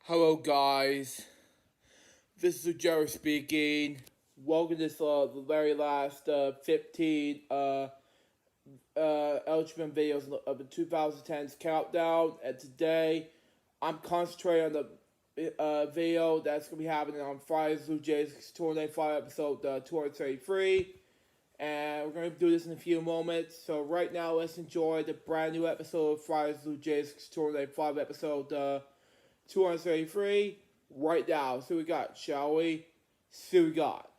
Hello guys, this is Jerry speaking. Welcome to this the very last 15 LGPCBM videos of the 2010s countdown, and today I'm concentrating on the video that's going to be happening on Friday's Blue Jays 295 episode 233, and we're going to do this in a few moments. So right now, let's enjoy the brand new episode of Friday's Blue Jays 295 episode 233 right now. See what we got, shall we? See what we got.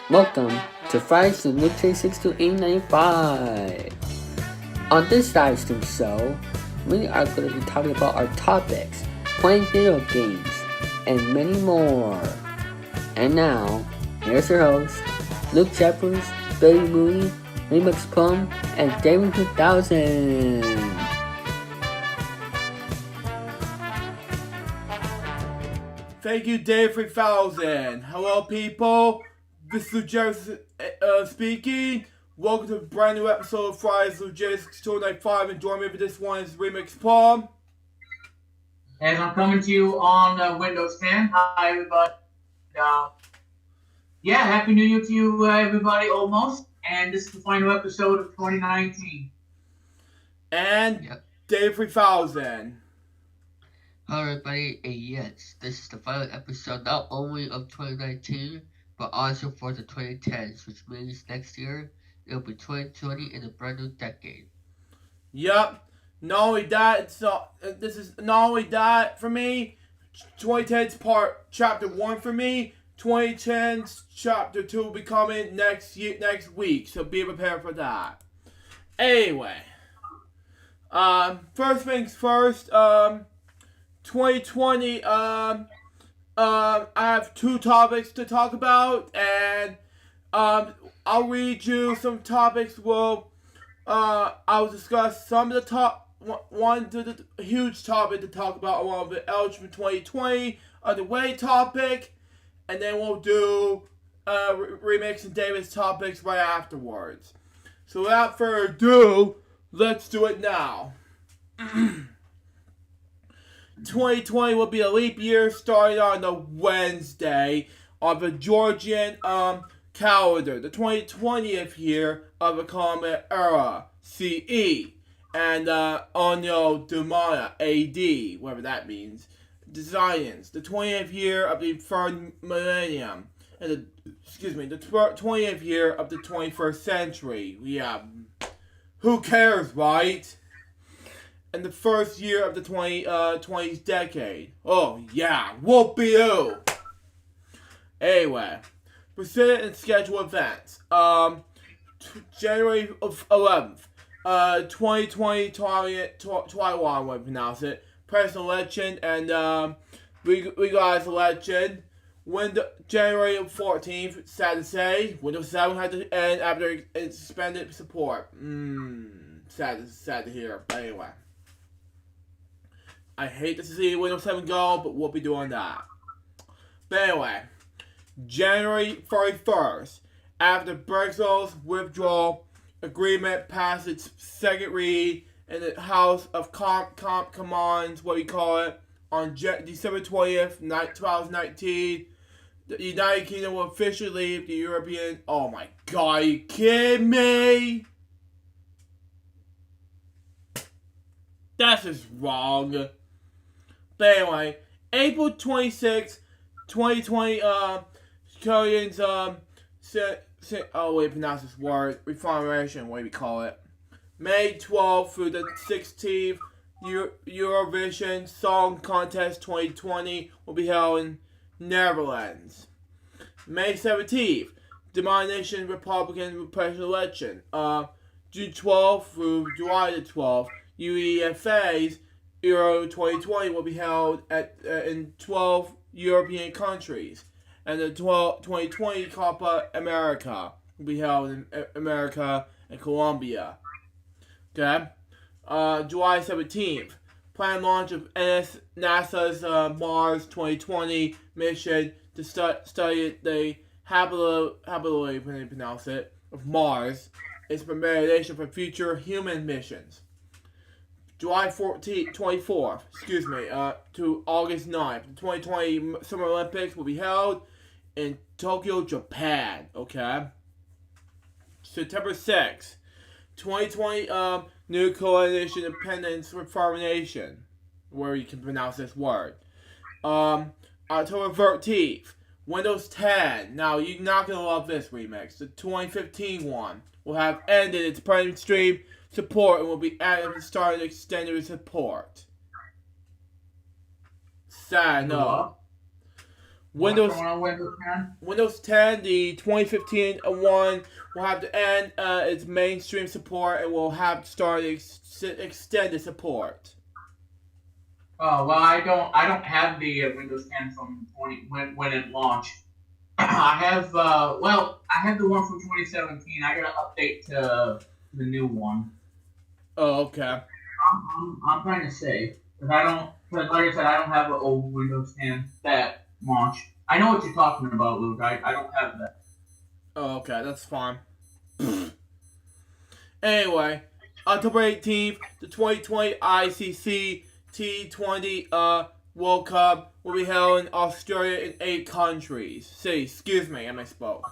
Welcome to Friday's Luke 895. On this live stream show, we are going to be talking about our topics, playing video games, and many more. And now, here's your host, Luke Shepard, Billy Mooney, Remix Plum, and David 2000. Thank you, Dave 3000. Hello, people. This is Jerry speaking. Welcome to a brand new episode of Friday's Blue Jays 295, and join me for this one is Remix Plum. And I'm coming to you on Windows 10. Hi, everybody. Happy New Year to you, everybody, almost. And this is the final episode of 2019. And Dave 3000. Hello, everybody. And yes, this is the final episode not only of 2019, but also for the 2010s, which means next year it'll be 2020 in a brand new decade. Yep. Not only that, this is not only that for me. 2010's chapter 1 for me. 2010's chapter 2 will be coming next week, so be prepared for that. Anyway, first things first. 2020. I have two topics to talk about, and I'll read you some topics. I'll discuss some of the the huge topic to talk about along with LGPCBM 2020, the way topic, and then we'll do Remix and David's topics right afterwards. So without further ado, let's do it now. 2020 will be a leap year starting on the Wednesday of the Georgian calendar, the 2020th year of the Common Era, CE, and Anno Domini, AD, whatever that means, the Science, the 20th year of the third millennium, and the 20th year of the 21st century. Yeah, who cares, right? And the first year of the 20th decade. Oh, yeah, whoop-de-doo. Anyway, presented and scheduled events. January 11th, 2020 Taiwan, I pronounce it. President election and legalized election. January 14th, sad to say, Windows 7 had to end after it suspended support. Sad to hear, but anyway. I hate to see Windows 7 go, but we'll be doing that. But anyway, January 31st, after Brexit's withdrawal agreement passed its second read in the House of Commons, what we call it, on December 20th, 2019, the United Kingdom will officially leave the European... Oh my god, are you kidding me? That's just wrong. But anyway, April 26, 2020, Koreans, pronounce this word, Reformation, what do we call it? May 12th through the 16th, Eurovision Song Contest 2020 will be held in Netherlands. May 17th, Dominican Republican presidential election. June 12th through July the 12th, UEFA's Euro 2020 will be held in 12 European countries, and the 2020 Copa America will be held in America and Colombia. Okay. July 17th, planned launch of NASA's Mars 2020 mission to study the habitability, when they pronounce it, of Mars. It's preparation for future human missions. July 24th, to August 9th, the 2020 Summer Olympics will be held in Tokyo, Japan. Okay. September 6th, 2020 New Coalition Independence Reformation, where you can pronounce this word. October 13th, Windows 10. Now, you're not going to love this remix. The 2015 one will have ended its mainstream support and will be added to start extended support. Sad note. Windows 10, the 2015 one will have to end its mainstream support and will have to start extended support. Oh well, I don't have the Windows 10 from when it launched. I have the one from 2017. I gotta update to the new one. Oh, okay. I'm trying to say because like I said, I don't have an old Windows 10 that launched. I know what you're talking about, Luke. I don't have that. Oh, okay, that's fine. Anyway, October 18th, the 2020 ICC T20 World Cup will be held in Australia in 8 countries. I misspoke.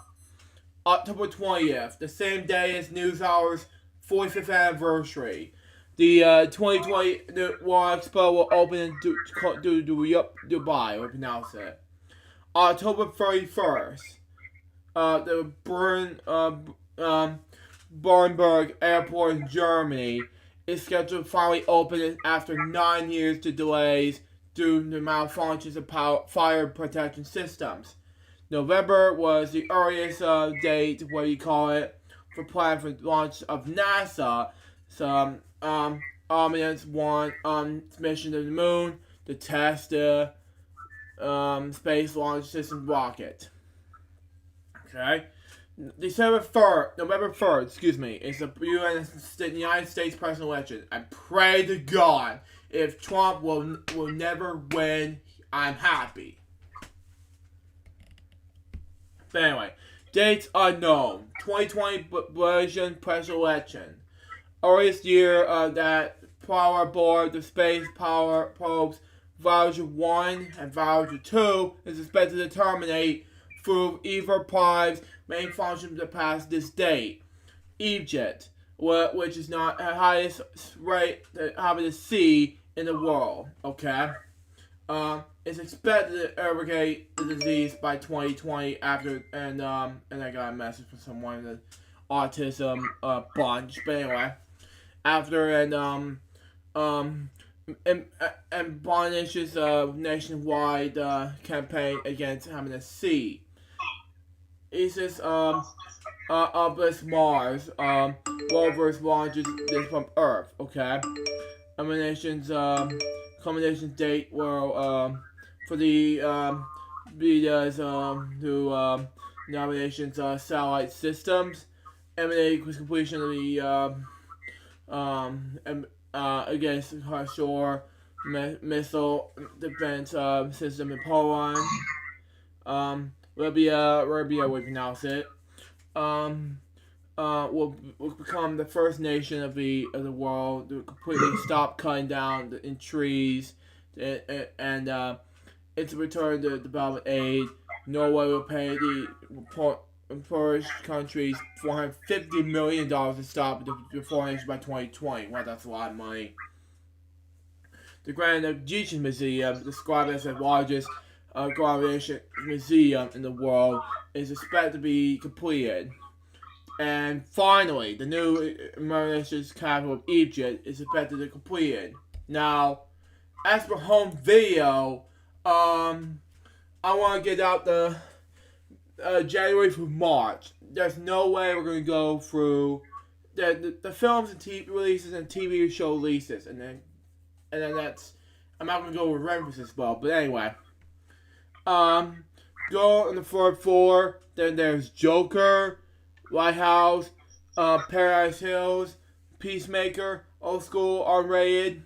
October 20th, the same day as NewsHour's 45th anniversary. The 2020 World Expo will open in Dubai, or pronounce it. October 31st, the Bernburg Airport in Germany is scheduled to finally open after 9 years to delays due to malfunctions of fire protection systems. November was the earliest date, for plan for launch of NASA. Some Armenians want mission to the moon to test the Space Launch System rocket. Okay. November 3rd, is the United States presidential election. I pray to God, if Trump will never win, I'm happy. But anyway, dates unknown. 2020 Brazilian presidential election. Earliest year that power aboard the space power probes Voyager 1 and Voyager 2 is expected to terminate through either prime's main function to pass this date. Egypt, which is not the highest rate of hepatitis C in the world, okay? Is expected to eradicate the disease by 2020 and I got a message from someone in the autism bunch, but anyway, after and Bonishes nationwide campaign against hepatitis C. ISIS Obelisk Mars rovers launches this from Earth, okay? Combination date will for the Betas to nominations satellite systems. Emanating with completion of the against shore missile defense system in Poland. Libya, we pronounce it. Will become the first nation of the world to completely stop cutting down in trees, and it's a return to development aid. Norway will pay the impoverished countries $450 million to stop the deforestation by 2020. Wow, that's a lot of money. The Grand Egyptian Museum, described as the largest graduation museum in the world, is expected to be completed. And finally, the new Mauritius capital of Egypt is expected to be completed. Now, as for home video, I want to get out the January through March. There's no way we're going to go through the films and TV releases and TV show releases, and then that's, I'm not going to go with references as well, but anyway. Go on the third floor, then there's Joker, Lighthouse, Paradise Hills, Peacemaker, Old School, Unrated,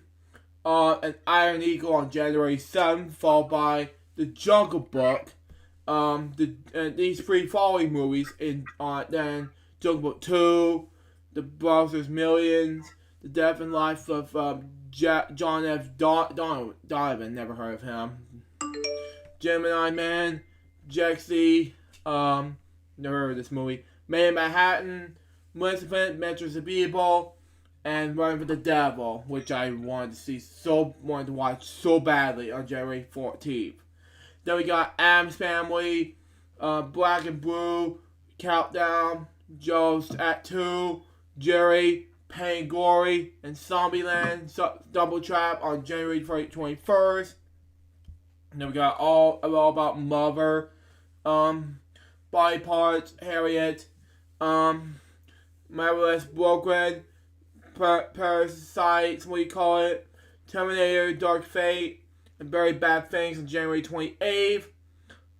and Iron Eagle on January 7th, followed by The Jungle Book. These three following movies then Jungle Book 2, The Browser's Millions, The Death and Life of John F. Donovan, never heard of him. Gemini Man, Jexy, never heard of this movie. Made in Manhattan, Maleficent, Mentors of Evil, and Running for the Devil, which I wanted to watch so badly on January 14th. Then we got Addams Family, Black and Blue, Countdown, Joe's Act 2, Jerry, Pain Glory, and Zombieland Double Trap on January 21st. And then we got all About Mother, Body Parts, Harriet, Marvelous Brooklyn, Parasites, what do you call it, Terminator, Dark Fate, and Very Bad Things on January 28th.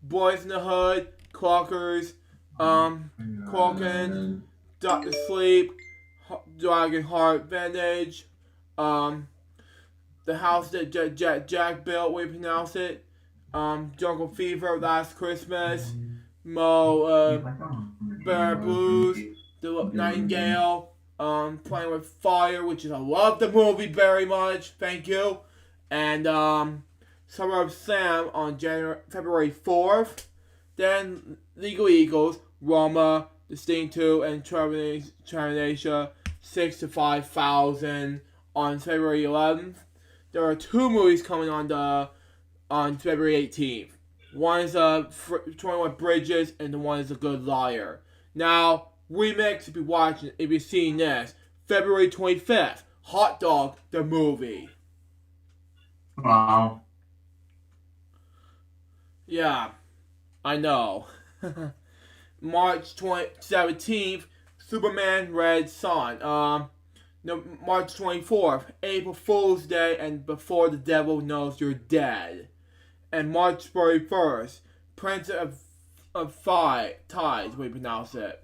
Boys in the Hood, Clockers, Cloakin', Doctor Sleep, Dragonheart Vintage, The House That Jack Built, we pronounce it, Jungle Fever, Last Christmas, Bear Blues, The Nightingale, Playing with Fire, which is, I love the movie very much, thank you, and Summer of Sam on February 4th, then Legal Eagles, Roma, The Sting 2, and Terminator 6 to 5,000 on February 11th. There are two movies coming on February 18th. One is 21 Bridges, and the one is A Good Liar. Now, remix, if you're seeing this, February 25th, Hot Dog, the movie. Wow. Yeah, I know. March 17th, Superman Red Son. March 24th, April Fool's Day and Before the Devil Knows You're Dead. And March 31st, Prince of Tides, we pronounce it.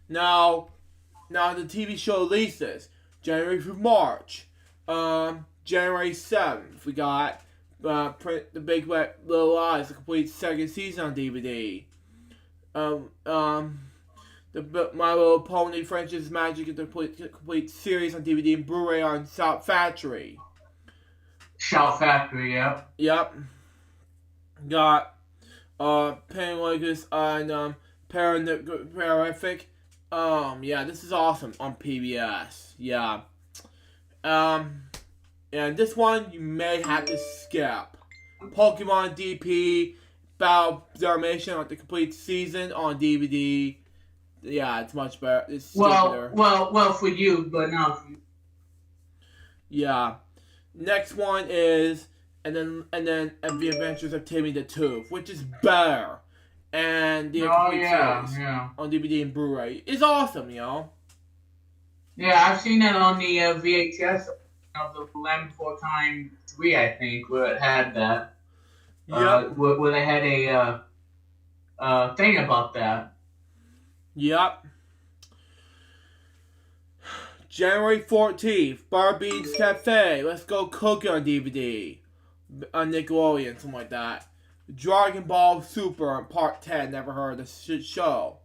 Now the TV show releases January through March. January 7th, we got The Big Little Lies, the complete second season on DVD. The My Little Pony, Friendship's Magic, the complete series on DVD and Blu-ray on Shout Factory. Shout Factory, yeah. Yep. Got Penguins and Pararific. Yeah, this is awesome on PBS. Yeah. And this one you may have to skip. Pokemon DP, Battle Darmation on the complete season on DVD. Yeah, it's much better. It's stupider. Well, for you, but not for you. Yeah. Next one is The Adventures of Timmy the Tooth, which is better. And the complete series on DVD and Blu-ray is awesome, you know. Yeah, I've seen it on the VHS of the Land Before Time 3, I think, where it had that. Yep. Where they had a thing about that. Yep. January 14th, Barbie's Cafe, Let's Go Cooking on DVD. On Nickelodeon, something like that. Dragon Ball Super on Part 10, never heard of the show.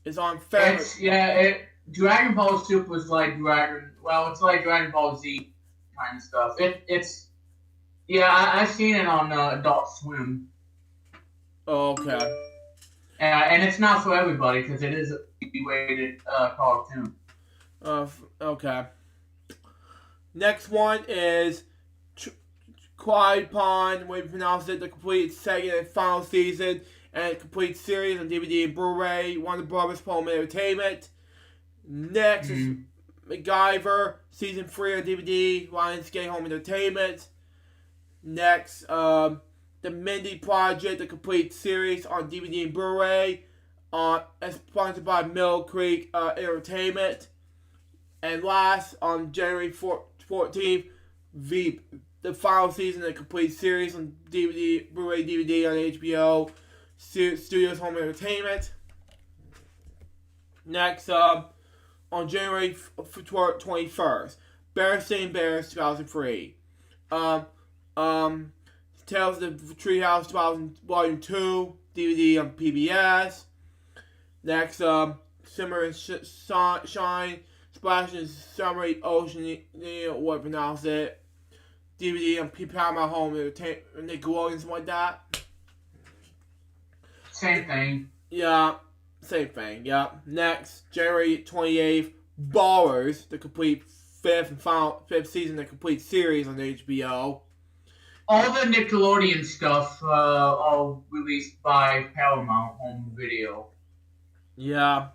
It's on February. Dragon Ball Super is like it's like Dragon Ball Z kind of stuff. I've seen it on Adult Swim. Oh, okay. And it's not for everybody because it is a PG-rated cartoon. Okay. Next one is Quiet Pond, we pronounce it, the complete second and final season and complete series on DVD and Blu-ray, Warner Brothers Home Entertainment. Next is MacGyver, season 3 on DVD, Lionsgate Home Entertainment. Next, The Mindy Project, the complete series on DVD and Blu-ray, sponsored by Mill Creek Entertainment. And last, on January 14th, Veep, the final season of the complete series on DVD, Blu-ray, DVD on HBO Studios Home Entertainment. Next, on January 21st, Bears Same Bears 2003. Tales of the Treehouse Volume 2, DVD on PBS. Next, Simmer and Shine, Splash and Summer Ocean, what pronounce it. DVD on Paramount Home Entertainment, Nickelodeon, something like that. Same thing. Yeah, same thing, yeah. Next, January 28th, Ballers, the complete fifth season, the complete series on HBO. All the Nickelodeon stuff all released by Paramount Home Video. Yeah.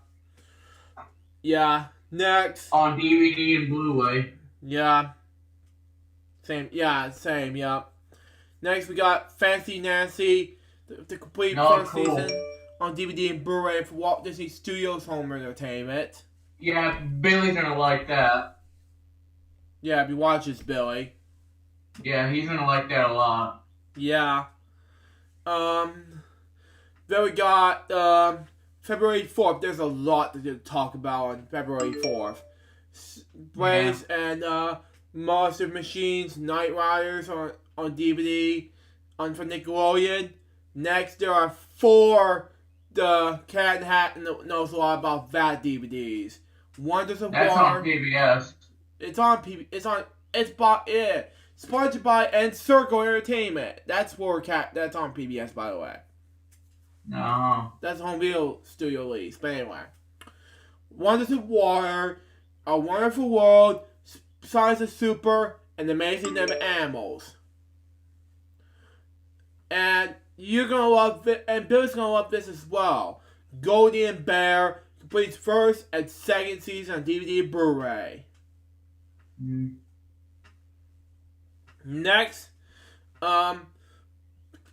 Yeah. Next. On DVD and Blu-ray. Yeah. Same. Yeah. Same. Yeah. Next, we got Fancy Nancy, the complete first season on DVD and Blu-ray for Walt Disney Studios Home Entertainment. Yeah, Billy's gonna like that. Yeah, if he watches Billy. Yeah, he's gonna like that a lot. Yeah. Then we got February 4th. There's a lot to talk about on February 4th. Blaze and Monster Machines, Night Riders on DVD for Nickelodeon. Next, there are 4 the Cat in the Hat knows a lot about that DVDs. Wonders of That's War. on PBS. It's sponsored by Encircle Entertainment. That's on PBS, by the way. No. That's home video studio release. But anyway, Wonders of Water, A Wonderful World, Science of Super, and The Amazing Living Animals. And you're gonna love it, and Billy's gonna love this as well. Goldie and Bear completes first and second season on DVD and Blu-ray. Next,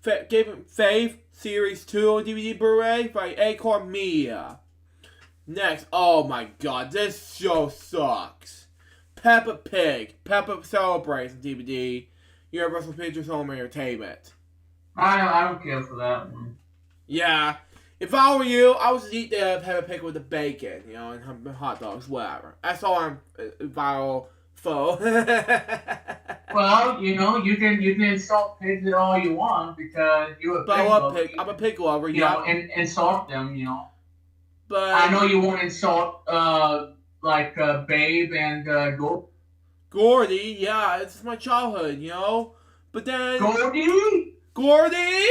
Faith Series 2 on DVD Blu-ray by Acorn Media. Next, oh my god, this show sucks. Peppa Pig, Peppa Celebrates on DVD, Universal Pictures Home Entertainment. I don't care for that one. Yeah, if I were you, I would just eat the Peppa Pig with the bacon, and hot dogs, whatever. That's all I'm viral for. Well, you can insult pigs all you want because you're a pig lover. I'm a pig lover, and insult them, But I know you won't insult Babe and Gordy, yeah, it's my childhood, But then Gordy?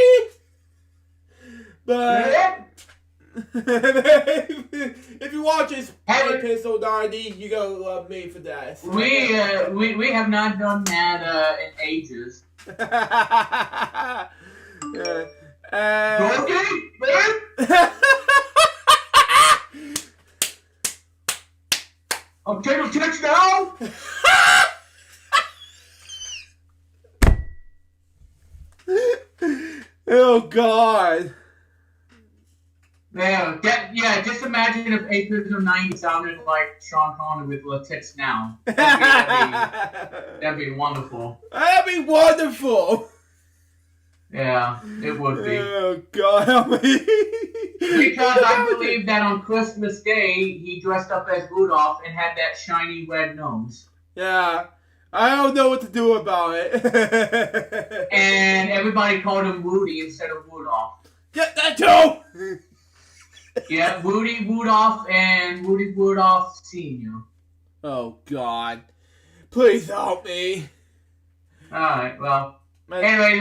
But Yeah. if you watch this episode 90, you're gonna love me for that. We have not done that in ages. Gordy? I'm taking text now. Oh God. Yeah, just imagine if 8 90 sounded like Sean Connery with tits now. That'd be wonderful. That'd be wonderful. Yeah, it would be. Oh God, help me. Because I believe that on Christmas Day he dressed up as Rudolph and had that shiny red nose. Yeah, I don't know what to do about it. And everybody called him Woody instead of Rudolph. Yeah, that too. Yeah, Woody Rudolph and Woody Rudolph Sr. Oh God, please help me. All right, well. Anyway,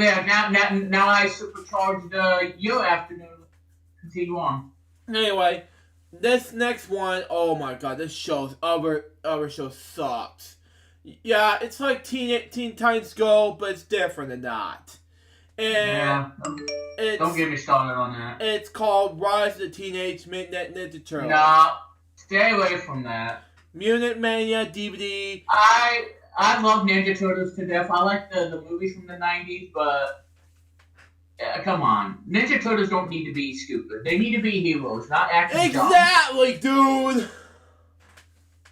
now I supercharged your afternoon. Continue on. Anyway, this next one, oh my God, this show's other show sucks. Yeah, it's like Teen Titans Go, but it's different than that. And don't get me started on that. It's called Rise of the Teenage Mutant Ninja Turtles. Nah, stay away from that. Mutant Mania DVD. I love Ninja Turtles to death. I like the movies from the 90s, but come on. Ninja Turtles don't need to be stupid. They need to be heroes, not action Exactly, dude!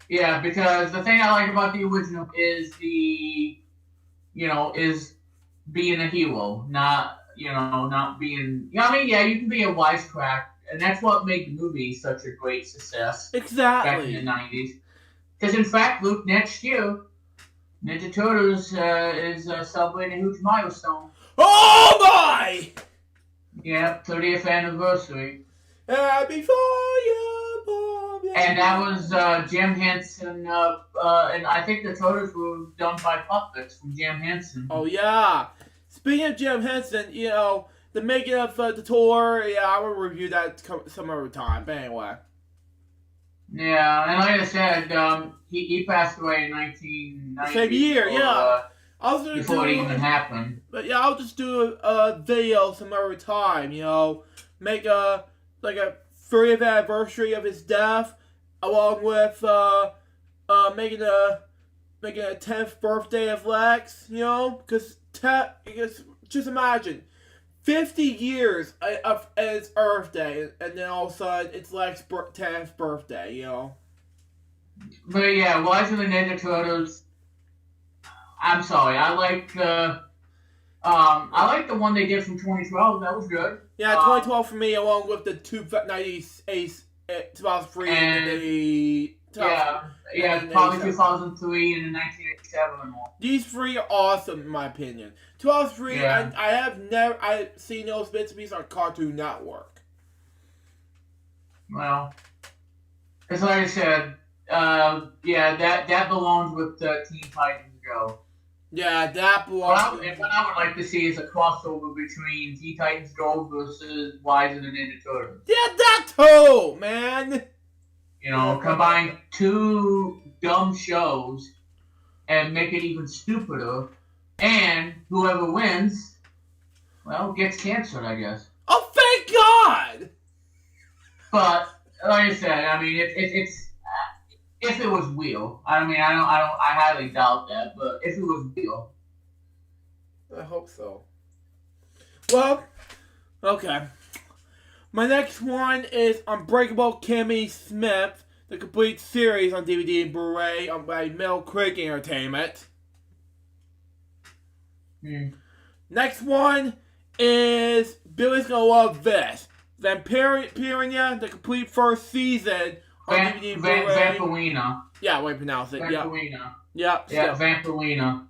Yeah, because the thing I like about the original is is being a hero, not being... I mean, yeah, you can be a wisecrack and that's what made the movie such a great success back in Exactly. the 90s. Because in fact, Luke, next year, Ninja Turtles is celebrating a huge milestone. Oh my! Yeah, 30th anniversary. Happy Fireball! And that was Jim Henson, and I think the Turtles were done by puppets from Jim Henson. Oh yeah. Speaking of Jim Henson, you know, the making of the tour, yeah, I will review that some other time. But anyway. Yeah, and like I said, he passed away in 1990. Same year, yeah. I was gonna Before it do, even happened. but yeah, I'll just do a video some other time. You know, make a 30th anniversary of his death, along with making a 10th birthday of Lex. You know, because just imagine 50 years of his Earth Day, and then all of a sudden it's Lex's 10th birthday. You know. But yeah, watching the Ninja Turtles. I'm sorry. I like the one they did from 2012. That was good. Yeah, 2012 for me, along with the 2003 and the probably 2003 and the 1987 one. These three are awesome in my opinion. 2003, Yeah. I've seen those bits and pieces on Cartoon Network. Well, it's like I said, that belongs with Teen Titans Go. Yeah, that What belongs. I would like to see is a crossover between Teen Titans Go versus Rise of the Ninja Turtles. Yeah, that too, man. You know, combine two dumb shows and make it even stupider, and whoever wins, well, gets canceled, I guess. Oh, thank God! But like I said, I mean, it's if it was real. I mean, I highly doubt that, but if it was real, I hope so. Well, okay. My next one is Unbreakable Kimmy Smith, the complete series on DVD and Blu-ray by Mill Creek Entertainment. Next one is Billy's gonna love this. Vampirina, the complete first season on DVD and Blu-ray. Vampirina. Yeah, way to pronounce it. Vampirina. Yeah. Yeah, Vampirina.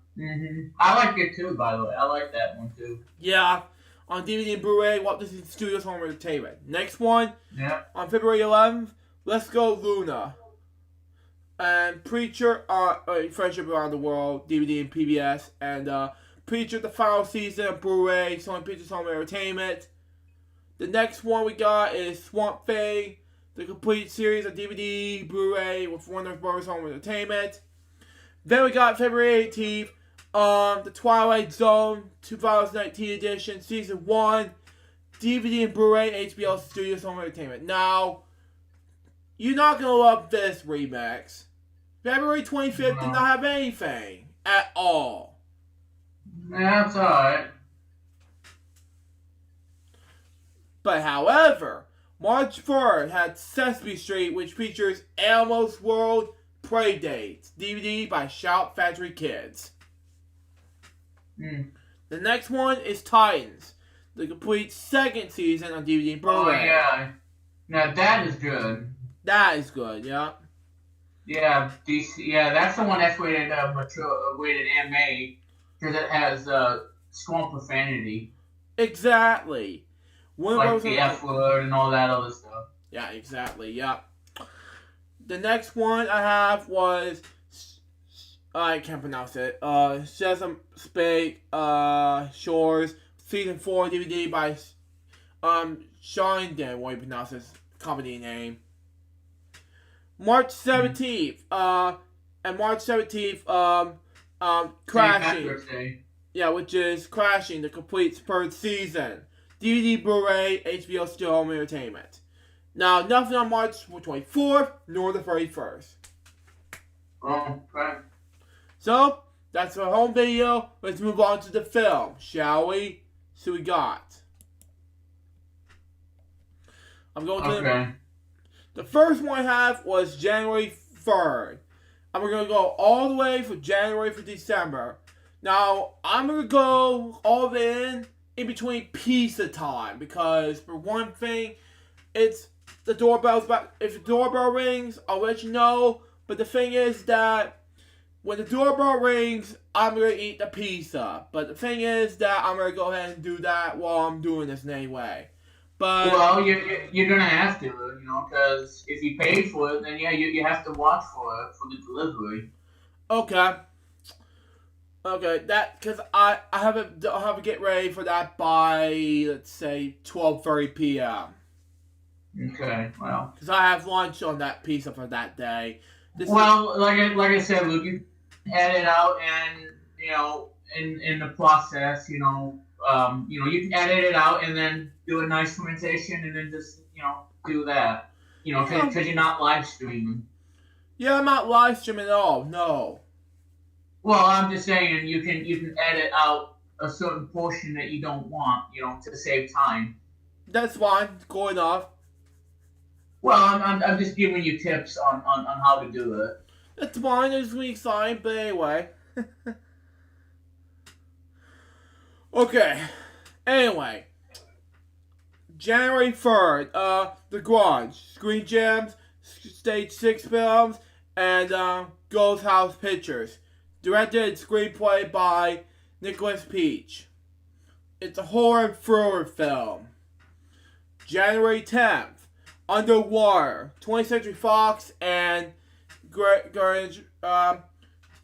I like it too, by the way. I like that one too. Yeah. On DVD and Blu-ray, Walt Disney Studios Home Entertainment. Next one, Yeah. on February 11th, Let's Go Luna. And Preacher, Friendship Around the World, DVD and PBS. And Preacher, the final season of Blu-ray, Sony Pictures Home Entertainment. The next one we got is Swamp Thing, the complete series of DVD, Blu-ray with Warner Bros. Home Entertainment. Then we got February 18th, The Twilight Zone 2019 edition, Season 1, DVD and Blu-ray, HBO Studios Home Entertainment. Now, you're not going to love this remix. February 25th did not have anything at all. Yeah, that's alright. But however, March 3rd had Sesame Street, which features Elmo's World Playdates, DVD by Shout Factory Kids. The next one is Titans, the complete second season on DVD and Blu-ray. Oh, yeah. Now, that is good. That is good, yeah. Yeah, that's the one that's rated rated MA, because it has strong profanity. Exactly. Like the F word and all that other stuff. Yeah, exactly, yeah. The next one I have was, I can't pronounce it, Sesame Spake Shores, Season 4 DVD by Shinden, what you pronounce his company name. March 17th, Crashing. Yeah, which is Crashing, the complete third season. DVD, Blu-ray, HBO Studio Home Entertainment. Now, nothing on March 24th, nor the 31st. Okay. So, that's our home video. Let's move on to the film, shall we? So we got. I'm going to the first one I have was January 3rd. And we're going to go all the way from January to December. Now, I'm going to go all in between pizza time. Because, for one thing, it's the doorbell's back. If the doorbell rings, I'll let you know. But the thing is that when the doorbell rings, I'm gonna eat the pizza. But the thing is that I'm gonna go ahead and do that while I'm doing this anyway. But Well, you're gonna have to, because if you pay for it, then yeah, you have to watch for the delivery. okay, that because I have to get ready for that by let's say 12:30 p.m. Okay, well. Because I have lunch on that pizza for that day. Like I said, Luke, you add it out, and in the process, you can edit it out and then do a nice fermentation, and then just do that, because you're not live streaming. Yeah, I'm not live streaming at all. No. Well, I'm just saying you can edit out a certain portion that you don't want, to save time. That's fine. Cool enough. Well, I'm just giving you tips on how to do it. It's fine. It's weak sign, but anyway. Okay. Anyway. January 3rd, The Garage, Screen Gems, Stage 6 Films, and Ghost House Pictures. Directed and screenplay by Nicholas Peach. It's a horror and thriller film. January 10th, Underwater, 20th Century Fox and Garage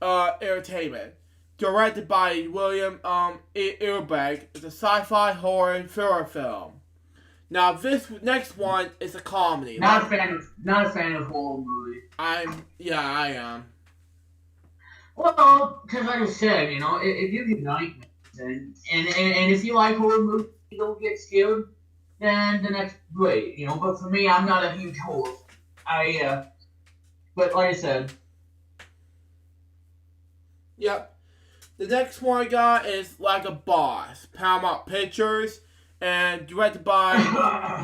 Entertainment. Directed by William Earbeck. It's a sci-fi horror and thriller film. Now this next one is a comedy. Not a fan of horror movies. I am. Well, because like I said, if you get nightmares and if you like horror movies, you don't get scared, then that's great, But for me, I'm not a huge horror. But like I said. Yep. The next one I got is Like a Boss, Paramount Pictures, and directed by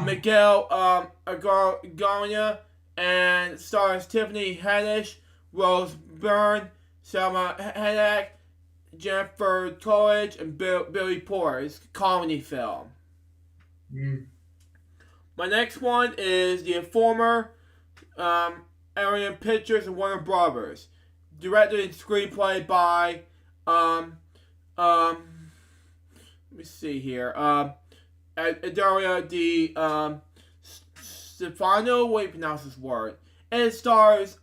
Miguel Agonia, and stars Tiffany Haddish, Rose Byrne, Selma Hayek, Jennifer Coolidge, and Billy Porter. It's a comedy film. My next one is The Informer, Arian Pictures and Warner Brothers. Directed and screenplay by, let me see here, Daria Di Stefano, way to pronounce this word. And it stars,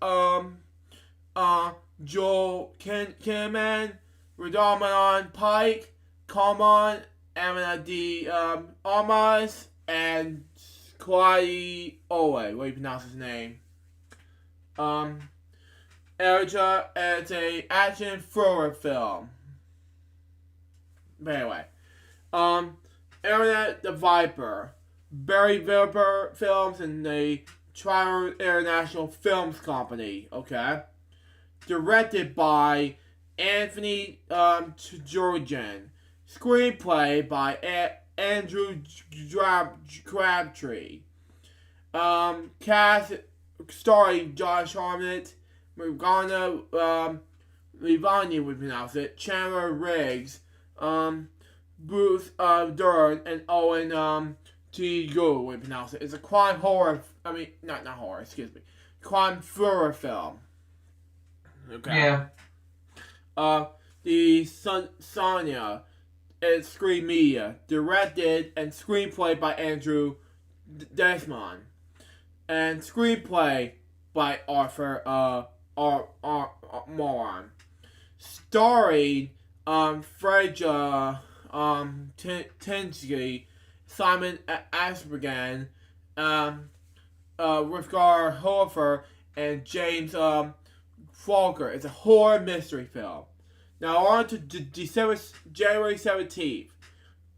Joel Kinnaman, Radamanon Pike, Kalman, Amina D. Almaz, and Kwai Owe, way to pronounce his name. Erja, it's a action thriller film. But anyway, Internet the Viper, Barry Viper Films, and the Triumph International Films Company. Okay, directed by Anthony Georgian, screenplay by Andrew Crabtree. Cast starring Josh Hartnett, Morgana Livani, we pronounce it, Chandler Riggs, Bruce Dern, and Owen T. Gould, we pronounce it. It's a crime horror, not horror, excuse me, crime thriller film. Okay. Yeah. The Sonia is Screen Media, directed and screenplay by Andrew Desmond, and screenplay by Arthur Moran, starring Freja Tinsky, Simon Aspergan, Rutger Hofer, and James Falker. It's a horror mystery film. Now on to January 17th,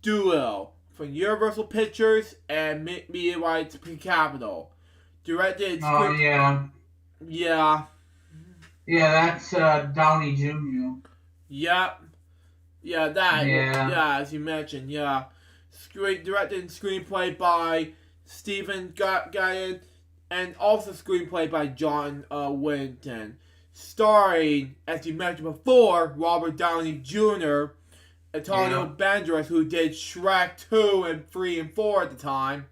Duo from Universal Pictures and Media Rights Capital. Directed. Oh yeah. Yeah. Yeah, that's Downey Jr. Yep. Yeah, that. Yeah. Yeah, as you mentioned. Yeah. Directed and screenplay by Stephen Guyan, and also screenplay by John Winton. Starring, as you mentioned before, Robert Downey Jr., Antonio Banderas, who did Shrek 2 and 3 and 4 at the time,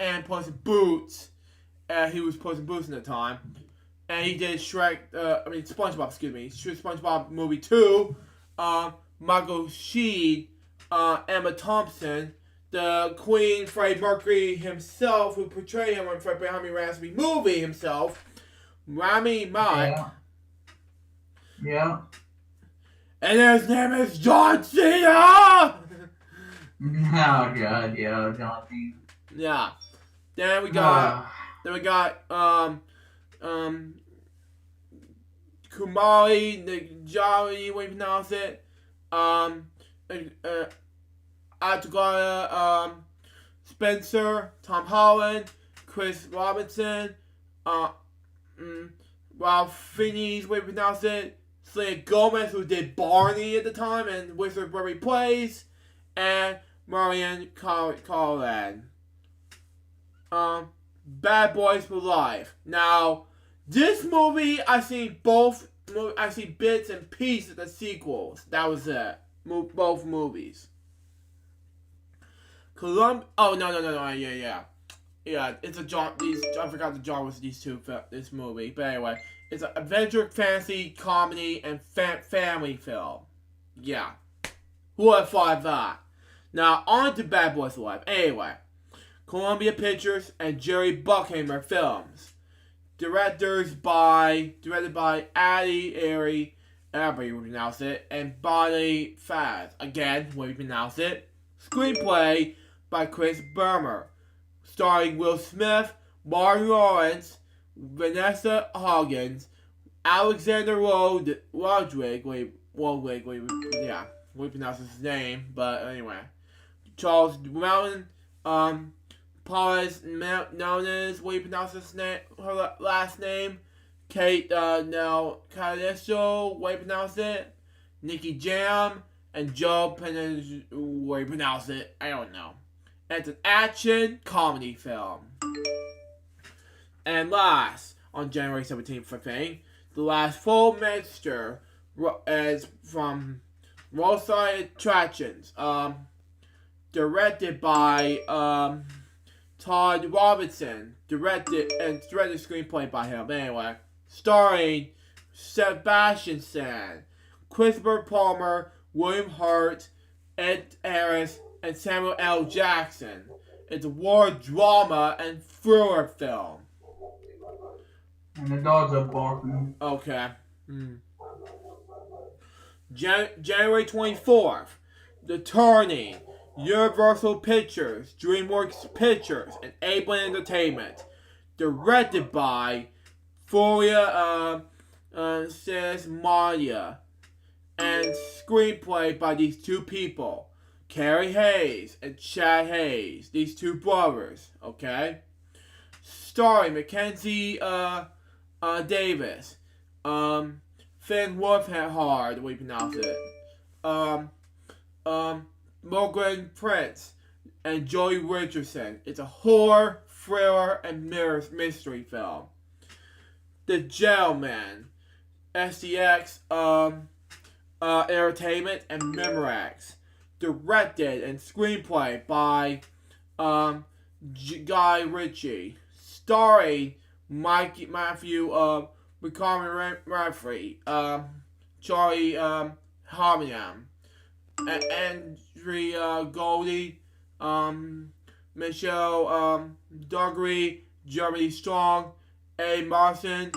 and Puss in Boots. He was Puss in Boots at the time. And he did SpongeBob, excuse me. SpongeBob movie 2. Michael Sheen, Emma Thompson, the Queen, Freddie Mercury himself, who portrayed him in Fred Bohemian Rhapsody movie himself, Rami Malek. Yeah. And his name is John Cena! Oh god, yeah, John Cena. Yeah. Then we got Kumari, Najari, what do you pronounce it? Atagara, Spencer, Tom Holland, Chris Robinson, Ralph Fiennes, what do you pronounce it? Selena Gomez, who did Barney at the time and Wizard Where He Plays, and Marion Collan. Bad Boys for Life. Now, this movie, I seen bits and pieces of the sequels. That was it. Both movies. Oh, no, yeah. It's a John. I forgot the genre was this movie, but anyway, it's an adventure, fantasy, comedy, and family film. Yeah, who would have thought that? Now on to Bad Boys for Life. Anyway, Columbia Pictures and Jerry Bruckheimer Films. Directed by Addie Airy, everybody would pronounce it, and Bonnie Faz. Again, what you pronounce it. Screenplay by Chris Burmer. Starring Will Smith, Martin Lawrence, Vanessa Hudgens, Alexander Rodriguez, we pronounce his name, but anyway. Charles Mountain, Paulus Nones, what do you pronounce her last name? Kate Calisto, what do you pronounce it? Nicky Jam, and Joe Penn, what do you pronounce it? I don't know. It's an action comedy film. And last, on January 17th, I think, the last full mixture is from Roadside Attractions. Directed by Todd Robinson. Directed screenplay by him. Anyway, starring Sebastian Stan, Christopher Palmer, William Hurt, Ed Harris, and Samuel L. Jackson. It's a war drama and thriller film. And the dogs are barking. Okay. January 24th. The Turning. Universal Pictures, DreamWorks Pictures, and Ableton Entertainment. Directed by Furia Sesmania. And screenplay by these two people. Carrie Hayes and Chad Hayes. These two brothers. Okay? Starring Mackenzie Davis. Finn Wolfhard, the way you pronounce it. Morgan Prince. And Joey Richardson. It's a horror, thriller, and mystery film. The Gentleman. SDX Entertainment and Memorex. Directed and screenplay by Guy Ritchie. Starring Matthew McConaughey, Charlie Hunnam, Andrea Goldie, Michelle Duggery, Jeremy Strong, A. Marson,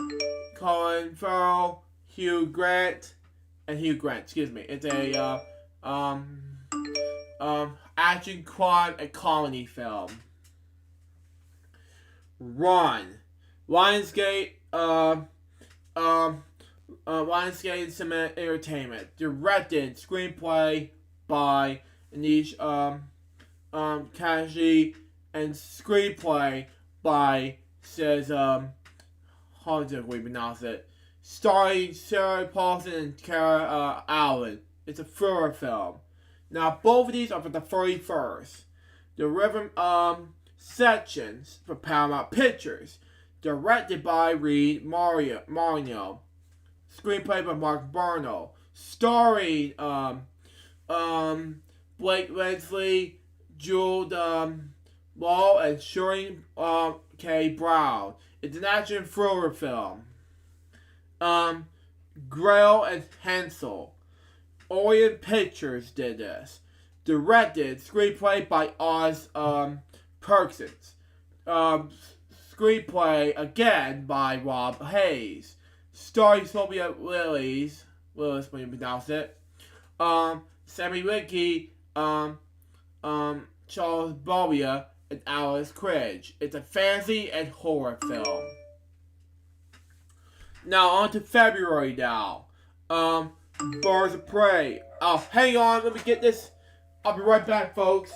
Colin Farrell, Hugh Grant. It's a action, crime, and comedy film. Run. Lionsgate Cement Entertainment. Directed screenplay by Anish Kashi, and screenplay by how do we pronounce it? Starring Sarah Paulson and Kara Allen. It's a thriller film. Now both of these are for the 31st. The River Sections for Paramount Pictures. Directed by Reed Marino. Screenplay by Mark Barno. Starring Blake Leslie, Jewel Law and Shireen K. Brown. It's an action thriller film. Grail and Hansel. Orient Pictures did this. Directed, screenplay by Oz Perkins. Screenplay again by Rob Hayes. Starring Sylvia Willis, when you pronounce it. Sammy Rickey, Charles Bolia, and Alice Cridge. It's a fantasy and horror film. Now on to February now. Birds of Prey. Oh, hang on, let me get this. I'll be right back, folks.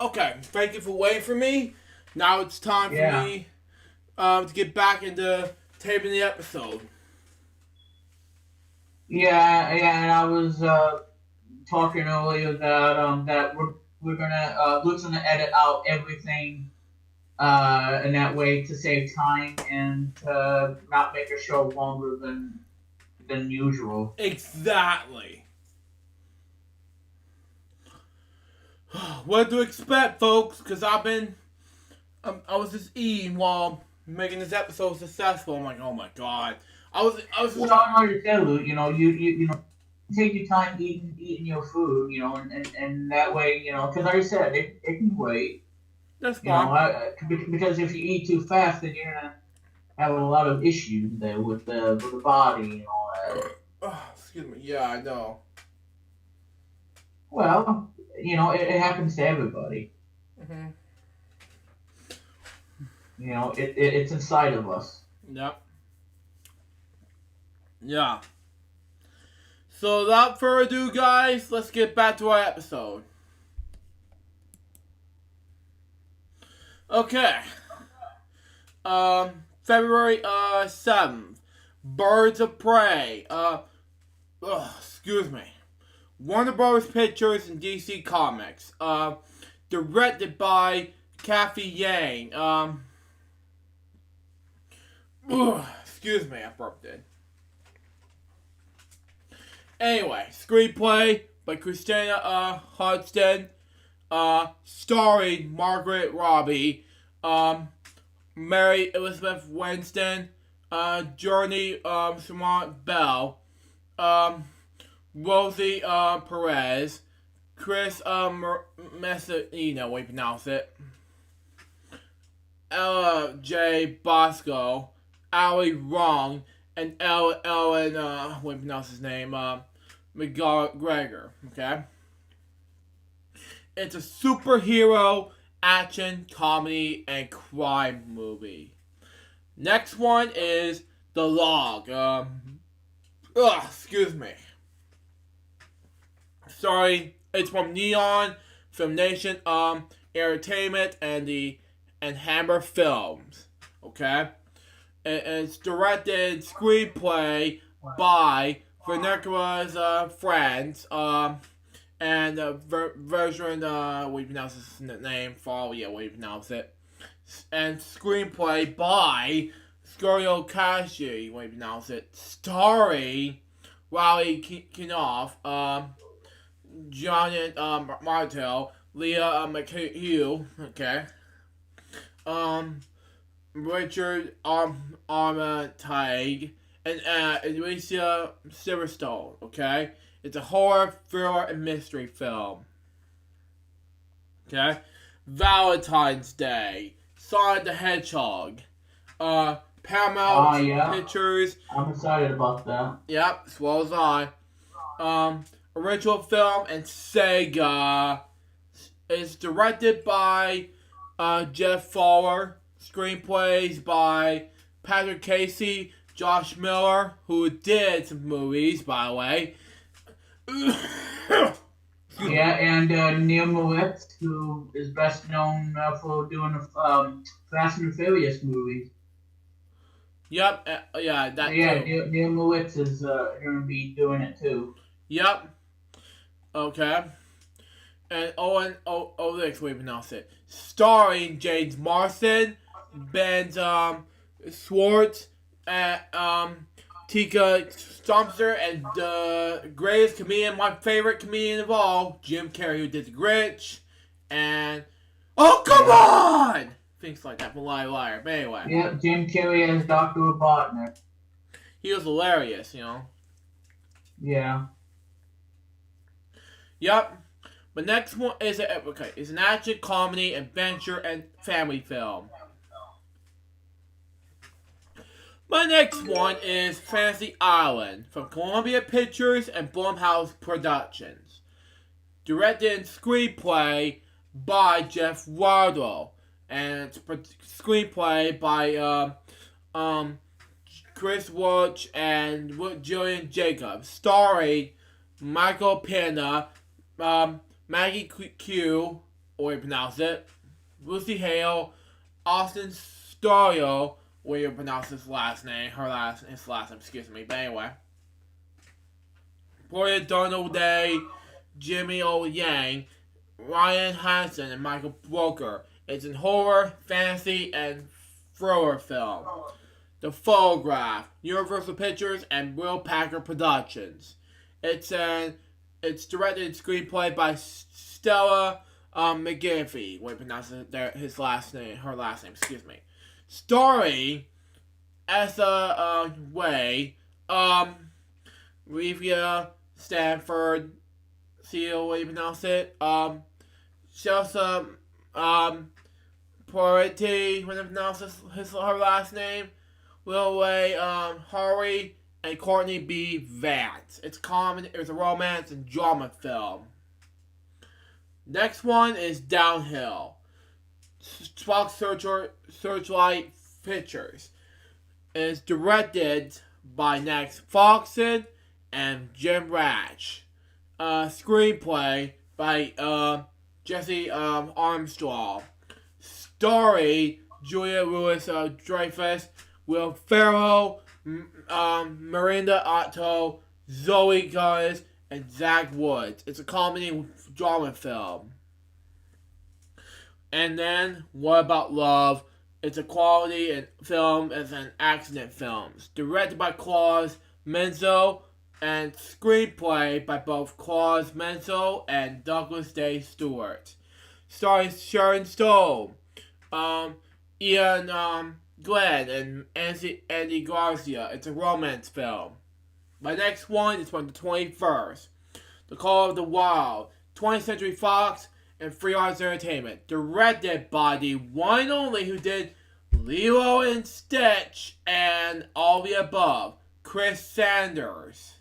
Okay, thank you for waiting for me. Now it's time for me to get back into taping the episode. Yeah, and I was talking earlier that we're gonna Luke's gonna edit out everything in that way to save time and not make a show longer than usual. Exactly. What to expect, folks? Because I was just eating while making this episode successful. I'm like, oh my god. I was. Well, I understand, Luke. You take your time eating your food. And that way, because like I said, it can wait. That's fine. Because if you eat too fast, then you're gonna have a lot of issues there with the body and all that. Oh, excuse me. Yeah, I know. Well, it happens to everybody. Mm-hmm. It's inside of us. Yep. Yeah. So without further ado, guys, let's get back to our episode. Okay. February 7th. Birds of Prey. Excuse me. Warner Bros. Pictures and DC Comics. Directed by Kathy Yang. Excuse me, I burped it. Anyway, screenplay by Christina Hodgson. Starring Margaret Robbie. Mary Elizabeth Winston. Journey Samant Bell. Rosie Perez, Chris Messina, we pronounce it, Ella J. Bosco, Ali Wrong, and Ellen, we pronounce his name, McGregor, okay? It's a superhero, action, comedy, and crime movie. Next one is The Log, excuse me. Sorry, it's from Neon, Film Nation, Entertainment, and Hammer Films. Okay, and it's directed screenplay by Veronica's friends, and version we pronounce his name, we pronounce it, and screenplay by Scorio Kashi, we pronounce it, starring Riley Kinoff, Janet Martel, Leah McHugh, okay, Richard Armitage, and Alicia Silverstone, okay? It's a horror, thriller, and mystery film. Okay? Valentine's Day, Sonic the Hedgehog, Paramount Pictures. I'm excited about that. Yep, as well as I. Original film and Sega. It's directed by Jeff Fowler. Screenplays by Patrick Casey, Josh Miller, who did some movies, by the way. Yeah, and Neil Moritz, who is best known for doing Fast and Furious movies. Yep, too. Neil Moritz is going to be doing it too. Yep. Okay. And Owen Oleg, we pronounce it. Starring James Marsden, Ben Schwartz, Tika Stumpster, and the greatest comedian, my favorite comedian of all, Jim Carrey, who did The Grinch, and oh come on, things like that from Liar. But anyway, Yep, Jim Carrey as Dr. Robotnik. he was hilarious, Yeah. Yep. But next one is an action, comedy, adventure, and family film. My next one is Fantasy Island from Columbia Pictures and Blumhouse Productions. Directed and screenplay by Jeff Wardle. And it's screenplay by Chris Welch and Jillian Jacobs. Starring Michael Pena, Maggie Q, or you pronounce it, Lucy Hale, Austin Stario, where you pronounce his last name, excuse me, but anyway. Gloria Donald Day, Jimmy O. Yang, Ryan Hansen, and Michael Broker. It's a horror, fantasy, and thriller film. The Photograph, Universal Pictures, and Will Packer Productions. It's directed and screenplay by Stella McGiffey. Wait, pronounce her last name, excuse me. Starring Essa Way, Revia Stanford, see the way you pronounce it, Chelsea, Pority, when I pronounce her last name, Will Way, Harry, and Courtney B. Vance. It's a romance and drama film. Next one is Downhill. Fox Searchlight Pictures. It's directed by Max Foxon and Jim Ratch. Screenplay by Jesse Armstrong. Story Julia Louis-Dreyfus, Will Ferrell, Miranda Otto, Zoe Gomez, and Zach Woods. It's a comedy drama film. And then, What About Love? It's a quality film as an accident film. Directed by Claus Menzo and screenplay by both Claus Menzo and Douglas Day Stewart. Starring Sharon Stone, Ian Glenn, and Andy Garcia. It's a romance film. My next one is from the 21st. The Call of the Wild. 20th Century Fox and Free Arts Entertainment. Directed by the one and only who did Lilo and Stitch and all the above, Chris Sanders.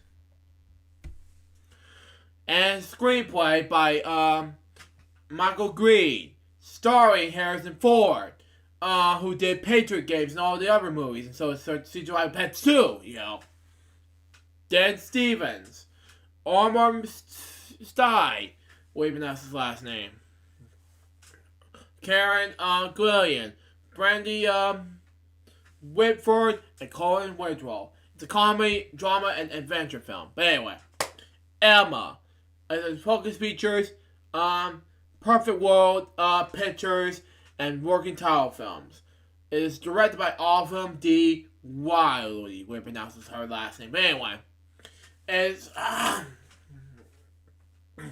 And screenplay by Michael Green. Starring Harrison Ford, who did Patriot Games and all the other movies, and so it's CGI Pets too, Dan Stevens, Armor Stein, even that's his last name. Karen Gillian, Brandy Whitford, and Colin Withrow. It's a comedy, drama, and adventure film. But anyway, Emma. It focus features Perfect World Pictures and Working Title Films. It is directed by Autumn D. Wiley, where it pronounces her last name. But anyway, it's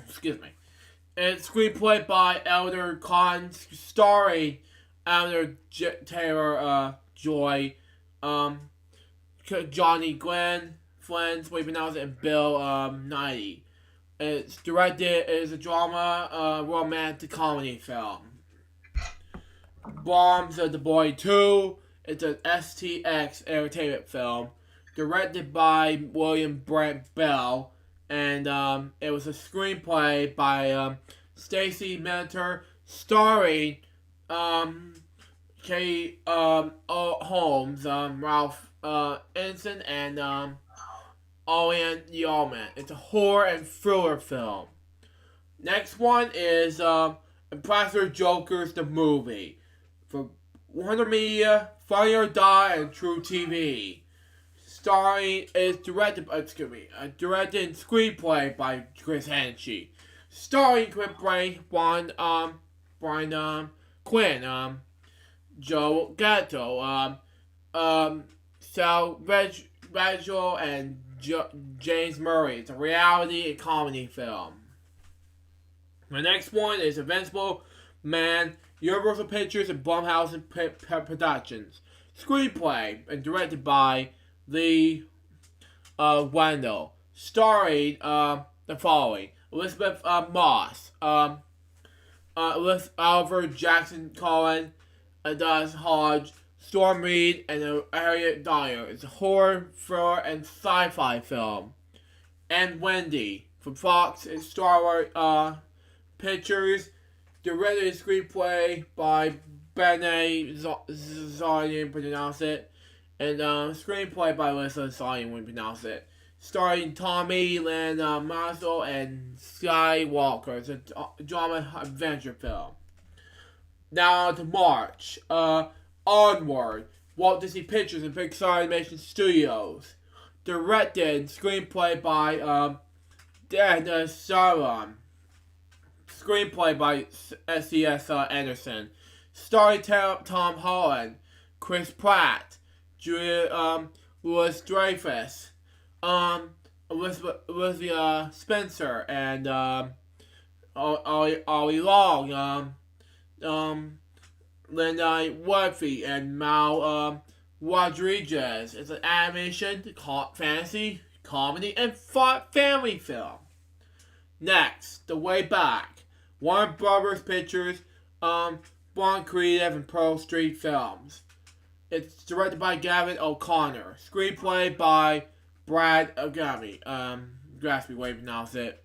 excuse me. It's screenplay by Elder Con, starring Elder Taylor Joy, Johnny Glenn, Flens, where you pronounce it, and Bill Nighy. It's directed as a drama, romantic comedy film. Bombs of the Boy 2. It's an STX entertainment film. Directed by William Brent Bell. And it was a screenplay by Stacey Mentor, starring Kate Holmes, Ralph Ensign, and Olian Yeoman. It's a horror and thriller film. Next one is Impressor Jokers the movie for Warner Media, Funny or Die, and True TV. Directed and screenplay by Chris Hanchey. Starring Brian Quinn, Joe Gatto, Sal Reggio, and James Murray. It's a reality and comedy film. The next one is Invincible Man, Universal Pictures and Blumhouse and Productions. Screenplay and directed by Lee Wendell. Starring the following: Elizabeth Moss, Oliver Jackson Cohen, Adonis Hodge, Storm Reed, and Harriet Dyer. It's a horror, thriller, and sci-fi film. And Wendy from Fox and Star Wars Pictures. Directed screenplay by Bene Zarian, pronounce it. And screenplay by Alyssa Zarian, when pronounce it. Starring Tommy Lynn Mazel and Skywalker. It's a drama adventure film. Now to March. Onward. Walt Disney Pictures and Pixar Animation Studios. Directed screenplay by Dan Sarum. Screenplay by S.C.S. Anderson. Starring Tom Holland, Chris Pratt, Julia Louis-Dreyfus, Elizabeth Spencer, and Ollie Long, Linda Woodfee, and Mal Rodriguez. It's an animation, fantasy, comedy, and family film. Next, The Way Back. Warner Brothers Pictures, Bond Creative, and Pearl Street Films. It's directed by Gavin O'Connor. Screenplay by Brad Gatsby, way to pronounce it.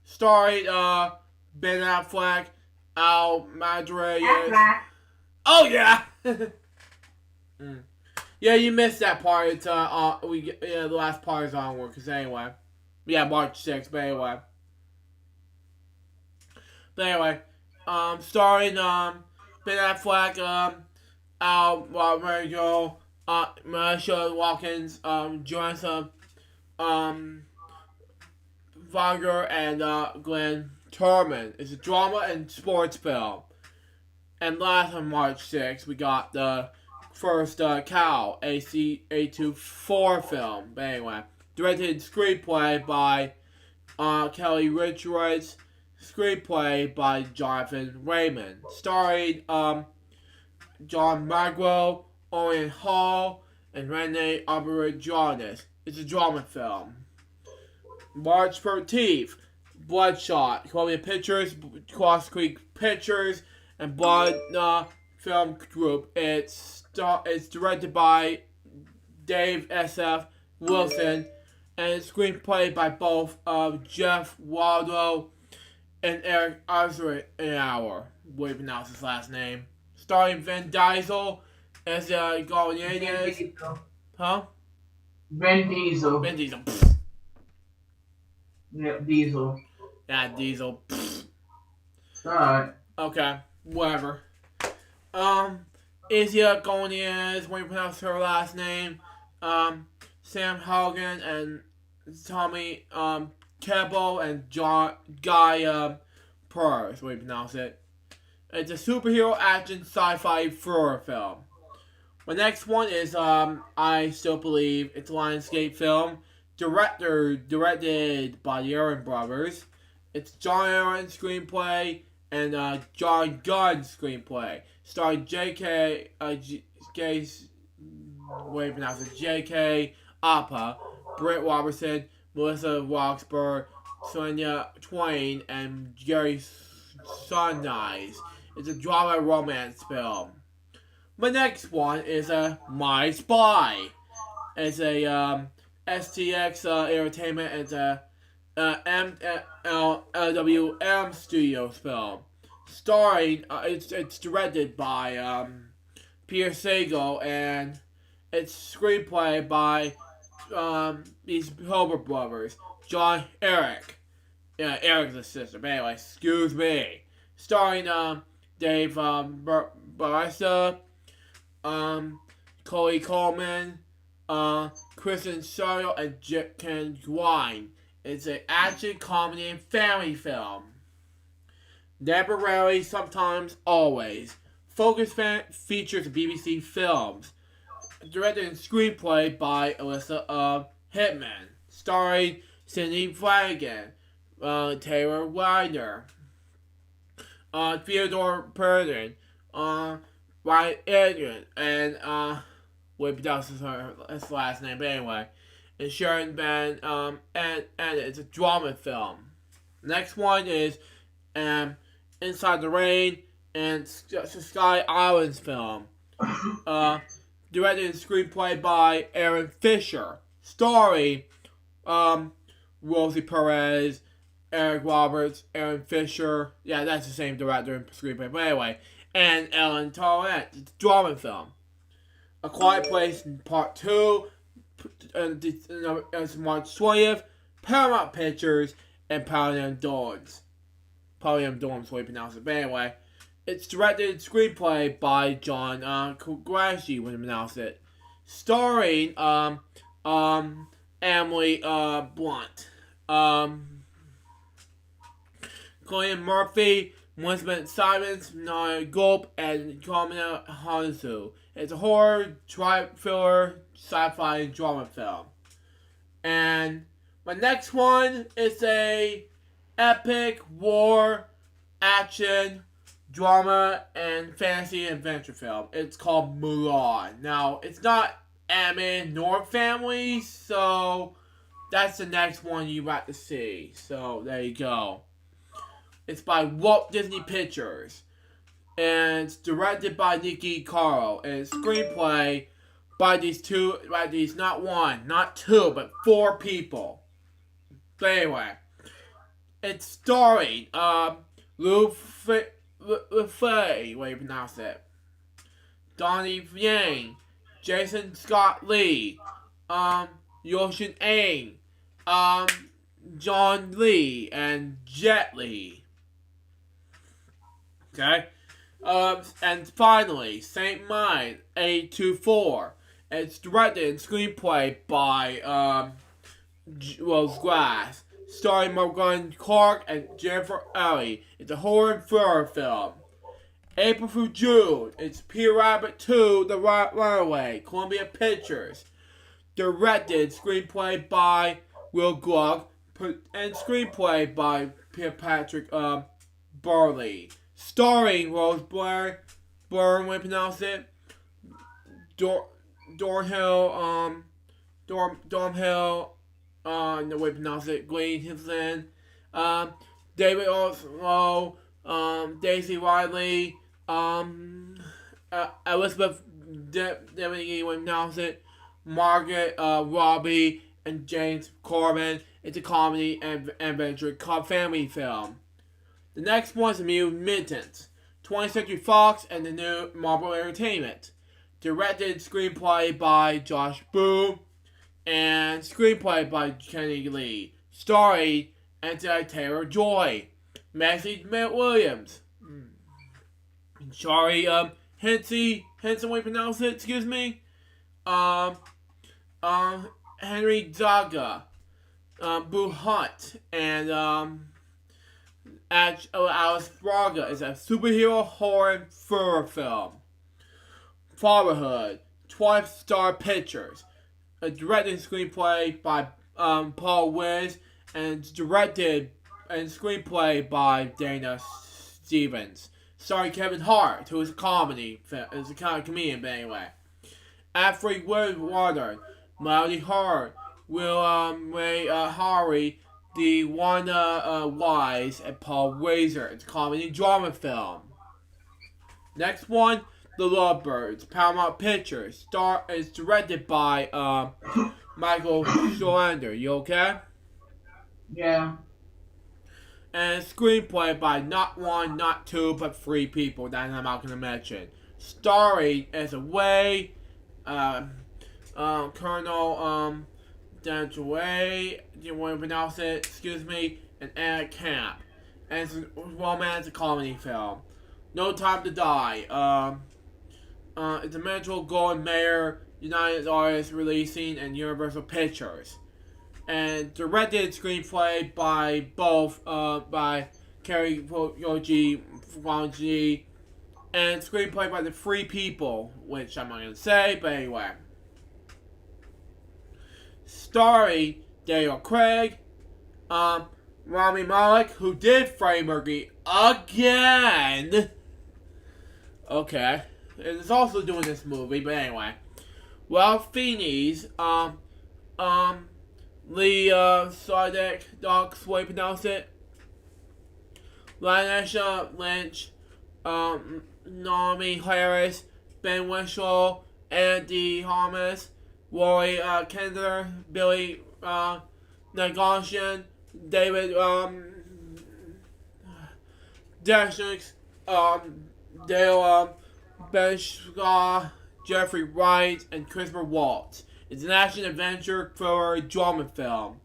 Starring Ben Affleck, Al Madre. Oh yeah. Yeah, you missed that part. It's the last part is onward. Cause anyway, yeah, March 6th. But anyway, starring Ben Affleck, Al Madre, Marsha Watkins, Johnson, Wagner, and Glenn Turman. It's a drama and sports film. And last on March 6th, we got the first Cow, A24 film. But anyway, directed screenplay by Kelly Richards, screenplay by Jonathan Raymond, starring John Magro, Owen Hall, and Renee Auberjonois. It's a drama film. March 13th, Bloodshot, Columbia Pictures, Cross Creek Pictures, and Blood Film Group. It's directed by Dave S.F. Wilson, and it's screenplayed by both Jeff Waldo and Eric Eisenhower, way to pronounce his last name. Starring Vin Diesel as Goliath. Huh? Vin Diesel. Vin Diesel. Yeah, Diesel. Yeah, Diesel. Alright. Okay, whatever. Izzy Goliath, way to pronounce her last name. Sam Hogan and Tommy Kebbell and Guy Pearce, way to pronounce it. It's a superhero action sci-fi thriller film. The next one is I Still Believe. It's a Lionsgate film. Directed by the Aaron Brothers. It's John Aaron screenplay and John Gunn screenplay. Starring J.K. Appa, Britt Robertson, Melissa Roxburgh, Sonia Twain, and Jerry Sunrise. It's a drama romance film. The next one is My Spy. It's a STX Entertainment. It's a LWM Studios film. Starring, it's directed by Peter Sagal, and it's screenplay by these Hilbert brothers, John Eric. Yeah, Eric's the sister, but anyway, excuse me. Starring Dave Barista, Chloe Coleman, Kristen Suttle, and Ken Gwine. It's an action, comedy, and family film. Never, rarely, sometimes, always. Focus features BBC films. Directed and screenplay by Alyssa Hitman. Starring Cindy Flanagan, Taylor Widener, Theodore Purdon, Ryan Adrian, and what pronounces his last name, but anyway. And Sharon Van, and it's a drama film. Next one is Inside the Rain, and Sky Islands film. Directed and screenplay by Aaron Fisher. Starring Rosie Perez, Eric Roberts, Aaron Fisher. Yeah, that's the same director and screenplay. But anyway, and Ellen Torrent. It's a drama film. A Quiet Place Part 2. It's March 20th. Paramount Pictures and Paladin Dorms. Paladin Dorms, the way you pronounce it. But anyway, it's directed and screenplay by John Kogarashi, when you pronounce it. Starring Emily Blunt, Cillian Murphy, Elizabeth Simons, Naya Gulp, and Carmina Hansu. It's a horror, thriller, sci-fi, and drama film. And my next one is a epic war, action, drama, and fantasy adventure film. It's called Mulan. Now, it's not anime nor family, so that's the next one you got to see. So there you go. It's by Walt Disney Pictures, and it's directed by Nikki Caro, and it's screenplay by these not one, not two, but 4 people. But anyway, it's starring Lou Fei, way you pronounce it, Donnie Yang, Jason Scott Lee, Yoshin Aang, John Lee, and Jet Li. Okay? And finally, Saint Mind 824. It's directed and screenplayed by Rose Glass, starring Morgan Clark and Jennifer Ellie. It's a horror and thriller film. April through June, it's Peter Rabbit 2, The Runaway, Columbia Pictures. Directed, screenplay by Will Gluck, and screenplay by Pierre Patrick Barley. Starring Rose Byrne, when you pronounce it, Dornhill, the way you pronounce it, Glenn Hinson, David Oslo, Daisy Riley, Elizabeth Devaney, when you pronounce it, Margaret Robbie, and James Corbin. It's a comedy and adventure family film. The next one is New Mutants, 20th Century Fox and the new Marvel Entertainment. Directed, screenplay by Josh Boone, and screenplay by Kenny Lee. Starring Anthony Taylor-Joy, Massey Williams, Shari Henson, when you pronounce it, excuse me, Henry Zaga, Boo Hunt, and Alice Braga. Is a superhero horror and thriller film. Fatherhood, 12 Star Pictures. A directed screenplay by Paul Wiz, and directed and screenplay by Dana Stevens. Starring Kevin Hart, who is a comedian, but anyway. Alfred Woodward, Melody Hart, Will Ray Hari, the Wanda Wise, and Paul Weiser. It's a comedy drama film. Next one, The Lovebirds, Paramount Pictures. Is directed by Michael Solander. You okay? Yeah. And screenplay by not 1, not 2, but 3 people that I'm not going to mention. Starring as a way, Colonel Daniel Way, do you want to pronounce it? Excuse me, and Anna Camp. And it's a romantic comedy film. No Time to Die. It's a Metro Goldwyn Mayer United Artists releasing and Universal Pictures. And directed screenplay by both by Kerry Yoji Fuji, and screenplay by the Free People, which I'm not gonna say, but anyway. Starring Daniel Craig, Rami Malek, who did Freddie Mercury again. Okay, and is also doing this movie, but anyway. Ralph Fiennes, Lee Sadek, Doc's way to pronounce it. Lanesha Lynch, Naomi Harris, Ben Whishaw, Andy Thomas, Roy Kender, Billy Nagosian, David Deshnick, Dale Benschlaw, Jeffrey Wright, and Christopher Waltz. It's an action-adventure thriller drama film.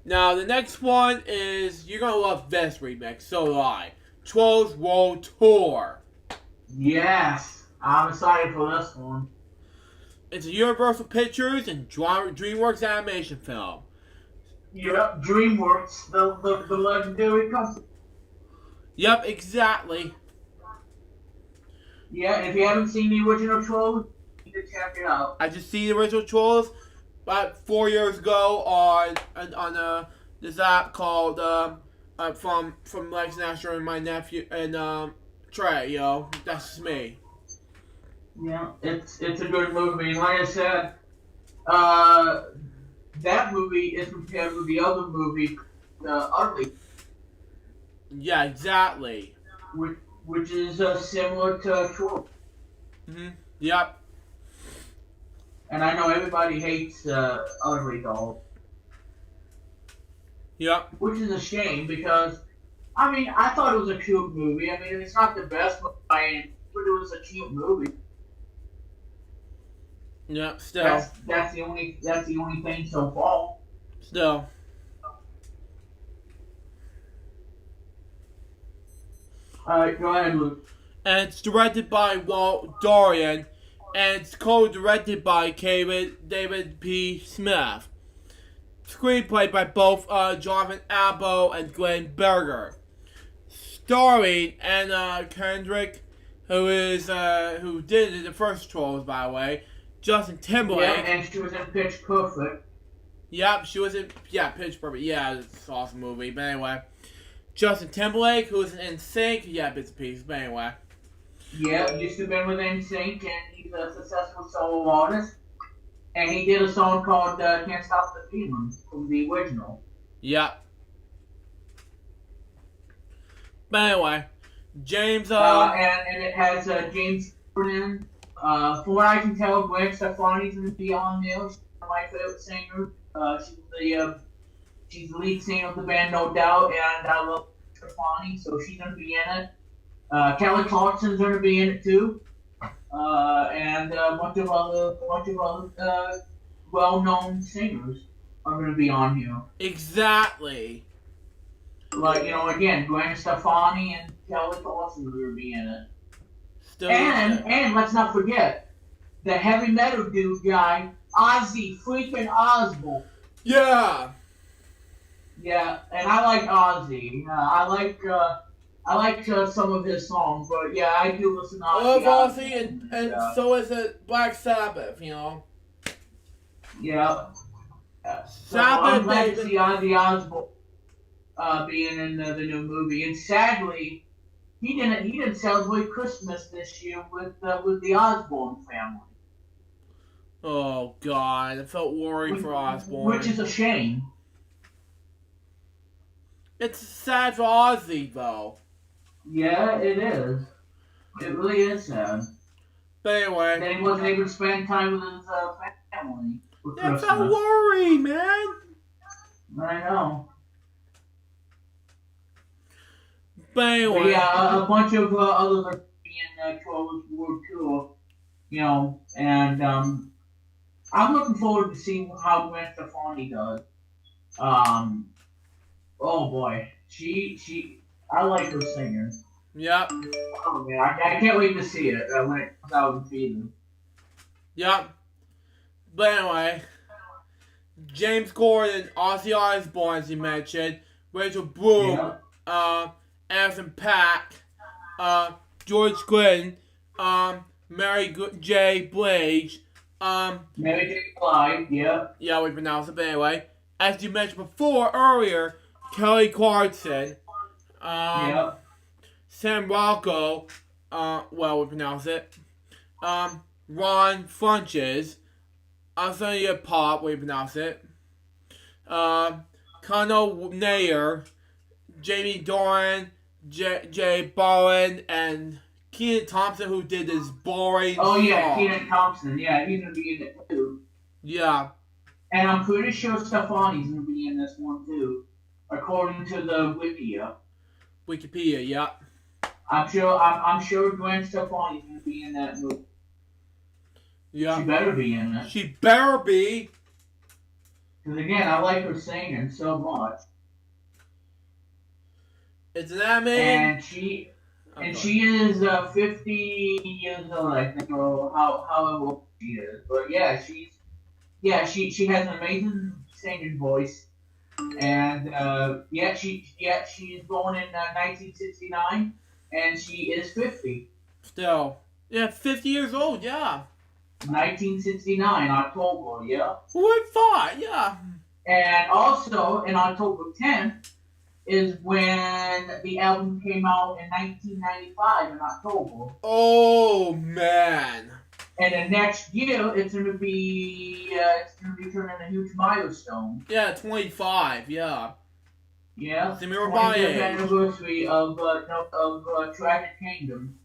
Now, the next one is, you're going to love this remix, so do I. Trolls World Tour. Yes, I'm excited for this one. It's a Universal Pictures and DreamWorks animation film. Yep, DreamWorks, the legendary company. Yep, exactly. Yeah, if you haven't seen the original Trolls, you need to check it out. I just see the original Trolls about 4 years ago on this app called from Lex Nasher and my nephew and Trey. That's just me. Yeah, it's a good movie. And like I said, that movie is compared with the other movie, Ugly. Yeah, exactly. Which is similar to Trolls. Yep. And I know everybody hates Ugly Doll. Yep. Which is a shame because, I thought it was a cute movie. It's not the best movie by any, but it was a cute movie. Yep. Still. That's the only thing so far. Still. Alright, go ahead, Luke. And it's directed by Walt Dorian, and it's co-directed by David P. Smith. Screenplay by both Jonathan Abbo and Glenn Berger. Starring Anna Kendrick, who did the first Trolls, by the way. Justin Timberlake. Yeah, and she was in Pitch Perfect. Yep, she was in Pitch Perfect. Yeah, it's an awesome movie. But anyway, Justin Timberlake, who was in NSYNC. Yeah, bits and pieces. But anyway. Yeah, used to have been with NSYNC, and he's a successful solo artist. And he did a song called Can't Stop the Feeling from the original. Yep. But anyway, James... and it has James Corden. From what I can tell, Gwen Stefani's going to be on there. She's one of my favorite singers. She's the lead singer of the band, no doubt, and I love Stefani, so she's going to be in it. Kelly Clarkson's going to be in it too, and a bunch of other well-known singers are going to be on here. Exactly. Like, again, Gwen Stefani and Kelly Clarkson are going to be in it. And let's not forget the heavy metal dude guy, Ozzy freaking Osbourne. Yeah. Yeah, and I like Ozzy. I like some of his songs, but yeah, I do listen to Ozzy. I love Ozzy, and so is it Black Sabbath, Yeah. So Sabbath, I'm glad to see Ozzy Osbourne being in the new movie, and sadly, he didn't celebrate Christmas this year with the Osbourne family. Oh God, I felt worried for Osbourne. Which is a shame. It's sad for Ozzy, though. Yeah, it is. It really is sad. But anyway, that he wasn't able to spend time with his family. I felt worried, man. I know. But anyway, but yeah, a bunch of other Trolls World Tour, and I'm looking forward to seeing how Gwen Stefani does. Oh boy, I like her singing. Yep. Oh man, I can't wait to see it when it comes out in theaters. Yep. But anyway, James Corden, Ozzy Osbourne, as you mentioned, Rachel Bloom, Anderson Paak, George Glenn, Mary J. Blige, Mary J. Blige, yep. yeah, we pronounce it, but anyway. As you mentioned before, earlier, Kelly Clarkson, Yep. Sam Rocco, we pronounce it, Ron Funches, Sonia Pop, we pronounce it, Connell Nair, Jamie Doran, Jay Bowen, and Keenan Thompson, who did this boring song. Keenan Thompson. Yeah, he's going to be in it too. Yeah. And I'm pretty sure Stefani's going to be in this one too, according to the Wikipedia, yeah. I'm sure Gwen Stefani's going to be in that movie. Yeah. She better be in it. She better be. Because again, I like her singing so much. It's an anime. And she is 50 years old, I think, or however old she is. But yeah, she has an amazing singing voice. And she's born in 1969, and she is 50. Still, yeah, 50 years old, yeah. 1969, October, yeah. Who would have thought, yeah. And also, in October 10th, is when the album came out in 1995 in October. Oh, man. And the next year, it's gonna be turning a huge milestone. Yeah, 25, yeah. Yeah. It's the 25th anniversary of Tragic Kingdom,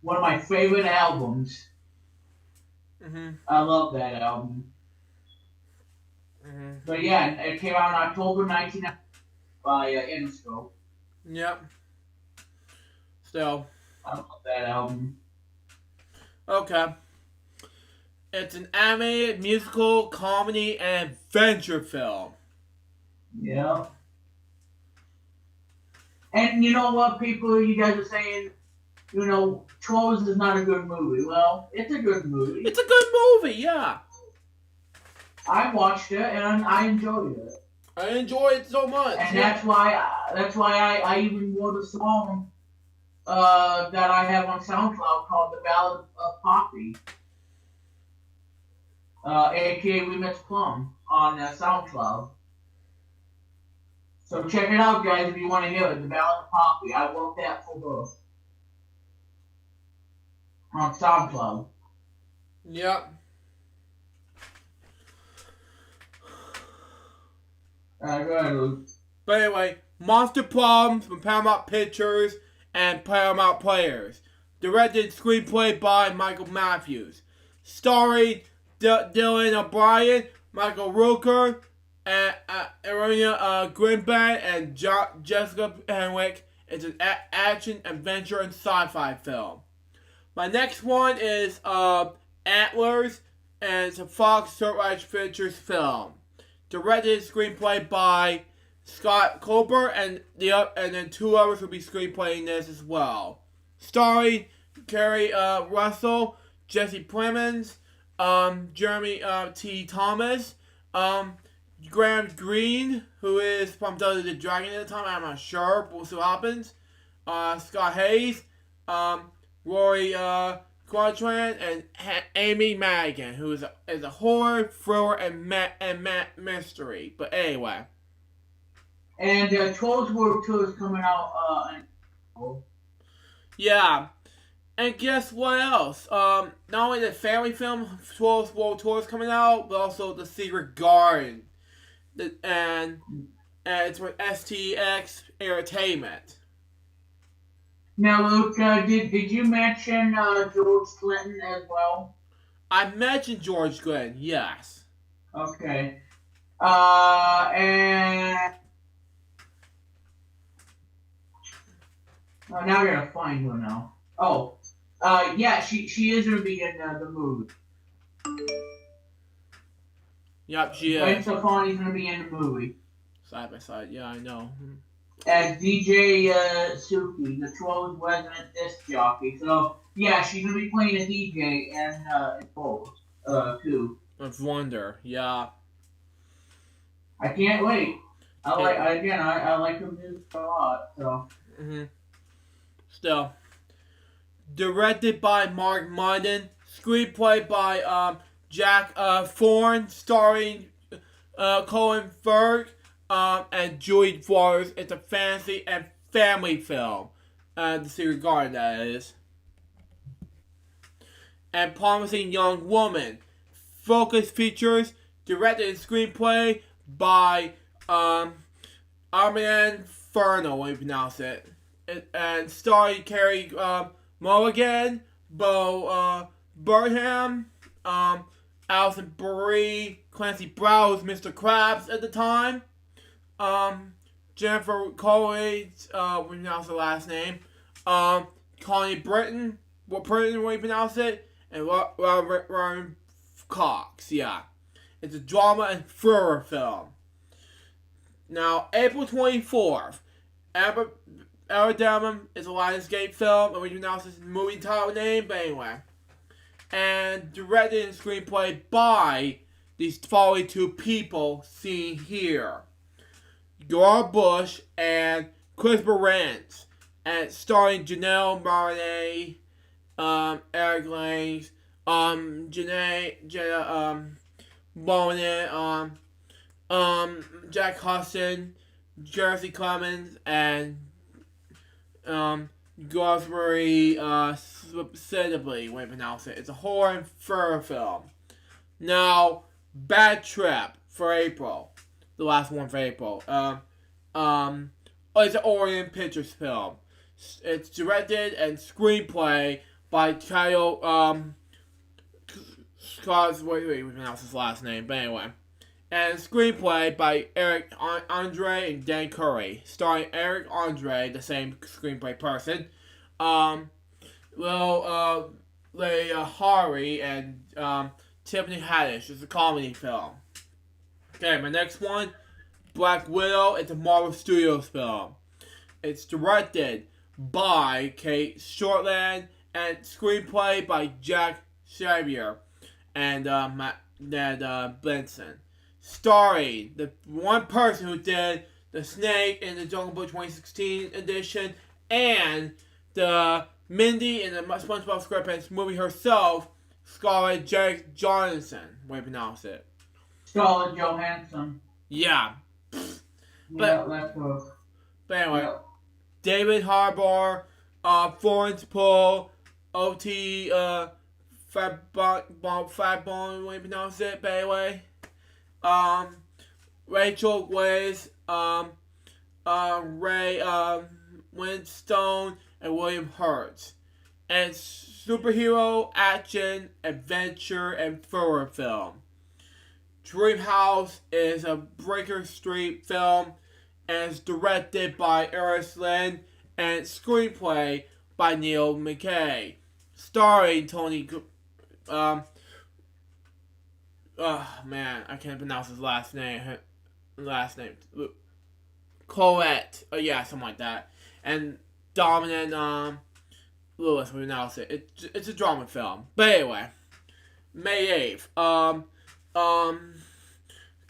one of my favorite albums. Mm-hmm. I love that album. Mm-hmm. But yeah, it came out in October 1990 by Interscope. Yep. Still. I love that album. Okay. It's an animated musical, comedy, and adventure film. Yeah. And you know what, people, you guys are saying, Trolls is not a good movie. Well, it's a good movie. It's a good movie, yeah. I watched it and I enjoyed it. I enjoy it so much. And that's why I even wrote a song that I have on SoundCloud called The Ballad of Poppy. A.K.A. We Miss Plum on SoundCloud. So check it out, guys, if you want to hear it. The Ballad of Poppy. I wrote that for her. On SoundCloud. Yep. Go ahead, Luke. But anyway, Monster Plums from Paramount Pictures and Paramount Players. Directed screenplay by Michael Matthews. Starring Dylan O'Brien, Michael Rooker, and Arena Grimben, and Jessica Henwick. It's an action, adventure, and sci-fi film. My next one is Antlers, and it's a Fox Searchlight Pictures film. Directed screenplay by Scott Colbert, and then two others will be screenplaying this as well. Starring Kerry Russell, Jesse Plemons, Jeremy T. Thomas, Graham Greene, who is from Dungeons and Dragons at the time, I'm not sure, but we'll see what happens. Scott Hayes, Rory Quatran, and Amy Madigan, who is a horror, thriller, and mystery. But anyway. And Trolls World Tour is coming out. Yeah. And guess what else? Not only the family film Trolls World Tour is coming out, but also The Secret Garden. And it's with STX Entertainment. Now, Luke, did you mention George Clinton as well? I mentioned George Clinton, yes. Okay. And now I gotta find her now. Oh, yeah, she is gonna be in the movie. Yep, she is. Gwen Stefani's gonna be in the movie. Side by side, yeah, I know. As DJ Suki, the Trolls resident disc jockey. So, yeah, she's gonna be playing a DJ in Trolls, too. Of Wonder, yeah. I can't wait. I like her music a lot, so. Mm-hmm. Still. Directed by Mark Munden. Screenplay by Jack Thorne, starring Colin Firth and Julie Flores. It's a fantasy and family film. The series Garden, that is. And Promising Young Woman. Focus features directed and screenplay by Armin Furno, when you pronounce it. And starring Carrie Mulligan, Bo Burnham, Alison Brie, Clancy Brown was Mr. Krabs at the time, Jennifer Coolidge, we pronounce the last name, Connie Britton, when you pronounce it, and Robert Ryan Cox, yeah. It's a drama and thriller film. Now, April 24th, Alabama is a Lionsgate film, and we pronounce this movie title name, but anyway. And directed and screenplay by these following two people seen here. Dora Bush and Chris Barrett. And starring Janelle Monáe, Eric Lange, Jenna Bonet, Jack Hudson, Jersey Clemens, and Gosbury, specifically, when you pronounce it. It's a horror and thriller film. Now, Bad Trip for April. The last one for April. It's an Orient Pictures film. It's directed and screenplay by Kyle, Scott, we pronounce his last name, but anyway. And screenplay by Eric Andre and Dan Curry, starring Eric Andre, the same screenplay person, Leigh Hari, and Tiffany Haddish. It's a comedy film. Okay, my next one, Black Widow. It's a Marvel Studios film. It's directed by Kate Shortland and screenplay by Jack Xavier and Ned Benson. Starring the one person who did the Snake in the Jungle Book 2016 edition and the Mindy in the SpongeBob SquarePants movie herself, Scarlett Johansson, way to pronounce it. Scarlett Johansson. Yeah. Yeah, that's her. But anyway, Yeah. David Harbour, Florence Poole, O.T. Fatbone, way to pronounce it, by the way. Rachel Weisz, Ray Winstone, and William Hurt. And it's superhero, action, adventure, and thriller film. Dreamhouse is a Breaker Street film and it's directed by Iris Lynn and screenplay by Neil McKay. Starring Tony man, I can't pronounce his last name. Colette. Oh yeah, something like that. And Dominic Lewis, we pronounce it. It's a drama film. But anyway, May 8th.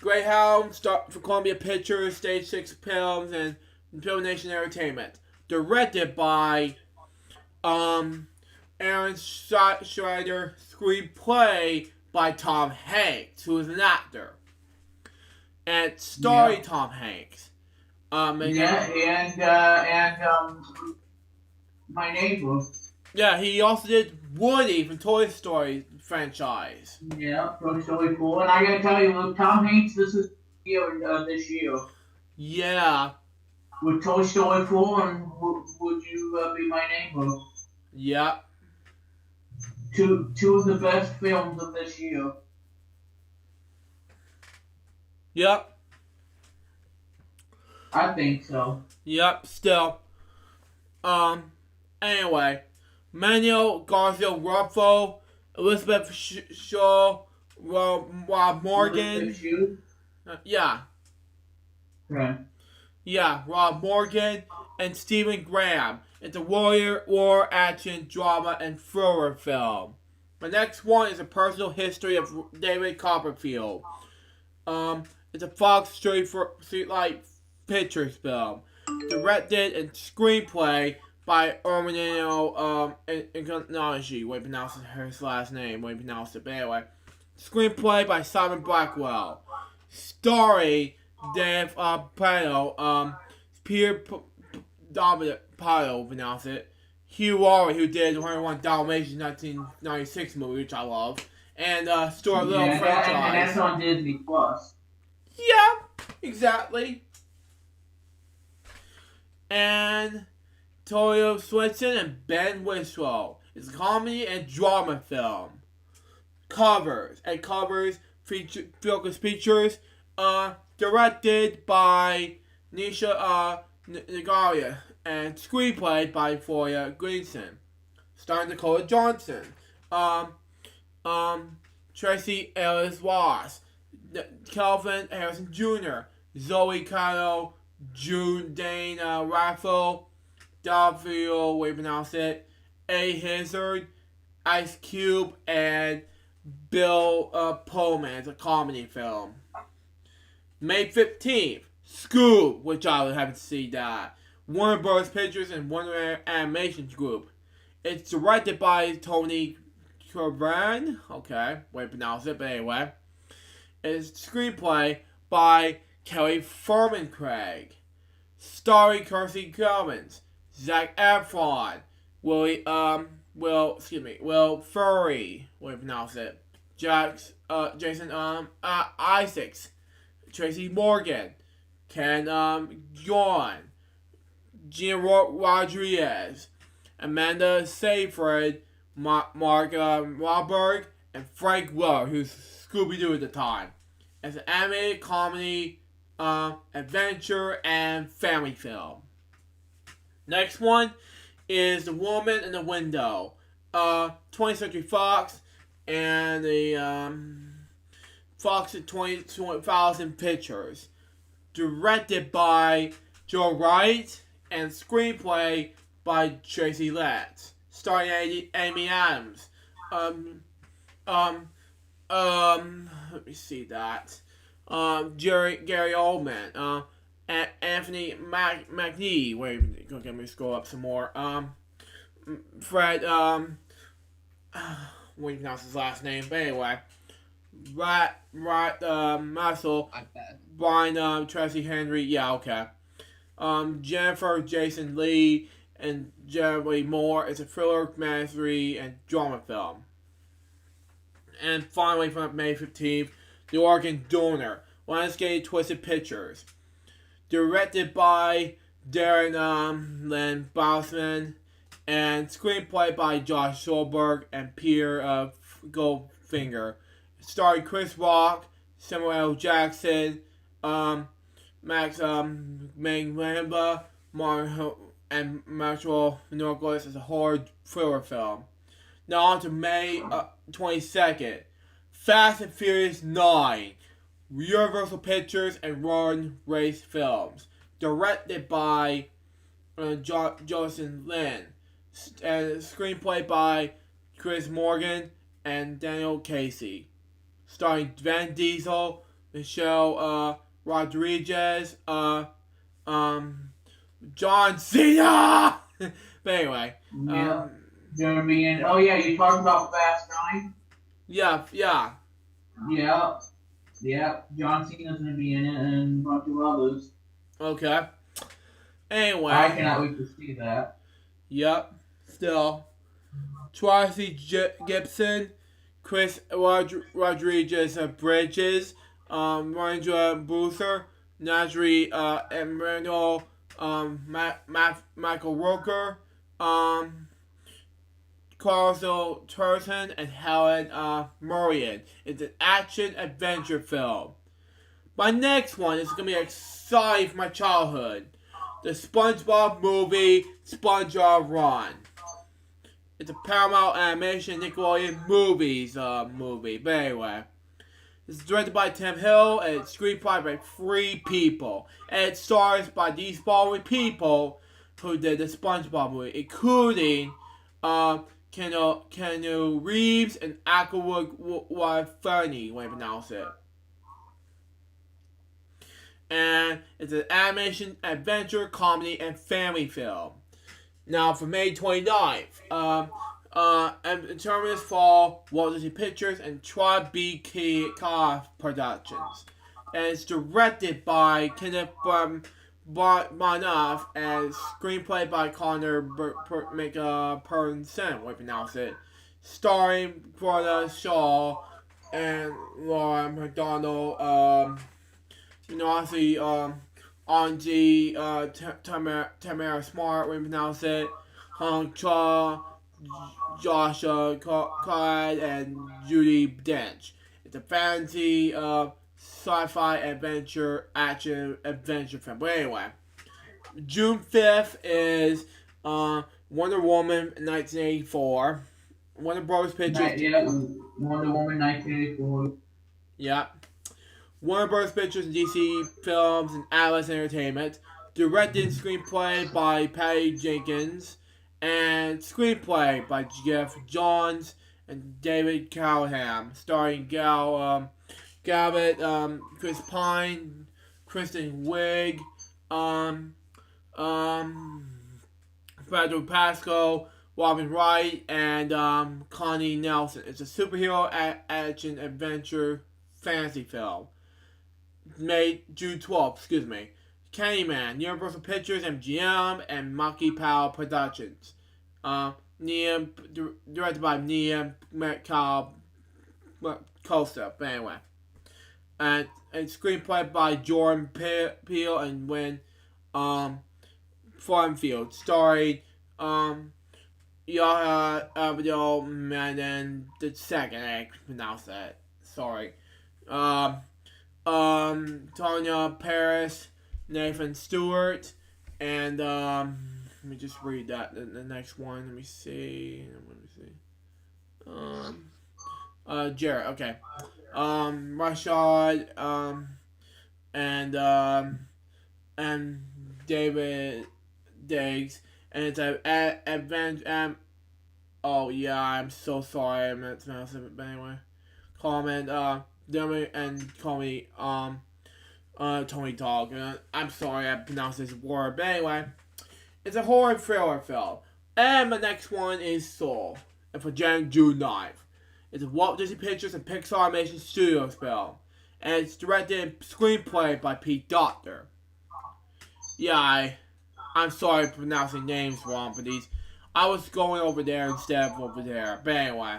Greyhound for Columbia Pictures, Stage 6 Films, and Film Nation Entertainment. Directed by Aaron Schreider. Screenplay by Tom Hanks, who is an actor. And starring Tom Hanks. And my neighbor. Yeah, he also did Woody from Toy Story franchise. Yeah, Toy Story 4. And I gotta tell you, look, Tom Hanks, this is this year. Yeah. With Toy Story 4 and Would You Be My Neighbor? Yep. Two of the best films of this year. Yep. I think so. Yep, still. Anyway. Manuel Garcia Ruffo, Elizabeth Shaw, Rob Morgan. Yeah. Right. Yeah, Rob Morgan and Stephen Graham. It's a war, action, drama, and thriller film. The next one is a personal history of David Copperfield. It's a Fox Streetlight Pictures film. Directed and screenplay by Erminio Ignazi. Way to pronounce his last name. Way to pronounce it. But anyway, screenplay by Simon Blackwell. Story Dave Prado. Peter David Prado pronounce it. Hugh Laurie, who did 101 Dalmatians 1996 movie, which I love, and Stuart Little franchise. And that's on Disney Plus. Yeah, exactly. And Toyo Swinson and Ben Whislow. It's a comedy and drama film. Covers focus features. Directed by Nisha Nagaria and screenplay by Foya Gleason. Starring Dakota Johnson. Tracy Ellis Ross. Kelvin Harrison Jr. Zoe Kyle. June Dana Raffle. Davio, we pronounce it. A. Hazard. Ice Cube. And Bill Pullman. It's a comedy film. May 15th. Scoob, which I would have to see that. Warner Bros. Pictures and Warner Animation Group. It's directed by Tony Corban. Okay, way to pronounce it, but anyway. It's screenplay by Kelly Furman Craig. Starring Kirsty Cummins, Zac Efron, Will Furry, way to pronounce it. Jason Isaacs, Tracy Morgan, Ken John, Gina Rodriguez, Amanda Seyfried, Mark Wahlberg, and Frank Lowe, who's Scooby-Doo at the time. It's an animated comedy, adventure, and family film. Next one is The Woman in the Window. 20th Century Fox and the Fox at 20,000 Pictures. Directed by Joe Wright and screenplay by Tracy Letts. Starring Amy Adams. Let me see that. Gary Oldman. Anthony McNee. Wait, let me scroll up some more. Fred. What do you pronounce his last name? But anyway, Muscle. Brian. Tracy Henry. Yeah, okay. Jennifer Jason Lee and Jeremy Moore. It's a thriller, mystery, and drama film. And finally, from May 15th, The Organ Donor, Lionsgate Twisted Pictures. Directed by Darren Len Bousman, and screenplay by Josh Solberg and Peter Goldfinger. Starring Chris Rock, Samuel L. Jackson, Max Manglamba, and Maxwell Norquist. Is a horror thriller film. Now on to May 22nd. Fast and Furious 9. Universal Pictures and Ron Race Films. Directed by Joseph Lin. And screenplay by Chris Morgan and Daniel Casey. Starring Vin Diesel, Michelle Rodriguez, John Cena! But anyway. Yeah. Jeremy and you talking about Fast 9? Yeah. Yeah. John Cena's gonna be in it and a bunch of others. Okay. Anyway. I cannot wait to see that. Yep. Still. Tracy Gibson, Chris Rodriguez Bridges, Randra Brewster, Najri Emmanuel, Michael Roker, Carl Turton, and Helen Murrian. It's an action-adventure film. My next one is going to be exciting for my childhood. The SpongeBob movie, SpongeBob Run. It's a Paramount Animation Nickelodeon Movies movie. But anyway. It's directed by Tim Hill, and it's screenplay by 3 people. And it stars by these following people who did the SpongeBob movie, including Keanu Reeves and Aquawood Funny, when I pronounce it. And it's an animation, adventure, comedy, and family film. Now for May 29th, and determined this fall, Walt Disney Pictures and Tribe BK Productions. And it's directed by Kenneth Barnoff and screenplay by Connor Pernsen, we pronounce it. Starring Brenda Shaw and Laura McDonald, obviously, Angie, Tamara Smart, we pronounce it. Hong Cha, Joshua Clyde, and Judy Dench. It's a fantasy, sci-fi adventure, action adventure film. But anyway, June 5th is Wonder Woman 1984. Warner Bros. Pictures. Yeah, Wonder Woman 1984. Yeah. Warner Bros. Pictures and DC Films and Atlas Entertainment. Directed and screenplay by Patty Jenkins. And screenplay by Jeff Johns and David Callahan. Starring Gavin, Chris Pine, Kristen Wiig, Pedro Pascal, Robin Wright, and Connie Nelson. It's a superhero action adventure fantasy film. May June 12th, Candyman, Universal Pictures, MGM, and Monkey Power Productions. Directed by Nia Costa. Anyway. And screenplay by Jordan Peele and Wynn Farmfield. Starring Yahya Abdul Manan II. I pronounce that. Sorry. Tanya Paris, Nathan Stewart, and let me just read that. The next one. Let me see. Jared. Okay. Rashad. And David Diggs, and it's an adventure. Oh yeah, I'm so sorry. I meant to pronounce it, but anyway. Comment. And call me Tony Talk. I'm sorry I pronounced this word, but anyway, it's a horror thriller film. And the next one is Soul, and for June 9th. It's a Walt Disney Pictures and Pixar Animation Studios film, and it's directed and screenplayed by Pete Docter. Yeah, I'm sorry for pronouncing names wrong, but I was going over there instead of over there. But anyway.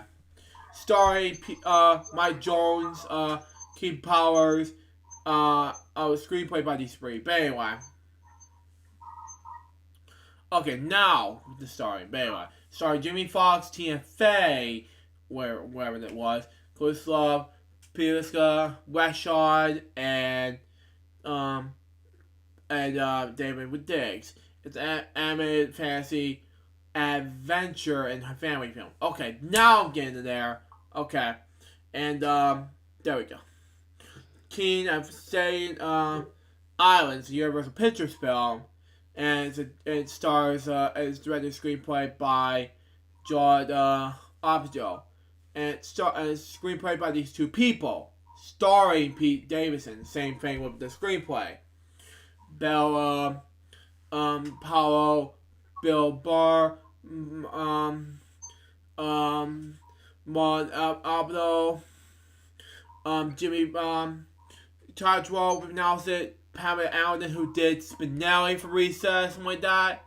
Starring Mike Jones, Keith Powers, screenplay by these three. But anyway. Okay, now the starring. But anyway. Starring Jimmy Fox, Tina Fey, wherever that was, Chris Love, Pilaska, Rashad, and David Diggs. It's an animated fantasy adventure and family film. Okay, now I'm getting to there. Okay, and there we go. King of Staten Island's Universal Pictures film, and it stars it's directed screenplay by Judd Apatow, and it's screenplay by these two people, starring Pete Davidson. Same thing with the screenplay. Bella Paolo, Bill Burr, Mon Abdo, Jimmy Tadwell, pronounce it, Pamela Alden, who did Spinelli for Recess, something like that,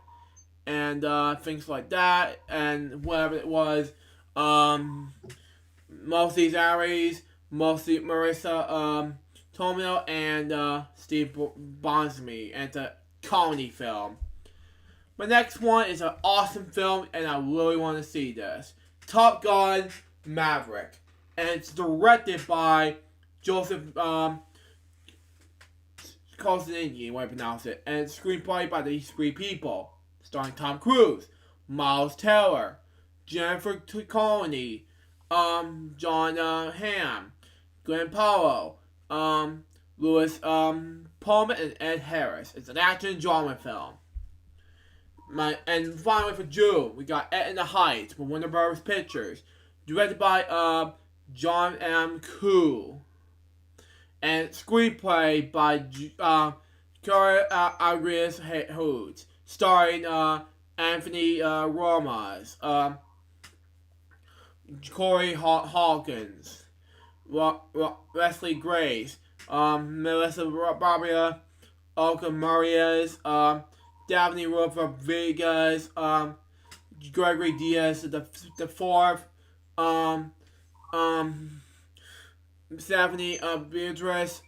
and things like that, and whatever it was, mostly Zaries, mostly Marissa Tomino, and Steve Bonsme, and it's a comedy film. My next one is an awesome film, and I really want to see this. Top Gun Maverick. And it's directed by Joseph Kosinski, when I pronounce it. And it's screenplay by these three people. Starring Tom Cruise, Miles Teller, Jennifer Connelly, John Hamm, Glenn Powell, Louis Pullman, and Ed Harris. It's an action drama film. And finally for June, we got In the Heights from Warner Bros. Pictures, directed by John M. Koo, and screenplay by Kara Agrias Hoods, starring Anthony Romas, Corey Hawkins, Wesley Grace, Melissa Barbara, Olga Marias, Daphne Rodriguez, Gregory Diaz the fourth, um, Stephanie Beatrice,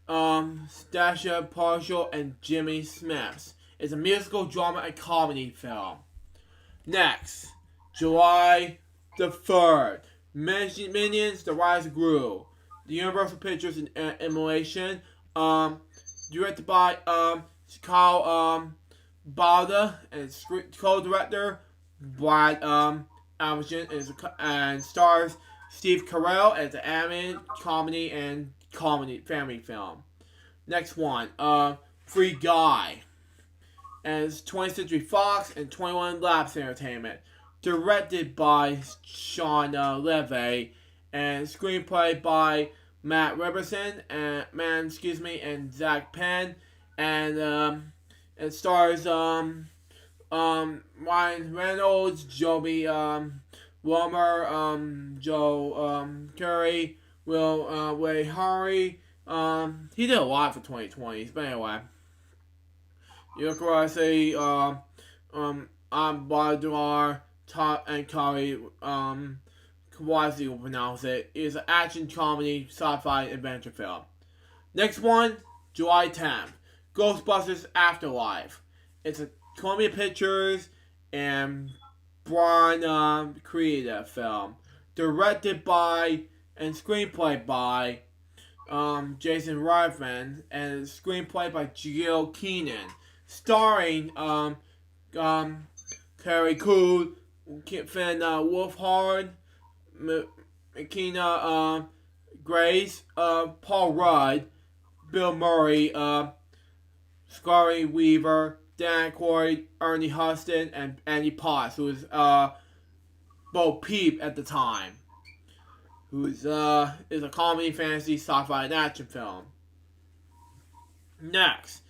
Stasha Partial, and Jimmy Smith. It's a musical, drama, and comedy film. Next, July the 3rd, Minions: The Rise of Gru. The Universal Pictures and Emulation. Directed by Kyle Balda, and co-director Brad Alvin, and stars Steve Carell as an animated comedy and family film. Next one, Free Guy, and it's 20th Century Fox and 21 Labs Entertainment. Directed by Sean Levy, and screenplay by Matt Robertson and Zach Penn, and it stars Ryan Reynolds, Joby Wilmer, Joe Curry, Will Ray Hari. He did a lot for 2020s, but anyway. Yokurase, Baudouin, Todd and Kari, Kawasi will pronounce it. It is an action comedy sci-fi adventure film. Next one, July 10th, Ghostbusters Afterlife. It's a Columbia Pictures and Brian created film. Directed by and screenplay by Jason Reitman, and screenplay by Gil Keenan. Starring Carrie Cool, Finn Wolfhard, Makina Grace, Paul Rudd, Bill Murray, Scary Weaver, Dan Aykroyd, Ernie Huston, and Andy Potts, who was Bo Peep at the time, who is a comedy, fantasy, sci-fi, and action film. Next,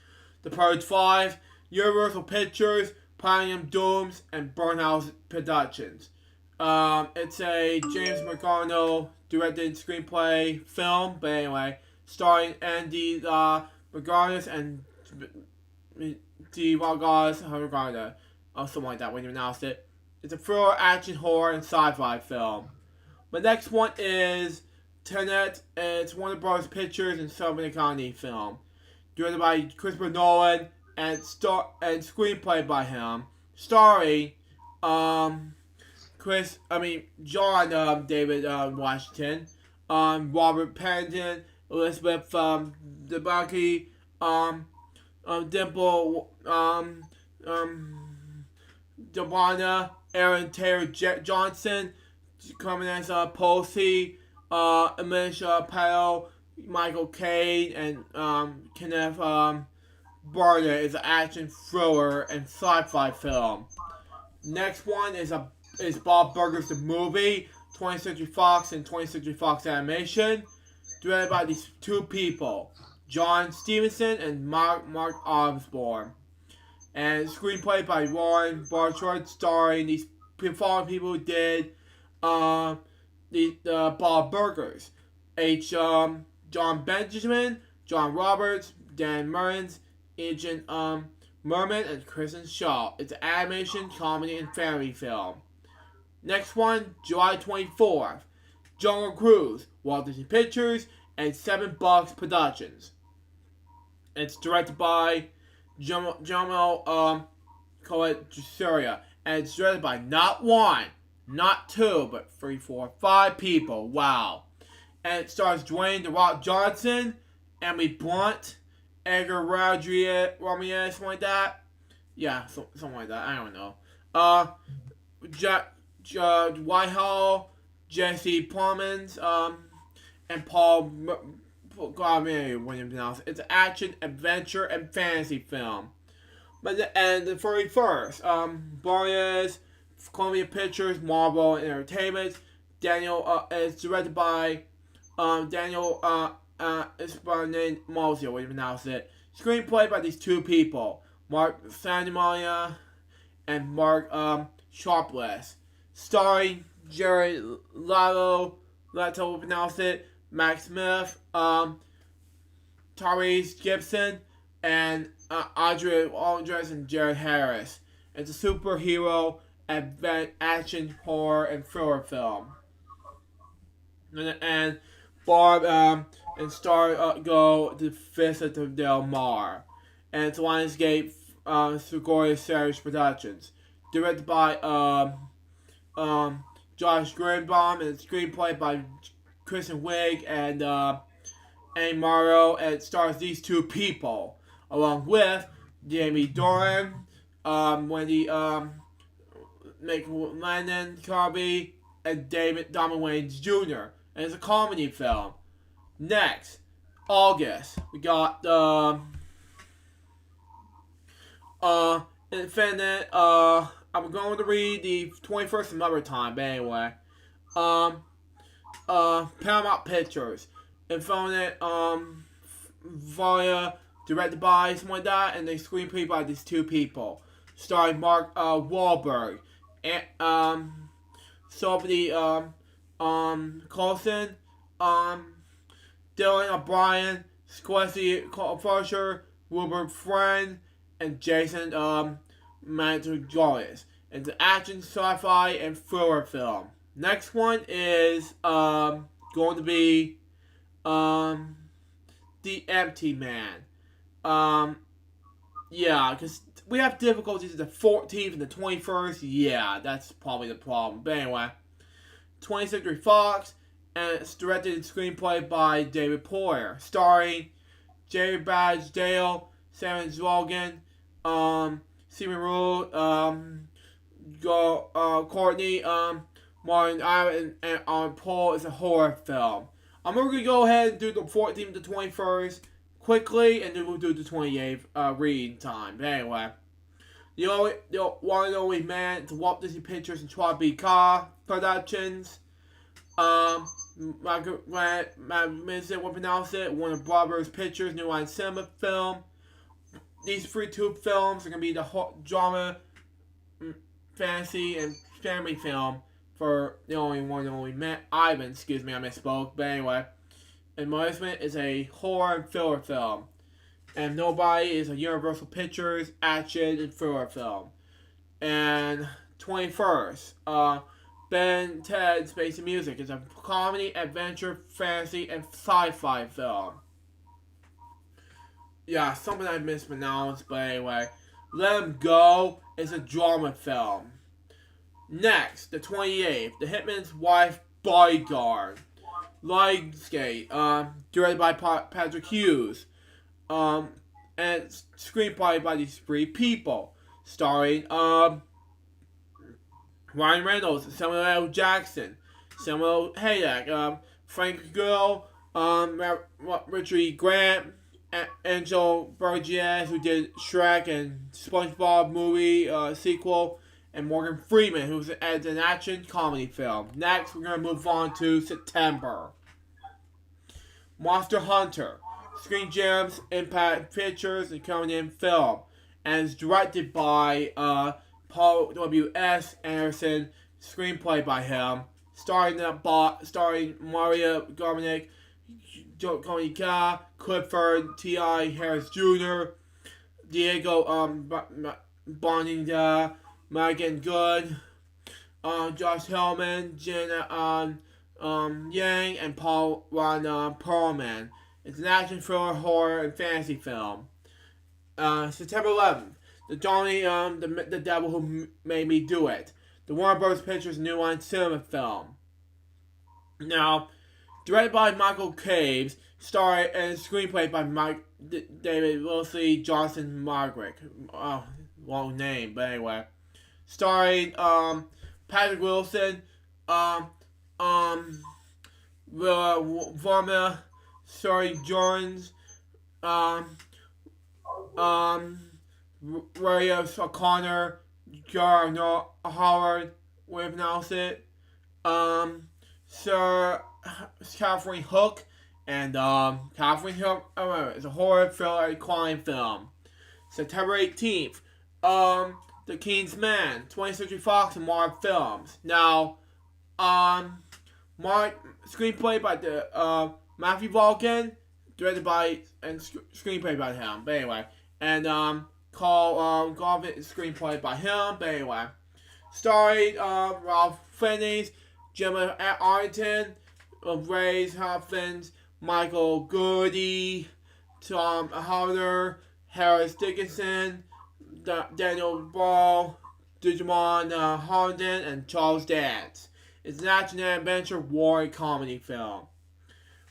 The Purge 5, Universal Pictures, Platinum Dooms, and Burnhouse Productions. It's a James McArdle directed screenplay film, but anyway, starring Andy McGarnis and D. Vargas, or something like that when you announced it. It's a thriller, action, horror, and sci-fi film. The next one is Tenet. It's Warner Bros. Pictures and Southern Economy film. Directed by Christopher Nolan and screenplay by him. Starring John David Washington, Robert Pattinson, Elizabeth Debicki, Dimple Dewana, Aaron Taylor Johnson, coming as Posey, Amisha Pell, Michael Caine, and Kenneth Branagh is an action thriller and sci-fi film. Next one is Bob Burgers the Movie, 20th Century Fox and 20th Century Fox Animation, directed by these two people, John Stevenson and Mark Osborne, and screenplay by Warren Barchard, starring these following people who did the Bob Burgers: John Benjamin, John Roberts, Dan Murrens, Agent Merman, and Kristen Shaw. It's an animation, comedy, and family film. Next one, July 24th, Jungle Cruise, Walt Disney Pictures, and 7 Bucks Productions. It's directed by Jomo Coet-Juseria, and it's directed by not one, not two, but 3, 4, 5 people. Wow. And it stars Dwayne "The Rock" Johnson, Emily Blunt, Edgar Ramirez, something like that. Yeah, something like that. I don't know. Whitehall, Jesse Plemons, and Paul Williams. It's an action, adventure, and fantasy film. And the 31st, Boreas, Columbia Pictures, Marvel Entertainment. It's directed by Daniel Malzio, we pronounce it. Screenplay by these two people, Mark Santamaria and Mark Sharpless. Starring Jared Leto pronounce it, Max Smith, Tyrese Gibson, and Audrey Aldris and Jared Harris. It's a superhero, action, horror, and thriller film. And Barb and Star go to visit the Del Mar. And it's Lionsgate Sequoia Series Productions. Directed by Josh Greenbaum, and screenplay by Kristen Wiig and Annie Morrow, and it stars these two people, along with Jamie Dornan, Wendy McLennan Carby, and David Donald Waynes Jr. And it's a comedy film. Next, August, we got Infinite. I'm going to read the 21st another time, but anyway. Paramount Pictures. Infinite, via directed by someone like that, and they screenplay by these two people, starring Mark Wahlberg and Sophie Coulson, Dylan O'Brien, Squeezy Fletcher, Wilbur Friend, and Jason Mantzoukas. It's an action, sci-fi, and thriller film. Next one is going to be The Empty Man. Yeah, because we have difficulties with the 14th and the 21st. Yeah, that's probably the problem. But anyway, 20th Century Fox, and it's directed and screenplay by David Poyer, starring Jerry Badge Dale, Sam Zwogan, Stephen Rule, Courtney, Martin Iron, and Paul. Is a horror film. I'm going to go ahead and do the 14th to the 21st quickly, and then we'll do the 28th reading time. But anyway, the one and only man, it's Walt Disney Pictures and Chua B. Ka Productions. Michael Vincent will pronounce it. Warner Brothers Pictures, New Line Cinema film. These two films are going to be the drama, fantasy, and family film for the only one and only man, Ivan. Excuse me, I misspoke. But anyway, and Maleficent is a horror and thriller film. And Nobody is a Universal Pictures action and thriller film. And 21st, Ben Ted Space and Music is a comedy, adventure, fantasy, and sci-fi film. Yeah, something I mispronounced, but anyway. Let 'Em Go is a drama film. Next, the 28th, The Hitman's Wife Bodyguard. Lionsgate, directed by Patrick Hughes. And it's screenplay by these three people. Starring, Ryan Reynolds, Samuel L. Jackson, Samuel Hayek, Frank Gill, Richard E. Grant, Angel Burgess, who did Shrek and SpongeBob movie sequel, and Morgan Freeman, who's as an action comedy film. Next, we're going to move on to September. Monster Hunter, Screen Gems, Impact Pictures, and coming in film, and is directed by Paul W.S. Anderson, screenplay by him, starring Maria Garnick, Tony Ka, Clifford T.I. Harris Jr., Diego Bonita, Megan Good, Josh Hellman, Jenna Yang, and Paul Ron Perlman. It's an action, thriller, horror, and fantasy film. September 11th, The Johnny, the Devil Who Made Me Do It. The Warner Bros. Pictures New Line Cinema film. Now, directed by Michael Caves, starring and screenplay by David Wilson Johnson Margaret. Oh, long name, but anyway. Starring Patrick Wilson, Varma, Sorry Jones, Reyes O'Connor, Jar Howard, we pronounce it, Sir Catherine Hook, and Catherine Hook. It's a horror thriller crime film. September 18th, The King's Man, 20th Century Fox and Mark Films. Now, Mark screenplay by Matthew Vulcan, directed by and screenplay by him. But anyway, and Garvin screenplay by him. But anyway, starring Ralph Fiennes, Gemma Arlington, Ray Hoffmans, Michael Goody, Tom Howder, Harris Dickinson, Daniel Ball, Digimon Holden, and Charles Dance. It's an action-adventure war comedy film.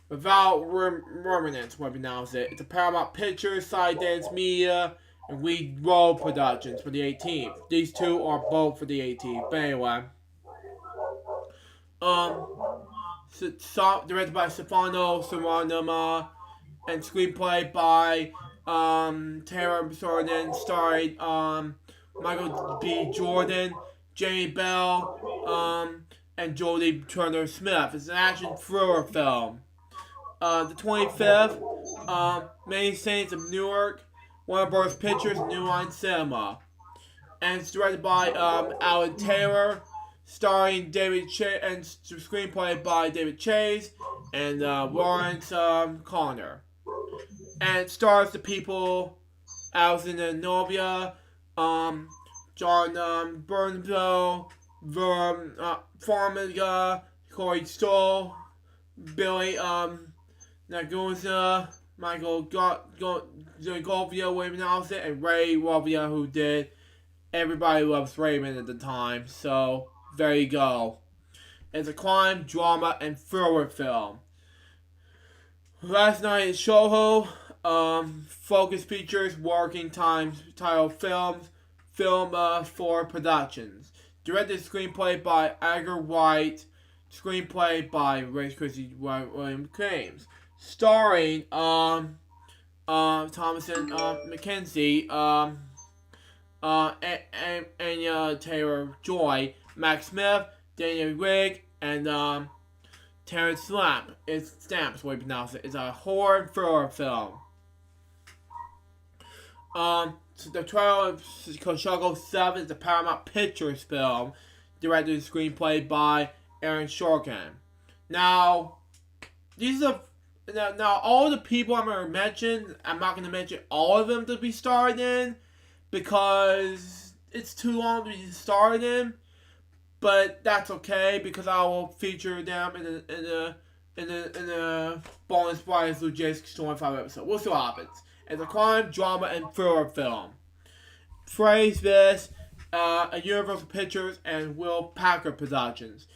Without remnants, what we announce it. It's a Paramount Pictures, Skydance Media, and We Roll Productions for the 18th. These two are both for the 18th. But anyway. Directed by Stefano Saronama, and screenplay by Tara Sorden, starring Michael B. Jordan, Jamie Bell, and Jodie Turner-Smith. It's an action thriller film. The 25th, Many Saints of Newark, Warner Bros. Pictures, New Line Cinema. And it's directed by Alan Taylor, starring David Chase, and screenplay by David Chase and Lawrence Connor. And it stars the people Alexander Novia, John Bernville, Farmiga, Corey Stoll, Billy Nagusa, Michael Golfia, William Nelson, and Ray Rovia, who did Everybody Loves Raymond at the time. So there you go. It's a crime, drama, and thriller film. Last Night at Soho, Focus Features, Working Times, titled Film for Productions. Directed screenplay by Edgar White, screenplay by Ray Christie William James. Starring Thomason McKenzie, Anya Taylor-Joy, Max Smith, Daniel Rigg, and Terrence Stamp. It's Stamps, what we pronounce it. It's a horror thriller film. So the trailer of Chicago 7 is a Paramount Pictures film, directed and screenplay by Aaron Sorkin. Now, now all the people I'm going to mention, I'm not going to mention all of them to be starred in, because it's too long to be starred in. But that's okay, because I will feature them in the bonus prize Logistics 25 episode. We'll see what happens. It's a crime, drama, and thriller film. Praise this at Universal Pictures and Will Packer Productions.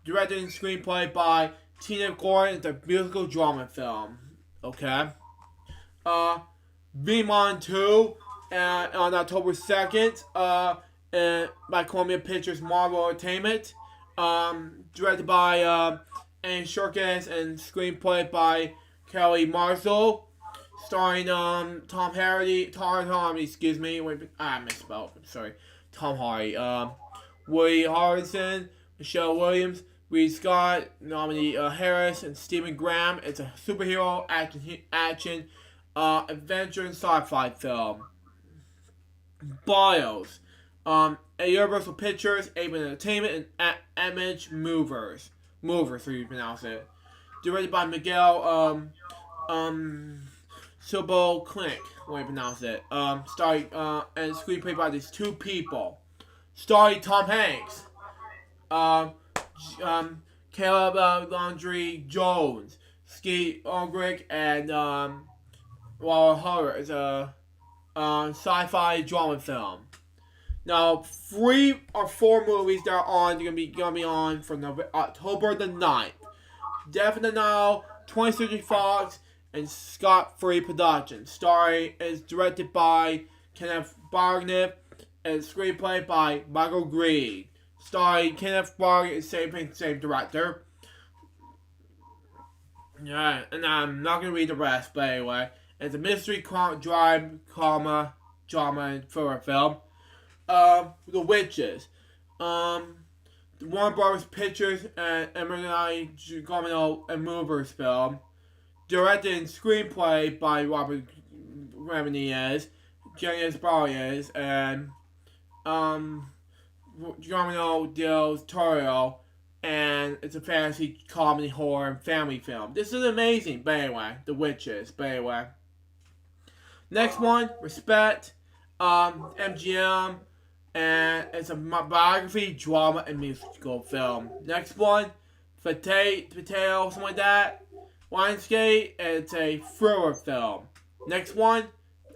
Directed and screenplay by Tina Gordon. It's a musical drama film. Okay. Veemon 2 on October 2nd. By Columbia Pictures Marvel Entertainment. Directed by Anne Shurkis and screenplay by Kelly Marshall. Starring Tom Hardy, excuse me. Wait, I misspelled. I'm sorry. Tom Hardy. Woody Harrelson, Michelle Williams, Reed Scott, Nominee Harris, and Stephen Graham. It's a superhero action adventure and sci-fi film. Bios. At Universal Pictures, Avon Entertainment, and Image Movers. Movers, so you pronounce it. Directed by Miguel Silbo Klink, way to pronounce it. Starring and screenplay by these two people. Starring Tom Hanks, Caleb Landry Jones, Skeet Ulrich, and Laura Hutter. It's a sci-fi drama film. Now, 3 or 4 movies that are gonna be on from October the 9th. Death in the Nile, 20th Century Fox, and Scott Free Productions. Starring is directed by Kenneth Branagh and screenplay by Michael Green. Starring Kenneth Branagh and same director. Yeah, and I'm not gonna read the rest, but anyway, it's a mystery, drama, and thriller film. The Witches. The Warner Bros. Pictures and Emily Gomino and Movers film. Directed and screenplay by Robert Ramirez, Janice Barriers, and Guillermo del Toro, and it's a fantasy, comedy, horror, and family film. This is amazing, but anyway, The Witches, but anyway. Next one, Respect, MGM, and it's a biography, drama, and musical film. Next one, Potato, something like that. Lionsgate, it's a thriller film. Next one,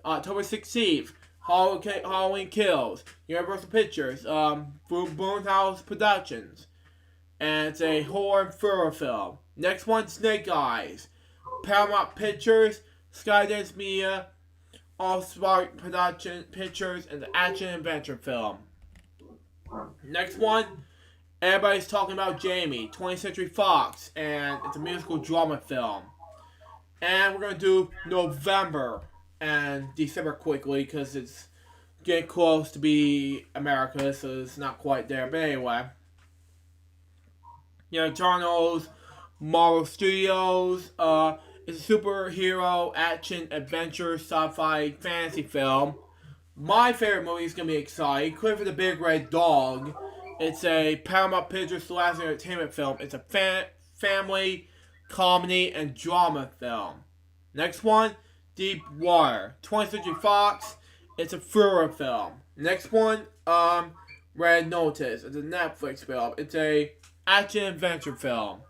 October 16th, Halloween Kills, Universal Pictures, Boomhouse Productions, and it's a horror and thriller film. Next one, Snake Eyes, Paramount Pictures, Skydance Media, All Spark Production Pictures, and the action adventure film. Next one, everybody's talking about Jamie, 20th Century Fox, and it's a musical drama film. And we're going to do November and December quickly because it's getting close to be America, so it's not quite there. But anyway, Eternals, Marvel Studios, it's a superhero, action, adventure, sci-fi, fantasy film. My favorite movie is going to be exciting. Clifford the Big Red Dog. It's a Paramount Pictures Last Entertainment film. It's a family, comedy, and drama film. Next one, Deep Water, 20th Century Fox. It's a thriller film. Next one, Red Notice. It's a Netflix film. It's a action adventure film.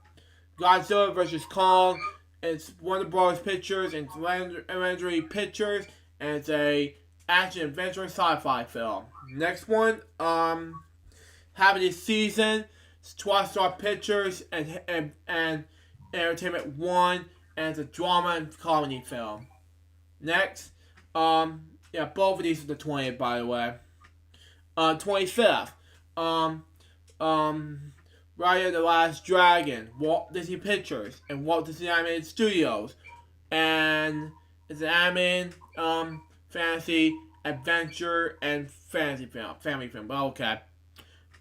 Godzilla vs. Kong. It's Warner Bros. Pictures and Legendary Pictures, and it's a action adventure sci-fi film. Next one, Happy This Season. It's Star Pictures and Entertainment One, and it's a drama and comedy film. Next, both of these are the 20th, by the way. 25th, Raya the Last Dragon, Walt Disney Pictures, and Walt Disney Animated Studios. And it's an animated, fantasy, adventure, and fantasy film, family film, but okay.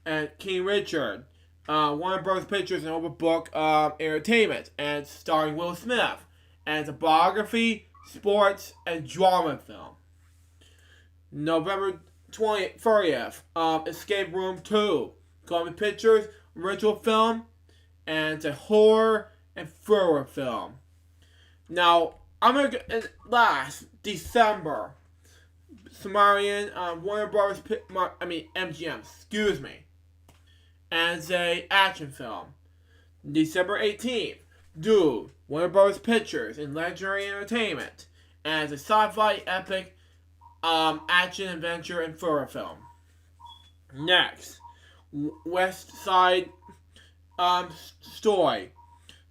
And King Richard, Warner Bros. Pictures and Overbook Entertainment, and it's starring Will Smith. And it's a biography, sports, and drama film. November 30th, Escape Room 2, Columbia Pictures, original film, and it's a horror and thriller film. Now, I'm gonna go last December. Sumerian, Warner Bros. MGM, excuse me. And it's a action film. December 18th, Dude, Warner Bros. Pictures and Legendary Entertainment, and it's a sci-fi epic, action adventure and thriller film. Next, West Side Story,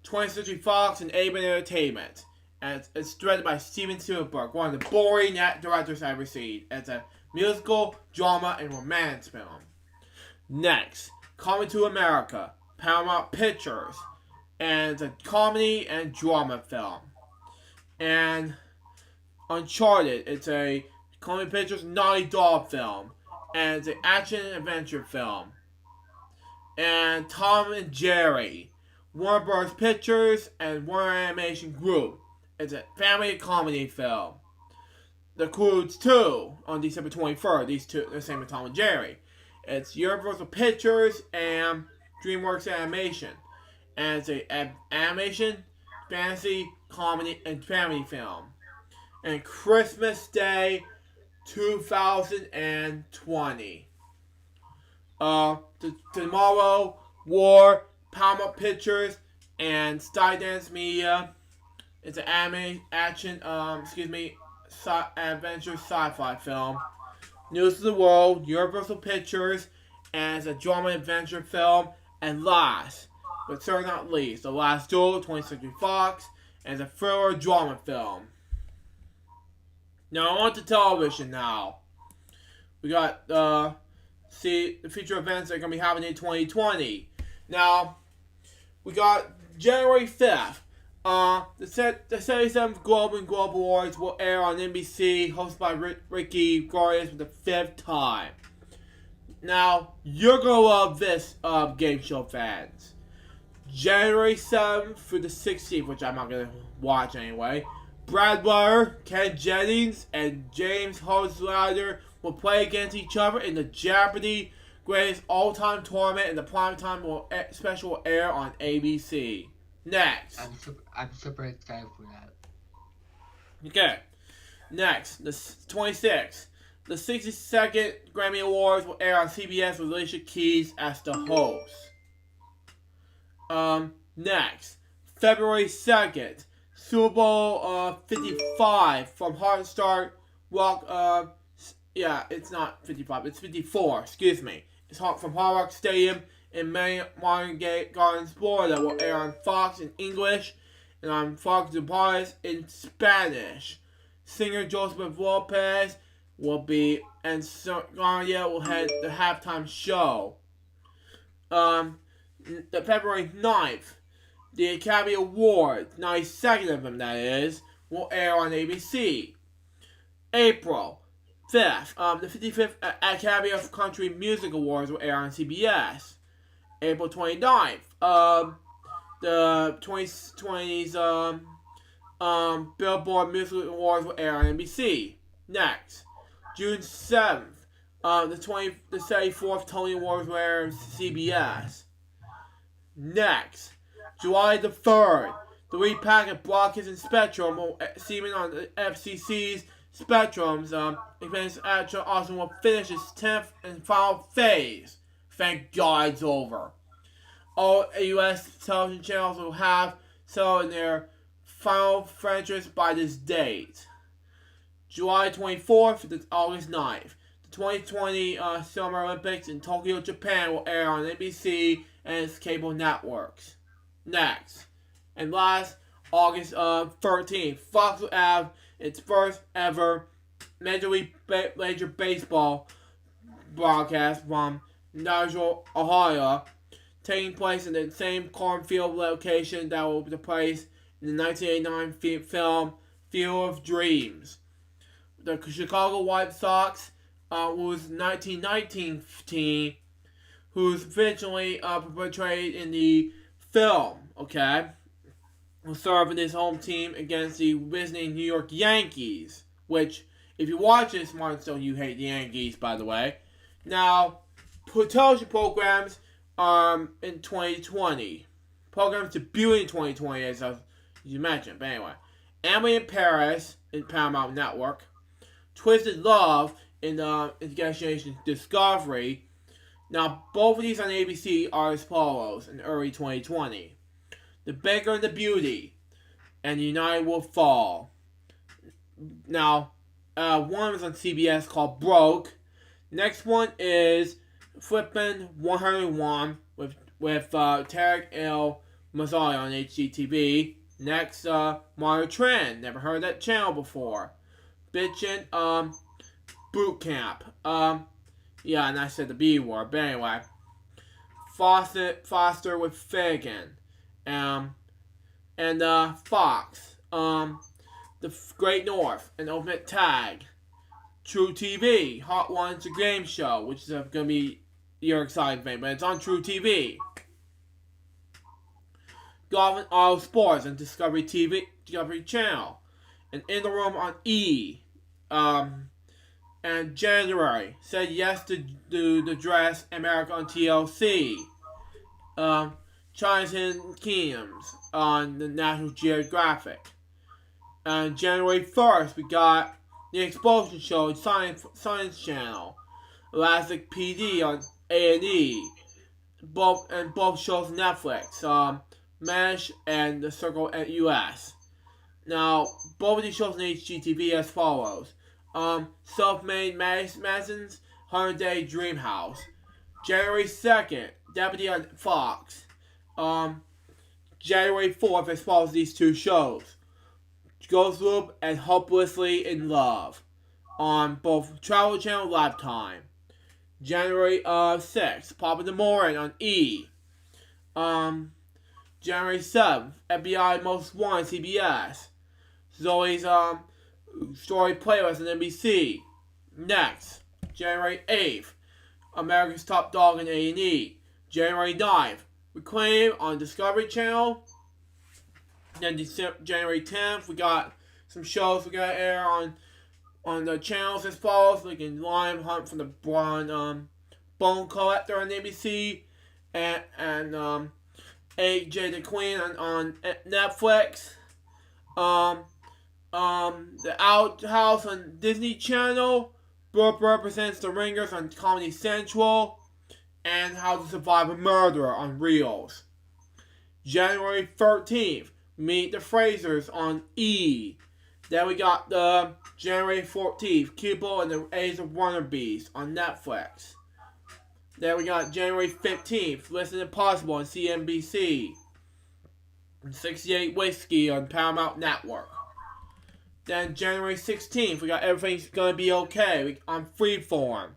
20th Century Fox and Aben Entertainment, and it's directed by Steven Spielberg, one of the boring directors I've ever seen. It's a musical, drama, and romance film. Next, Coming to America, Paramount Pictures, and it's a comedy and drama film. And Uncharted, it's a Columbia Pictures Naughty Dog film, and it's an action and adventure film. And Tom and Jerry, Warner Bros. Pictures and Warner Animation Group. It's a family comedy film. The Croods 2 on December 23rd. These two, the same with Tom and Jerry. It's Universal Pictures and DreamWorks Animation. And it's an animation, fantasy, comedy, and family film. And Christmas Day 2020. Tomorrow, War, Paramount Pictures, and Skydance Media. It's an anime, action, adventure sci-fi film. News of the World, Universal Pictures, and it's a drama adventure film. And last, but certainly not least, The Last Duel, 20th Century Fox, and it's a thriller drama film. Now on to television now. We got the future events that are going to be happening in 2020. Now, we got January 5th. The 77th Global Awards will air on NBC, hosted by Ricky Garrius for the 5th time. Now, you're going to love this, game show fans. January 7th through the 16th, which I'm not going to watch anyway. Brad Butter, Ken Jennings, and James Holzlader will play against each other in the Jeopardy! Greatest All-Time Tournament, and the primetime special will air on ABC. Next. I'm super excited for that. Okay. Next, the 26th. The 62nd Grammy Awards will air on CBS with Alicia Keys as the host. Next, February 2nd, Super Bowl 55 from Hard Start Rock. It's not 55, it's 54. Excuse me. It's from Hard Rock Stadium in Marine Gardens, Florida. Will air on Fox in English and on Fox Deportes in Spanish. Singer Joseph Lopez will be, and Sonia will head the halftime show. The February 9th, the Academy Awards, 92nd of them that is, will air on ABC. April 5th, the 55th Academy of Country Music Awards will air on CBS. April 29th, the 2020's Billboard Music Awards will air on NBC. Next, June 7th, the 74th Tony Awards will air on CBS. Next, July the 3rd, the repackaged Broadcasting Spectrum will see on the FCC's Spectrum's events actually also will finish its 10th and final phase. Thank God it's over. All U.S. television channels will have so in their final franchise by this date. July 24th to August 9th. The 2020 Summer Olympics in Tokyo, Japan will air on NBC and its cable networks. Next, and last, August 13th, Fox will have its first ever Major Baseball broadcast from Nashville, Ohio, taking place in the same cornfield location that will be placed in the 1989 film Field of Dreams. The Chicago White Sox, whose 1919 team, who's originally portrayed in the film, will serve in his home team against the visiting New York Yankees, which, if you watch this, Martin, you hate the Yankees, by the way. Now, television programs in 2020. Programs debuting in 2020, as you mentioned, but anyway. Emily in Paris in Paramount Network. Twisted Love in Investigation Discovery. Now, both of these on ABC are as follows in early 2020. The Beggar and the Beauty and United Will Fall. Now, one is on CBS called Broke. Next one is Flippin' 101 with Tarek El Mazzali on HGTV. Next, Mario Trend. Never heard that channel before. Bitchin' Boot Camp. And I said the B word, but anyway. Foster with Fagan. And Fox. The Great North. And Ultimate Tag. True TV. Hot Ones, the game show, which is going to be your exciting thing, but it's on True TV. Golf and Auto Sports on Discovery Channel. And In the Room on E. And January, Said Yes to the Dress America on TLC. China's Hidden Kingdoms on the National Geographic. And January 1st, we got The Explosion Show on Science Channel. Elastic PD on A&E. Both shows on Netflix. MASH and The Circle at US. Now, both of these shows on HGTV as follows. Self-Made Madison's 100-Day Dream House. January 2nd, Deputy on Fox. January 4th, as follows these two shows. Ghost Loop and Hopelessly in Love. On both Travel Channel Lifetime. January 6th, Papa the Morin on E. January 7th, FBI Most Wanted CBS. Zoe's Story Playlist on NBC. Next, January 8th, America's Top Dog on A&E. January 9th, Reclaim on Discovery Channel. Then January 10th, we got some shows we got to air on On the channels as follows, like in Lion Hunt from the Bone Collector on ABC, and 8J the Queen on Netflix. The Outhouse on Disney Channel. Brooke Represents the Ringers on Comedy Central. And How to Survive a Murderer on Reels. January 13th, Meet the Frasers on E! Then we got the January 14th, Cupid and the Age of Wonder Beast on Netflix. Then we got January 15th, Listen Impossible on CNBC. And 68 Whiskey on Paramount Network. Then January 16th, we got Everything's Gonna Be Okay on Freeform.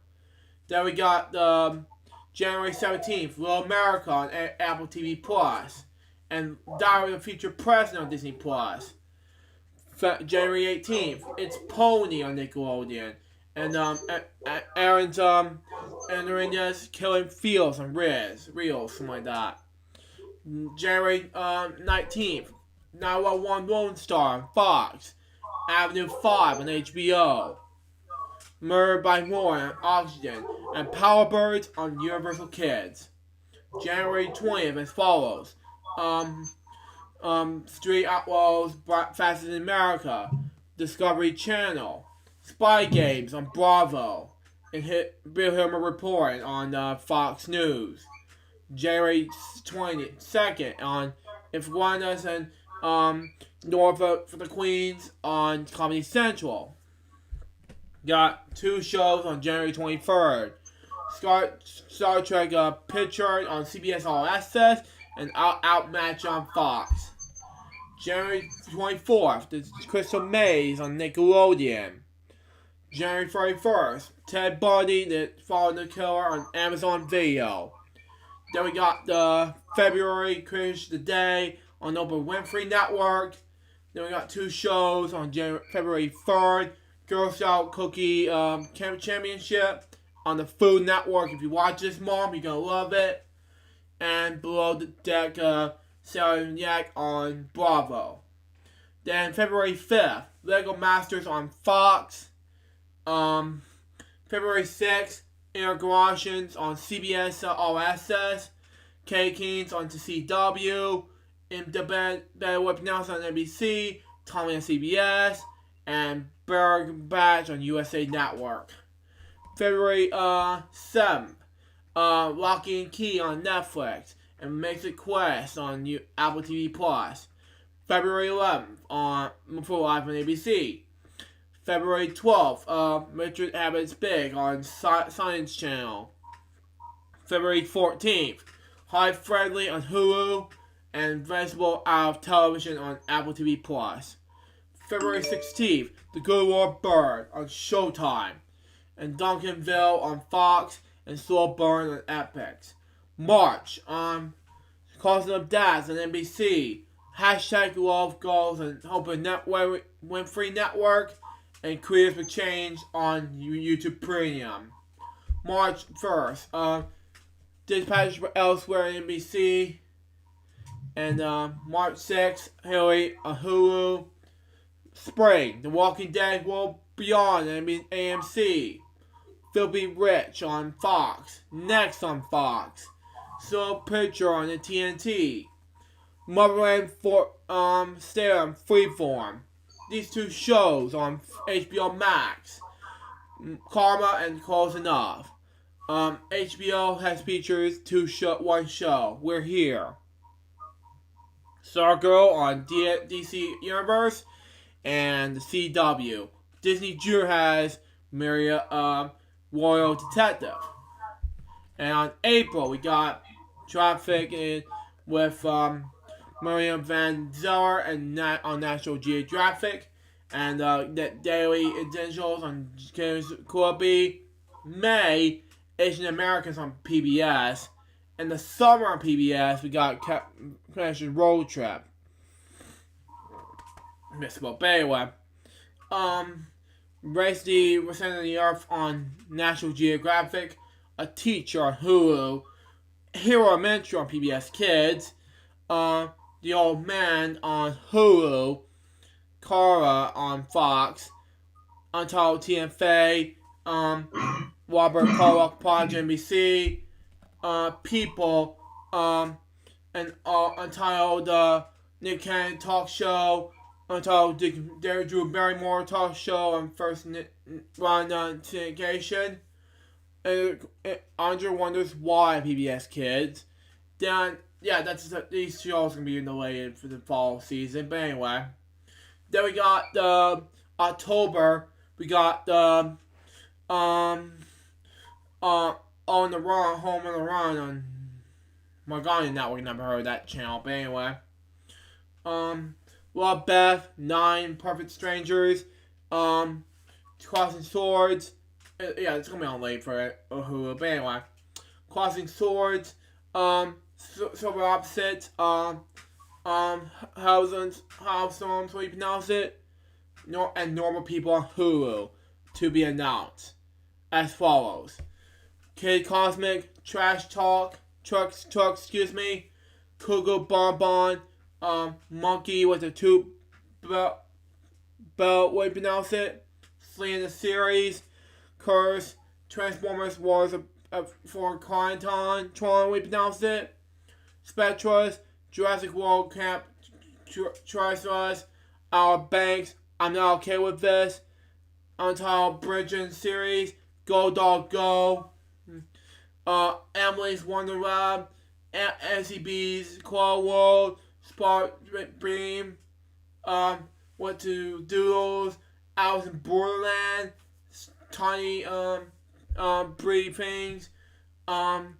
Then we got the January 17th, Little America on Apple TV Plus, and Diary of the Future President on Disney Plus. January 18th, It's Pony on Nickelodeon, and Aaron's Arena's Killing Fields on Reels, something like that. January 19th, 911 Lone Star on Fox, Avenue 5 on HBO. Murdered by More on Oxygen, and Power Birds on Universal Kids. January 20th as follows. Street Outlaws Fastest in America, Discovery Channel. Spy Games on Bravo, and Bill Hillman Report on Fox News. January 22nd on Iguanas and Norfolk for the Queens on Comedy Central. Got 2 shows on January 23rd. Star Trek Picture on CBS All Access and Outmatch on Fox. January 24th, the Crystal Maze on Nickelodeon. January 31st, Ted Bundy, the Following the Killer on Amazon Video. Then we got the February Crash the Day on Oprah Winfrey Network. Then we got 2 shows on February 3rd. Girl Scout Cookie Championship on the Food Network. If you watch this, Mom, you're going to love it. And Below the Deck Sarah Yak on Bravo. Then February 5th, Lego Masters on Fox. February 6th, Intergalactions on CBS All Access. K-Kings on CW. In the Better Whip Nelson on NBC. Tommy on CBS. And Berg Batch on USA Network. February 7th, Lockie and Key on Netflix, and Mythic Quest on Apple TV Plus. February 11th, on Full Life on ABC. February 12th, Richard Abbott's Big on Science Channel. February 14th, High Friendly on Hulu, and Vegetable Out of Television on Apple TV Plus. February 16th, The Good Lord Bird on Showtime, and Duncanville on Fox, and Slow Burn on Epix. March on Causing of Dads on NBC, Hashtag Love Goals and Oprah Winfrey Network, and Creators for Change on YouTube Premium. March 1st, Dispatch Elsewhere on NBC, and March 6th, Hillary on Hulu. Spring, The Walking Dead World Beyond on AMC. Filthy Rich on Fox. Next on Fox. Soul Picture on the TNT. Motherland Stay on Freeform. These 2 shows on HBO Max. Karma and Close Enough. HBO has features 1 show. We're Here. Stargirl on DC Universe. And the CW. Disney Junior has Maria Royal Detective. And on April, we got Traffic with Miriam Van Zeller and on National Geographic. And the Daily Essentials on James Corby. May, Asian Americans on PBS. And the summer on PBS, we got Crash's Road Trip. But anyway, Race the Center of the Earth on National Geographic, A Teacher on Hulu, Hero Elementary on PBS Kids, The Old Man on Hulu, Kara on Fox, Untitled TFA, Robert Pollock Project NBC, People, and Untitled Nick Cannon Talk Show, Untitled Derek Drew Barrymore Talk Show, and First Run Syndication. Andre wonders why PBS Kids. Then, yeah, these shows gonna be delayed for the fall season. But anyway, then we got the October. We got the On the Run, Home on the Run on Margani Network. Never heard of that channel. But anyway, Love Beth, 9 Perfect Strangers, Crossing Swords. Yeah, it's gonna be on late for it. Hulu. But anyway, Crossing Swords, Silver Opposites, Hellstorm, so you pronounce it, and Normal People on Hulu, to be announced, as follows: Kid Cosmic, Trash Talk, Trucks, excuse me, Cougar Bonbon, Monkey with a tube belt, what you pronounce it, Flea in the Series, Curse, Transformers Wars for Quarantine, Tron, we pronounce it, Spectros, Jurassic World Camp, Triceratops, Our Banks, I'm Not Okay With This, Untitled Bridget Series, Go Dog Go, Emily's Wonder Lab, NCB's Claw World, Spark Beam, What to Doodles, Alice in Borderland, Tiny Briefings, and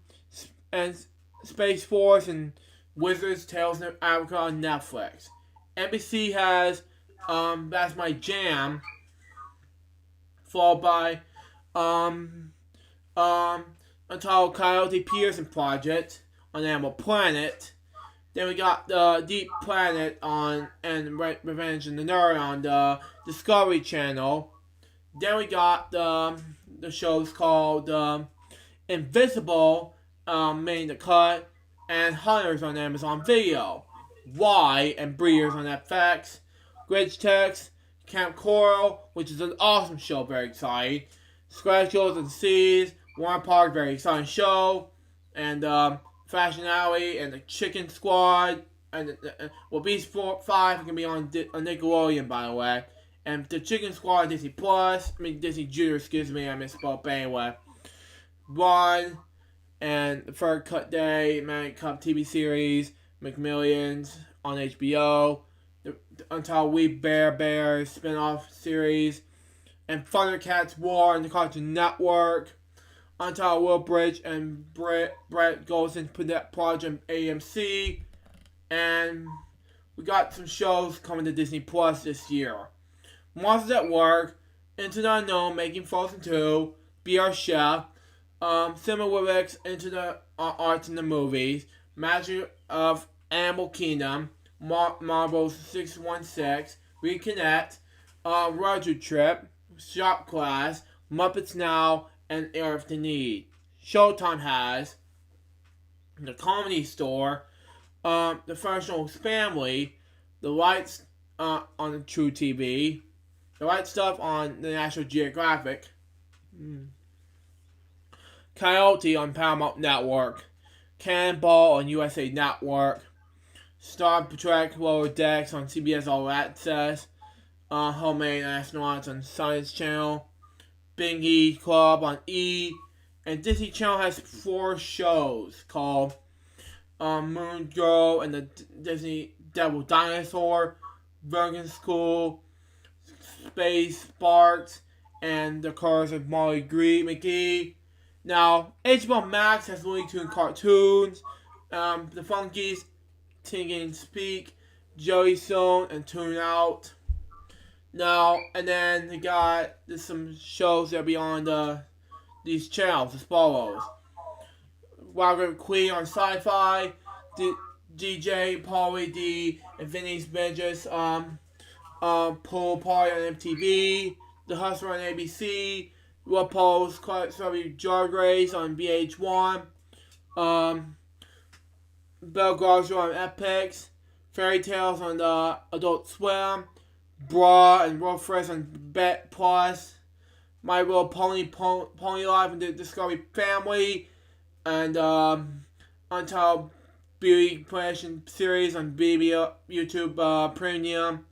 Space Force, and Wizards Tales of Africa on Netflix. NBC has That's My Jam, followed by Untitled Coyote Peterson Project on Animal Planet. Then we got the Deep Planet and Revenge of the Nerd on the Discovery Channel. Then we got the shows called Invisible, Made the Cut, and Hunters on Amazon Video. Y and Breeders on FX. Glitch Text, Camp Coral, which is an awesome show, very exciting. Scratchers and Seas, Warren Park, very exciting show. And Fashion Alley and the Chicken Squad. And Beast 5 can be on Nickelodeon, by the way. And the Chicken Squad, Disney Junior, excuse me, I misspoke, but anyway. Run, and the Third Cut Day, Manic Cup TV series, McMillions on HBO, the Untitled We Bears spin-off series, and Thundercats War on the Cartoon Network, Untitled Will Bridge and Brett Golson's Project AMC, and we got some shows coming to Disney Plus this year. Monsters at Work, Into the Unknown, Making Frozen 2, Be Our Chef, Cinema Lyrics, Into the Arts and the Movies, Magic of Animal Kingdom, Marvel's 616, Reconnect, Roger Trip, Shop Class, Muppets Now, and Earth to Need. Showtime has The Comedy Store, The Functional Family, The Lights on the True TV, The Right Stuff on the National Geographic, Coyote on Paramount Network, Cannonball on USA Network, Star Trek Lower Decks on CBS All Access, Homemade Astronauts on Science Channel, Bingy Club on E, and Disney Channel has 4 shows called Moon Girl and the Disney Devil Dinosaur, Virgin School, Space Sparks, and The Curse of Molly McGee. Now, HBO Max has Looney Tunes cartoons, The Funkies, Ting and Speak, Joey Stone, and Tune Out. Now, and then they got some shows that be on these channels as follows: Wild Queen on Sci-Fi, DJ, Pauly D, and Vinny's Midgets, Pool Party on MTV, The Hustler on ABC, RuPaul's Drag Race on VH1, Belle Garza on Epix, Fairy Tales on the Adult Swim, Bra and World First on Bet Plus, My Little Pony Life and the Discovery Family, and Untitled Beauty Creation Series on YouTube Premium.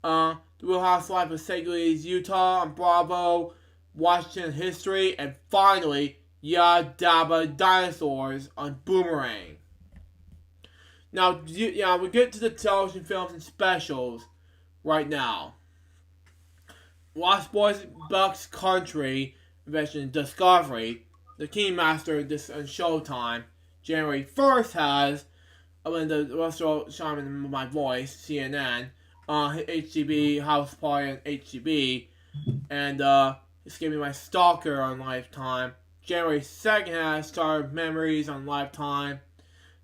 The Real Housewives of St. Louis, Utah on Bravo, Washington History, and finally, Yada Dabba Dinosaurs on Boomerang. Now, we get to the television films and specials right now. Lost Boys Bucks Country, Invention Discovery, The Kingmaster, this on Showtime. January 1st has, when the Russell Sharman in My Voice, CNN, HGB, House Party on HGB, and Escaping My Stalker on Lifetime. January 2nd has Star Memories on Lifetime.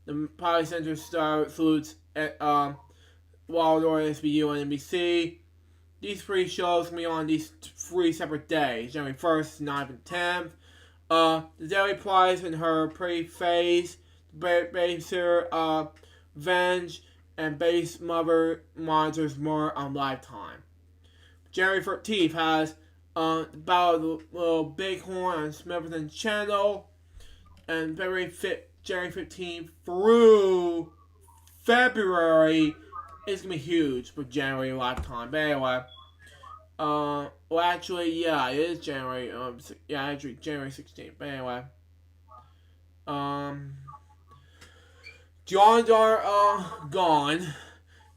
The Poly Center Star Salutes at Waldorf SBU on NBC. These 3 shows will be on these 3 separate days, January 1st, 9th, and 10th. The Daily Prize in Her Pretty Face, Babysitter, Venge, and Base Mother Monitors more on Lifetime. January 13th has the Battle of the Little Bighorn on Smithson Channel. And January 15th through February is going to be huge for January Lifetime. But anyway, well, actually, yeah, it is January. Actually, January 16th. But anyway, John Gone.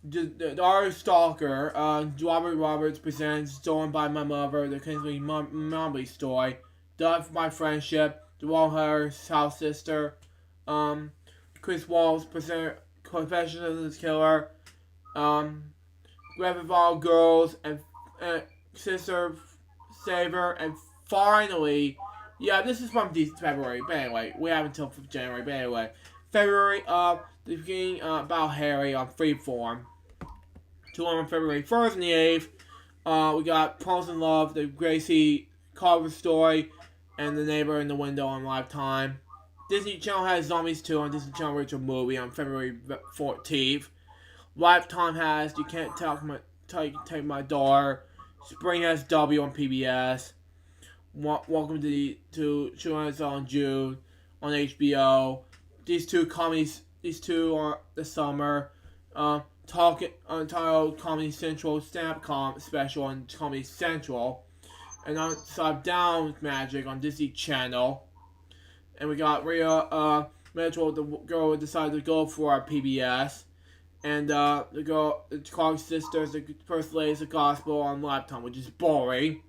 The Stalker. Robert Roberts presents Stolen by My Mother, the Kingsley Momley story. Death for My Friendship, The Wallhurst House Sister. Chris Walls present Confessions of the Killer. Gravel Girls and Sister Saver, and finally, yeah, this is from February, but anyway, we have until January, but anyway, February, the beginning about Harry on Freeform. 2 on February 1st and the 8th, we got Pearls in Love, the Gracie Carver story, and The Neighbor in the Window on Lifetime. Disney Channel has Zombies 2 on Disney Channel Original Movie on February 14th. Lifetime has You Can't Take My Daughter. Spring has W on PBS. Welcome to Children's on June on HBO. These 2 comedies, these 2 are the summer. Untitled Comedy Central stand-up special on Comedy Central. And Upside Down Magic on Disney Channel. And we got Rhea Mitchell, the girl who decided to go for our PBS. And the Clark Sisters, the First Ladies of Gospel on Lifetime, which is boring.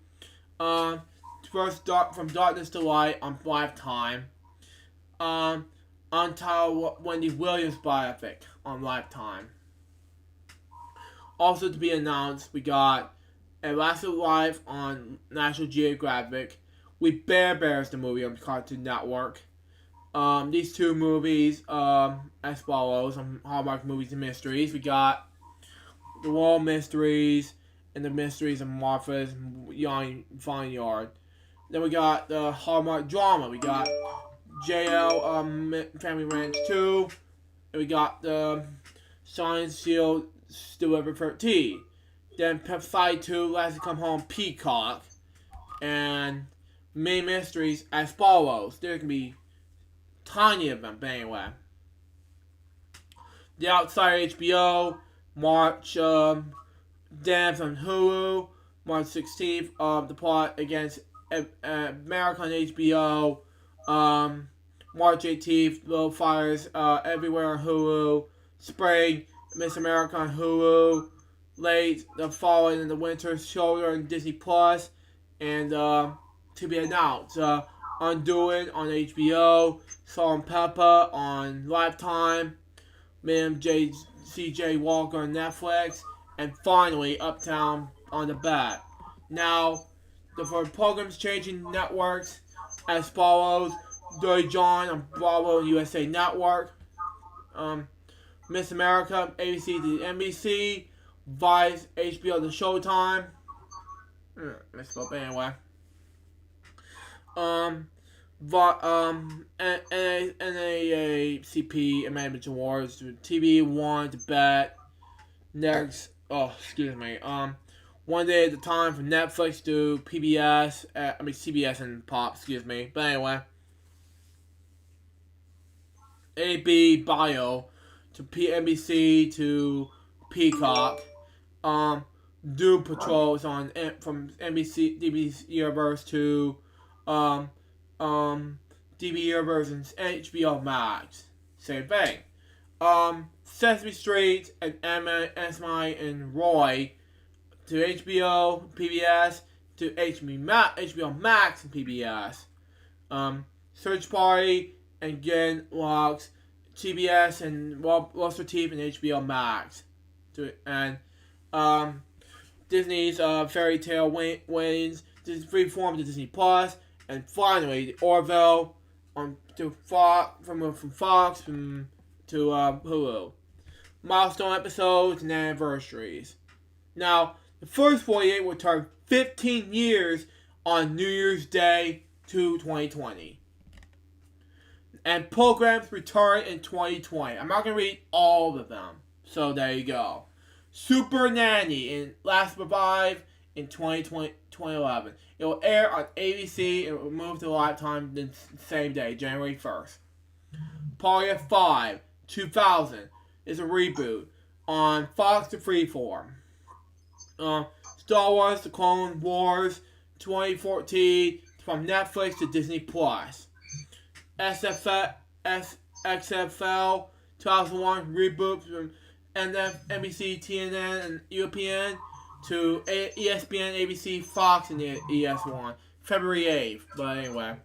From Darkness to Light on Lifetime. Untitled Wendy Williams biopic on Lifetime. Also to be announced, we got Elastic Life on National Geographic. We Bears the movie on Cartoon Network. These 2 movies as follows on Hallmark Movies and Mysteries. We got The Wall Mysteries and the Mysteries of Martha's Young Vineyard. Then we got the Hallmark Drama. We got JL Family Ranch 2. And we got the Science Shield Delivered 13. Then Pepside 2, Last to Come Home Peacock. And Main Mysteries as follows. There can be tiny of them, but anyway. The Outsider HBO, March Dance on Hulu, March 16th, The Plot Against America on HBO, March 18th, Little Fires Everywhere on Hulu, Spring, Miss America on Hulu, Late, The Fall and the Winter Shoulder on Disney Plus, and to be announced, Undoing on HBO, Salt and Pepper on Lifetime, Madam C.J. Walker on Netflix, and finally Uptown on the back. Now, for programs changing networks as follows: Dirty John on Bravo and USA Network, Miss America, ABC to NBC, Vice, HBO to Showtime. Misspoke, anyway. NAACP Amendment Awards to TV One to Bet. Next, excuse me. One Day at a Time from Netflix to PBS, CBS and Pop, excuse me. But anyway, AB Bio to NBC to Peacock. Doom Patrol is on from NBC DB Universe to DB Universe and HBO Max. Same thing. Sesame Street and Emma, Esme, and Roy to HBO, PBS, to HBO Max and PBS. Search Party and Gen Locks, CBS and Rooster Teeth and HBO Max. And Disney's Fairy Tale Wings, Freeform to Disney Plus, and finally the Orville to Fox from Fox to Hulu. Milestone episodes and anniversaries. Now, the first 48 will turn 15 years on New Year's Day to 2020. And programs return in 2020. I'm not going to read all of them. So there you go. Super Nanny last revived in 2011. It will air on ABC and it will move to Lifetime the same day, January 1st. Party of 5, 2000 is a reboot on Fox to Freeform. Star Wars: The Clone Wars 2014 from Netflix to Disney Plus. XFL 2001 reboot from NBC, TNN, and European to ESPN, ABC, Fox, and ES1. February 8th. But anyway.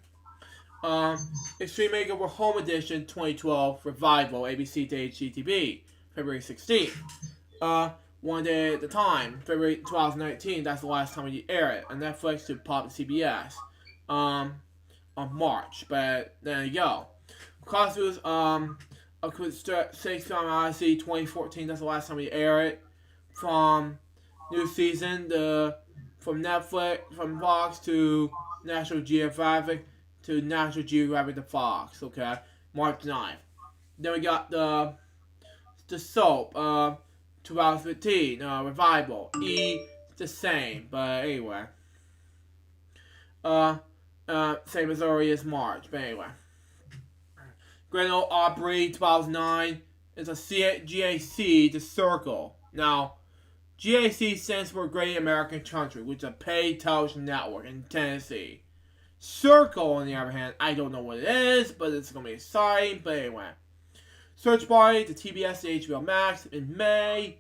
Extreme Makeover Home Edition 2012 Revival, ABC to HGTV. February 16th. One Day at a Time, February 2019. That's the last time we air it. On Netflix to Pop to CBS. On March. But there you go. Costumes, Six Time Odyssey 2014. That's the last time we air it. From new season, from Netflix, from Fox to National Geographic to National Geographic to Fox. Okay, March 9th. Then we got the soap, 2015 Revival. The same, but anyway. Same as early as March, but anyway. Grand Ole Opry 2009 is a GAC, The Circle. Now, GAC stands for Great American Country, which is a paid television network in Tennessee. Circle, on the other hand, I don't know what it is, but it's going to be exciting. But anyway. Search Party to TBS and HBO Max in May.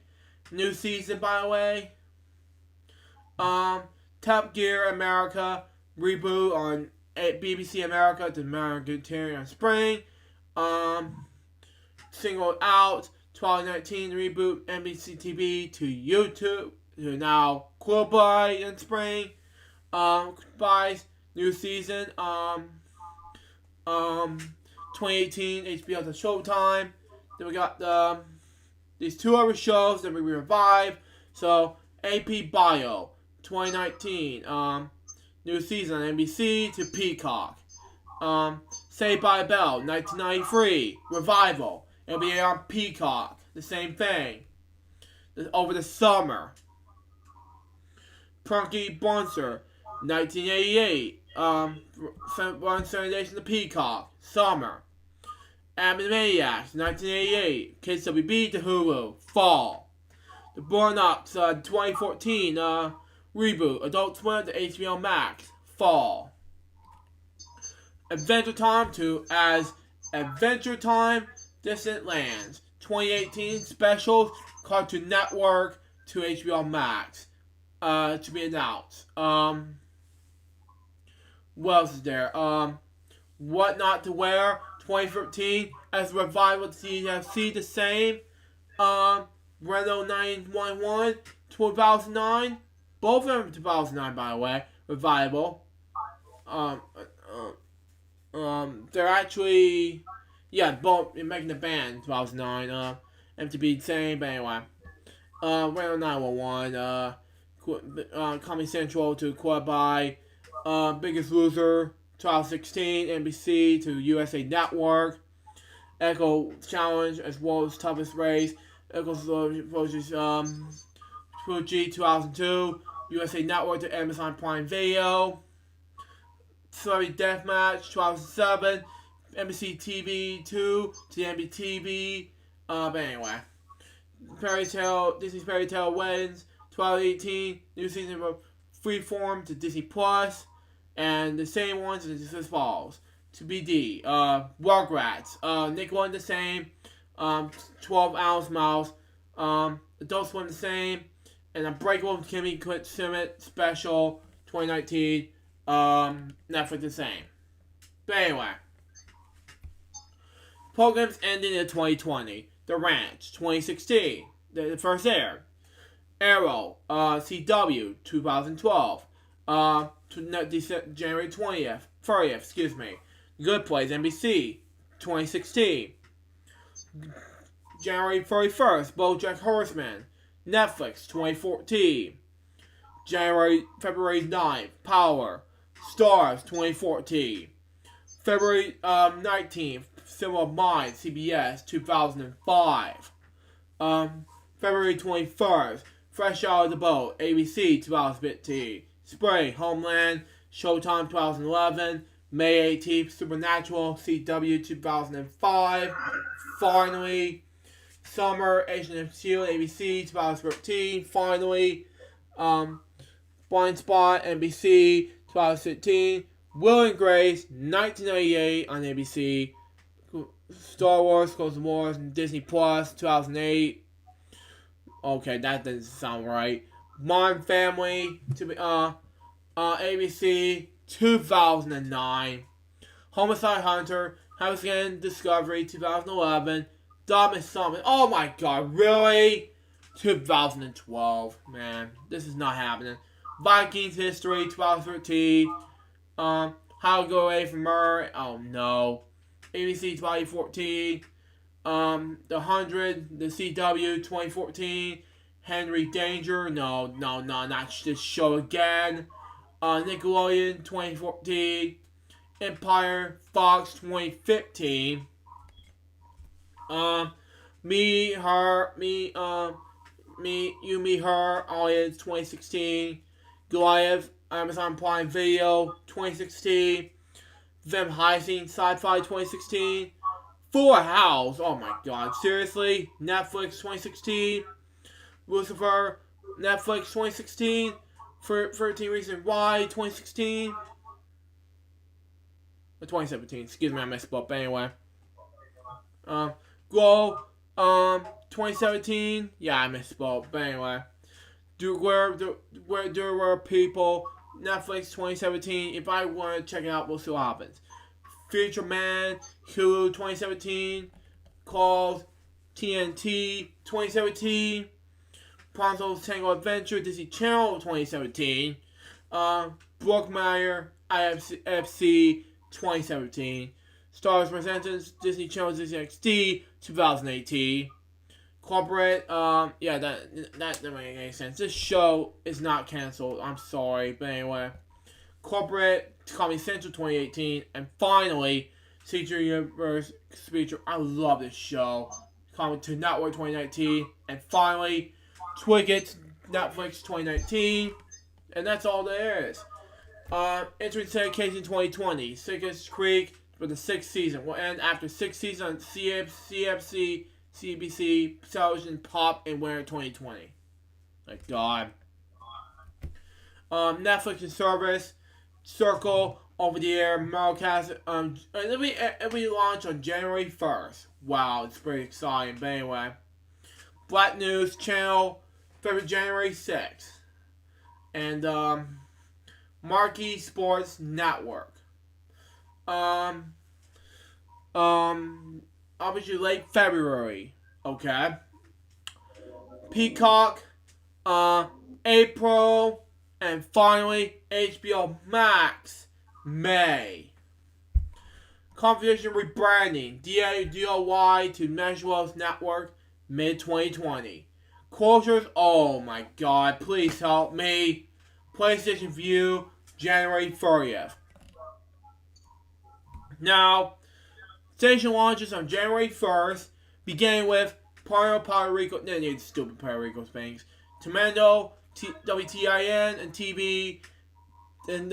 New season, by the way. Top Gear America reboot on BBC America to American Terrier in spring. Singled Out 2019 reboot NBC TV to YouTube to now Kwelp in spring. Buys new season 2018 HBO to Showtime. Then we got these two other shows that we revive. So AP Bio 2019 new season on NBC to Peacock. Saved by the Bell 1993 revival. It'll be on Peacock. The same thing. Over the summer. Punky Buncer 1988 one Nation to Peacock. Summer. Animaniacs 1988 KWB to Hulu. Fall. The Burnox 2014 reboot Adult Swim to HBO Max. Fall. Adventure Time to Adventure Time Distant Lands 2018 specials Cartoon Network to HBO Max to be announced. What else is there? What Not to Wear 2013 as a revival to TFC the same. Reno 911 2009. Both of them 2009 by the way. Revival. They're actually both making the band 2009. MTV same, but anyway. Reno 911. Comedy Central to Kwelp. Biggest Loser 2016 NBC to USA Network. Echo Challenge as well as Toughest Race. Echo's versus Fuji 2002, USA Network to Amazon Prime Video. Celebrity Deathmatch 2007, NBC TV 2 to MBTV. But anyway, Disney's Fairy Tale wins 2018, new season of Freeform to Disney Plus, and the same ones as follows. To BD, Rugrats, Nickelodeon the same, 12-ounce mouse, Adult Swim the same, and Unbreakable Kimmy Schmidt Special 2019, Netflix the same. But anyway, programs ending in 2020. The Ranch 2016, the first air. Arrow, CW 2012, January 30th, excuse me. Good Place, NBC 2016. January 31st, BoJack Horseman, Netflix 2014. February 9th, Power, Stars 2014. February 19th, Cinema of Mind, CBS 2005. February 21st, Fresh Out of the Boat, ABC 2015. Spring, Homeland, Showtime 2011. May 18th, Supernatural, CW 2005. Finally, Summer, Agent of S.H.I.E.L.D., ABC 2013. Finally, Blind Spot, NBC 2015. Will and Grace, 1998 on ABC. Star Wars, Clone Wars, Disney Plus, 2008. Okay, that doesn't sound right. Modern Family, ABC, 2009. Homicide Hunter, House Again, Discovery, 2011. Dumb is Something. Oh my god, really? 2012. Man, this is not happening. Vikings History, 2013. How to Go Away from Her. Oh no. ABC 2014. The 100, the CW 2014. Henry Danger. No, not this show again. Nickelodeon 2014. Empire, Fox 2015. Me, You, Me, Her, Audience 2016. Goliath, Amazon Prime Video 2016. Them Heising, Sci-Fi 2016. Full House, oh my god, seriously? Netflix 2016. Lucifer, Netflix 2016. 13 Reasons Why 2016. 2017, excuse me, I messed up, but anyway. Glow, 2017. Yeah, I misspoke, but anyway. There were people. Netflix 2017. If I want to check it out, we'll see what happens. Future Man, Hulu 2017. Calls, TNT 2017. Pronto's Tango Adventure, Disney Channel 2017. Brookmeyer, IFC 2017. Stars Presents, Disney Channel, Disney XD 2018. Corporate, yeah, that doesn't make any sense. This show is not canceled. I'm sorry, but anyway. Corporate, Comedy Central 2018, and finally, Feature Universe Feature. I love this show. Comedy to Network 2019, and finally, Twiggets, Netflix 2019, and that's all there is. Entering syndication 2020, Sickest Creek for the 6th season will end after 6 seasons on CFC, CBC, Television, Pop, and Winter 2020. My God. Netflix and service, Circle, over the air, Marocast, and it'll be launched on January 1st. Wow, it's pretty exciting, but anyway. Black News Channel, February, January 6th. And, Marquee Sports Network. Obviously late February, okay? Peacock, April, and finally HBO Max, May. Competition rebranding, DIY to Measureless Network, mid-2020. Closures, oh my god, please help me. PlayStation View, January 30th. Now, station launches on January 1st, beginning with Puerto Rico, stupid Puerto Rico things. Tomando, WTIN, and TB, and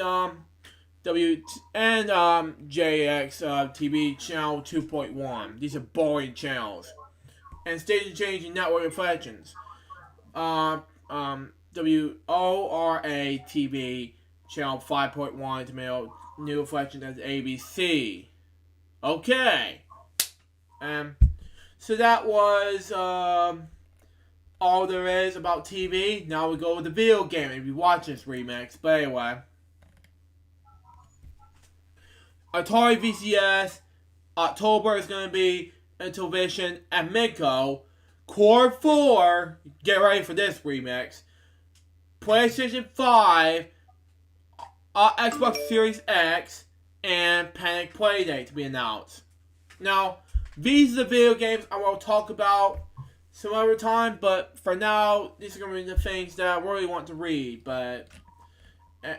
JX TV channel 2.1. These are boring channels. And station changing network reflections. WORA TV channel 5.1 Tomato new reflection as ABC. Okay. So that was all there is about TV. Now we go with the video game if you watch this remix. But anyway. Atari VCS, October is going to be Intellivision and Midco. Core 4, get ready for this remix. PlayStation 5, Xbox Series X, and Panic Playdate to be announced. Now, these are the video games I will talk about some other time, but for now, these are going to be the things that I really want to read. But,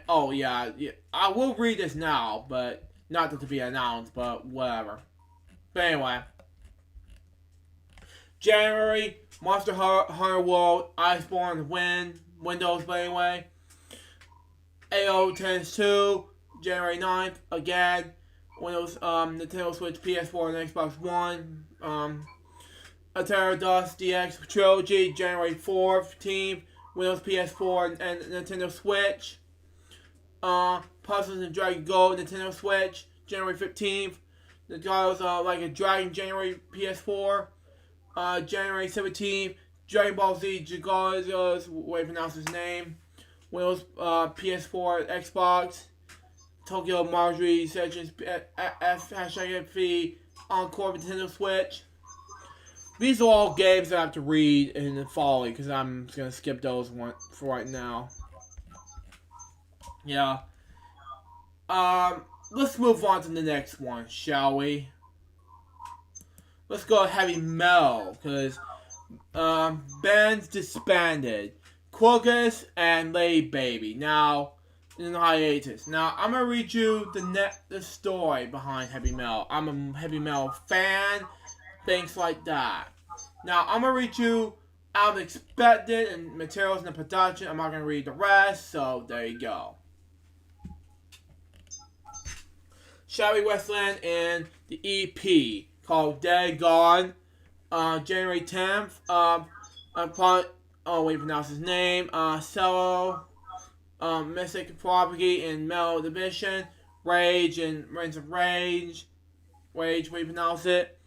oh yeah, I will read this now, but not to be announced, but whatever. But anyway. January, Monster Hunter World, Iceborne, Windows, but anyway. AO Tennis 2, January 9th, again. Windows, Nintendo Switch, PS4, and Xbox One. Atari DOS DX Trilogy, January 14th. Windows, PS4, and Nintendo Switch. Puzzles and Dragon Gold, Nintendo Switch, January 15th. The Guys Like a Dragon, January PS4. January 17th, Dragon Ball Z Jaguars, way to pronounce his name. Windows, PS4, Xbox. Tokyo Marjorie Sessions, #FV, Encore, Nintendo Switch. These are all games that I have to read in the following, because I'm just going to skip those for right now. Yeah. Let's move on to the next one, shall we? Let's go heavy metal, because bands disbanded. Quokkas and Lady Baby. Now, in hiatus. Now, I'm going to read you the story behind heavy metal. I'm a heavy metal fan, things like that. Now, I'm going to read you out of expected and materials in the production. I'm not going to read the rest, so there you go. Shabby Westland and the EP called Dead Gone, January 10th. We pronounce his name. Cello, Mystic Property and Metal Division, Rage and Reigns of Rage, we pronounce it.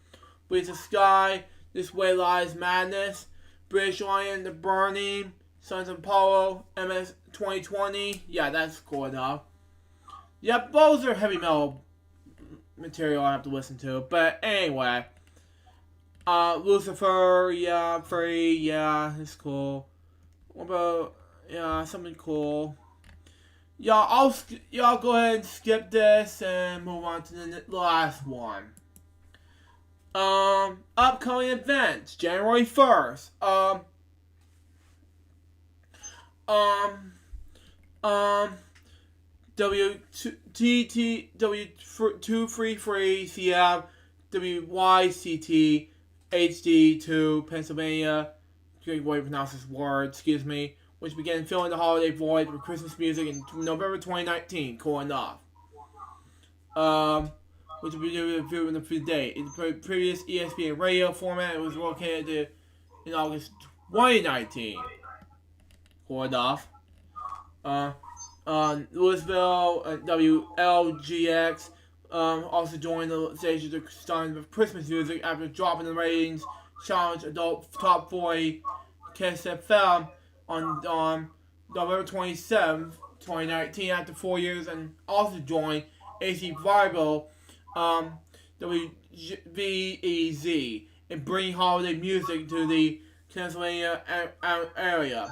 Bleeds the Sky, This Way Lies Madness, British Lion, The Burning, Sons of Apollo, MS 2020. Yeah, that's cool enough. Yep, those are heavy metal material I have to listen to. But anyway, Lucifer, yeah, Free, yeah, it's cool. What about, yeah, something cool. Y'all go ahead and skip this and move on to the last one. Upcoming events, January 1st. W233 CF WYCT HD2 Pennsylvania. Great way to pronounce this word, excuse me. Which began filling the holiday void with Christmas music in November 2019. Cool enough. Which will be reviewed in a few days. In the previous ESPN radio format, it was located in August 2019. Cool enough. Louisville, WLGX, also joined the stage of starting with Christmas music after dropping the ratings challenge adult top 40 Kiss FM on November 27th, 2019 after 4 years, and also joined AC Viral, WVEZ, in bringing holiday music to the Pennsylvania area.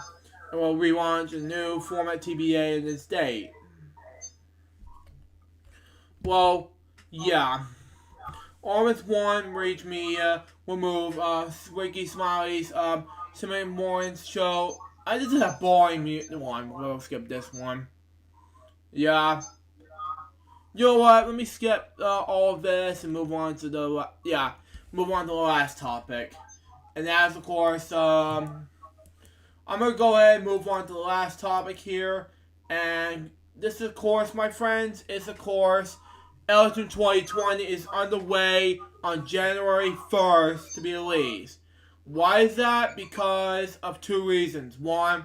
And will relaunch a new format TBA in this date. Well, yeah. August 1, Rage Media will move Ricky Smiley's Sunday Morning's show. This is a boring one. We'll skip this one. Yeah. You know what? Let me skip all of this and move on to the last topic. And that is, of course, I'm going to go ahead and move on to the last topic here. And this, of course, my friends, is, of course, Elton 2020 is underway on January 1st to be released. Why is that? Because of two reasons. One,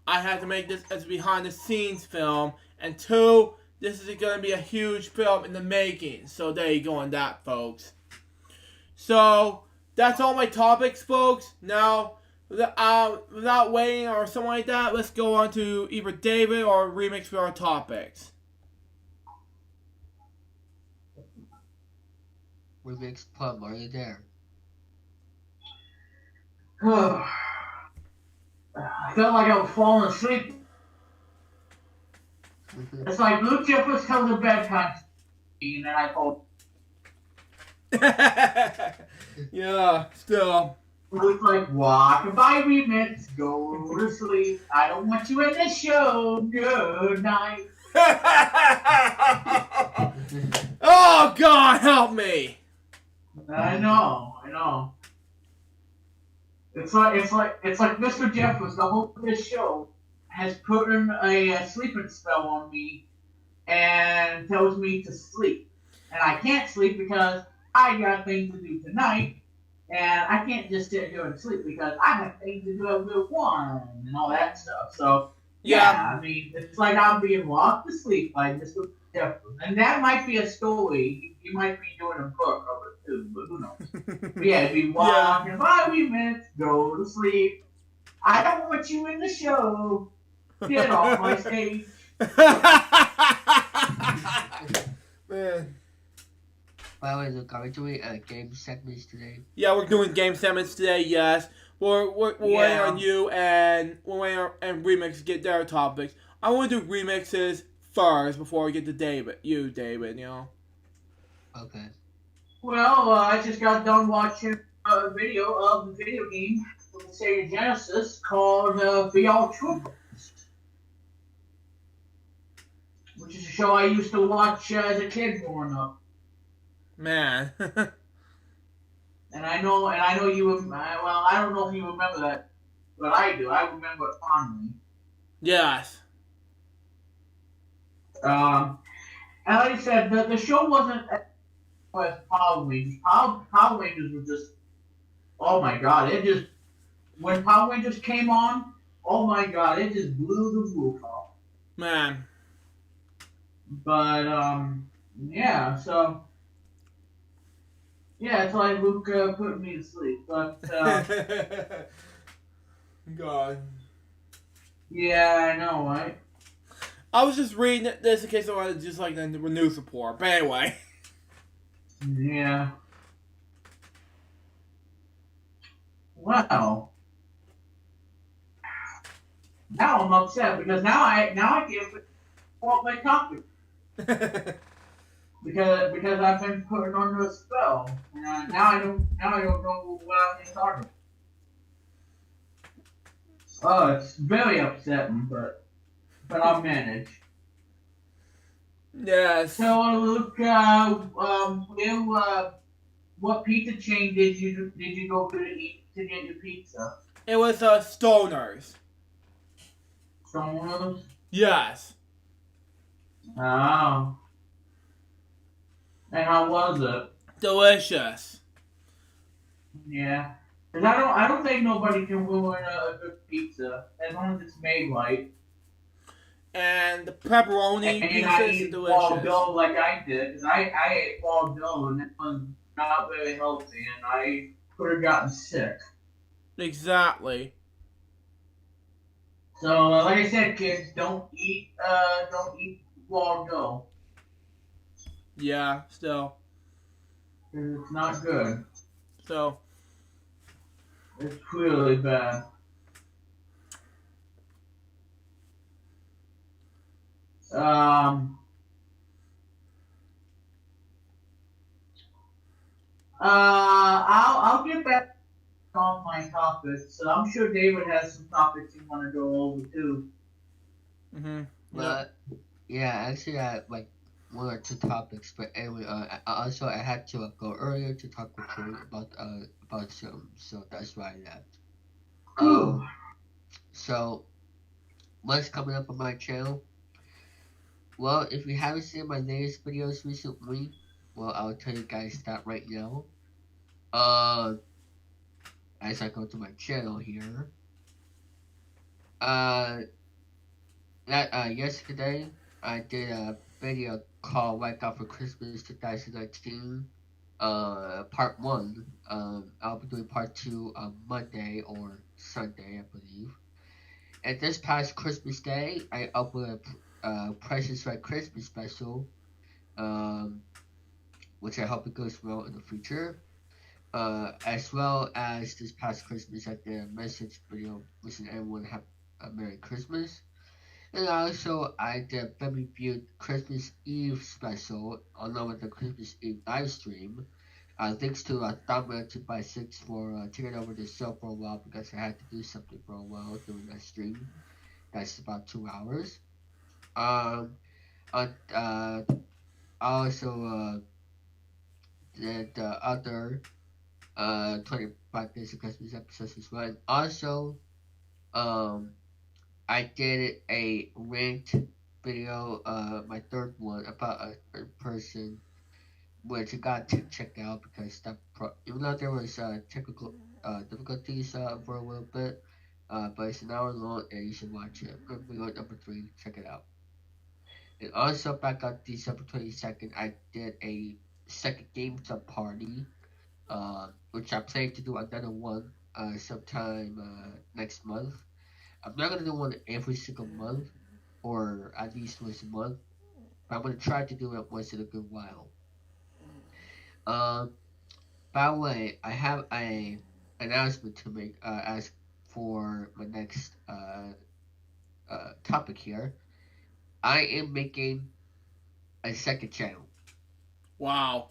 I had to make this as a behind-the-scenes film. And two, this is going to be a huge film in the making. So there you go on that, folks. So, that's all my topics, folks. Now, without waiting or something like that, let's go on to either David or Remix for our topics. Remix Plum, are you there? I felt like I was falling asleep. It's like Luke Jeffers tells a bedtime story, and then I fall. Yeah, still. It's like, walk by remix, go to sleep. I don't want you in this show. Good night. Oh, God, help me. I know. It's like Mr. Jeffers, the host of this show, has put in a sleeping spell on me and tells me to sleep. And I can't sleep because I got things to do tonight. And I can't just sit here and sleep because I have things to do at Will 1 and all that stuff. So, yeah, I mean, it's like I'm being locked to sleep by Mr. Jeffers. And that might be a story. You might be doing a book of it too, but who knows? But yeah, be walking by minutes, go to sleep. I don't want you in the show. Get off my stage. Man. By the way, look, are we doing game segments today? Yeah, we're doing game segments today, yes. We're waiting on you and we're waiting on Remix to get their topics. I want to do remixes first before we get to David, you know. Okay. Well, I just got done watching a video of the video game from the Sega Genesis called VR Troopers, which is a show I used to watch as a kid growing up. Man. And I know you. Well, I don't know if you remember that, but I do. I remember it fondly. Yes. And like I said, the show wasn't as Power Rangers. Power Rangers were just, oh my god! When Power Rangers came on, oh my god! It just blew the roof off. Man. But yeah. So. Yeah, it's like Luke put me to sleep, but God. Yeah, I know, right? I was just reading this in case I wanted just like the news report, but anyway. Yeah. Well. Now I'm upset because now I can't pull up my topic. Because I've been put under a spell. Now I don't know what I'm going to talk about. Oh, it's very upsetting, but I'll manage. Yes. So Luke, what pizza chain did you go to eat to get your pizza? It was Stoners. Stoners? Yes. Oh. And how was it? Delicious. Yeah. Cause I don't think nobody can ruin a good pizza as long as it's made right. And the pepperoni pizza is delicious. Ball dough like I did, cause I ate ball dough and it was not very healthy, and I could have gotten sick. Exactly. So like I said, kids, don't eat ball dough. Yeah, still. It's not good. So. It's really bad. I'll get back on my topics. So I'm sure David has some topics you want to go over too. But yeah, actually, I had like one or two topics. But anyway, I had to go earlier to talk with you about some, so that's why I left. So, what's coming up on my channel? Well, if you haven't seen my latest videos recently, well, I'll tell you guys that right now. Uh, as I go to my channel here. Uh, yesterday I did a video called "Wake Up for Christmas 2019." Part one. I'll be doing part two on Monday or Sunday, I believe. And this past Christmas Day, I uploaded a Prices Right Christmas special, um, which I hope it goes well in the future. As well as this past Christmas, I did a message video wishing everyone have a Merry Christmas. And also, I did a reviewed Christmas Eve special along with the Christmas Eve live stream. Thanks to Thumbman2x6 for taking over the show for a while because I had to do something for a while during that stream. That's about 2 hours. Um, uh, uh, I also did the other 25 Days of Christmas episodes as well. And also, um, I did a ranked video, my third one about a third person, which I got to check out because even though there was technical difficulties for a little bit, but it's an hour long and you should watch it. Video number 3, check it out. And also back on December 22nd, I did a second game sub party, which I plan to do another one sometime next month. I'm not gonna do one every single month, or at least once a month, but I'm gonna try to do it once in a good while. Um, by the way, I have a announcement to make. As for my next topic here, I am making a second channel, Wow.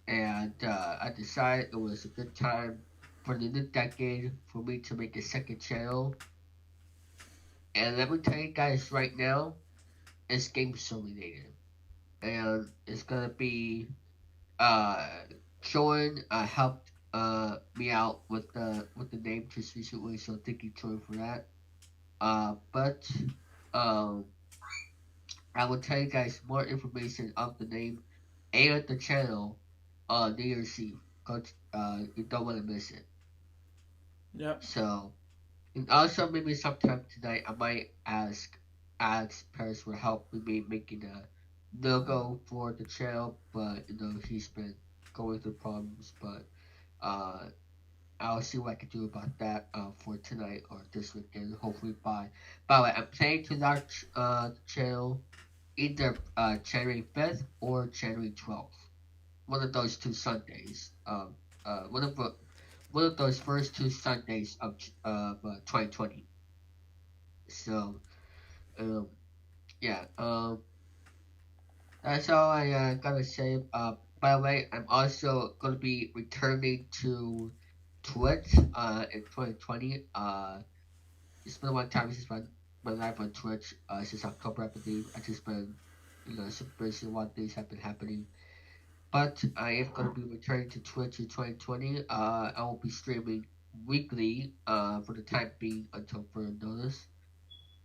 and I decided it was a good time for the new decade for me to make a second channel. And let me tell you guys right now, it's game show related, and it's gonna be uh Sean helped me out with the name just recently, so thank you Sean for that. But um I will tell you guys more information of the name and the channel on New Year's Eve. Cause you don't want to miss it. Yep. So, and also maybe sometime tonight I might ask Paris for help with me making a logo for the channel, but he's been going through problems. But uh, I'll see what I can do about that for tonight or this weekend. Hopefully by the way, I'm planning to launch the channel either January 5th or January 12th. One of those two Sundays. One of those first two Sundays of 2020. So um, yeah. That's all I gotta say. By the way, I'm also gonna be returning to Twitch in 2020. It's been a long time since my live on Twitch since October, I believe. I just been some busy one things have been happening. But I am gonna be returning to Twitch in 2020. I will be streaming weekly for the time being until further notice.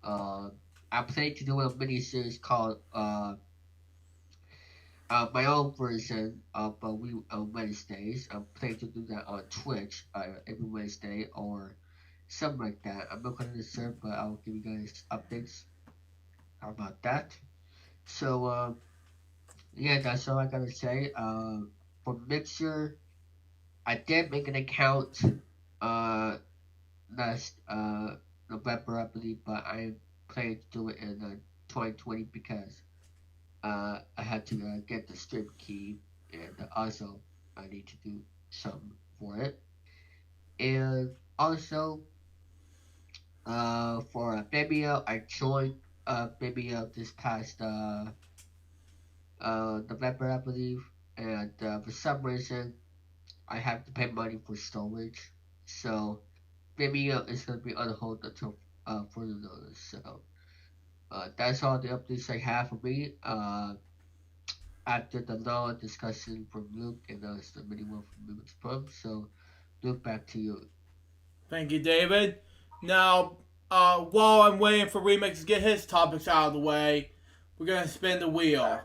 I plan to do a mini series called my own version of we on Wednesdays. I'm planning to do that on Twitch every Wednesday or something like that. I'm not gonna serve, but I'll give you guys updates about that. So yeah, that's all I gotta say. For Mixer, I did make an account last November, I believe, but I plan to do it in 2020 because I had to get the stream key, and also I need to do something for it. And also, for Vimeo, I joined Vimeo this past November, I believe, and for some reason, I have to pay money for storage, so Vimeo is gonna be on hold until further notice. So that's all the updates I have for me. After the long discussion from Luke and the mini one from Luke's Pump. So, Luke, back to you. Thank you, David. Now, while I'm waiting for Remix to get his topics out of the way, we're gonna spin the wheel.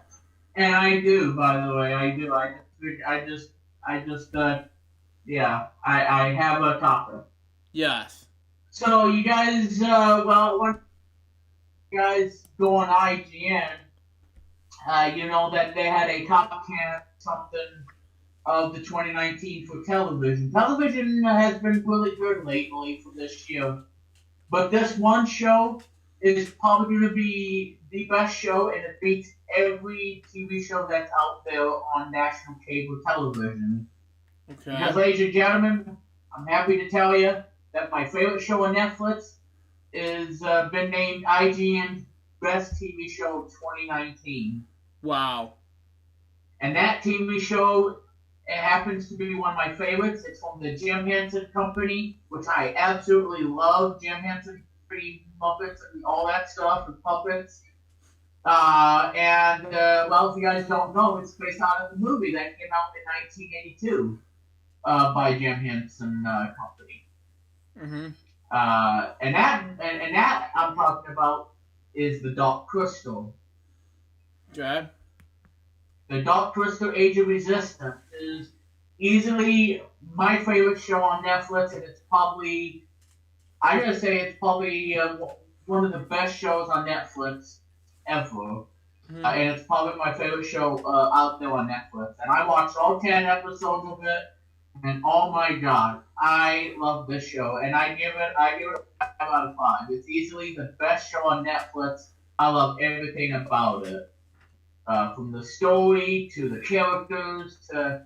And I do, by the way, I do. I have a topic. Yes. So you guys, when you guys go on IGN, you know that they had a top 10 something of the 2019 for television. Television has been really good lately for this year. But this one show is probably going to be the best show, and it beats every TV show that's out there on national cable television. Okay. Because, ladies and gentlemen, I'm happy to tell you that my favorite show on Netflix is been named IGN's Best TV Show of 2019. Wow. And that TV show, it happens to be one of my favorites. It's from the Jim Henson Company, which I absolutely love. Jim Henson, pretty Muppets and all that stuff, and puppets. Well, if you guys don't know, it's based out of the movie that came out in 1982 by Jim Henson Company. Mm-hmm. And that I'm talking about is the Dark Crystal. Okay. The Dark Crystal Age of Resistance is easily my favorite show on Netflix, and it's probably, I gotta say, it's probably one of the best shows on Netflix ever. Mm-hmm. And it's probably my favorite show out there on Netflix. And I watched all 10 episodes of it, and oh my god, I love this show. And I give it a 5 out of 5. It's easily the best show on Netflix. I love everything about it. From the story to the characters to,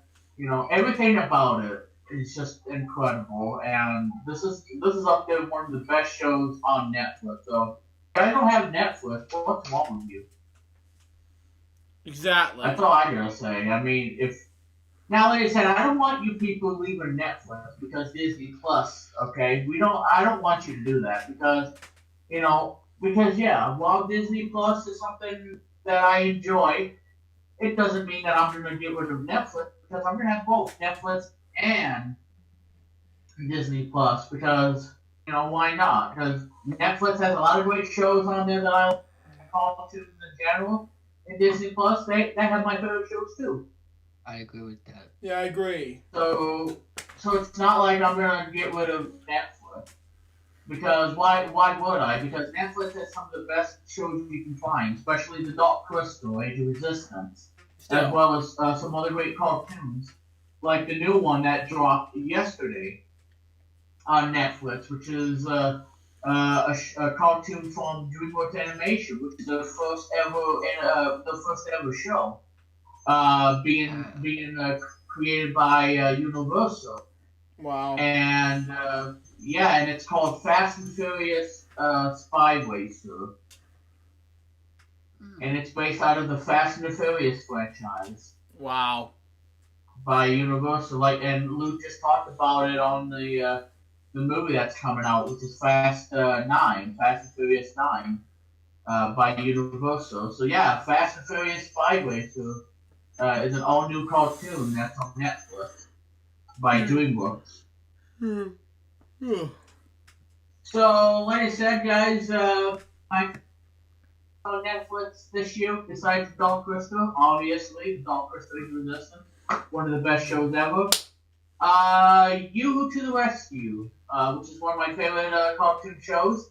everything about it is just incredible. And this is up there one of the best shows on Netflix. So if I don't have Netflix, what's wrong with you? Exactly. That's all I gotta say. I mean, now, like I said, I don't want you people leaving Netflix because Disney Plus. Okay, I don't want you to do that because while Disney Plus is something that I enjoy, it doesn't mean that I'm going to get rid of Netflix, because I'm going to have both Netflix and Disney Plus, because, why not? Because Netflix has a lot of great shows on there that I call to in general, and Disney Plus, they have my favorite shows too. I agree with that. Yeah, I agree. So it's not like I'm going to get rid of Netflix. Because why would I? Because Netflix has some of the best shows you can find, especially the Dark Crystal, Age of Resistance, as well as some other great cartoons, like the new one that dropped yesterday on Netflix, which is a cartoon from DreamWorks Animation, which is the first ever show, being created by Universal. Wow. And and it's called Fast and Furious Spy Racer. And it's based out of the Fast and the Furious franchise. Wow. By Universal. And Luke just talked about it on the movie that's coming out, which is Fast and Furious 9, by Universal. So yeah, Fast and Furious Spy Racer is an all-new cartoon that's on Netflix by DreamWorks. So, like I said, guys, I'm on Netflix this year, besides Dark Crystal, obviously, Dark Crystal Age of Resistance, one of the best shows ever. You to the Rescue, which is one of my favorite cartoon shows.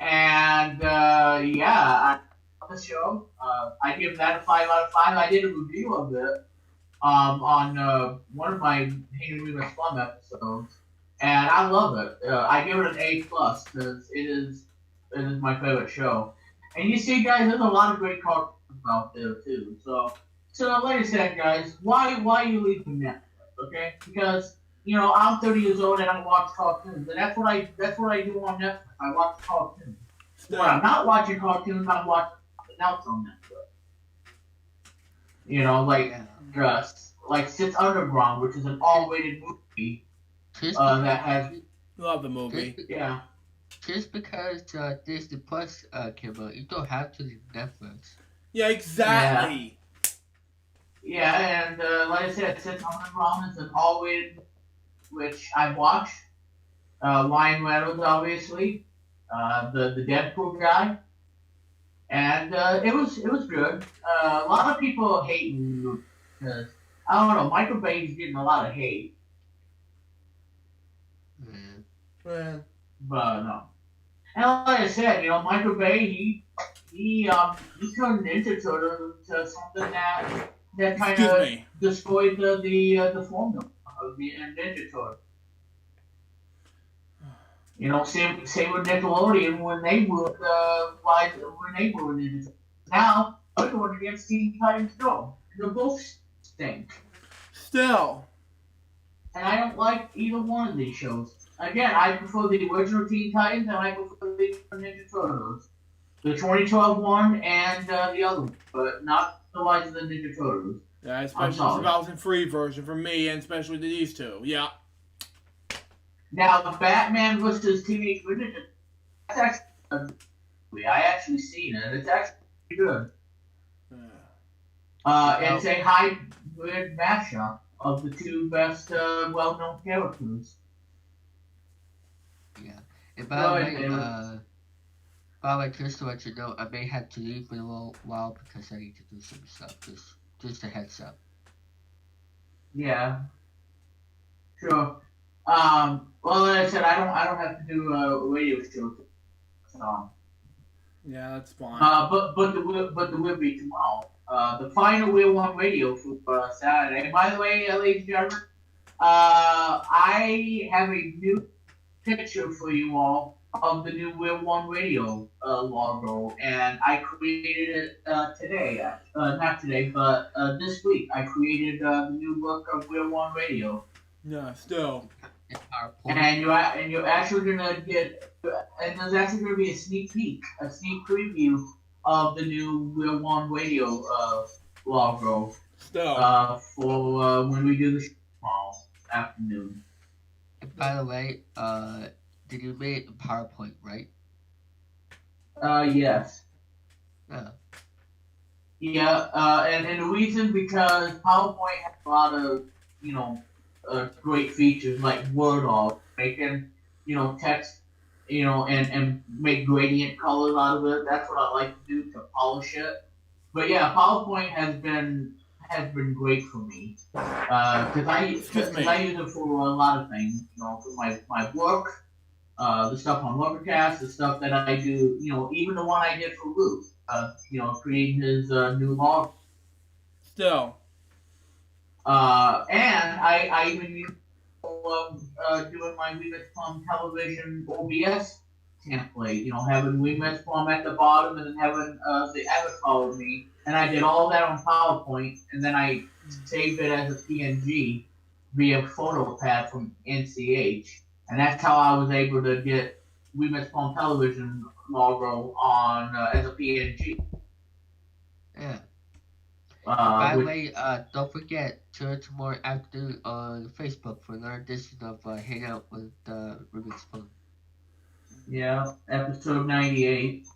And, I love the show. I give that a 5 out of 5. I did a review of it on one of my Hey Remus Fun episodes. And I love it. I give it an A+ because it is my favorite show. And you see, guys, there's a lot of great cartoons out there too. So like I said, guys, why are you leaving Netflix? Okay, because I'm 30 years old and I watch cartoons, and that's what I do on Netflix. I watch cartoons. When I'm not watching cartoons, I'm watching something else on Netflix. Like Six Underground, which is an R-rated movie. That has. Love the movie. Yeah. Just because Disney Plus came out, you don't have to leave Netflix. Yeah, exactly. Yeah, and like I said, Six Underground is an R-rated, which I watched. Ryan Reynolds, obviously, the Deadpool guy, and it was good. A lot of people hating because I don't know, Michael Bay's getting a lot of hate, Man. but no. And like I said, Michael Bay, he turned Ninja Turtle into something that kind Excuse of me. destroyed the formula of the Ninja Turtle. Same with Nickelodeon when they were Ninja Turtles. Now they're going against Teen Titans Go. They're both stink, Still. and I don't like either one of these shows. Again, I prefer the original Teen Titans, and I prefer the Ninja Turtles. The 2012 one and the other one, but not the Rise of the Ninja Turtles. Yeah, especially the 2003 version for me, and especially these two. Yeah. Now, the Batman vs. Teenage Mutant Ninja, that's actually a movie. I actually seen it. It's actually pretty good. It's a hybrid mashup of the two best well-known characters. Yeah. And by the way, just to let you know, I may have to leave for a little while because I need to do some stuff. Just a heads up. Yeah. Sure. Well, like I said, I don't have to do a radio show. So. Yeah, that's fine. But there will be tomorrow. The final Wheel One Radio for Saturday. By the way, ladies and gentlemen, I have a new picture for you all of the new Wheel One Radio logo, and I created it today. Not today, but this week. I created the new look of Wheel One Radio. Yeah, still. And you're actually gonna get, and there's actually gonna be a sneak preview of the new Wheel One Radio logo. Still. For when we do the show tomorrow afternoon. And by the way, did you make a PowerPoint, right? Yes. Yeah. Yeah, and the reason because PowerPoint has a lot of, great features like word art, making, text, and make gradient colors out of it. That's what I like to do to polish it. But yeah, PowerPoint has been great for me because I use it for a lot of things. For my work, the stuff on Overcast, the stuff that I do. Even the one I did for Luke. Creating his new log. Still. And I even use doing my WeMixPlum television OBS template. Having WeMixPlum at the bottom and then having the avatar of me. And I did all that on PowerPoint, and then I saved it as a PNG via PhotoPad from NCH. And that's how I was able to get WeMixPlum television logo on as a PNG. Yeah. By the way, don't forget to tomorrow afternoon on Facebook for another edition of Hangout with Rubik's Phone. Yeah, episode 98,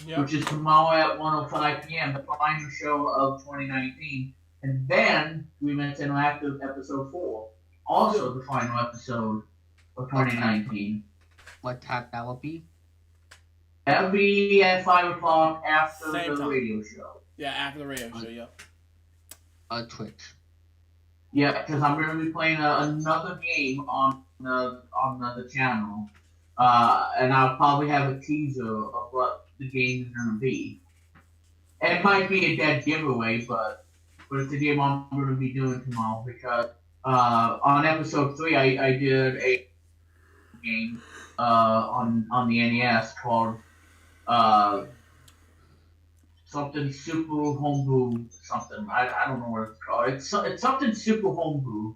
Yep. which is tomorrow at 1:05 p.m., the final show of 2019. And then we mentioned after episode 4, also the final episode of 2019. What time that will be? That'll be at 5 o'clock after Same the time. radio show. Yeah, after the radio show, yep. On Twitch. Yeah, because I'm going to be playing another game on the channel. And I'll probably have a teaser of what the game is going to be. It might be a dead giveaway, but it's a game I'm going to be doing tomorrow because on episode 3 I did a game on the NES called something super homebrew something. I don't know what it's called. It's something super homebrew.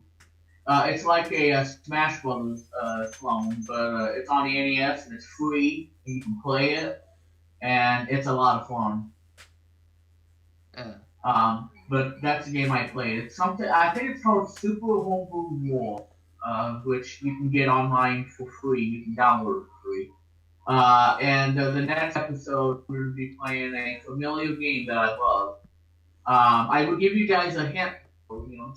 It's like a Smash Brothers clone, but it's on the NES and it's free. And you can play it, and it's a lot of fun. But that's the game I played. It's something I think it's called Super Homebrew War, which you can get online for free. You can download it for free. And the next episode, we're going to be playing a familiar game that I love. I will give you guys a hint,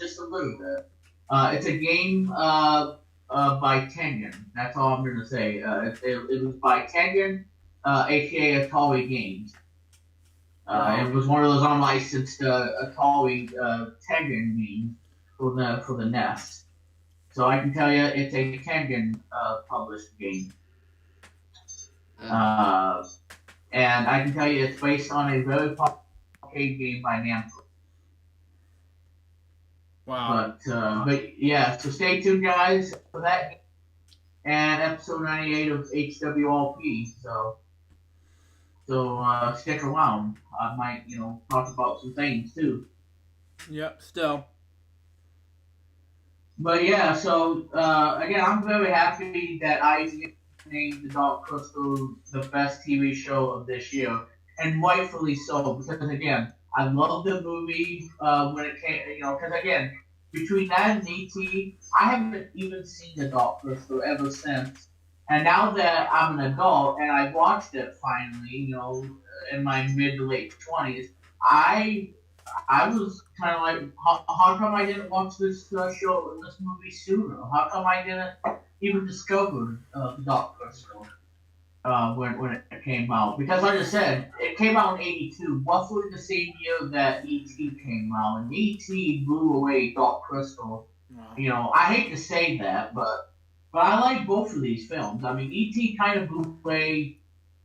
just a little bit. It's a game by Tengen. That's all I'm gonna say. It was by Tengen, aka Atari Games. It was one of those unlicensed Atari Tengen games for the NES. So I can tell you, it's a Tengen published game. And I can tell you, it's based on a very popular arcade game by Namco. Wow. But yeah, so stay tuned, guys, for that and episode 98 of HWLP. So stick around. I might, talk about some things too. Yep. Still. But yeah, so again, I'm very happy that I named The Dark Crystal the best TV show of this year, and rightfully so, because again, I love the movie when it came, because again, between that and E.T., I haven't even seen The Dark Crystal ever since. And now that I'm an adult and I watched it finally, in my mid to late 20s, I was kind of like, how come I didn't watch this movie sooner? How come I didn't even discover The Dark Crystal when it came out? Because like I said, it came out in '82, roughly the same year that E.T. came out, and E.T. blew away Dark Crystal. Wow. I hate to say that, but I like both of these films. I mean, E.T. kind of blew away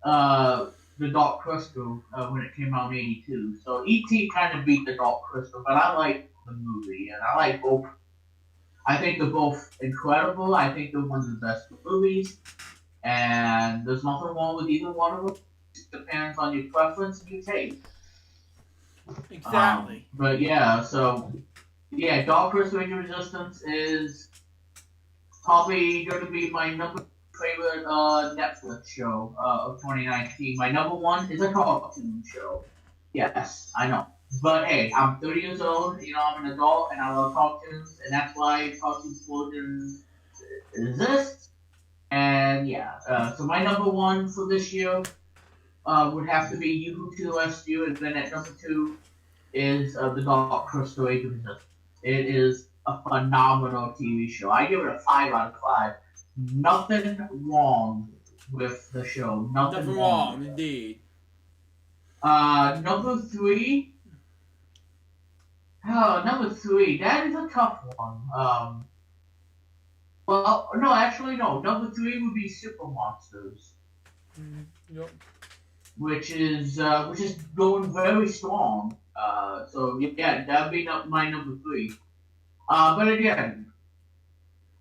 The Dark Crystal when it came out in '82. So E.T. kind of beat The Dark Crystal, but I like the movie, and I like both. I think they're both incredible. I think they're one of the best movies, and there's nothing wrong with either one of them. It depends on your preference and your taste. Exactly. But yeah, so yeah, Dark Crystal Age of Resistance is probably going to be my number favorite Netflix show of 2019. My number one is a cartoon show. Yes, I know. But hey, I'm 30 years old, I'm an adult, and I love cartoons, and that's why Cartoon Explosion exists. And yeah, so my number one for this year would have to be You Who To the Rescue, and then at number two is The Dark Crystal Age of Resistance. It is a phenomenal TV show. I give it a 5 out of 5. Nothing wrong with the show. Nothing wrong, indeed. Number three. Oh, number three. That is a tough one. Well, no, actually, no. Number three would be Super Monsters, Yep. which is going very strong. So yeah, that'd be my number three. But again,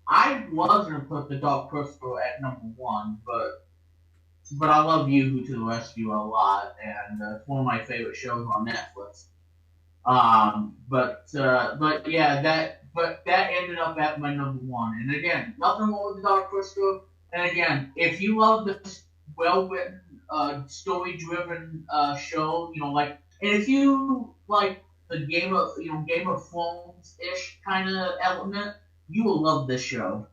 I was gonna put The Dark Crystal at number one, but I love You Who To the Rescue a lot, and it's one of my favorite shows on Netflix. But yeah, that ended up at my number one. And again, nothing wrong with The Dark Crystal. And again, if you love this well-written, story-driven show, and if you like the Game of Thrones-ish kind of element, you will love this show.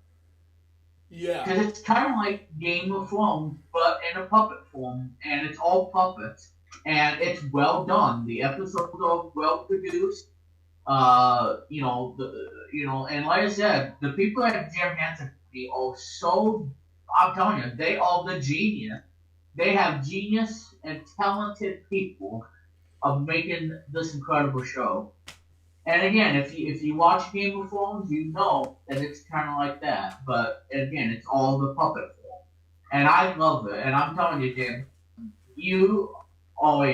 Yeah. Because it's kind of like Game of Thrones, but in a puppet form, and it's all puppets, and it's well done. The episodes are well produced. And like I said, the people at Jim Henson are so. I'm telling you, they are the genius. They have genius and talented people of making this incredible show. And again, if you watch Game of Thrones, you know that it's kind of like that. But again, it's all the puppet form, and I love it. And I'm telling you, Jim, you are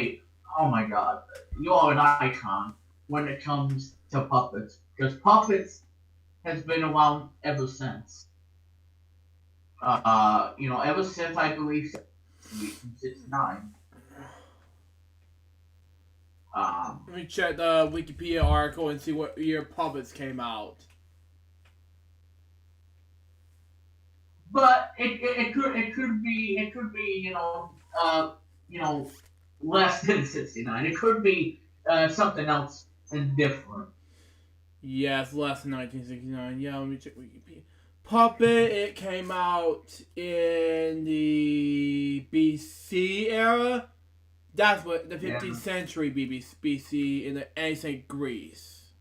oh my God, you are an icon when it comes to puppets, because puppets has been around ever since. Ever since I believe '69. Let me check the Wikipedia article and see what year puppets came out. But it could be less than '69. It could be something else and different. Yes, less than 1969. Yeah, let me check Wikipedia. Puppet, it came out in the BC era. That's what the 15th century BC in the ancient Greece.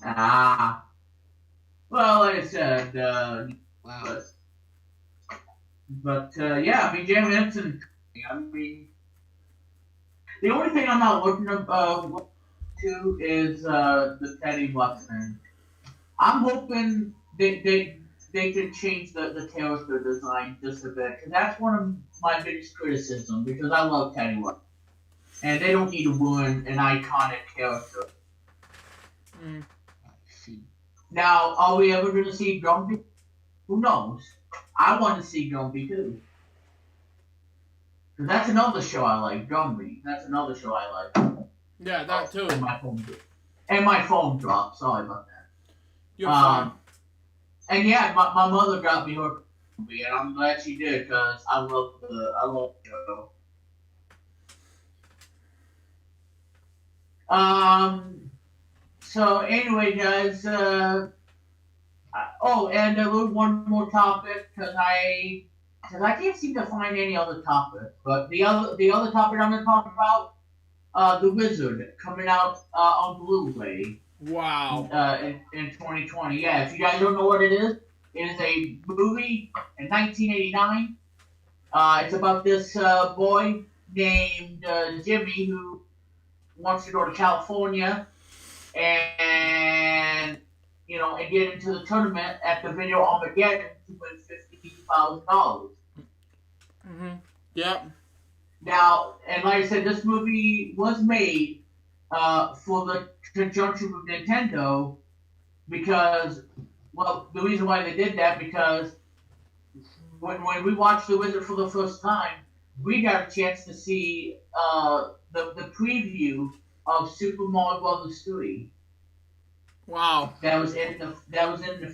Ah. Well, like I said, Wow. but yeah, I mean, Jam Henson. I mean, the only thing I'm not looking to is the Teddy Buck thing. I'm hoping they can change the character design just a bit, because that's one of my biggest criticisms. Because I love Teddy Buck, and they don't need to ruin an iconic character. Mm. I see. Now, are we ever going to see Grumpy? Who knows? I want to see Grumpy too. Because that's another show I like, Grumpy. That's another show I like. Yeah, that too. And my phone dropped. Sorry about that. You're fine. And yeah, my mother got me her Grumpy, and I'm glad she did, because I love the show. So anyway, guys. And one more topic, because I can't seem to find any other topic. But the other topic I'm going to talk about, The Wizard, coming out on Blu-ray. Wow. In 2020. Yeah, if you guys don't know what it is a movie in 1989. It's about this boy named Jimmy who wants to go to California and get into the tournament at the Video Armageddon to win $50,000. Mhm. Yep. Now, and like I said, this movie was made for the conjunction with Nintendo, because, well, the reason why they did that, because when we watched The Wizard for the first time, we got a chance to see the preview of Super Mario Bros. 3. Wow. That was in the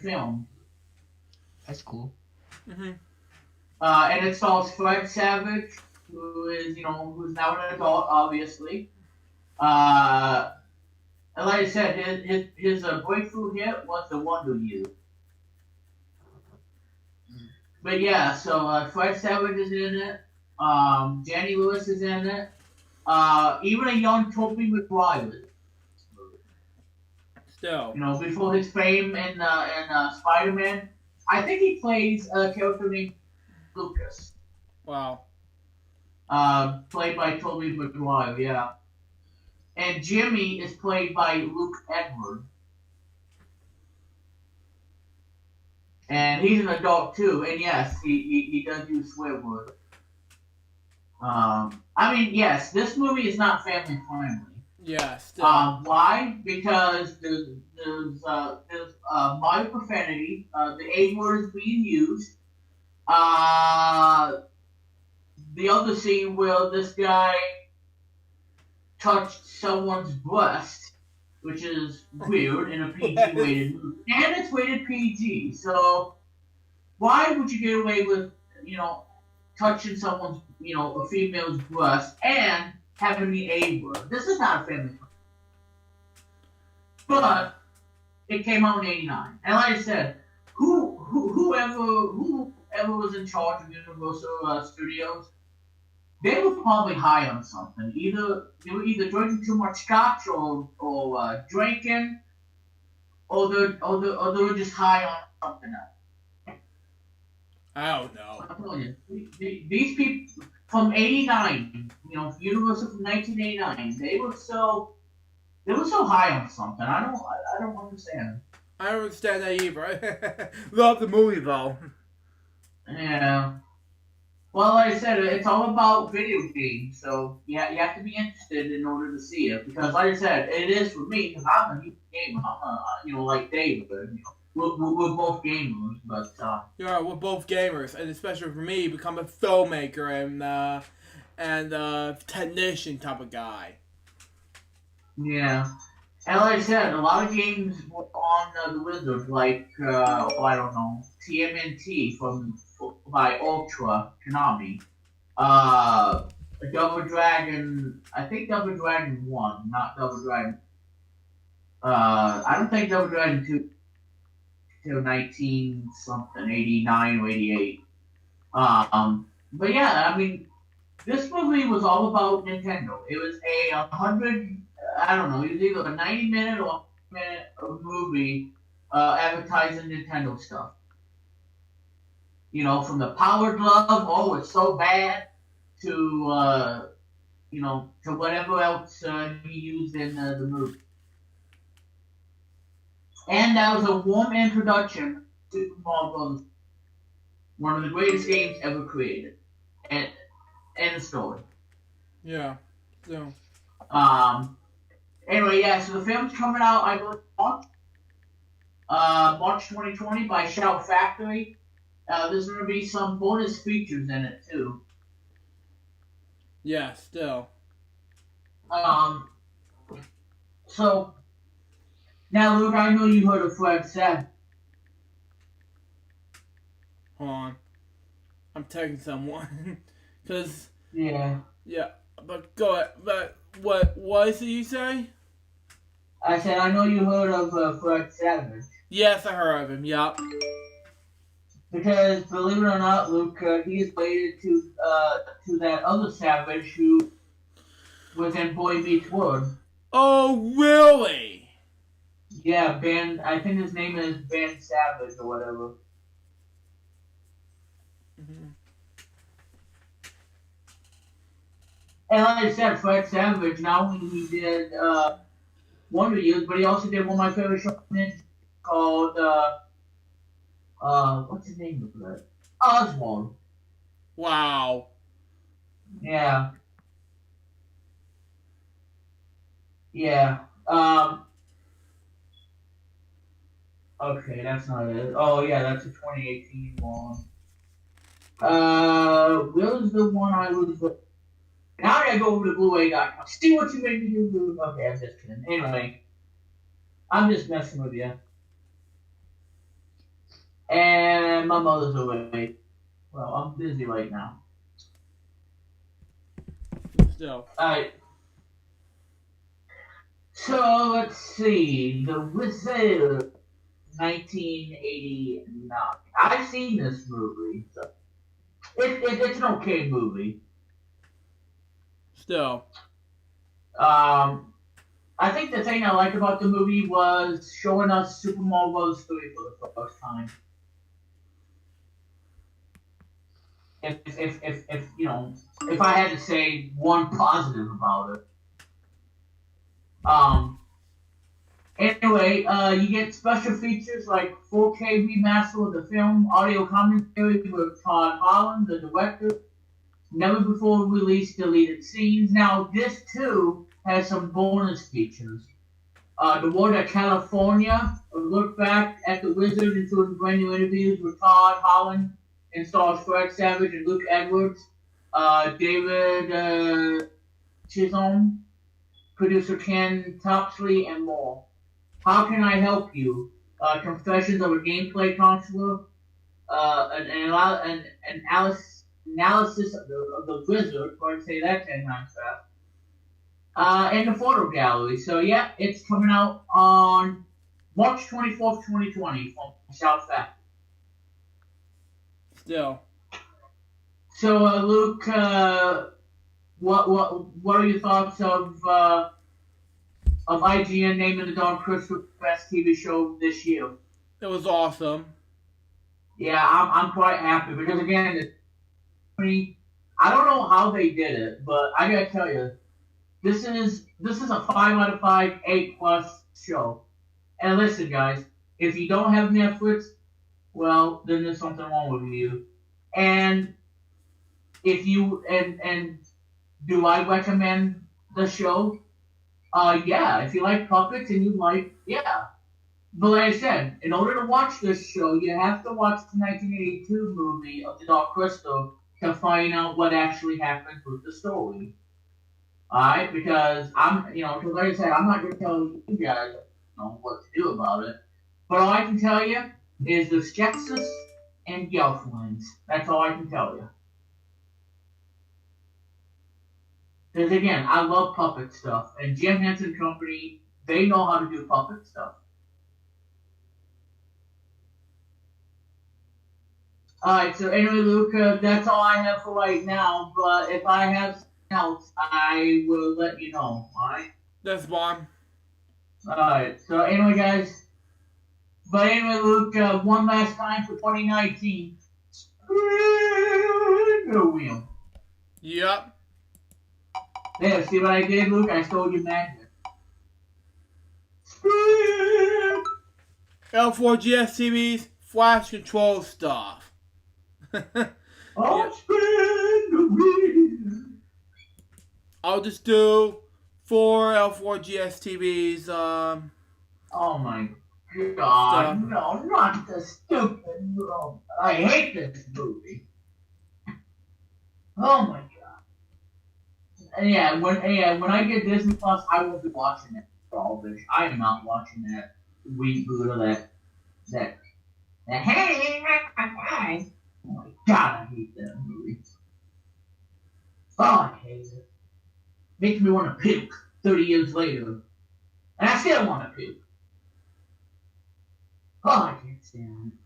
film. That's cool. Mhm. And it stars Fred Savage, who's now an adult, obviously. And like I said, his breakthrough hit was The Wonder Years. But yeah, so Fred Savage is in it. Jenny Lewis is in it. Even a young Tobey Maguire. Still. Before his fame in Spider-Man, I think he plays a character named Lucas. Wow. Played by Tobey Maguire, yeah. And Jimmy is played by Luke Edward. And he's an adult too, and yes, he does use swear words. I mean, yes, this movie is not family friendly. Yeah, still. Why? Because there's mild profanity. The A word is being used. The other scene where this guy touched someone's breast, which is weird in a PG rated movie, and it's rated PG. So why would you get away with touching someone's a female's breast and having the A word? This is not a family film. But it came out in '89, and like I said, whoever was in charge of Universal Studios, they were probably high on something. They were either drinking too much scotch or drinking, or they were just high on something else. I don't know. I'm telling you, these people from '89, Universal from 1989, they were so high on something. I don't understand. I don't understand that either. Love the movie though. Yeah. Well, like I said, it's all about video games, so you have to be interested in order to see it. Because, like I said, it is for me, because I'm a huge gamer. Like David. We're both gamers, but Yeah, we're both gamers, and especially for me, become a filmmaker and technician type of guy. yeah. And like I said, a lot of games were on the Wizard, like I don't know, TMNT by Ultra Konami. Double Dragon, I think Double Dragon 1, not Double Dragon. I don't think Double Dragon 2 till 19 something, 89 or 88. But yeah, I mean, this movie was all about Nintendo. It was it was either a 90-minute or 100-minute movie advertising Nintendo stuff. You know, from the Power Glove, oh, it's so bad, to you know, to whatever else he used in the movie. And that was a warm introduction to Super Mario Bros. One of the greatest games ever created. And the story. Yeah. So. Anyway, yeah, so the film's coming out, I believe, March 2020 by Shout Factory. There's going to be some bonus features in it, too. Yeah, still. So, now, Luke, I know you heard of Fred Savage. Hold on. I'm texting someone. Because, Yeah. yeah, but go ahead. But what is it you say? I said, I know you heard of Fred Savage. Yes, I heard of him, yup. Because, believe it or not, Luke, he is related to that other Savage who was in Boy Meets World. Oh, really? Yeah, Ben, I think his name is Ben Savage or whatever. Mm-hmm. And like I said, Fred Savage, not only he did Wonder Years, but he also did one of my favorite shows called, what's his name of that? Oswald. Wow. Yeah. Yeah. Okay, that's not it. Oh, yeah, that's a 2018 one. Where was the one I was... Now I gotta go over to Blu-ray.com. See what you made me do. Okay, I'm just kidding. Anyway, I'm just messing with you. And my mother's away. Well, I'm busy right now. Still. Alright. So, let's see. The Wizard, 1989. I've seen this movie. So it's an okay movie. Still. I think the thing I liked about the movie was showing us Super Mario Bros. 3 for the first time. If you know, if I had to say one positive about it. Anyway, you get special features like 4K remaster of the film, audio commentary with Todd Holland, the director, never before released deleted scenes. Now, this too has some bonus features. The World of California, a look back at the Wizard, including brand new interviews with Todd Holland, and stars Fred Savage and Luke Edwards, David Chisholm, producer Ken Topsley, and more. How Can I Help You? Confessions of a Gameplay Counselor, an analysis of the Wizard, or I say that 10 times fast, and the photo gallery. So yeah, it's coming out on March 24th, 2020 from South Factory. Still. So Luke, what are your thoughts of IGN naming the Dark Crystal best TV show this year? It was awesome. Yeah, I'm quite happy because again, I don't know how they did it, but I gotta tell you, this is a 5 out of 5, 8+ show. And listen, guys, if you don't have Netflix, well, then there's something wrong with you. And if you and do I recommend the show? Yeah, if you like puppets and you like, yeah. But like I said, in order to watch this show, you have to watch the 1982 movie of the Dark Crystal to find out what actually happened with the story. Alright, because because like I said, I'm not gonna tell you guys, what to do about it. But all I can tell you is the Skeksis and Gelflings. That's all I can tell you. Because again, I love puppet stuff, and Jim Henson Company, they know how to do puppet stuff. Alright, so anyway, Luke, that's all I have for right now, but if I have something else, I will let you know, alright? That's fine. Alright, so anyway, guys, But anyway, Luke, one last time for 2019. The wheel. Yep. There, see what I did, Luke? I stole your magic. L4GS TV's flash control stuff. I'll spin the wheel. I'll just do 4 L4GS TVs. Oh my God! Stuff. No, not the stupid. Oh, I hate this movie. Oh my God! And yeah, when I get Disney Plus, I won't be watching it. Garbage. I am not watching that reboot of that. Hey, oh my God! I hate that movie. Oh, I hate it. Makes me want to puke 30 years later. And I still want to puke. Oh, I can't stand it.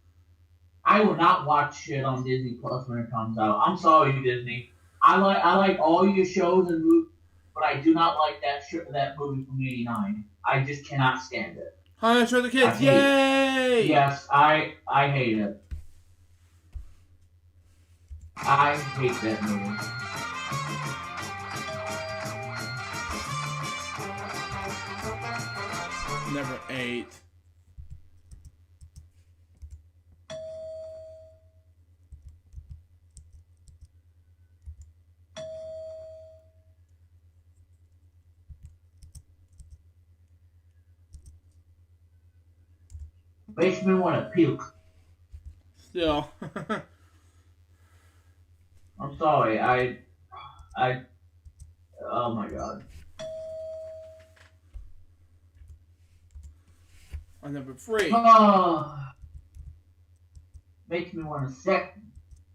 I will not watch shit on Disney Plus when it comes out. I'm sorry, Disney. I like all your shows and movies, but I do not like that movie from '89. I just cannot stand it. Honey, show the kids. Yay! Yes, I hate it. I hate that movie. Never ate. Makes me want to puke. Still. I'm sorry. Oh my God. On number 3. Oh, makes me want to sick.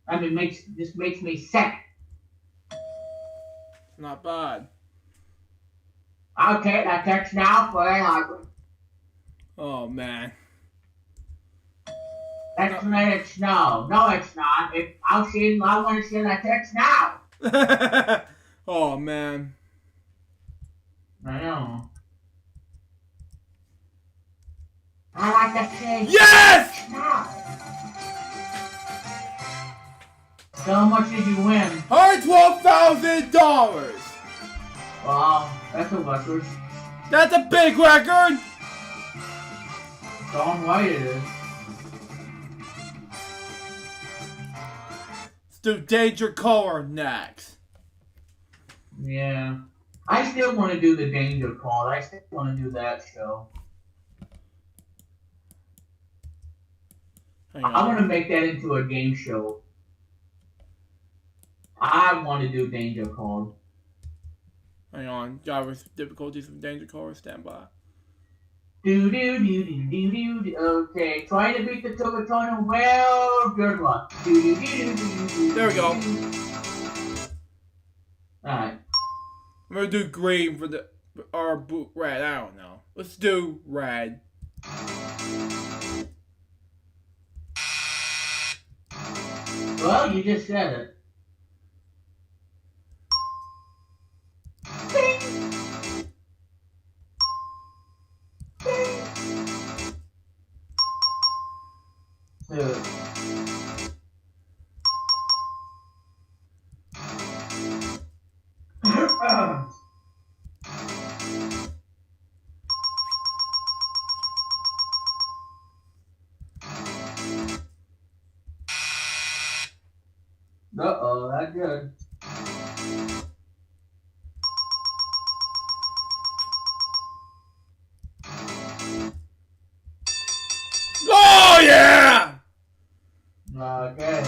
I mean, makes me sick. It's not bad. Okay, that text now for a Oh man. That's not it's no. No, it's not. I want to see that text now. Oh man. I know. I like that thing. Yes! Now. So how much did you win? $112,000. Wow, that's a record. That's a big record. Darn right it is. Let's do Danger Color next. Yeah. I still want to do the Danger Call. I still want to do that show. Hang I want to on. make that into a game show. I want to do Danger Call. Hang on. Driver's difficulties of Danger Color. Stand by. Okay, trying to beat the Tugatona. Well, good luck. There we go. Alright. I'm gonna do green for the or blue, red. I don't know. Let's do red. Well, you just said it. Dude. Uh-oh, that's good. Oh yeah! Okay.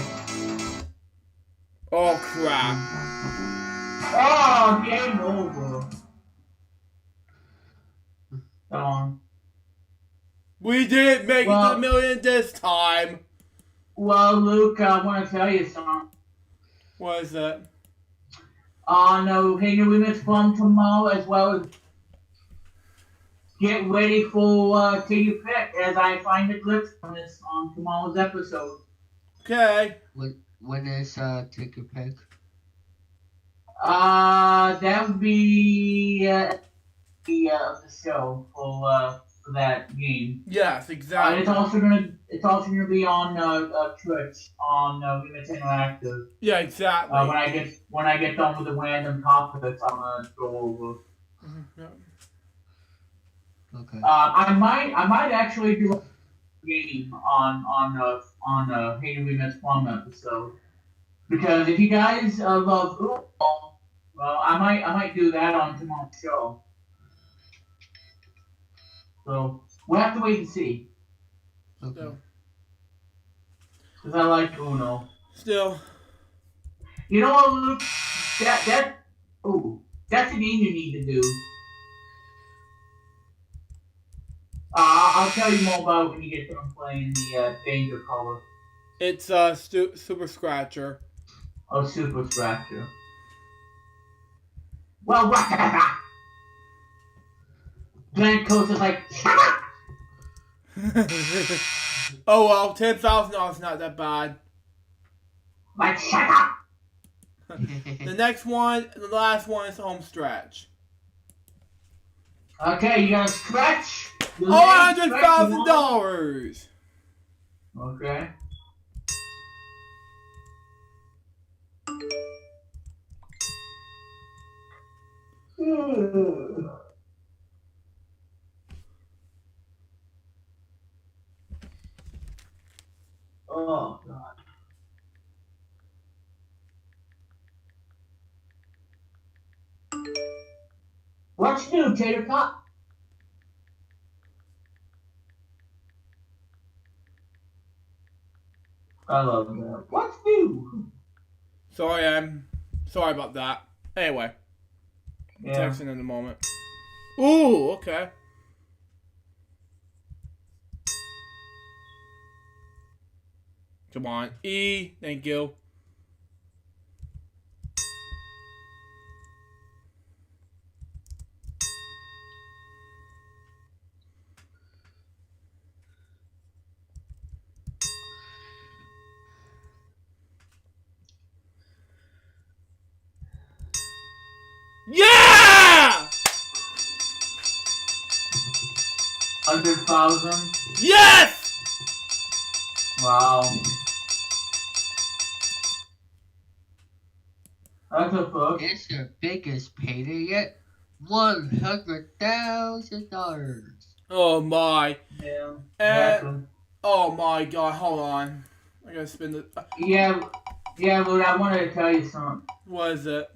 Oh crap! Oh, game over. Darn. We didn't make it to Well- the million this time. Well, Luke, I want to tell you something. What is that? No Hey New Limits from tomorrow, as well as get ready for Take Your Pick as I find the clips on this on tomorrow's episode. Okay. When is Take Your Pick? That would be the show for for that game. Yes, exactly. It's also gonna be on Twitch on Remix Interactive. Yeah, exactly. When I get done with the random topics, I'm gonna go over. Yeah. Okay. I might actually do a game on Hey Remix Plum episode, because if you guys love football, well, I might do that on tomorrow's show. So we'll have to wait and see. Okay. Because I like Uno. Still. You know what, Luke? That's a game you need to do. I'll tell you more about it when you get done playing the Danger Color. It's Super Scratcher. Oh, Super Scratcher. Well, what? Glenn Coast is like, shut up! Oh well, $10,000 is not that bad. Like, shut up! The next one, the last one is home stretch. Okay, you gotta stretch. $100,000. Okay. Oh God. What's new, Tater Tot? I love that. What's new? Sorry about that. Anyway, Yeah. texting in a moment. Ooh, okay. Come on, E. Thank you. Yeah! 100,000. Yes! Wow. That's a fuck. It's your biggest payday yet. $100,000. Oh my. Yeah. And, oh my god, hold on. I gotta spin the. Yeah, but I wanted to tell you something. What is it?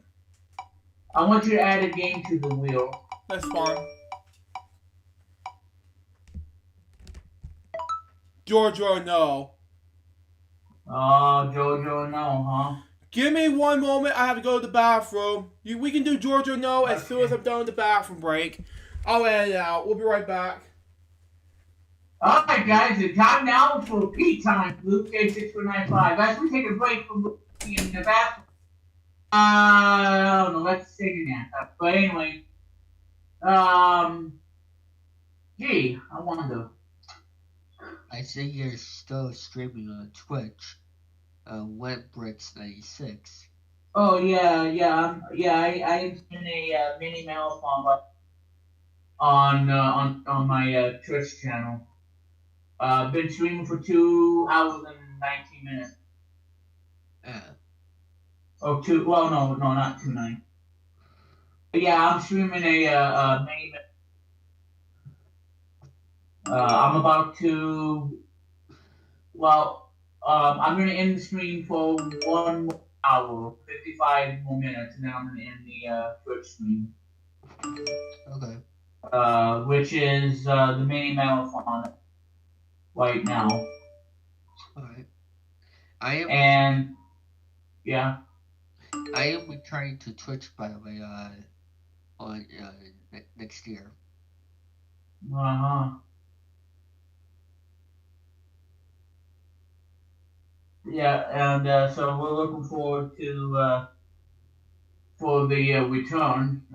I want you to add a game to the wheel. That's fine. Giorgio, no. Oh, Jojo, no, huh? Give me one moment. I have to go to the bathroom. We can do Giorgio no as soon as I'm done with the bathroom break. I'll edit it out. We'll be right back. Alright, guys, it's time now for Pete time. Luke K6495. As we take a break from in the bathroom. I don't know, let's take a nap. But anyway, gee, I wonder. I see you're still streaming on Twitch. WebBricks96. Oh yeah, I'm in a mini marathon on my Twitch channel. Been streaming for 2 hours and 19 minutes. Yeah. Oh, no, not 2:09. But yeah, I'm streaming a mini. I'm about to. Well, I'm gonna end the stream for 1 more hour, 55 more minutes, and then I'm gonna end the Twitch stream. Okay. Which is the mini marathon right now. Alright. Yeah. I am returning to Twitch, by the way, on next year. Yeah, and so we're looking forward to for the return.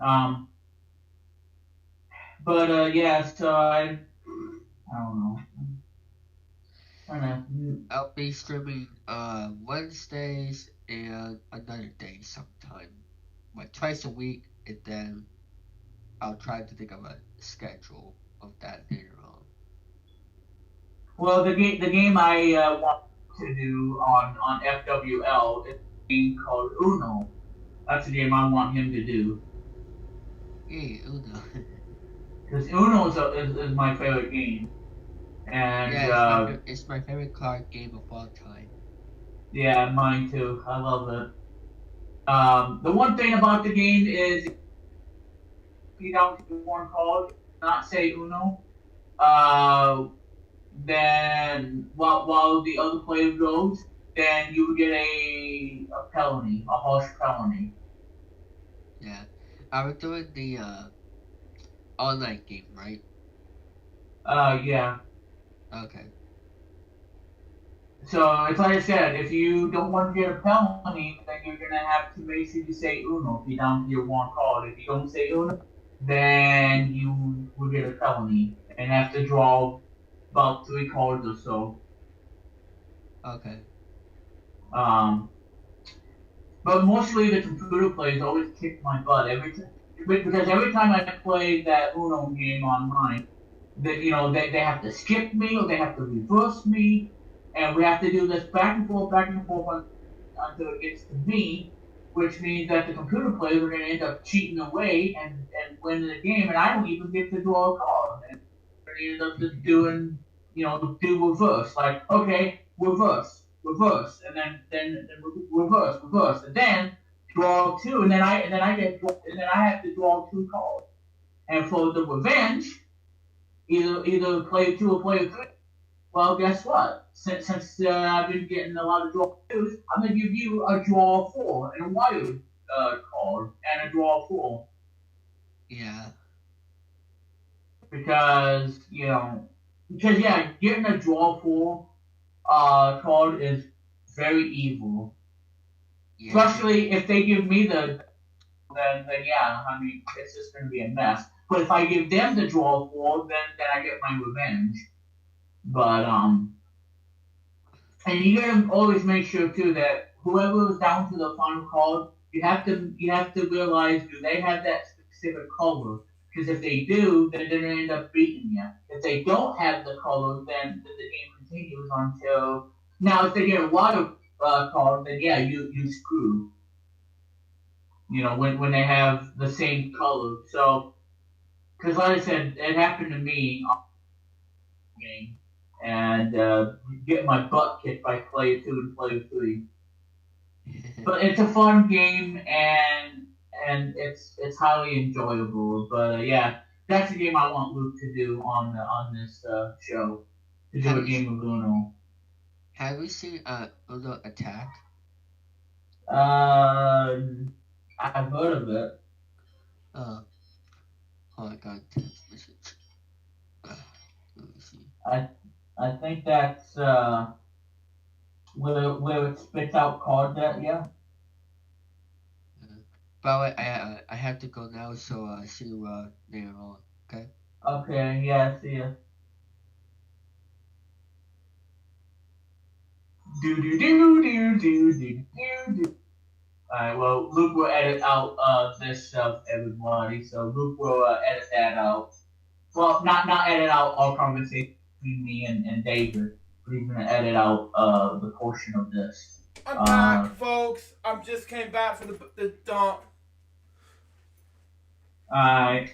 But yeah, so I don't know. I'll be streaming Wednesdays and another day sometime, like twice a week, and then I'll try to think of a schedule of that later on. Well, the game I want to do on FWL is a game called Uno. That's the game I want him to do. Yay, Uno. Because Uno is my favorite game. And Yeah, it's my favorite card game of all time. yeah, mine too. I love it. The one thing about the game is if you don't get one card, not say Uno, then while the other player goes, then you would get a penalty, a harsh penalty. Yeah. I was doing the online game, right? Yeah. Okay. So it's like I said, if you don't want to get a penalty, then you're gonna have to make sure you say Uno if you down to your one card. If you don't say Uno, then you will get a penalty and have to draw about 3 cards or so. Okay. But mostly the computer players always kick my butt because every time I play that Uno game online, they have to skip me or they have to reverse me, and we have to do this back and forth until it gets to me, which means that the computer players are going to end up cheating away and winning the game, and I don't even get to draw a card. And they end up just doing, do reverse, like, okay, reverse, and then reverse, and then draw 2, and then I have to draw 2 cards, and for the revenge, either player 2 or player 3. Well, guess what? Since I've been getting a lot of draw 2s, I'm gonna give you a draw 4 and a wild card and a draw 4 Yeah. because getting a draw 4 card is very evil. Yeah. Especially if they give me then yeah, I mean it's just gonna be a mess. But if I give them the draw 4, then I get my revenge. But and you gotta always make sure too that whoever is down to the final card, you have to realize, do they have that specific color? Because if they do, then they're gonna end up beating you. If they don't have the color, then the game continues until now. If they get a water card, then yeah, you screw. When they have the same color. So, because like I said, it happened to me on the game, and get my butt kicked by player 2 and player 3. But it's a fun game, and it's highly enjoyable. But yeah, that's a game I want Luke to do on this show, to do a game of Uno. Have you seen Uno Attack? I've heard of it. Oh my god, text message. Let me see. I think that's where it spits out cards at, yeah. By the way, I have to go now, so see you later on. Okay. Okay, yeah, see ya. Do. Alright, well, Luke will edit out this stuff, everybody. So Luke will edit that out. Well, not edit out our conversation between me and David, but he's gonna edit out the portion of this. I'm back, folks. I just came back from the dump. Alright.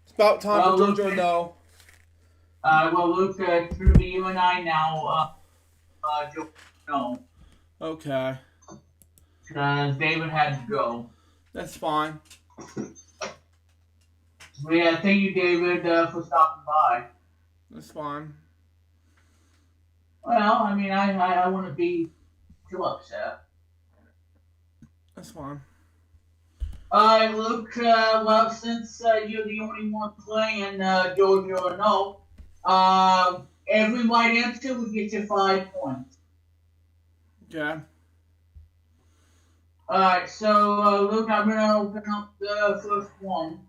It's about time for JoJo No. Well, Luke, it's gonna be you and I now. JoJo No. Okay. Because David had to go. That's fine. Yeah, thank you, David, for stopping by. That's fine. Well, I mean, I wouldn't be too upset. That's fine. Alright, Luke, well, since you're the only one playing JoJo No, every right answer will get you 5 points. Okay. Alright, so, Luke, I'm gonna open up the first one.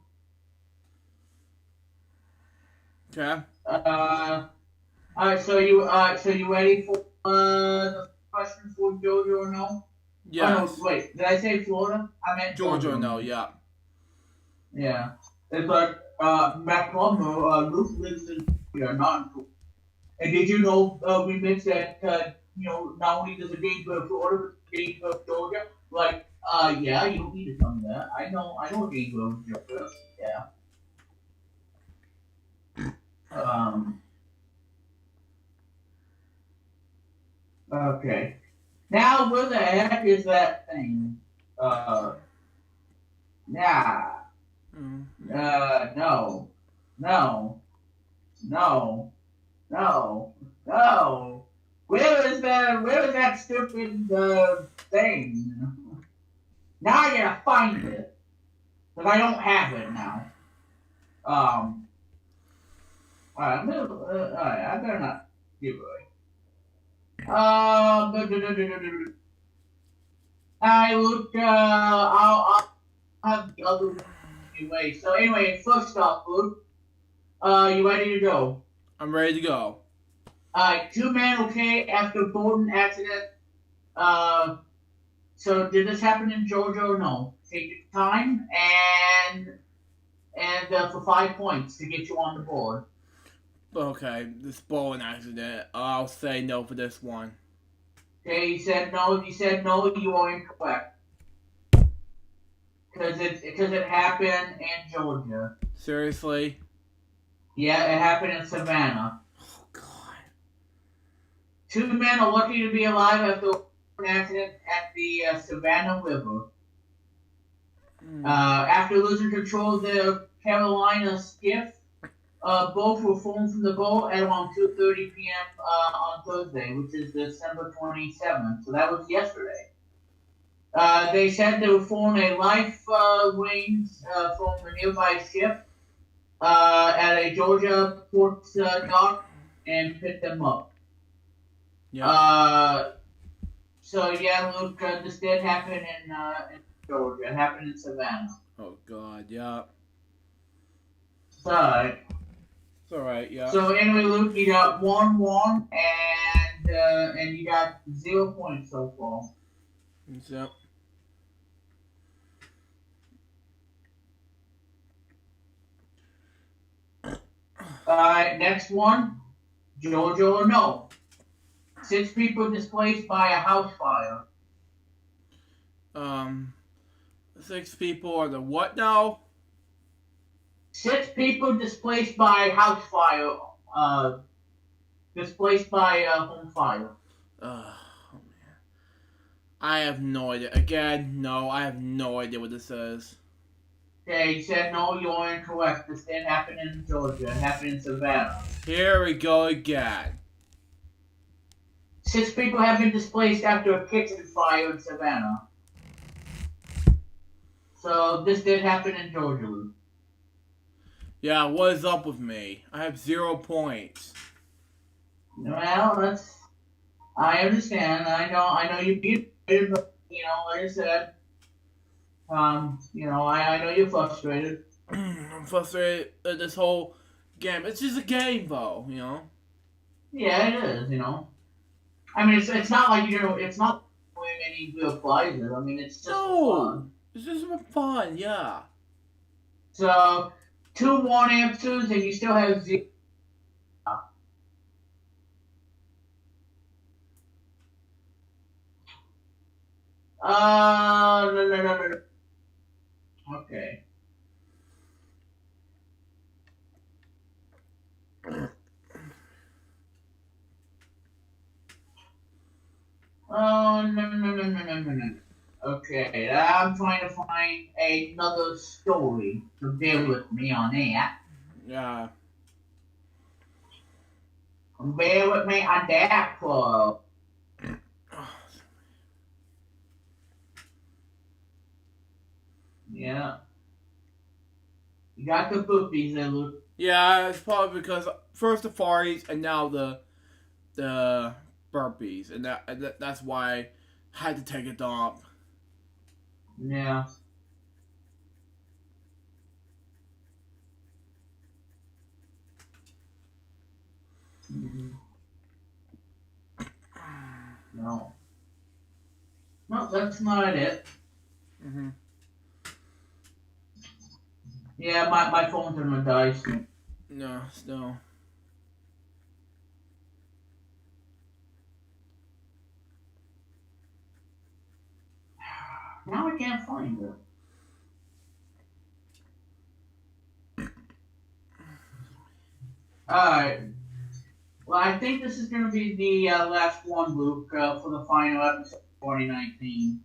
Okay. Alright, so you ready for the question for JoJo No? Yes. Oh, no, wait, did I say Florida? I meant JoJo No, yeah. Yeah. It's like, McCormick, Luke lives in Korea, not in Korea. And did you know, Remix, that, not only does a Gainesville, Florida, but Gainesville, Georgia? Like, yeah, you don't need to come there. I know Gainesville, Georgia. Yeah. Okay. Now, where the heck is that thing? Nah. No. No. No. No. No. Where is that stupid, thing? Now I gotta find it. Because I don't have it now. Alright, I better not give away. I look, I'll have the other one anyway. So anyway, first off, Luke, you ready to go? I'm ready to go. Alright, 2 men okay after boating accident. So did this happen in Georgia or no? Take your time and for 5 points to get you on the board. Okay, this bowling accident. I'll say no for this one. Okay, you said no. If you said no, you are incorrect. Because it happened in Georgia. Seriously? Yeah, it happened in Savannah. Oh, God. 2 men are lucky to be alive after an accident at the Savannah River. After losing control of their Carolina skiff, both were flown from the boat at around 2:30 p.m. On Thursday, which is December 27th. So that was yesterday. They said they were flown a life wings from the nearby ship at a Georgia port dock and picked them up. Yeah. So yeah, Luke, this did happen in Georgia. It happened in Savannah. Oh, God, yeah. So, It's alright, yeah. so anyway, Luke, you got 1-1, and you got 0 points so far. So, Alright, next one. Georgia or no? 6 people displaced by a house fire. 6 people are the what now? 6 people displaced by house fire. Displaced by home fire. Oh, man. I have no idea. Again, no, I have no idea what this is. Okay, you said no, you're incorrect. This didn't happen in Georgia. It happened in Savannah. Here we go again. 6 people have been displaced after a kitchen fire in Savannah. So this did happen in Georgia, Luke. Yeah, what is up with me? I have 0 points. Well, I understand. I know you beat it, but like I said, I know you're frustrated. I'm frustrated at this whole game. It's just a game, though, Yeah, it is. I mean, it's not like it's not winning any real prizes. I mean, it's just fun. It's just fun, yeah. So 2 1 answers, and you still have 0. No. Okay. Oh, no. Okay, I'm trying to find another story, so bear with me on that. Yeah. Bear with me on that, Club. Yeah. You got the boobies there, Luke. Yeah, it's probably because first the farties and now the burpees, and that's why I had to take a dump. Yeah. No. No, that's not it. Yeah, my phone's gonna die soon. No, still. Now I can't find it. Alright. Well, I think this is going to be the last one, Luke, for the final episode of 2019.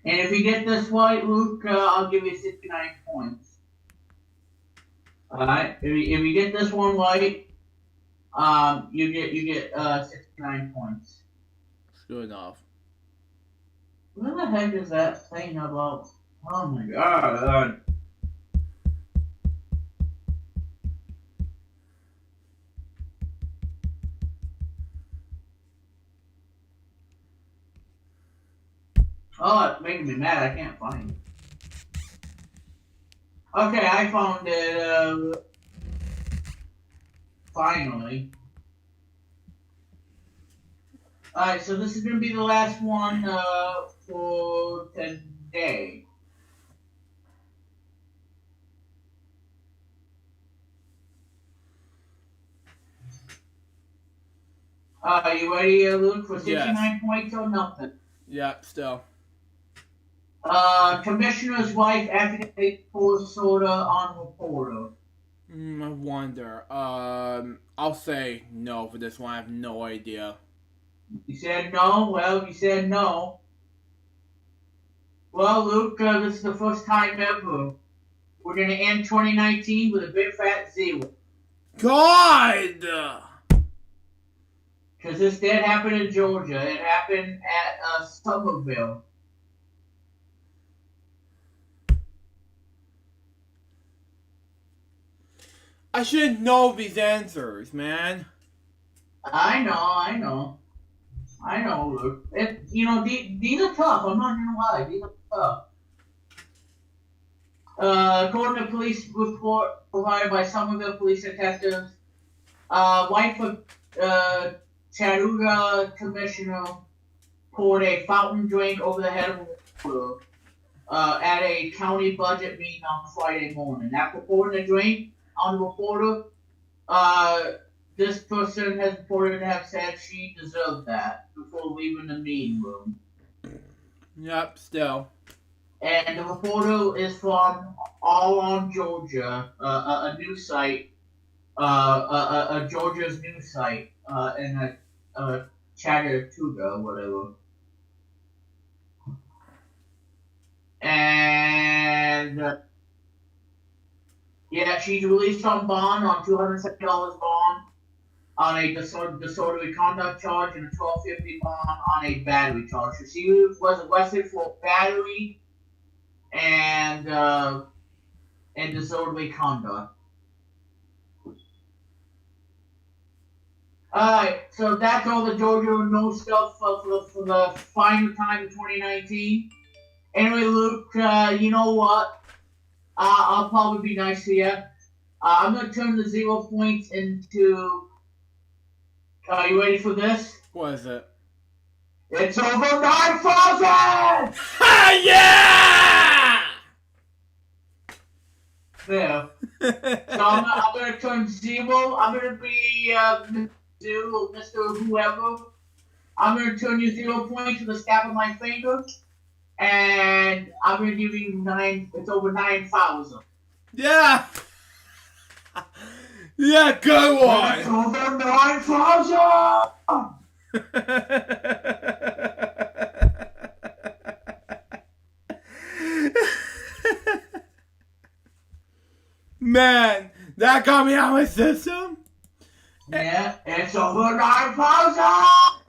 And if you get this right, Luke, I'll give you 69 points. Alright? If you get this one right, you get 69 points. Good enough. What the heck is that thing about? Oh my god. Oh, it's making me mad. I can't find it. Okay, I found it. Finally. Alright, so this is going to be the last one for today. Are you ready, Luke, for 69 points or nothing? Yeah, still. Commissioner's wife accidentally pours soda on reporter. I wonder. I'll say no for this one. I have no idea. You said no? Well, you said no. Well, Luke, this is the first time ever. We're going to end 2019 with a big fat zero. God! Because this did happen in Georgia. It happened at Somerville. I should know these answers, man. I know, Luke. These are tough. I'm not gonna lie. These are tough. According to police report provided by Somerville police detectives, wife of Chattanooga commissioner poured a fountain drink over the head of a reporter at a county budget meeting on Friday morning. After pouring the drink on the reporter, this person has reported to have said she deserved that before leaving the meeting room. Yep, still. And the reporter is from All On Georgia, a news site, a Georgia's news site, in a Chattanooga, whatever. And yeah, she's released on bond on $270 bond on a disorderly conduct charge and a $12.50 bond on a battery charge. So she was arrested for battery and disorderly conduct. Alright, so that's all the Georgia news stuff for the final time of 2019. Anyway, Luke, you know what? I'll probably be nice to you. I'm going to turn the 0 points into... Are you ready for this? What is it? It's over 9,000! Yeah! There. So I'm going to turn 0. I'm going to be Mr. Whoever. I'm going to turn you 0 points with the snap of my finger. And I'm going to give you 9. It's over 9,000. Yeah! Yeah, good one! It's over 9,000! Man, that got me out of my system? Yeah, it's over 9,000!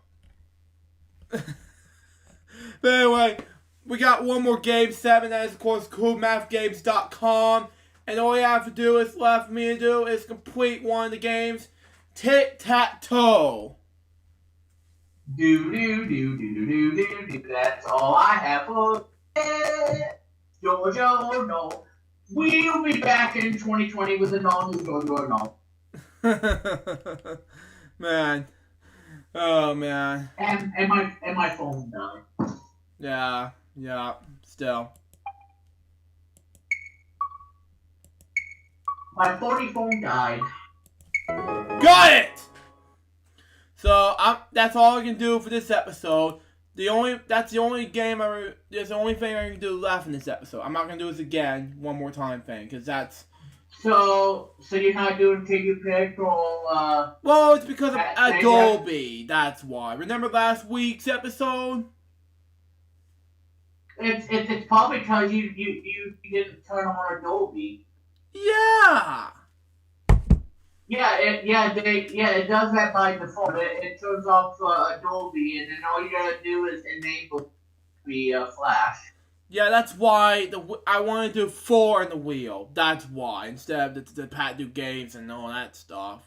But anyway, we got one more game 7, that is of course coolmathgames.com. And all you have to do is left for me to do is complete one of the games. Tic-tac-toe. Do. That's all I have for it. Georgia or no. We'll be back in 2020 with an all-new Georgia or no. Man. Oh, man. And my phone died. Yeah, still. My 40 phone died. Got it! So that's all I can do for this episode. That's the only thing I can do left in this episode. I'm not gonna do this again one more time thing, because that's. So you're not doing Take Your Pick or Well, it's because of Adobe. That's why. Remember last week's episode? It's probably because you didn't turn on Adobe. Yeah. It does that by default. It turns off Adobe, and then all you gotta do is enable the Flash. Yeah, that's why I want to do 4 in the wheel. That's why, instead of the Pat do games and all that stuff.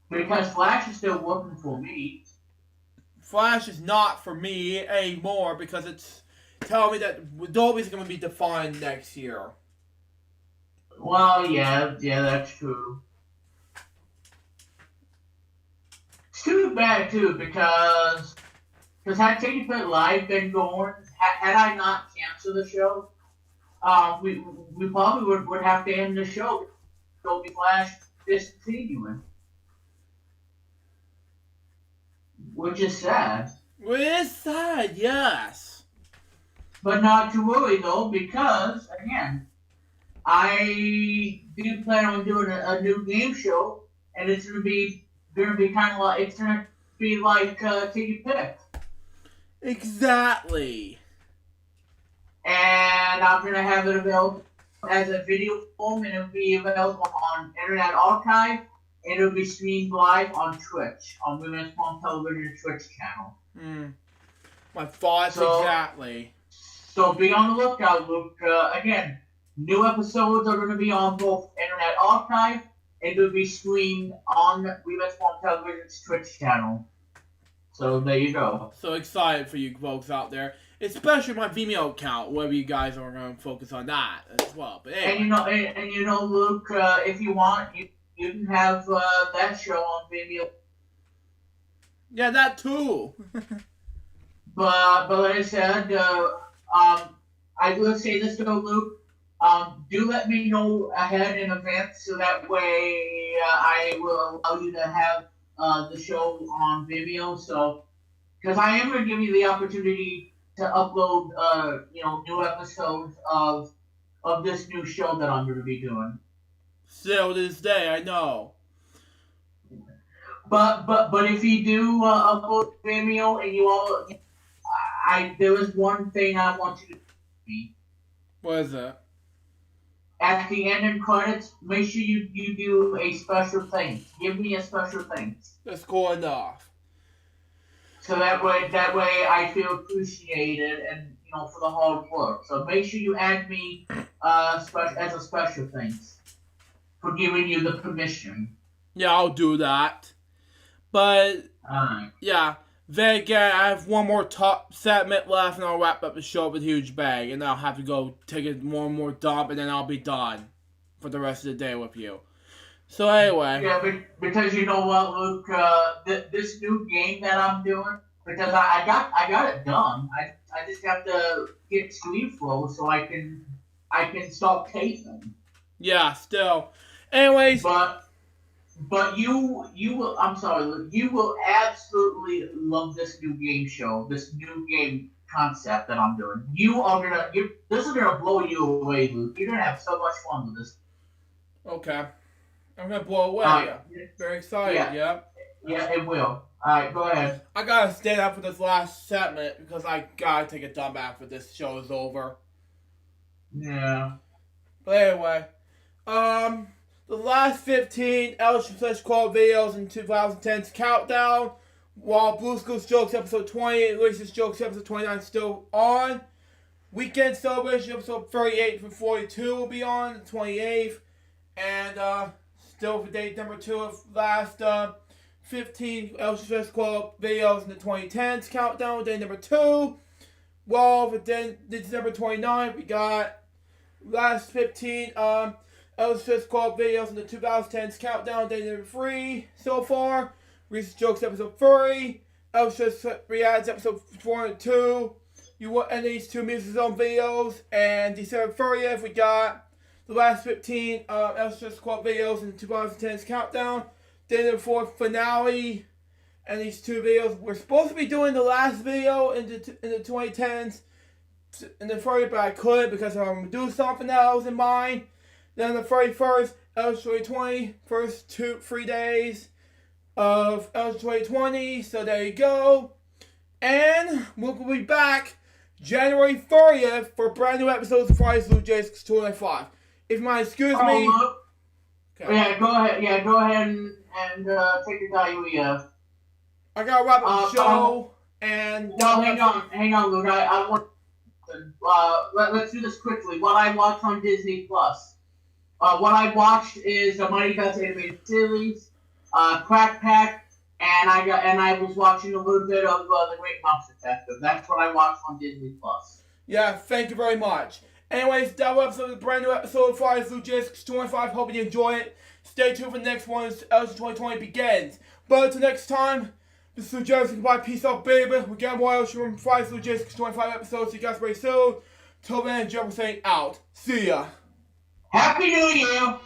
Because Flash is still working for me. Flash is not for me anymore because it's telling me that Adobe's going to be defined next year. Well, yeah, that's true. It's too bad too because had Take Your Pick Live been going, had I not canceled the show, we probably would have to end the show. Adobe Flash discontinuing, which is sad. Well, it is sad, yes. But not to worry though, because again, I do plan on doing a new game show, and it's gonna be kind of like Take Your Pick. Exactly. And I'm gonna have it available as a video form, and it'll be available on Internet Archive, and it'll be streamed live on Twitch, on Women's Palm Television Twitch channel. My thoughts exactly. So be on the lookout, Luke. Again, new episodes are going to be on both Internet Archive, and it'll be streamed on Women's Palm Television's Twitch channel. So there you go. So excited for you folks out there, especially my Vimeo account. Whether you guys are going to focus on that as well. But anyway. And you know, Luke, if you want, you can have that show on Vimeo. Yeah, that too. But like I said, I will say this though, Luke. Do let me know ahead in advance so that way I will allow you to have the show on Vimeo. So, because I am going to give you the opportunity to upload, new episodes of this new show that I'm going to be doing. Still to this day, I know. But if you do upload Vimeo and you all, there is one thing I want you to do. What is it? At the end of credits, make sure you do a special thing. Give me a special thing. That's cool enough. So that way I feel appreciated and for the hard work. So make sure you add me as a special thanks for giving you the permission. Yeah, I'll do that. But yeah. Then again, I have one more top segment left, and I'll wrap up the show with a huge bang, and I'll have to go take a more dump, and then I'll be done for the rest of the day with you. So anyway. Yeah, because you know what, Luke, this new game that I'm doing, because I got it done. I just have to get ScreenFlow so I can start taping. Yeah, still. Anyways. But you will, I'm sorry, Luke, you will absolutely love this new game show, this new game concept that I'm doing. This is gonna blow you away, Luke. You're gonna have so much fun with this. Okay. I'm gonna blow away. Very excited, yeah. Yeah, it will. Alright, go ahead. I gotta stand up for this last segment because I gotta take a dump after this show is over. Yeah. But anyway, the last 15 LJPCBM videos in 2010's countdown, while Blue School's Jokes episode 20 and Lisa's Jokes episode 29 is still on. Weekend Celebration episode 38 from 42 will be on the 28th. And still for date number 2 of last 15 LJPCBM videos in the 2010's countdown, day number 2. Well, for December 29th, we got last 15 LJPCBM videos in the 2010's countdown, day number 3 so far. Recent Jokes episode 3, LJPCBM Reacts episode 4 and 2. You want any of these 2 Music Zone videos, and December 30th we got the last 15 LJPCBM Kwelp videos in 2010's countdown. Then the fourth finale. And these two videos, we're supposed to be doing the last video in the 2010s in the 30th, but I couldn't because I'm going to do something else in mind. Then the 31st, LJ2020, first 3 days of LJ2020, so there you go. And we'll be back January 30th for brand new episodes of Friday Blue Jays 205. If you might excuse me. Okay. Yeah, go ahead and take your WEF. I gotta wrap up the show, and... Well, hang on, Luke. I want let's do this quickly. What I watched on Disney Plus. What I watched is the Mighty Ducks animated series, Quack Pack, and I was watching a little bit of The Great Mouse Detective. That's what I watched on Disney Plus. Yeah, thank you very much. Anyways, that was the brand new episode of Friday Blue Jays 205. Hope you enjoy it. Stay tuned for the next one as LJ2020 begins. But until next time, this is Joe. Goodbye. Peace out, baby. We got more else from Friday Blue Jays 205 episodes. See you guys very soon. Till then, Joe saying out. See ya. Happy New Year!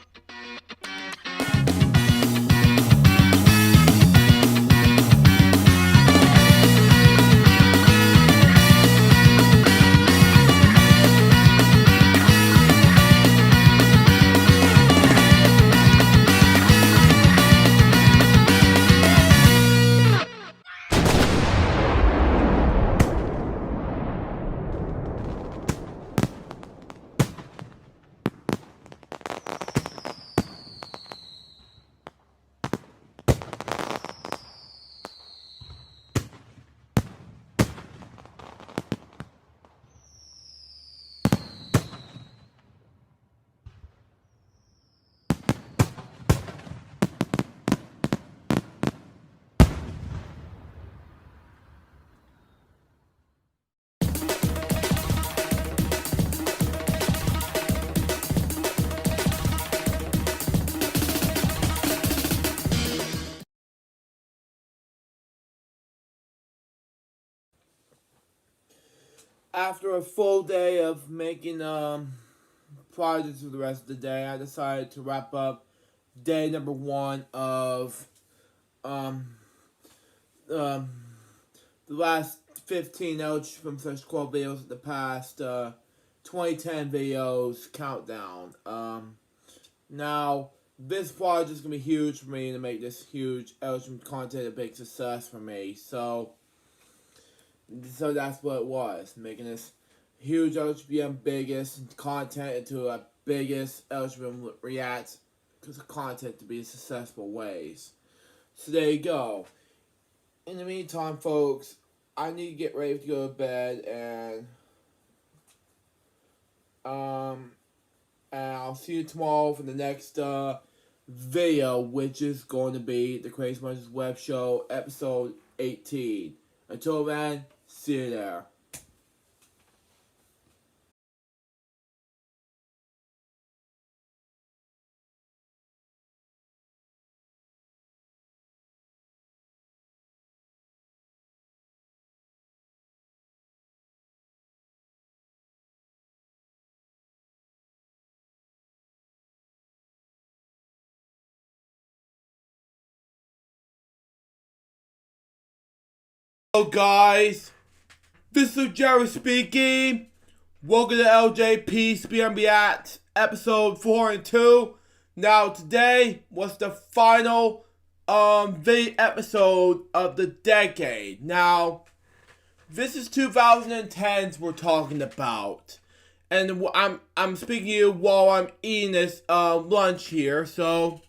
After a full day of making projects for the rest of the day, I decided to wrap up day number 1 of the last 15 LJPCBM videos of the past 2010 videos countdown. Now this project is gonna be huge for me to make this huge LJPCBM content a big success for me. So that's what it was, making this huge LJPCBM biggest content into a biggest LJPCBM react because of content to be successful ways. So there you go. In the meantime, folks, I need to get ready to go to bed, and I'll see you tomorrow for the next video, which is going to be the Crazy Munch's Web Show episode 18. Until then, see you there. Hello guys, this is Jerry speaking. Welcome to LJPCBM React episode 4 and 2. Now today was the final video episode of the decade. Now this is 2010s we're talking about, and I'm speaking to you while I'm eating this lunch here. So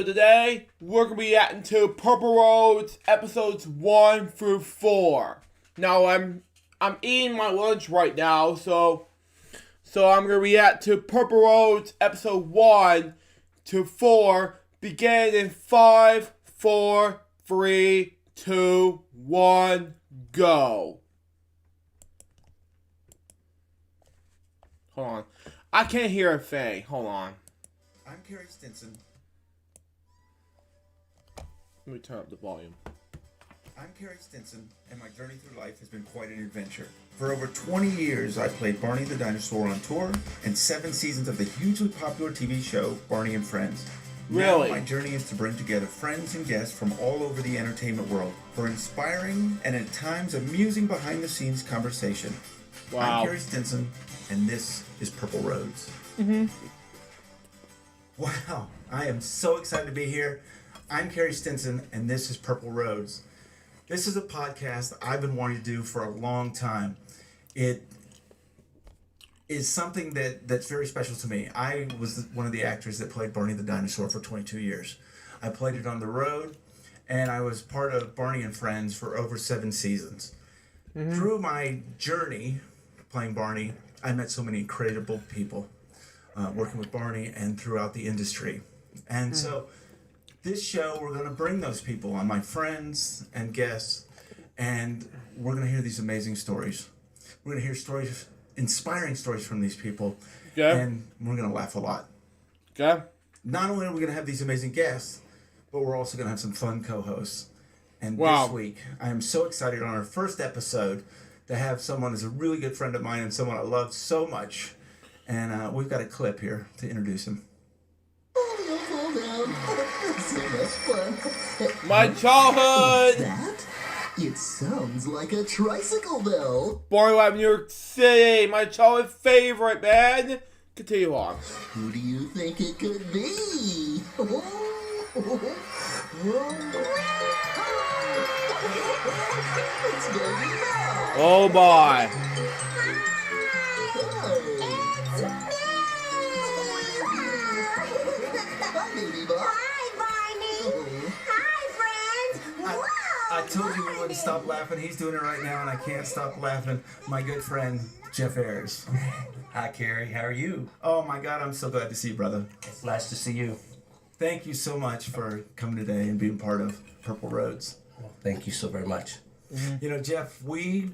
today, we're going to be reacting to Purple Roads episodes 1 through 4. Now, I'm eating my lunch right now, so I'm going to react to Purple Roads episode 1 to 4, beginning in 5, 4, 3, 2, 1, go. Hold on. I can't hear a thing. Hold on. I'm Carrie Stinson. Let me turn up the volume. I'm Carrie Stinson, and my journey through life has been quite an adventure. For over 20 years, I played Barney the Dinosaur on tour and 7 seasons of the hugely popular TV show Barney and Friends. Really? Now my journey is to bring together friends and guests from all over the entertainment world for inspiring and at times amusing behind-the-scenes conversation. Wow. I'm Carrie Stinson, and this is Purple Roads. Wow, I am so excited to be here. I'm Carrie Stinson, and this is Purple Roads. This is a podcast I've been wanting to do for a long time. It is something that's very special to me. I was one of the actors that played Barney the Dinosaur for 22 years. I played it on the road, and I was part of Barney and Friends for over 7 seasons. Through my journey playing Barney, I met so many incredible people working with Barney and throughout the industry. And so this show, we're going to bring those people on, my friends and guests, and we're going to hear these amazing stories. We're going to hear stories, inspiring stories from these people, and we're going to laugh a lot. Okay. Not only are we going to have these amazing guests, but we're also going to have some fun co-hosts. And Wow. this week, I am so excited on our first episode to have someone who's a really good friend of mine and someone I love so much. And we've got a clip here to introduce him. Hold on. So much fun. My childhood! That? It sounds like a tricycle bell. Barney Lab, New York City! My childhood favorite, man! Continue on. Who do you think it could be? It's Baby Bell. Oh boy. Hi, Baby Bell. Hi, Barney. Hi, friends. Whoa. I told you we wouldn't stop laughing. He's doing it right now, and I can't stop laughing. My good friend, Jeff Ayers. Hi, Carrie. How are you? Oh my God, I'm so glad to see you, brother. It's nice to see you. Thank you so much for coming today and being part of Purple Roads. Well, thank you so very much. You know, Jeff, we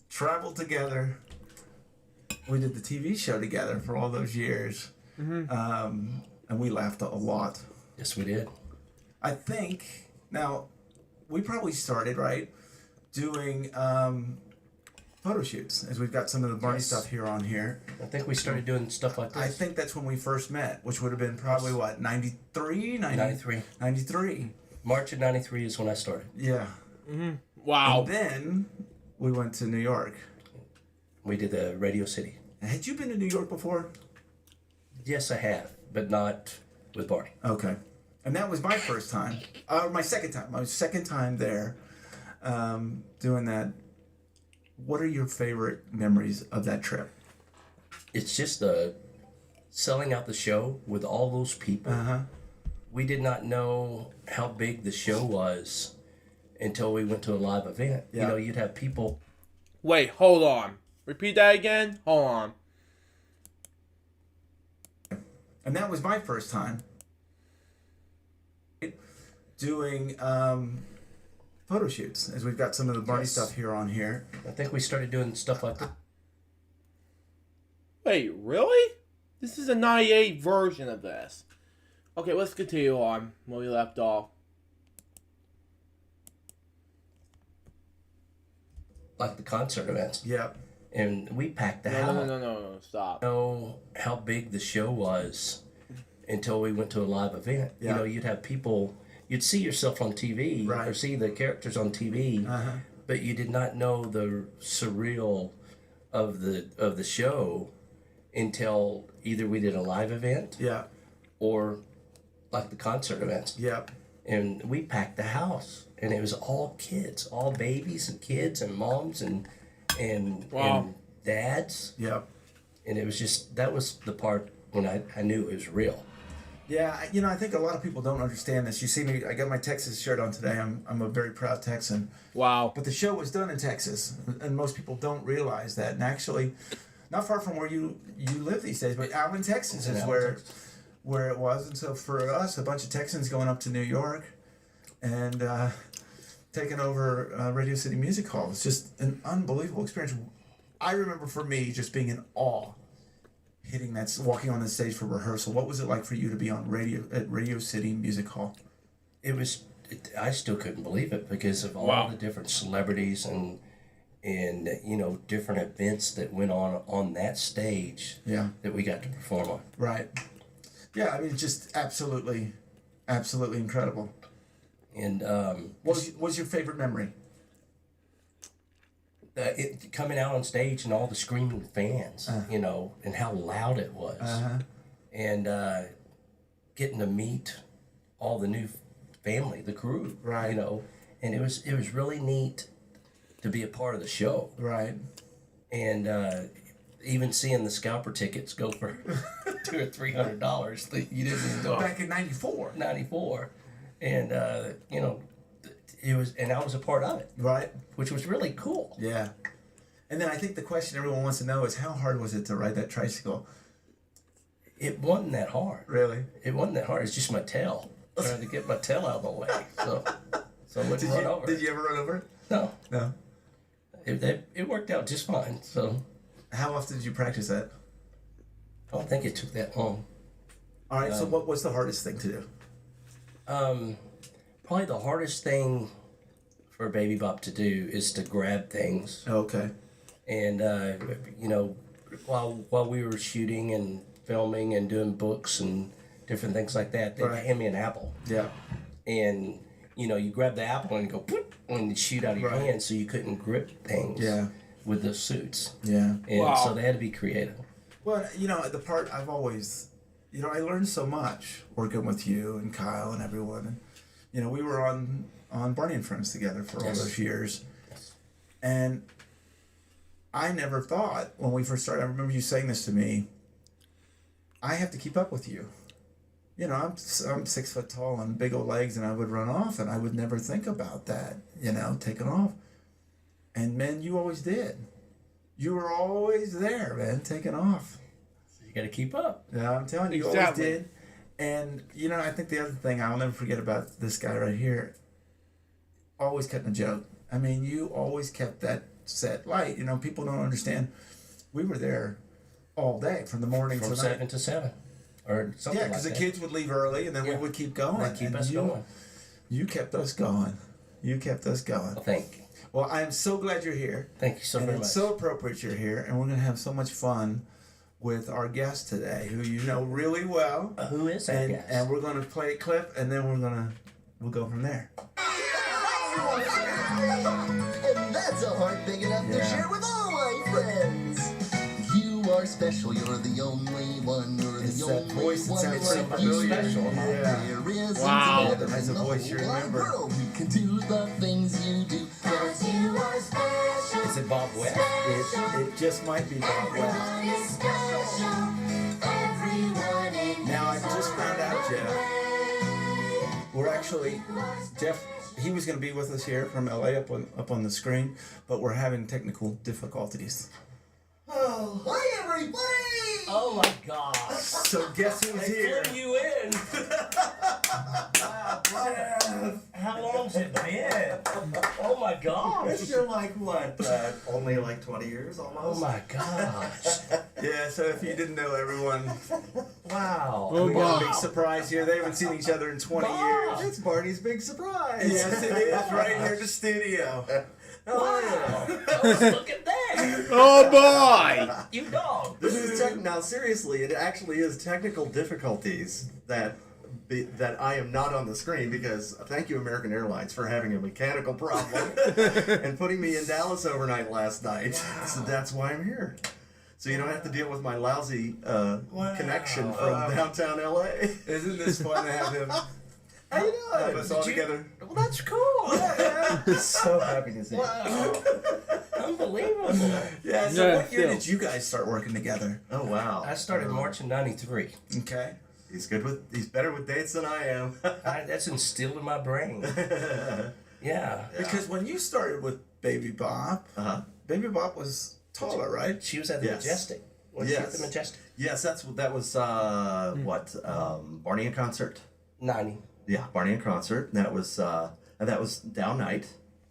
traveled together. We did the TV show together for all those years. And we laughed a lot. Yes, we did. I think, now, we probably started, right, doing photo shoots, as we've got some of the Barney Yes. stuff here on here. I think we started doing stuff like this. I think that's when we first met, which would have been probably, what, 93? 93. 93. March of 93 is when I started. Yeah. Wow. And then we went to New York. We did the Radio City. Had you been to New York before? Yes, I have, but not with Barney. Okay. And that was my first time. My second time. My second time there doing that. What are your favorite memories of that trip? It's just selling out the show with all those people. We did not know how big the show was until we went to a live event. Yeah. You know, you'd have people. Wait, hold on. Repeat that again? Hold on. And that was my first time doing photo shoots, as we've got some of the Barney Yes. stuff here on here. I think we started doing stuff like that. Wait, really? This is a 98 version of this. Okay, let's continue on where we left off. Like the concert events. Yep. And we packed the No, house. no, stop. Know how big the show was until we went to a live event. Yeah. You know, you'd have people, you'd see yourself on TV Right. or see the characters on TV, but you did not know the surreal of the show until either we did a live event Yeah. or like the concert events. Yep. And we packed the house, and it was all kids, all babies and kids and moms and Wow. and dads. Yep. And it was just, that was the part when I knew it was real. Yeah, you know, I think a lot of people don't understand this. You see me, I got my Texas shirt on today. I'm a very proud Texan. Wow. But the show was done in Texas, and most people don't realize that. And actually, not far from where you live these days, but Allen, Texas is where it was. And so for us, a bunch of Texans going up to New York and taking over Radio City Music Hall. It's just an unbelievable experience. I remember for me just being in awe, walking on the stage for rehearsal. What was it like for you to be on at Radio City Music Hall? It was I still couldn't believe it because of all the different celebrities and different events that went on that stage that we got to perform on. Right. Yeah, I mean, just absolutely incredible. And what was your favorite memory? It coming out on stage and all the screaming fans, and how loud it was, and getting to meet all the new family, the crew, right? And it was really neat to be a part of the show, right? And even seeing the scalper tickets go for $200 or $300 that you didn't even know back in '94, and it was, and I was a part of it, right? Which was really cool. Yeah. And then I think the question everyone wants to know is how hard was it to ride that tricycle? It wasn't that hard. Really? It wasn't that hard. It's just my tail. Trying to get my tail out of the way. So I wouldn't run over. Did you ever run over it? No. No. It worked out just fine. So. How often did you practice that? I don't think it took that long. All right. So what was the hardest thing to do? Probably the hardest thing for Baby Bop to do is to grab things. Okay. And while we were shooting and filming and doing books and different things like that, they'd hand me an apple. Yeah. And you grab the apple and go whoop, and you shoot out of your hand, so you couldn't grip things. Yeah. With the suits. Yeah. And so they had to be creative. Well, the part I've always, I learned so much working with you and Kyle and everyone. And, we were on Barney and Friends together for all those years. Yes. And I never thought when we first started, I remember you saying this to me, I have to keep up with you. I'm 6 foot tall and big old legs, and I would run off, and I would never think about that, taking off. And man, you always did. You were always there, man, taking off. So you got to keep up. Yeah, I'm telling you, you always did. And I think the other thing I'll never forget about this guy right here, always cutting a joke. I mean, you always kept that set light. People don't understand. We were there all day from the morning from to 7 to 7, or something. Yeah, because the kids would leave early, and then we would keep going. They keep us going. You kept us going. You kept us going. Well, thank you. Well, I am so glad you're here. Thank you so very much. It's so appropriate you're here, and we're going to have so much fun with our guest today, who you know really well. Who is our guest? And we're going to play a clip, and then we'll go from there. And that's a heart big enough to share with all my friends. You are special, you're the only one, you're the only voice that one. sounds so familiar. There is Wow. That has a voice you remember. World who can do the things you do. 'Cause you are special. Is it Bob West? It just might be Bob West. Everyone is special. Everyone in Now, I just found out, Jeff, we're actually, Jeff, he was going to be with us here from LA up on the screen, but we're having technical difficulties. Oh, hi everybody! Oh my gosh! So guess who's here? Flew you in. Wow, how long's it been? Oh my gosh! It's been like what? Only like 20 years Oh almost. my gosh! Yeah, so if you didn't know, everyone, Wow! we got a big surprise here. They haven't seen each other in 20 years. It's Barney's big surprise. Yes, it is, right here in the studio. Wow! Look at that! Oh boy! You dog! This is now seriously, it actually is technical difficulties that I am not on the screen because thank you American Airlines for having a mechanical problem and putting me in Dallas overnight last night. Wow. So that's why I'm here. So you don't have to deal with my lousy connection from downtown LA. Isn't this fun to have him? How you Have doing? us all together. Well, that's cool! So happy to see you. Wow! Unbelievable! Yeah, so Yeah, what year still. did you guys start working together? Oh wow. I started March of '93. Okay. He's better with dates than I am. That's instilled in my brain. Yeah. Because when you started with Baby Bop, Baby Bop was taller, right? She was at the Yes. Majestic. Was she at the Majestic? Yes, that was Barney in Concert. 90. Yeah, Barney in Concert. And that was Down Night.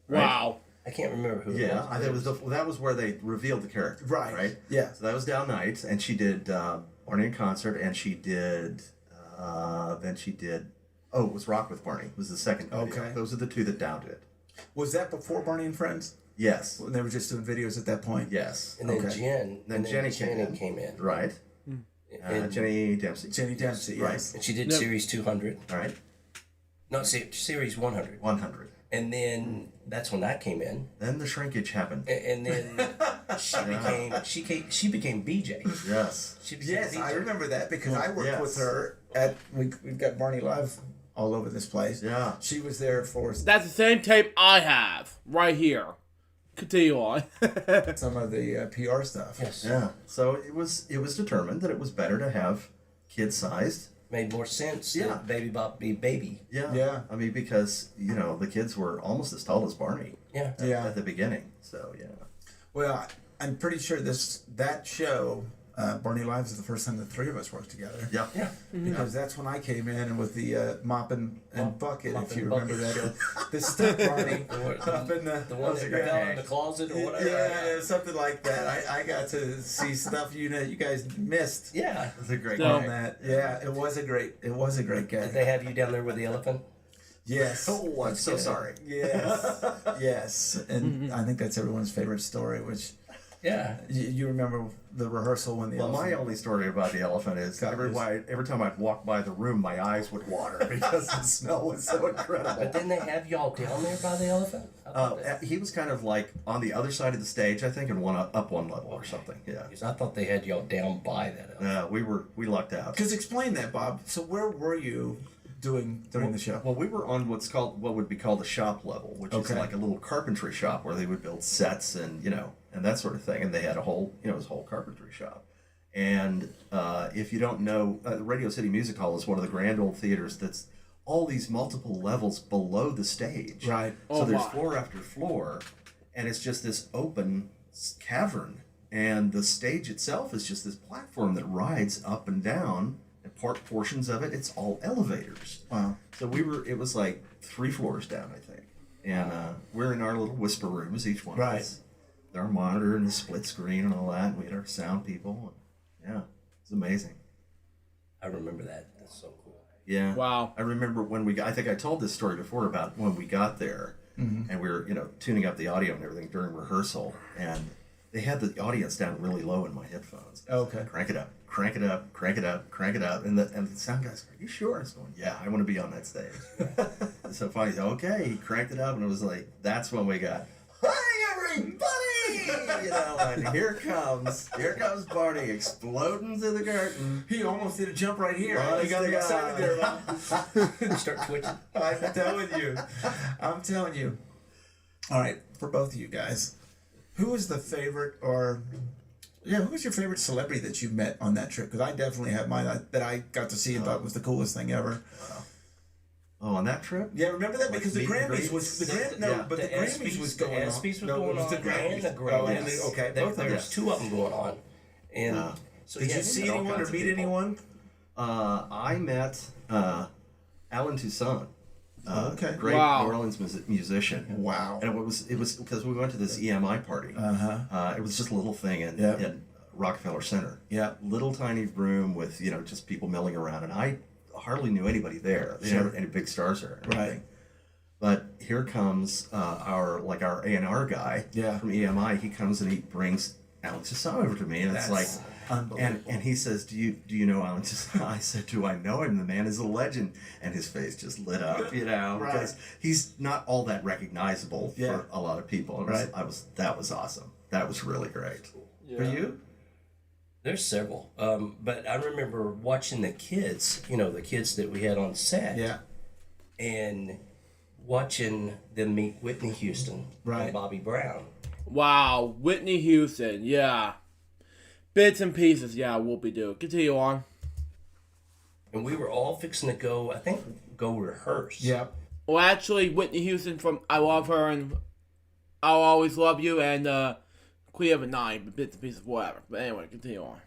Right? Wow. I can't remember who it Yeah, was. that was where they revealed the character. Right. Right. Yeah. So that was Down Night, and she did Barney in Concert, and she did then she did Oh, it was Rock with Barney. It was the second video. Okay. Those are the two that downed it. Was that before Barney and Friends? Yes. When they were just doing videos at that point? Yes. And then Okay. Then Jenny came in. Right. And, Jenny Dempsey. Jenny Dempsey, Right. yes. and she did Yep. series 200. All right. No, series 100. 100. And then that's when I came in. Then the shrinkage happened. And then she became BJ. Yes. She became Yes, BJ. I remember that because I worked Yes. with her at, we've got Barney Live all over this place. Yeah. She was there for That's the same tape I have right here. Continue on. some of the PR stuff. Yes. Yeah. So it was determined that it was better to have kid-sized. Made more sense Yeah. than Baby Bop be Baby. Yeah. Yeah. I mean, because, the kids were almost as tall as Barney Yeah. Yeah. at the beginning. So, yeah. Well, I'm pretty sure that show, Barney Live, is the first time the three of us worked together. Yeah. Yeah. Because that's when I came in and with the mop and bucket, Mop if you and remember bucket that. The stuff Barney Or up in the one that fell in the closet or whatever. Yeah, something like that. I got to see stuff you guys missed Yeah. It was a great So- on game. that. Yeah, it was a great Did gag. they have you down there with the elephant? Yes. Oh, I'm so sorry. Yes. Yes. And I think that's everyone's favorite story, which Yeah. you remember the rehearsal when the Well, my elephant- only story about the elephant is God, every time I'd walk by the room, my eyes would water because the smell was so incredible. But didn't they have y'all down there by the elephant? How about that? He was kind of like on the other side of the stage, I think, and up one level or something. Yeah. Because I thought they had y'all down by that elephant. We lucked out. Because explain that, Bob. So where were you doing during the show? Well, we were on what would be called the shop level, which is Okay. like a little carpentry shop where they would build sets and and that sort of thing. And they had a whole it was a whole carpentry shop. And if you don't know, the Radio City Music Hall is one of the grand old theaters that's all these multiple levels below the stage. Right. So Oh, there's my. floor after floor, and it's just this open cavern. And the stage itself is just this platform that rides up and down. And portions of it, it's all elevators. Wow. So it was like 3 floors down, I think. And we're in our little whisper rooms, each one Right. of us. Our monitor and the split screen and all that. And we had our sound people. Yeah, it's amazing. I remember that. That's so cool. Yeah. Wow. I remember I think I told this story before about when we got there and we were, tuning up the audio and everything during rehearsal. And they had the audience down really low in my headphones. Okay. Crank it up, crank it up, crank it up, crank it up. And the sound guy's like, "Are you sure?" I was going, "Yeah, I want to be on that stage." And so finally, okay, he cranked it up, and it was like, that's when we got, "Hi, everybody!" And here comes Barney exploding through the curtain. He almost did a jump right here. Honest I got to excited God. there, Bob. Start twitching. I'm telling you. All right, for both of you guys, who was the favorite who was your favorite celebrity that you met on that trip? Because I definitely have mine that I got to see and thought was the coolest thing ever. Oh, on that trip? Yeah, remember that? Like because the meet and Grammys was greets? but the Grammys was going on. ESPYs was No, going it was on. the Grammys. And the Oh, and Grammys. okay, There, both of them. there's 2 of them going on. And so Did yeah, you see all anyone or kinds of meet people. anyone? I met Alan Toussaint. Okay. Great Wow. New Orleans musician. Wow. And it was because we went to this EMI party. It was just a little thing in Rockefeller Center. Yeah. Little tiny room with just people milling around, and I hardly knew anybody there. There Sure. weren't any big stars there. Or Right. anything. But here comes our A&R guy from EMI. He comes and he brings Alan Toussaint over to me, and it's like. Unbelievable. And he says, do you know Alan Toussaint? I said, do I know him? The man is a legend. And his face just lit up, Right. because he's not all that recognizable for a lot of people. That was awesome. That was really great. For you? there's several. But I remember watching the kids, the kids that we had on set. Yeah. And watching them meet Whitney Houston Right. and Bobby Brown. Wow, Whitney Houston, yeah. Bits and pieces, yeah, whoopie doo. Continue on. And we were all fixing to go rehearse. Yep. Well, actually, Whitney Houston from I Love Her and I'll Always Love You and Queen of a Nine, Bits and Pieces, whatever. But anyway, continue on.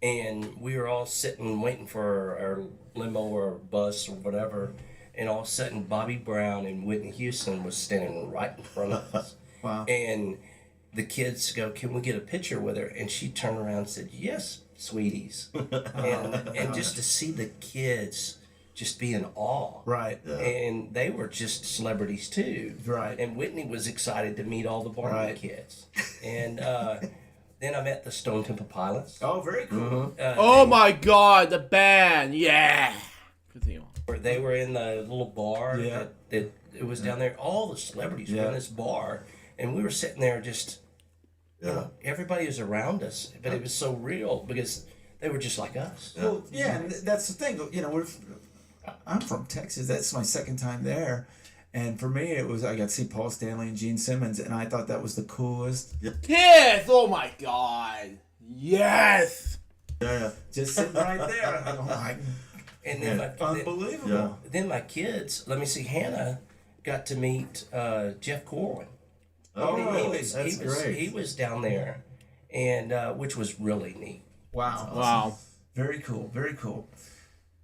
And we were all sitting waiting for our limo or bus or whatever. And all of a sudden, Bobby Brown and Whitney Houston was standing right in front of us. Wow. And the kids go, "Can we get a picture with her?" And she turned around and said, "Yes, sweeties." and just to see the kids just be in awe. Right. And they were just celebrities too. Right. And Whitney was excited to meet all the Barney Right. kids. And then I met the Stone Temple Pilots. Oh, very cool. Oh my God, the band, yeah. Continue. They were in the little bar Yeah. that it was down there. All the celebrities were Yeah. in this bar, and we were sitting there just, you know, everybody was around us, but it was so real because they were just like us. Well, yeah, and that's the thing. You know, I'm from Texas. That's my second time there. And for me, it was I got to see Paul Stanley and Gene Simmons, and I thought that was the coolest. Kiss! Oh my God. Yes! Yeah. Just sitting right there. I'm like, oh my, And then unbelievable. then my kids, let me see, Hannah got to meet Jeff Corwin. Oh, that's great. He was down there, and which was really neat. Wow. Wow. Very cool. Very cool.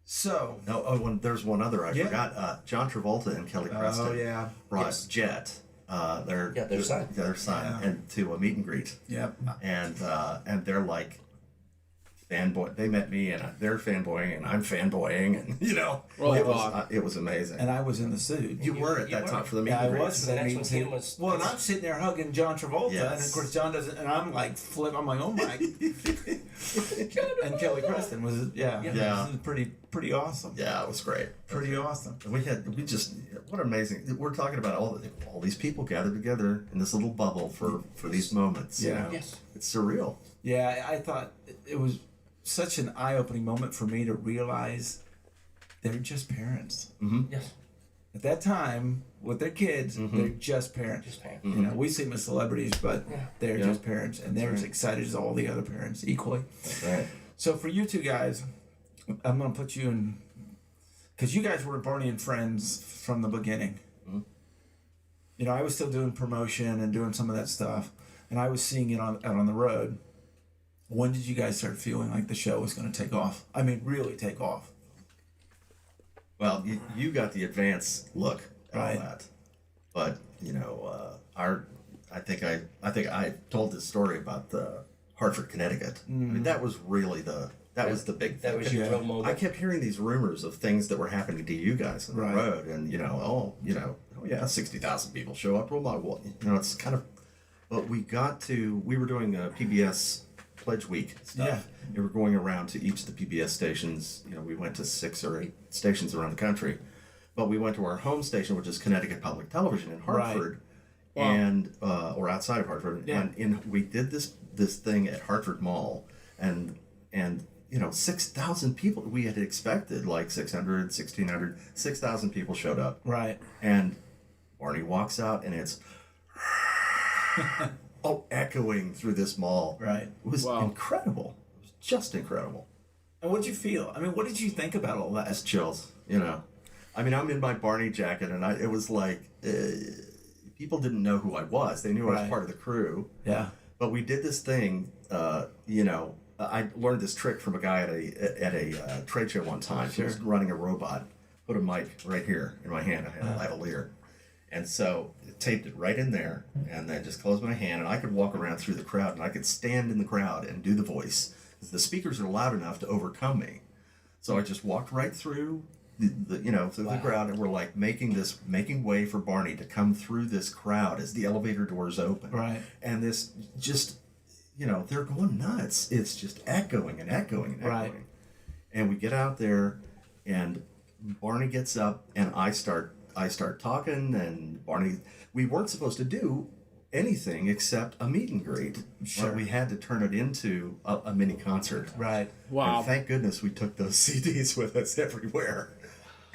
So. No, there's one other I forgot. John Travolta and Kelly Preston. Oh yeah. Brought Jet. Their son. Their son, and to a meet and greet. Yep. And they're like fanboy. They met me, and they're fanboying, and I'm fanboying, and you know, Oh, it was amazing. And I was in the suit. You were at you that were. time for the meet Yeah, I and greet. was for that That's meet when and greet. Tim was- Well, and I'm sitting there hugging John Travolta, Yes. and of course John doesn't, and I'm like I'm like, oh my. And Kelly Preston was Yeah. This is pretty awesome. Yeah, it was great. Pretty awesome. What amazing. We're talking about all these people gathered together in this little bubble for these moments. you Yeah. know? Yes. It's surreal. Yeah, I thought it was such an eye-opening moment for me to realize they're just parents. Yes. At that time, with their kids, they're just parents. Just parents. You know, we see them as celebrities, but they're just parents, and they're as excited as all the other parents equally. That's right. So for you two guys, I'm gonna put you in, because you guys were Barney and Friends from the beginning. You know, I was still doing promotion and doing some of that stuff, and I was seeing it out on the road. When did you guys start feeling like the show was going to take off? I mean, really take off. Well, you got the advance look at Right. all that, but you know, I think I told this story about the Hartford, Connecticut. I mean, that was really that was the big thing. That was your real moment. I kept hearing these rumors of things that were happening to you guys on the Right. road, and oh yeah, 60,000 people show up. Well, it's kind of. But we were doing a PBS Pledge Week stuff. Yeah. We were going around to each of the PBS stations. You know, we went to 6 or 8 stations around the country, but we went to our home station, which is Connecticut Public Television in Hartford, and or outside of Hartford, and we did this thing at Hartford Mall, and 6,000 people. We had expected like 600, 1,600, 6,000 people showed up. Right. And Barney walks out, and it's echoing through this mall. Right. It was incredible. It was just incredible. And what did you feel? I mean, what did you think about all that? That's chills, I mean, I'm in my Barney jacket, and it was like people didn't know who I was. They knew I was part of the crew. Yeah. But we did this thing. I learned this trick from a guy at a trade show one time. He was running a robot. Put a mic right here in my hand. I had a lavalier, and so taped it right in there, and then just closed my hand, and I could walk around through the crowd, and I could stand in the crowd and do the voice. The speakers are loud enough to overcome me, so I just walked right through the crowd, and we're like making way for Barney to come through this crowd as the elevator doors open. Right. And this just, they're going nuts. It's just echoing and echoing and echoing. Right. And we get out there, and Barney gets up, and I start talking, and Barney, we weren't supposed to do anything except a meet and greet. Sure. But we had to turn it into a mini concert. Right. Wow. And thank goodness we took those CDs with us everywhere.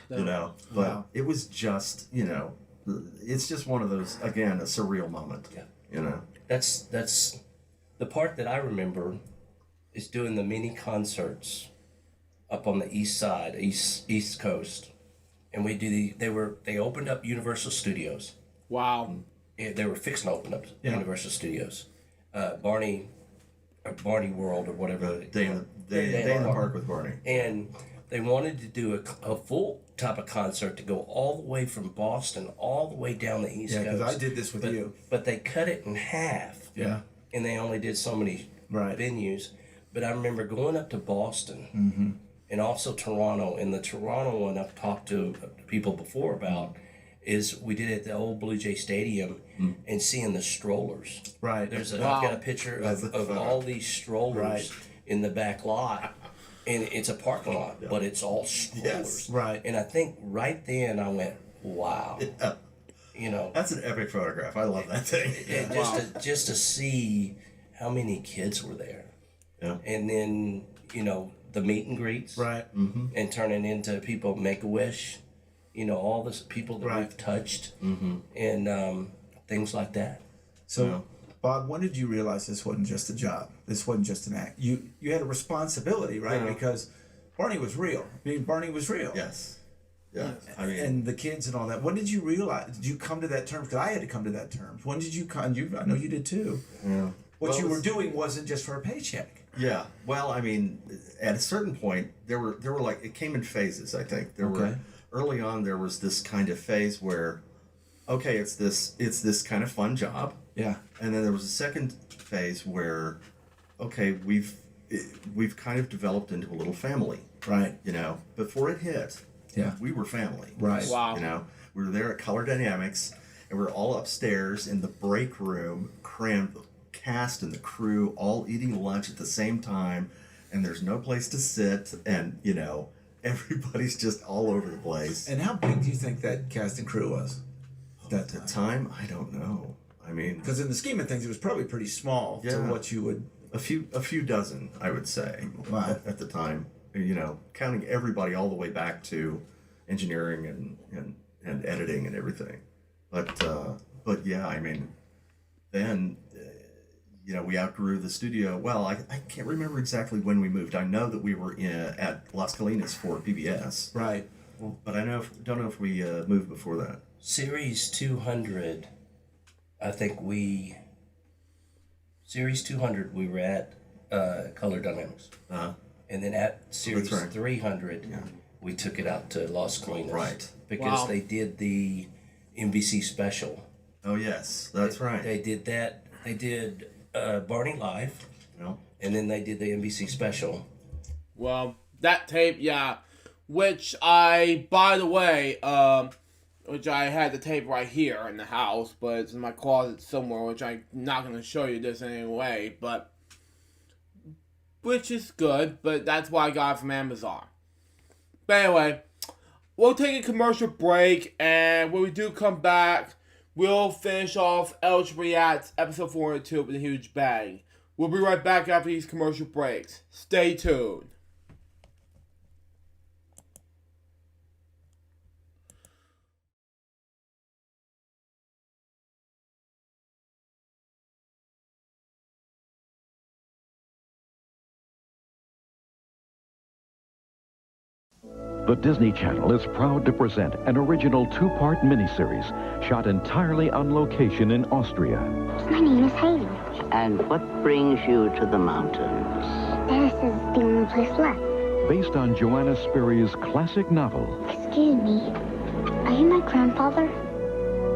But Wow. it was just, it's just one of those, again, a surreal moment. Yeah. That's the part that I remember is doing the mini concerts up on the east side, east coast, and they opened up Universal Studios. Wow. They were fixing to open up Universal Studios, Barney World or whatever. Day in the park with Barney. And they wanted to do a full type of concert to go all the way from Boston all the way down the East Yeah, Coast. because I did this with you. But they cut it in half. Yeah. And they only did so many Right. venues. But I remember going up to Boston and also Toronto. And the Toronto one I've talked to people before about is we did it at the old Blue Jay Stadium and seeing the strollers. Right. I've got a picture of all these strollers in the back lot. And it's a parking lot, but it's all strollers. Yes. Right. And I think right then I went, wow. Yeah. You know, That's an epic photograph. I love that thing. just to see how many kids were there. Yeah. And then, you know, the meet and greets. Right. And turning into people Make-A-Wish. You know, all the people that Right. we've touched. And things like that. So, Bob, when did you realize this wasn't just a job? This wasn't just an act. You had a responsibility, right? Yeah. Because Barney was real. I mean, Barney was real. Yes. Yeah. I mean, And the kids and all that. When did you realize? Did you come to that term? Because I had to come to that terms. When did you come? I know you did too. yeah. What Well, you it were was- doing wasn't just for a paycheck. Yeah. Well, I mean, at a certain point, there were like, it came in phases. I think there were early on. There was this kind of phase where, okay, it's this kind of fun job, Yeah. and then there was a second phase where, okay, we've kind of developed into a little family, Right. you know. Before it hit, Yeah. we were family, Right. Wow. You know, we were there at Color Dynamics, and we were all upstairs in the break room, crammed, the cast and the crew all eating lunch at the same time, and there's no place to sit, and you know, everybody's just all over the place. And how big do you think that cast and crew was? At the time, I don't know. I mean, Because in the scheme of things, it was probably pretty small to Yeah. what you would. a few dozen, I would say, Wow. at the time. You know, counting everybody all the way back to engineering and editing and everything. But yeah, I mean, then you know, we outgrew the studio. Well, I can't remember exactly when we moved. I know that we were at Las Colinas for PBS, Right. but I don't know if we moved before that. Series 200, I think Series 200, we were at Color Dynamics. And then at Series That's right. 300, we took it out to Las Colinas. Right. Because Wow. they did the NBC special. Oh yes, that's right. They did that. They did Barney Live, You know? and then they did the NBC special. Well, that tape, yeah. Which I, by the way, which I had the tape right here in the house, but it's in my closet somewhere, which I'm not going to show you this anyway, but, which is good, but that's why I got it from Amazon. But anyway, we'll take a commercial break, and when we do come back, we'll finish off LJ Reacts episode 402 with a huge bang. We'll be right back after these commercial breaks. Stay tuned. The Disney Channel is proud to present an original two-part miniseries shot entirely on location in Austria. My name is Haley. And what brings you to the mountains? This is the only place left. Based on Joanna Sperry's classic novel, Excuse me. Are you my grandfather?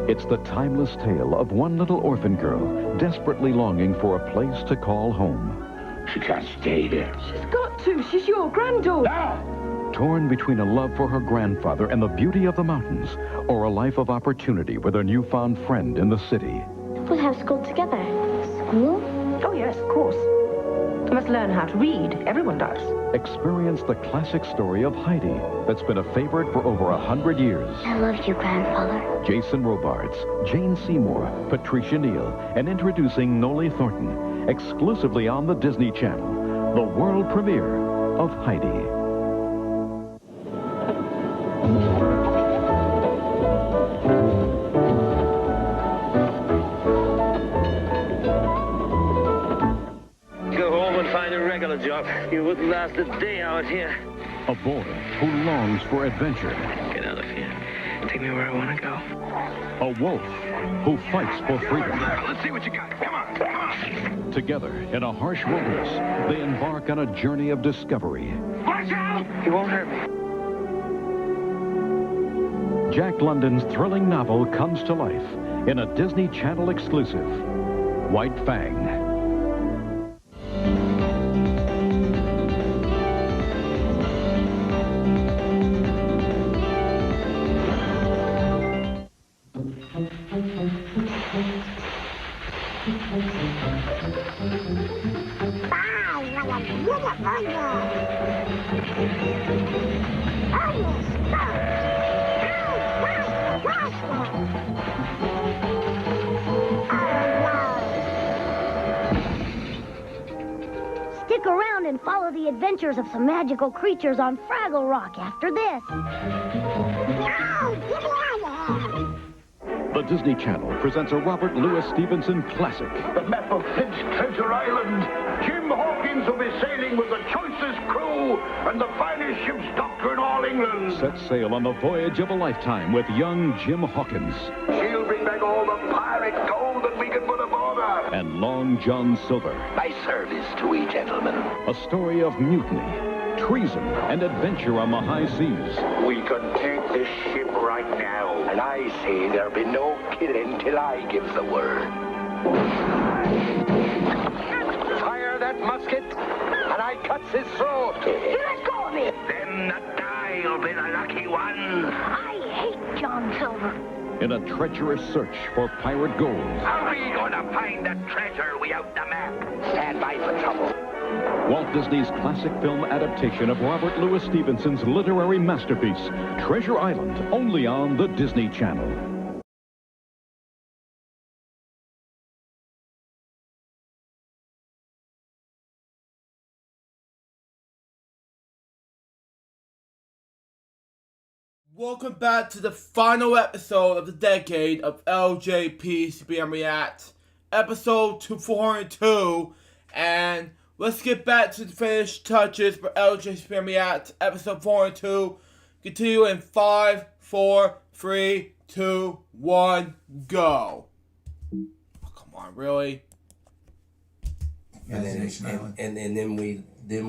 it's the timeless tale of one little orphan girl desperately longing for a place to call home. She can't stay there. She's got to. She's your granddaughter. Now! Torn between a love for her grandfather and the beauty of the mountains, or a life of opportunity with her newfound friend in the city. We'll have school together. School? Oh, yes, of course. You must learn how to read. Everyone does. Experience the classic story of Heidi that's been a favorite for over 100 years. I love you, grandfather. Jason Robards, Jane Seymour, Patricia Neal, and introducing Noli Thornton, exclusively on the Disney Channel, the world premiere of Heidi. Go home and find a regular job. You wouldn't last a day out here. A boy who longs for adventure. Get out of here. Take me where I want to go. A wolf who fights for freedom. Let's see what you got. Come on, come on. Together, in a harsh wilderness, they embark on a journey of discovery. Watch out! He won't hurt me. Jack London's thrilling novel comes to life in a Disney Channel exclusive, White Fang. Stick around and follow the adventures of some magical creatures on Fraggle Rock after this. The Disney Channel presents a Robert Louis Stevenson classic. The map of Flint's Treasure Island. Jim Hawkins will be sailing with the choicest crew and the finest ship's doctor in all England. Set sail on the voyage of a lifetime with young Jim Hawkins. She'll bring back all the pirate gold that we can put aboard her. And Long John Silver. My service to ye, gentlemen. A story of mutiny, treason, and adventure on the high seas. We can take this ship right now. And I say there'll be no killing till I give the word. Fire that musket, and I cuts his throat. Let go of me! Then the die'll be the lucky one. I hate John Silver. In a treacherous search for pirate gold. How are we gonna find the treasure without the map? Stand by for trouble. Walt Disney's classic film adaptation of Robert Louis Stevenson's literary masterpiece, Treasure Island, only on the Disney Channel. Welcome back to the final episode of the decade of LJPCBM React, episode 402, and let's get back to the finished touches for LJPCBM React, episode 402. Continue in 5, 4, 3, 2, 1, go. Oh, come on, really? And then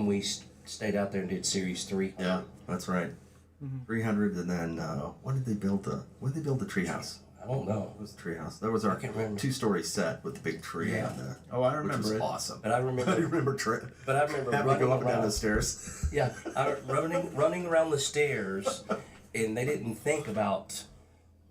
we stayed out there and did series 3. Yeah, that's right. 300, and then when did they build the treehouse? I don't know. It was the treehouse. That was our 2-story set with the big tree. Yeah. And Oh, I remember which was it. awesome. But I remember. But I remember having to go up and down the stairs. Yeah, running around the stairs, and they didn't think about.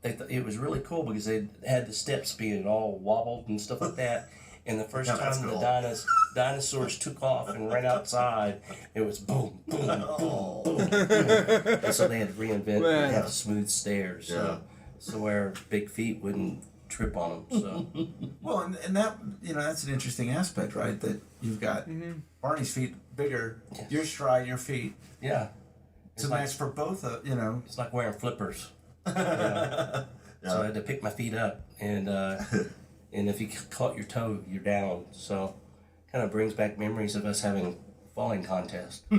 It was really cool because they had the steps being all wobbled and stuff like that. And the first time the dinosaurs took off and ran outside, it was boom, boom, boom, boom. And so they had to reinvent and have smooth stairs, so where big feet wouldn't trip on them. So Well, and that, that's an interesting aspect, right? That you've got Barney's feet bigger, your stride, your feet. Yeah. It's a match for both, It's like wearing flippers. So I had to pick my feet up, and if you caught your toe, you're down. So kind of brings back memories of us having falling contest. So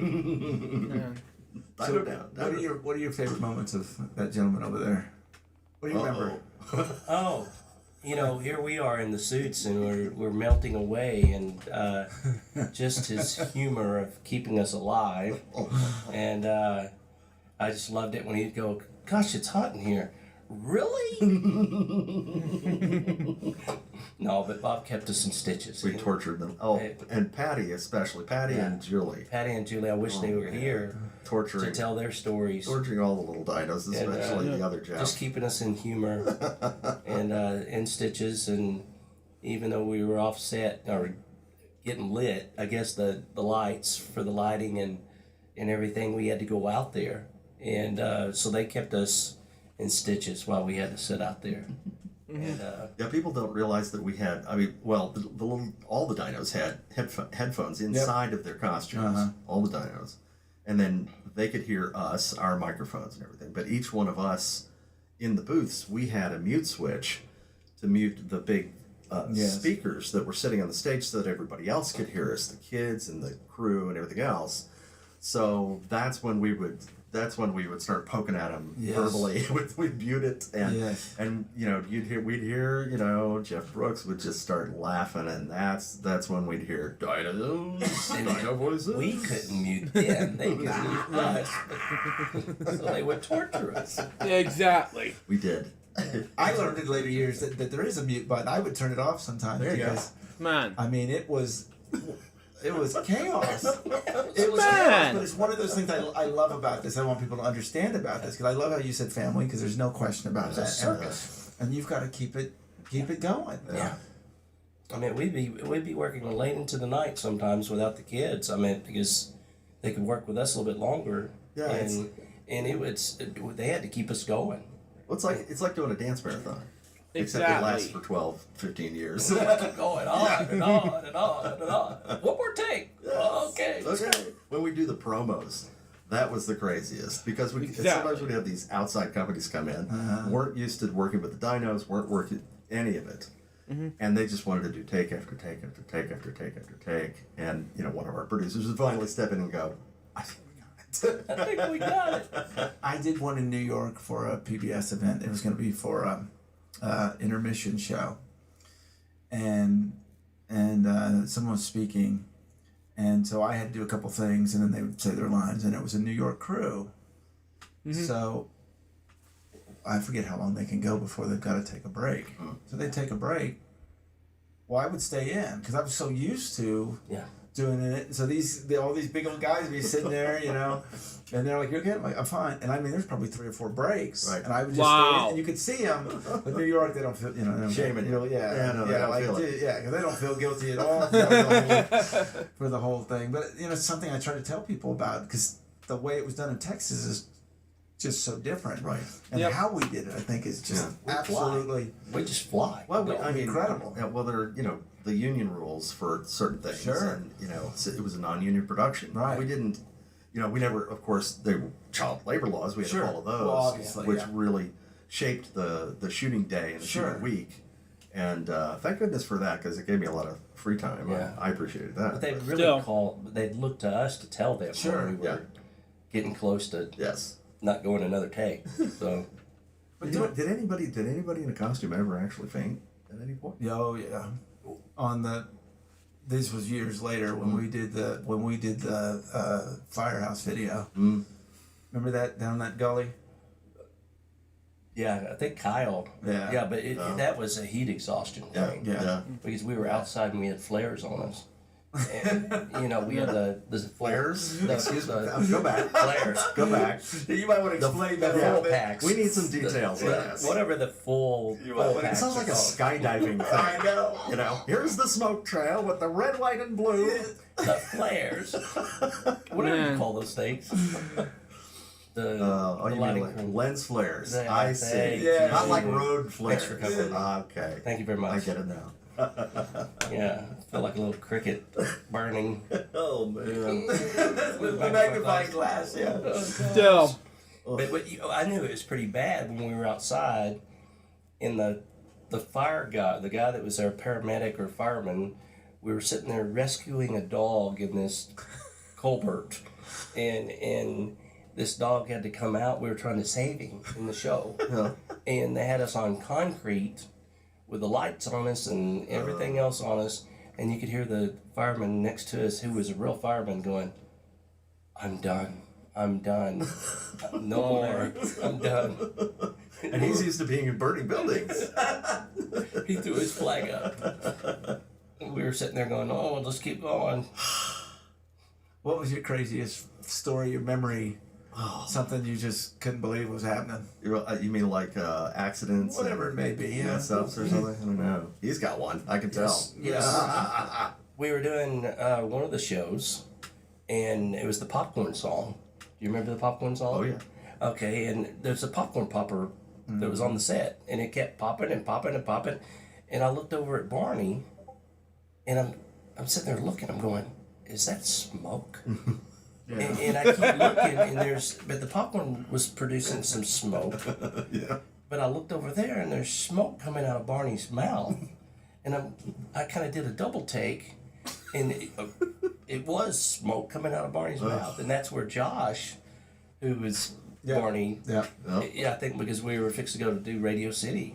what are your favorite moments of that gentleman over there? What do you remember? Oh, here we are in the suits, and we're melting away, and just his humor of keeping us alive. And I just loved it when he'd go, "Gosh, it's hot in here." Really? No, but Bob kept us in stitches. We tortured them. Oh, and Patty especially. Patty and Julie. Patty and Julie, I wish they were here to tell their stories. Torturing all the little dinos, especially the other Jeff. Just keeping us in humor and in stitches. And even though we were off set or getting lit, I guess the lights for the lighting and everything, we had to go out there. And so they kept us in stitches while we had to sit out there. And, people don't realize that we had. I mean, well, all the dinos had headphones inside of their costumes. All the dinos, and then they could hear us, our microphones and everything. But each one of us in the booths, we had a mute switch to mute the big speakers that were sitting on the stage, so that everybody else could hear us, the kids and the crew and everything else. So that's when we would start poking at them verbally. We'd mute it, and we'd hear Jeff Brooks would just start laughing, and that's when we'd hear dinos, dino voices. We couldn't mute them; they could mute us, so they would torture us. Exactly. We did. I learned in later years that there is a mute button. I would turn it off sometimes because, man, I mean, it was chaos. It was chaos, but it's one of those things I love about this. I want people to understand about this, because I love how you said family, because there's no question about that. Circus. And you've got to keep it going. Yeah. I mean, we'd be working late into the night sometimes without the kids. I mean, because they could work with us a little bit longer. Yeah. And they had to keep us going. Well, it's like doing a dance marathon. Except it lasts for 12, 15 years. Keep going on and on and on and on. One more take. Okay. When we do the promos, that was the craziest because sometimes we'd have these outside companies come in, weren't used to working with the dynos, weren't working any of it. And they just wanted to do take after take after take after take after take. And, one of our producers would finally step in and go, I think we got it. I did one in New York for a PBS event. It was going to be for intermission show, and someone was speaking, and so I had to do a couple things, and then they would say their lines, and it was a New York crew. So I forget how long they can go before they've got to take a break. So they take a break. Well, I would stay in because I was so used to doing it. So all these big old guys would be sitting there, and they're like, "You okay?" I'm like, "I'm fine." And I mean, there's probably 3 or 4 breaks, and I would just stay in, and you could see them. But New York, they don't feel, they don't shaming you. They don't feel it. Because they don't feel guilty at all for the whole thing. But it's something I try to tell people about because the way it was done in Texas is just so different, right? And how we did it, I think, is just absolutely. We just fly. Well, I mean, incredible. Yeah, well, there are the union rules for certain things. Sure. And it was a non-union production. Right. We didn't. We never. Of course, they were child labor laws. We had to follow those, well, obviously, which really shaped the shooting day and the shooting week. And thank goodness for that because it gave me a lot of free time. Yeah. I appreciated that. But they'd really they'd look to us to tell them when we were getting close to not going another take. So, but did anybody in a costume ever actually faint at any point? Oh yeah, this was years later when we did the firehouse video. Remember that down that gully? Yeah, I think Kyle. Yeah. Yeah, but that was a heat exhaustion thing. Yeah. Because we were outside and we had flares on us. And, we had the flares. Excuse me. Go back. Flares. Go back. You might want to explain the full packs. We need some details on this. Whatever the full It packs sounds like a skydiving thing. I know. Here's the smoke trail with the red, white, and blue. The flares. Whatever you call those things. You mean lens flares. I see. Yeah. Not like road flares. Thanks for covering that. Okay. Thank you very much. I get it now. Yeah, I feel like a little cricket burning. Oh man. With the magnifying glass, Still. But I knew it was pretty bad when we were outside, and the fire guy, the guy that was our paramedic or fireman, we were sitting there rescuing a dog in this culvert, and this dog had to come out. We were trying to save him in the show, and they had us on concrete with the lights on us and everything else on us, and you could hear the fireman next to us, who was a real fireman, going, "I'm done. I'm done. No more. I'm done." And he's used to being in burning buildings. He threw his flag up. And we were sitting there going, "Oh, we'll just keep going." What was your craziest story, your memory? Something you just couldn't believe was happening. You mean like accidents? Whatever it may be, yeah. Mess ups or something? I don't know. He's got one. I can tell. Yes. We were doing one of the shows, and it was the popcorn song. Do you remember the popcorn song? Oh, yeah. Okay, and there's a popcorn popper that was on the set, and it kept popping and popping and popping. And I looked over at Barney, and I'm sitting there looking. I'm going, "Is that smoke?" Yeah. And I keep looking, and but the popcorn was producing some smoke. Yeah. But I looked over there, and there's smoke coming out of Barney's mouth, and I kind of did a double take, and it was smoke coming out of Barney's mouth, and that's where Josh, who was Barney, I think because we were fixed to go to do Radio City,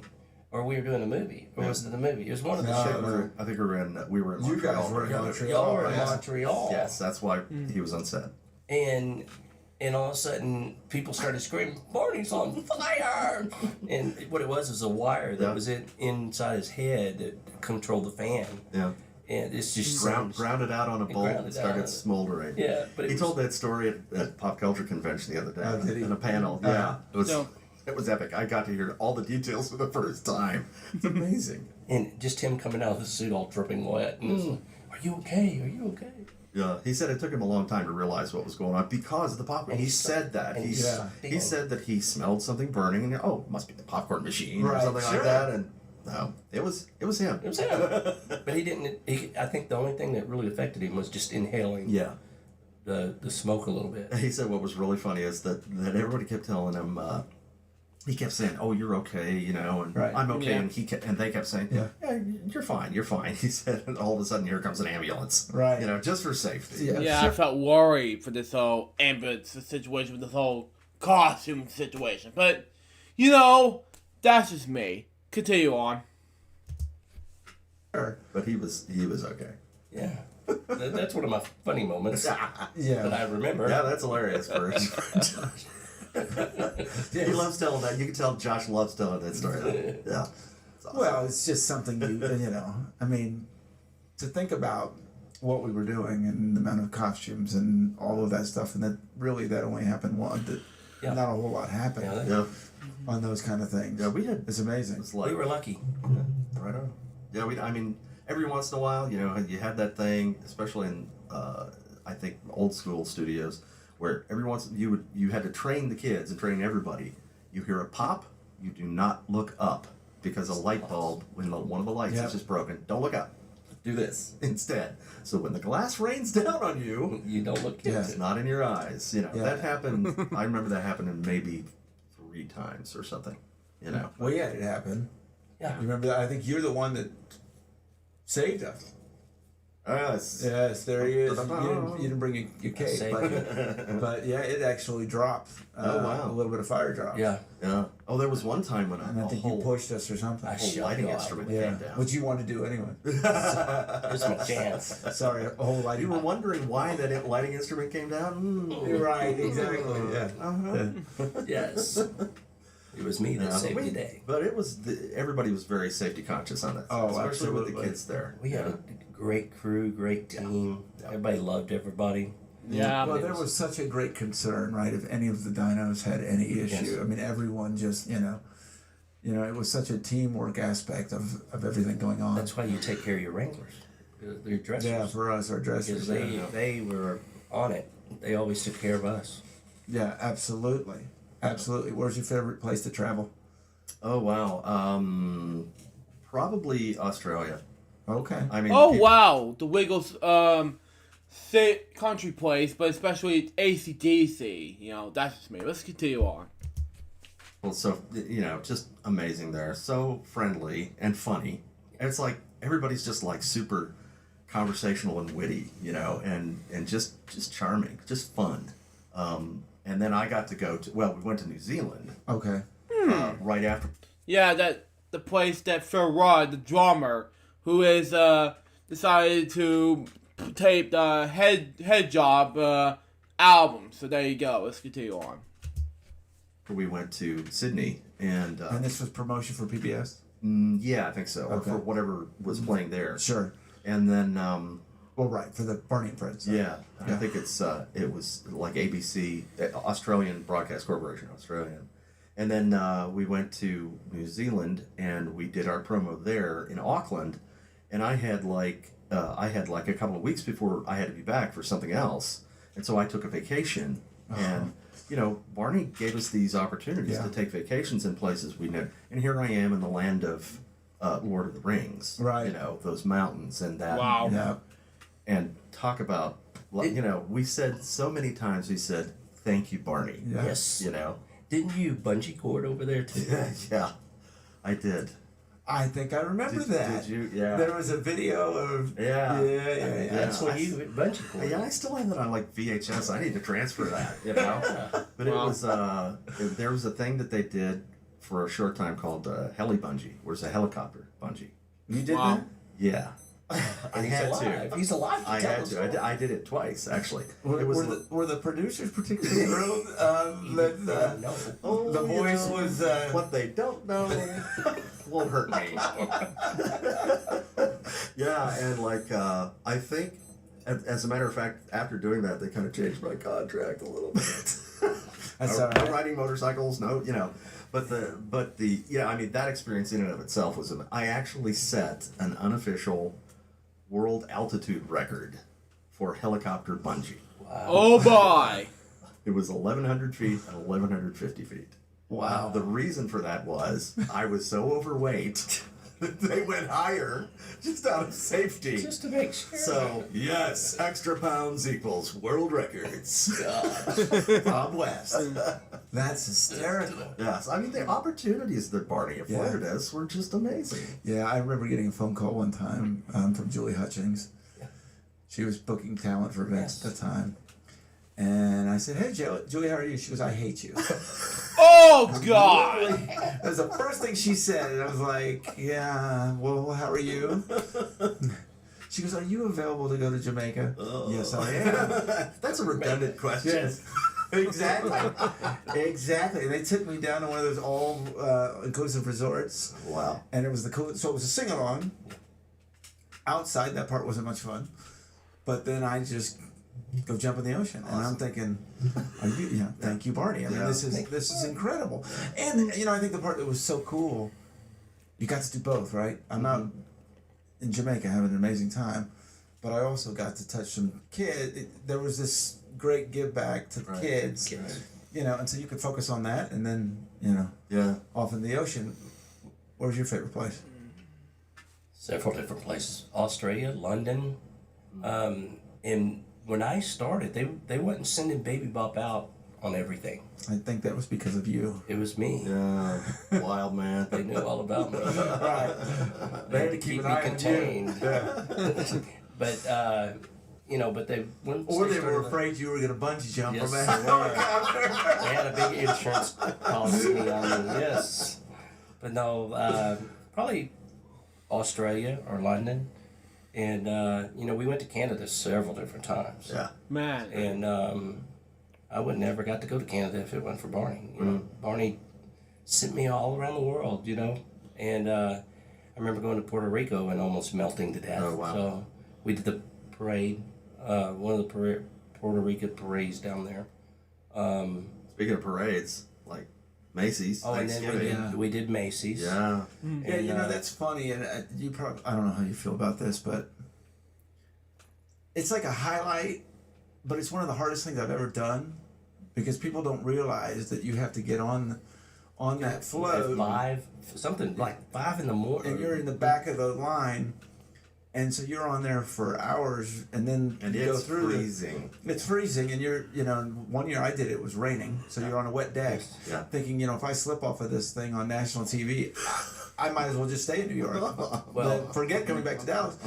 or we were doing a movie, or was it a movie? It was one of the shows. I think we were in Montreal. You guys were in Montreal. Y'all were in Montreal. Yes, that's why he was on set. And all of a sudden, people started screaming, "Barney's on fire!" And what it was a wire that was inside his head that controlled the fan. Yeah. And it's just grounded out on a bolt and started smoldering. Yeah, but he told that story at Pop Culture Convention the other day in a panel. Yeah, it was epic. I got to hear all the details for the first time. It's amazing. And just him coming out of the suit all dripping wet. And it's like, "Are you okay? Are you okay?" Yeah, he said it took him a long time to realize what was going on because of the popcorn. He said that. He said that he smelled something burning and it must be the popcorn machine or something like that. And No, it was him. It was him. But he didn't. I think the only thing that really affected him was just inhaling. Yeah. The smoke a little bit. He said what was really funny is that everybody kept telling him. He kept saying, "Oh, you're okay," you know, and I'm okay, and they kept saying, "Yeah, you're fine, you're fine." He said, and all of a sudden, here comes an ambulance, right? You know, just for safety. Yeah, I felt worried for this whole ambulance situation with this whole costume situation, but you know, that's just me. Continue on. But he was okay. Yeah. That's one of my funny moments. That I remember. Yeah, that's hilarious for He loves telling that. You can tell Josh loves telling that story. Yeah. It's awesome. Well, it's just something you know. I mean, to think about what we were doing and the amount of costumes and all of that stuff, and that only happened once. Not a whole lot happened on those kind of things. Yeah, we had. It's amazing. It's like, we were lucky. Yeah, right on. Yeah, I mean, every once in a while, you know, you had that thing, especially in I think old school studios, where every once you had to train the kids and train everybody. You hear a pop, you do not look up because a light bulb, when one of the lights is just broken, don't look up. Do this instead. So when the glass rains down on you, you don't look. It's not in your eyes. You know that happened. I remember that happening maybe 3 times or something. You know. Well, yeah, it happened. Yeah. You remember that? I think you're the one that saved us. Yes, there he is. You didn't bring your cape, but yeah, it actually dropped. A little bit of fire dropped. Yeah. Oh, there was one time when I think you pushed us or something. A whole lighting instrument came down. Which you wanted to do anyway. There's my chance. Sorry, a whole lighting. You were wondering why that lighting instrument came down. You're right, exactly. Yes. It was me that saved the day. But it was everybody was very safety conscious on it. Especially with the kids there. We had a great crew, great team. Everybody loved everybody. Yeah. Well, there was such a great concern, right? If any of the dinos had any issue, Yes. I mean, everyone just, you know, it was such a teamwork aspect of everything going on. That's why you take care of your wranglers, your dressers. Yeah, for us, our dressers. Because they were on it. They always took care of us. Yeah, absolutely. Absolutely. Where's your favorite place to travel? Oh, wow. Probably Australia. Okay. I mean. Wow, the Wiggles country place, but especially AC/DC. You know, that's just me. Let's continue on. Well, so you know, just amazing there. So friendly and funny. And it's like everybody's just like super conversational and witty, you know, and just charming, just fun. And then I got to go to, we went to New Zealand. Okay. Right after. Yeah, the place that Phil Rudd, the drummer, who is decided to tape the head job album. So there you go. Let's continue on. We went to Sydney, and this was promotion for PBS. Yeah, I think so. Okay. Or for whatever was playing there. Sure. And then. Well, right, for the Barney and Friends. Yeah, I think it was like ABC, Australian Broadcast Corporation, Australian. And then we went to New Zealand and we did our promo there in Auckland, and I had like a couple of weeks before I had to be back for something else, and so I took a vacation, and you know, Barney gave us these opportunities to take vacations in places we know, and here I am in the land of Lord of the Rings, right? You know, those mountains and that. Wow. Yeah. And talk about, you know, we said so many times, we said, thank you, Barney. Yes. You know? Didn't you bungee cord over there too? Yeah, I did. I think I remember that. Did you? Yeah. There was a video of... Yeah. That's when you bungee cord. Yeah, I still have that on like VHS. I need to transfer that, you know? But it was, there was a thing that they did for a short time called heli bungee, where it's a helicopter bungee. You did that? Yeah. I had to. He's alive. I had to. I did it twice, actually. Were the producers particularly thrilled that the voice was... What they don't know won't hurt me. Yeah, and like, I think, as a matter of fact, after doing that, they kind of changed my contract a little bit. That's all right. No riding motorcycles, no, you know. But I mean, that experience in and of itself was, I actually set an unofficial world altitude record for helicopter bungee. Wow. Oh boy! It was 1,100 feet and 1,150 feet. Wow. The reason for that was I was so overweight they went higher just out of safety. Just to make sure. So, yes, extra pounds equals world records. Bob West. That's hysterical. Yes, I mean, the opportunities that Barney afforded us were just amazing. Yeah, I remember getting a phone call one time from Julie Hutchings. She was booking talent for events at the time. And I said, hey, Julie, how are you? She goes, I hate you. Oh, God! That was the first thing she said. And I was like, yeah, well, how are you? She goes, are you available to go to Jamaica? Yes, I am. That's a redundant question. Yes. Exactly. And they took me down to one of those all-inclusive resorts. Wow. And it was so it was a sing-along. Outside, that part wasn't much fun. But then I just go jump in the ocean, and I'm thinking, thank you, Barney. I mean, this is incredible. And I think the part that was so cool, you got to do both, right? I'm out in Jamaica having an amazing time, but I also got to touch some kids. There was this great give back to the kids, and so you could focus on that, and then off in the ocean. What was your favorite place? Several different places: Australia, London. And when I started, they wasn't sending Baby Bop out on everything. I think that was because of you. It was me. Yeah, wild man. They knew all about me. Right. They had to keep me contained. Yeah. But but they went. Or they were afraid you were going to bungee jump Yes, from they that. were. They had a big insurance policy on me. Yes, but no, probably Australia or London. And, we went to Canada several different times. Yeah. Man. And I would never got to go to Canada if it wasn't for Barney. Barney sent me all around the world, And I remember going to Puerto Rico and almost melting to death. Oh, wow. So we did the parade, one of the Puerto Rican parades down there. Speaking of parades, like Macy's, and Thanksgiving. then we did Macy's. Yeah. Yeah, that's funny, and you probably, I don't know how you feel about this, but it's like a highlight, but it's one of the hardest things I've ever done, because people don't realize that you have to get on that float. Something like 5 in the morning. And you're in the back of the line, and so you're on there for hours, and then you go through freezing. It's freezing, and you're, one year I did it was raining, so you're on a wet deck, thinking, if I slip off of this thing on national TV, I might as well just stay in New York. Well, forget coming back to Dallas.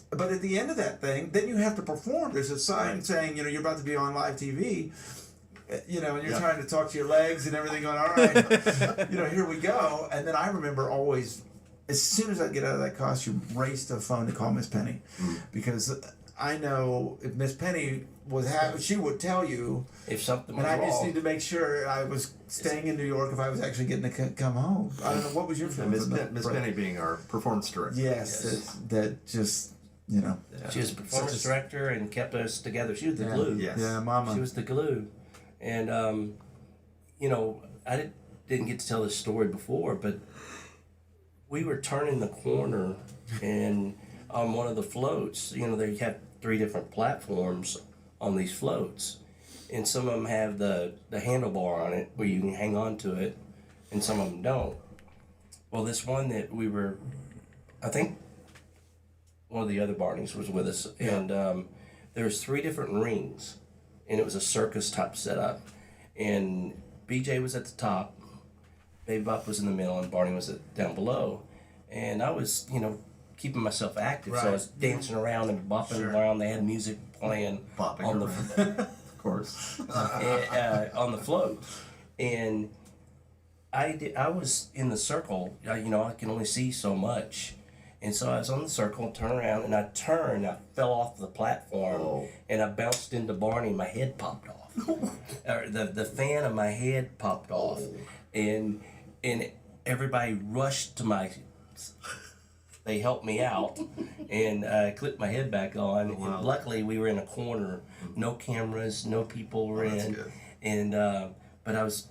But at the end of that thing, then you have to perform. There's a sign saying, you're about to be on live TV, and you're trying to talk to your legs and everything, going, all right, here we go. And then I remember always, as soon as I get out of that costume, race to the phone to call Miss Penny, because I know if Miss Penny was she would tell you if something was wrong. And I just wrong. need to make sure I was staying in New York if I was actually getting to come home. I don't know, what was your feeling? Miss Penny being our performance director. Yes. That just, She was a performance director and kept us together. She was the glue. Yes. Yeah, Mama. She was the glue. And, I didn't get to tell this story before, but we were turning the corner, and on one of the floats, they have 3 different platforms on these floats, and some of them have the handlebar on it where you can hang on to it, and some of them don't. Well, this one that I think one of the other Barneys was with us, and there was 3 different rings, and it was a circus type setup, and BJ was at the top, Baby Bop was in the middle, and Barney was down below. And I was, keeping myself active, so I was dancing around and bopping around. They had music playing on the of course, on the float. And I was in the circle. I can only see so much. And so I was on the circle, turned around, and I fell off the platform, and I bounced into Barney. My head popped off. The fan of my head popped off, and everybody rushed to they helped me out, and I clipped my head back on. Wow. And luckily, we were in a corner, no cameras, no people were in, good. and but I was.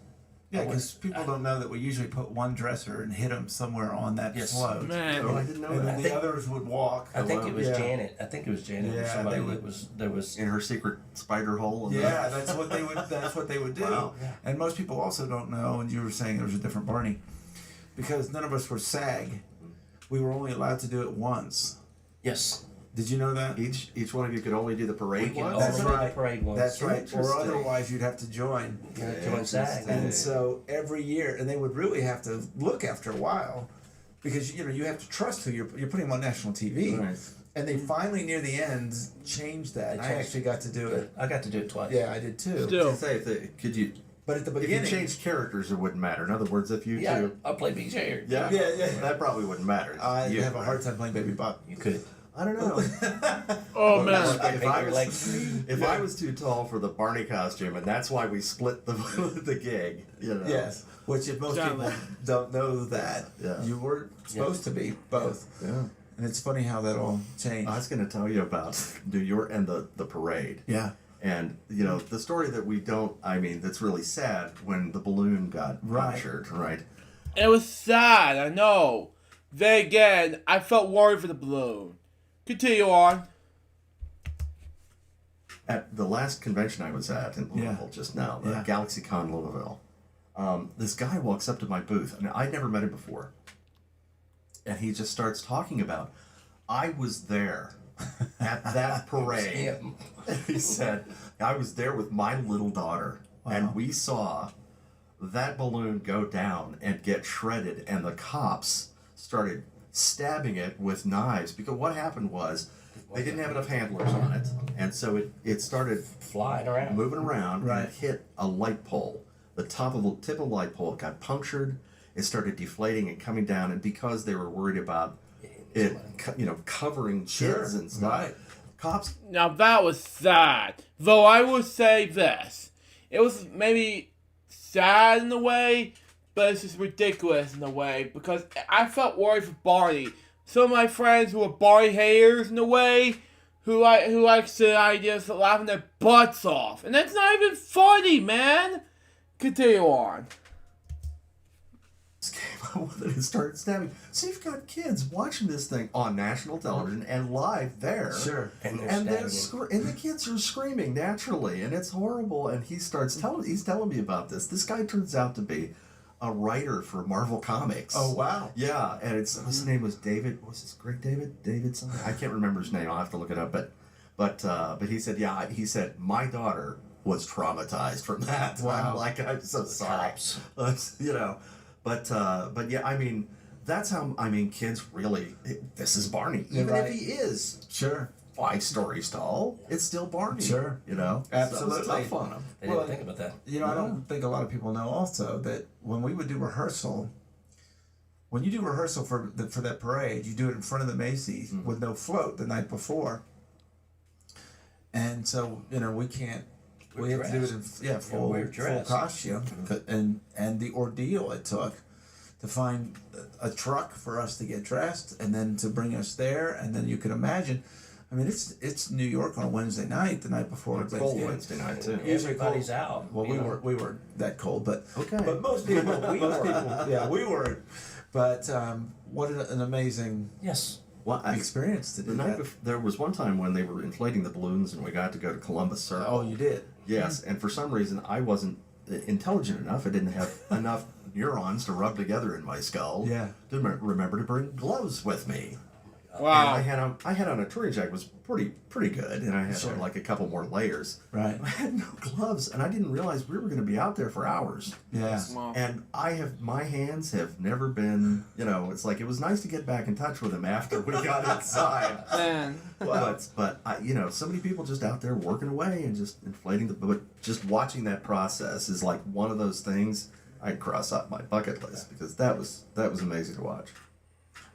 Yeah, because people don't know that we usually put one dresser and hit them somewhere on that float. Man. Oh, I didn't know And that. then the others would walk. I think it was Yeah. Janet. I think it was Janet or Yeah, somebody they would- that was In her secret spider hole. Yeah, that's what they would. That's what they would do. Wow. And most people also don't know. And you were saying there was a different Barney, because none of us were SAG. we were only allowed to do it once. Yes. Did you know that? Each one of you could only do the parade once? That's right. The parade once. That's right. Or otherwise you'd have to join. Join SAG. And so every year, and they would really have to look after a while, because you have to trust who you're putting them on national TV. Right. And they finally near the end changed that. And I actually got to do it. I got to do it twice. Yeah, I did too. Still. Could you? But at the If beginning, you changed characters, it wouldn't matter. In other words, if you two, I'll play BJ here. yeah, Yeah. that probably wouldn't matter. I have a hard time playing Baby Bob. You could. I don't know. Oh man. If I was too tall for the Barney costume, and that's why we split the gig, Yes, which if most people don't know that, you were supposed to be both. Yeah. And it's funny how that all changed. I was going to tell you about New York and the parade. Yeah. And, the story that that's really sad when the balloon got punctured, right? It was sad, I know. Then again, I felt worried for the balloon. Continue on. At the last convention I was at in Louisville just now, the GalaxyCon Louisville, this guy walks up to my booth, and I'd never met him before. And he just starts talking about, I was there at that parade. He said, I was there with my little daughter, and we saw that balloon go down and get shredded, and the cops started stabbing it with knives, because what happened was they didn't have enough handlers on it, and so it started flying around, moving around, and it hit a light pole. The tip of the light pole got punctured. It started deflating and coming down, and because they were worried about it, covering kids and stuff, cops. Now that was sad. Though I will say this, it was maybe sad in a way, but it's just ridiculous in a way, because I felt worried for Barney. Some of my friends who are Barney haters in a way, who likes the ideas of laughing their butts off, and that's not even funny, man. Continue on. Came up with it and started stabbing. So you've got kids watching this thing on national television and live there. Sure. And the kids are screaming naturally, and it's horrible. And he's telling me about this. This guy turns out to be a writer for Marvel Comics. Oh wow. Yeah, and his name was David. What's his Greg David? David something? I can't remember his name. I'll have to look it up. But he said my daughter was traumatized from that. Wow. I'm so sorry. But yeah, that's how, kids really, this is Barney. Even if he is 5 stories tall, it's still Barney. Sure. Absolutely. So it's tough on him. I didn't think about that. I don't think a lot of people know also that when we would do rehearsal, when you do rehearsal for that parade, you do it in front of the Macy's with no float the night before. And so, we have to do it in full costume, and the ordeal it took to find a truck for us to get dressed and then to bring us there, and then you can imagine, it's New York on a Wednesday night, the night before. It's cold Wednesday night too. Everybody's out. Well, we weren't that cold, but okay. But most people, we weren't. But what an amazing experience to do that. There was one time when they were inflating the balloons, and we got to go to Columbus Circle. Oh, you did? Yes, and for some reason I wasn't intelligent enough. I didn't have enough neurons to rub together in my skull. Yeah. To remember to bring gloves with me. Wow. And I had on a touring jacket, was pretty good, and I had on like a couple more layers. Right. I had no gloves, and I didn't realize we were going to be out there for hours. Yeah. Wow. And my hands have never been, it's like it was nice to get back in touch with him after we got inside. Man. But so many people just out there working away and just inflating but just watching that process is like one of those things I'd cross off my bucket list, because that was amazing to watch.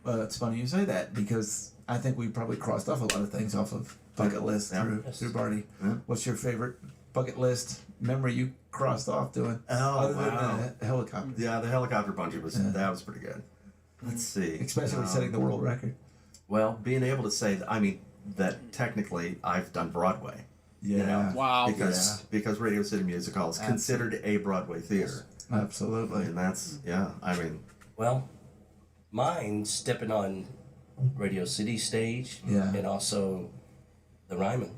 Well, it's funny you say that, because I think we probably crossed off a lot of things off of bucket list through Barney. Yeah. What's your favorite bucket list memory you crossed off doing? Other than the helicopter. Yeah, the helicopter bungee that was pretty good. Let's see. Especially setting the world record. Well, being able to say that technically I've done Broadway. Yeah. Wow. Because Radio City Music Hall is considered a Broadway theater. Absolutely. And that's Well, mine stepping on Radio City stage, and also the Ryman.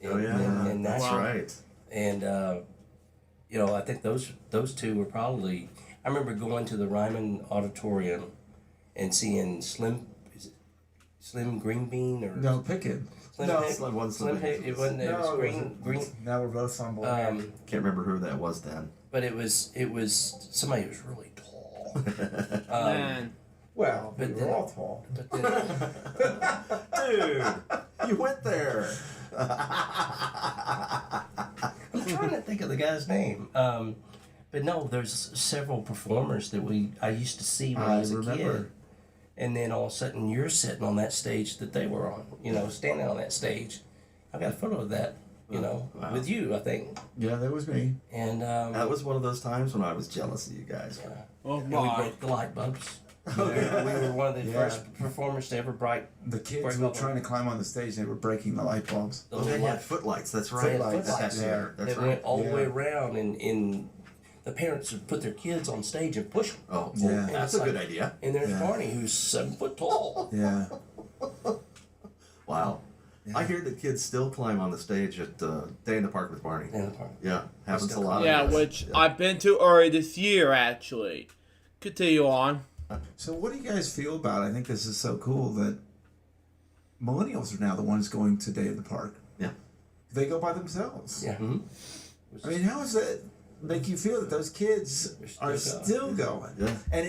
And that's right. And I think those two were probably. I remember going to the Ryman Auditorium and seeing Slim Green Bean or No, Pickett. Slim No, Pick- Slim wasn't Slim Pick- it wasn't. It was No, it Green. wasn't. Green. Now we're both on board. Can't remember who that was then. But it was somebody who was really tall. Man. Well, but we then- were all tall. But then, Dude, you went there. I'm trying to think of the guy's name. But no, there's several performers that I used to see when I was a kid. And then all of a sudden you're sitting on that stage that they were on, standing on that stage. I've got a photo of that, Wow. with you, I think. Yeah, that was me. And That was one of those times when I was jealous of you guys. Oh and we my. broke the light bulbs. We were one of the first performers to ever break The kids break were all the- trying to climb on the stage. They were breaking the light bulbs. Oh, they had footlights. That's right. Footlights, That's yeah. right. That's that right. went all the way Yeah. around, and the parents would put their kids on stage and push them. Oh, Yeah. well, that's a good idea. And there's Yeah. Barney, who's 7 foot tall. Yeah. Wow. I hear that kids still climb on the stage at Day in the Park with Barney. Day in the Park. Yeah, happens a lot. Yeah, of which I've been to already this year, actually. Continue on. So what do you guys feel about it? I think this is so cool that millennials are now the ones going to Day in the Park. Yeah. They go by themselves. Yeah. I mean, how does that make you feel that those kids are still going? Yeah. And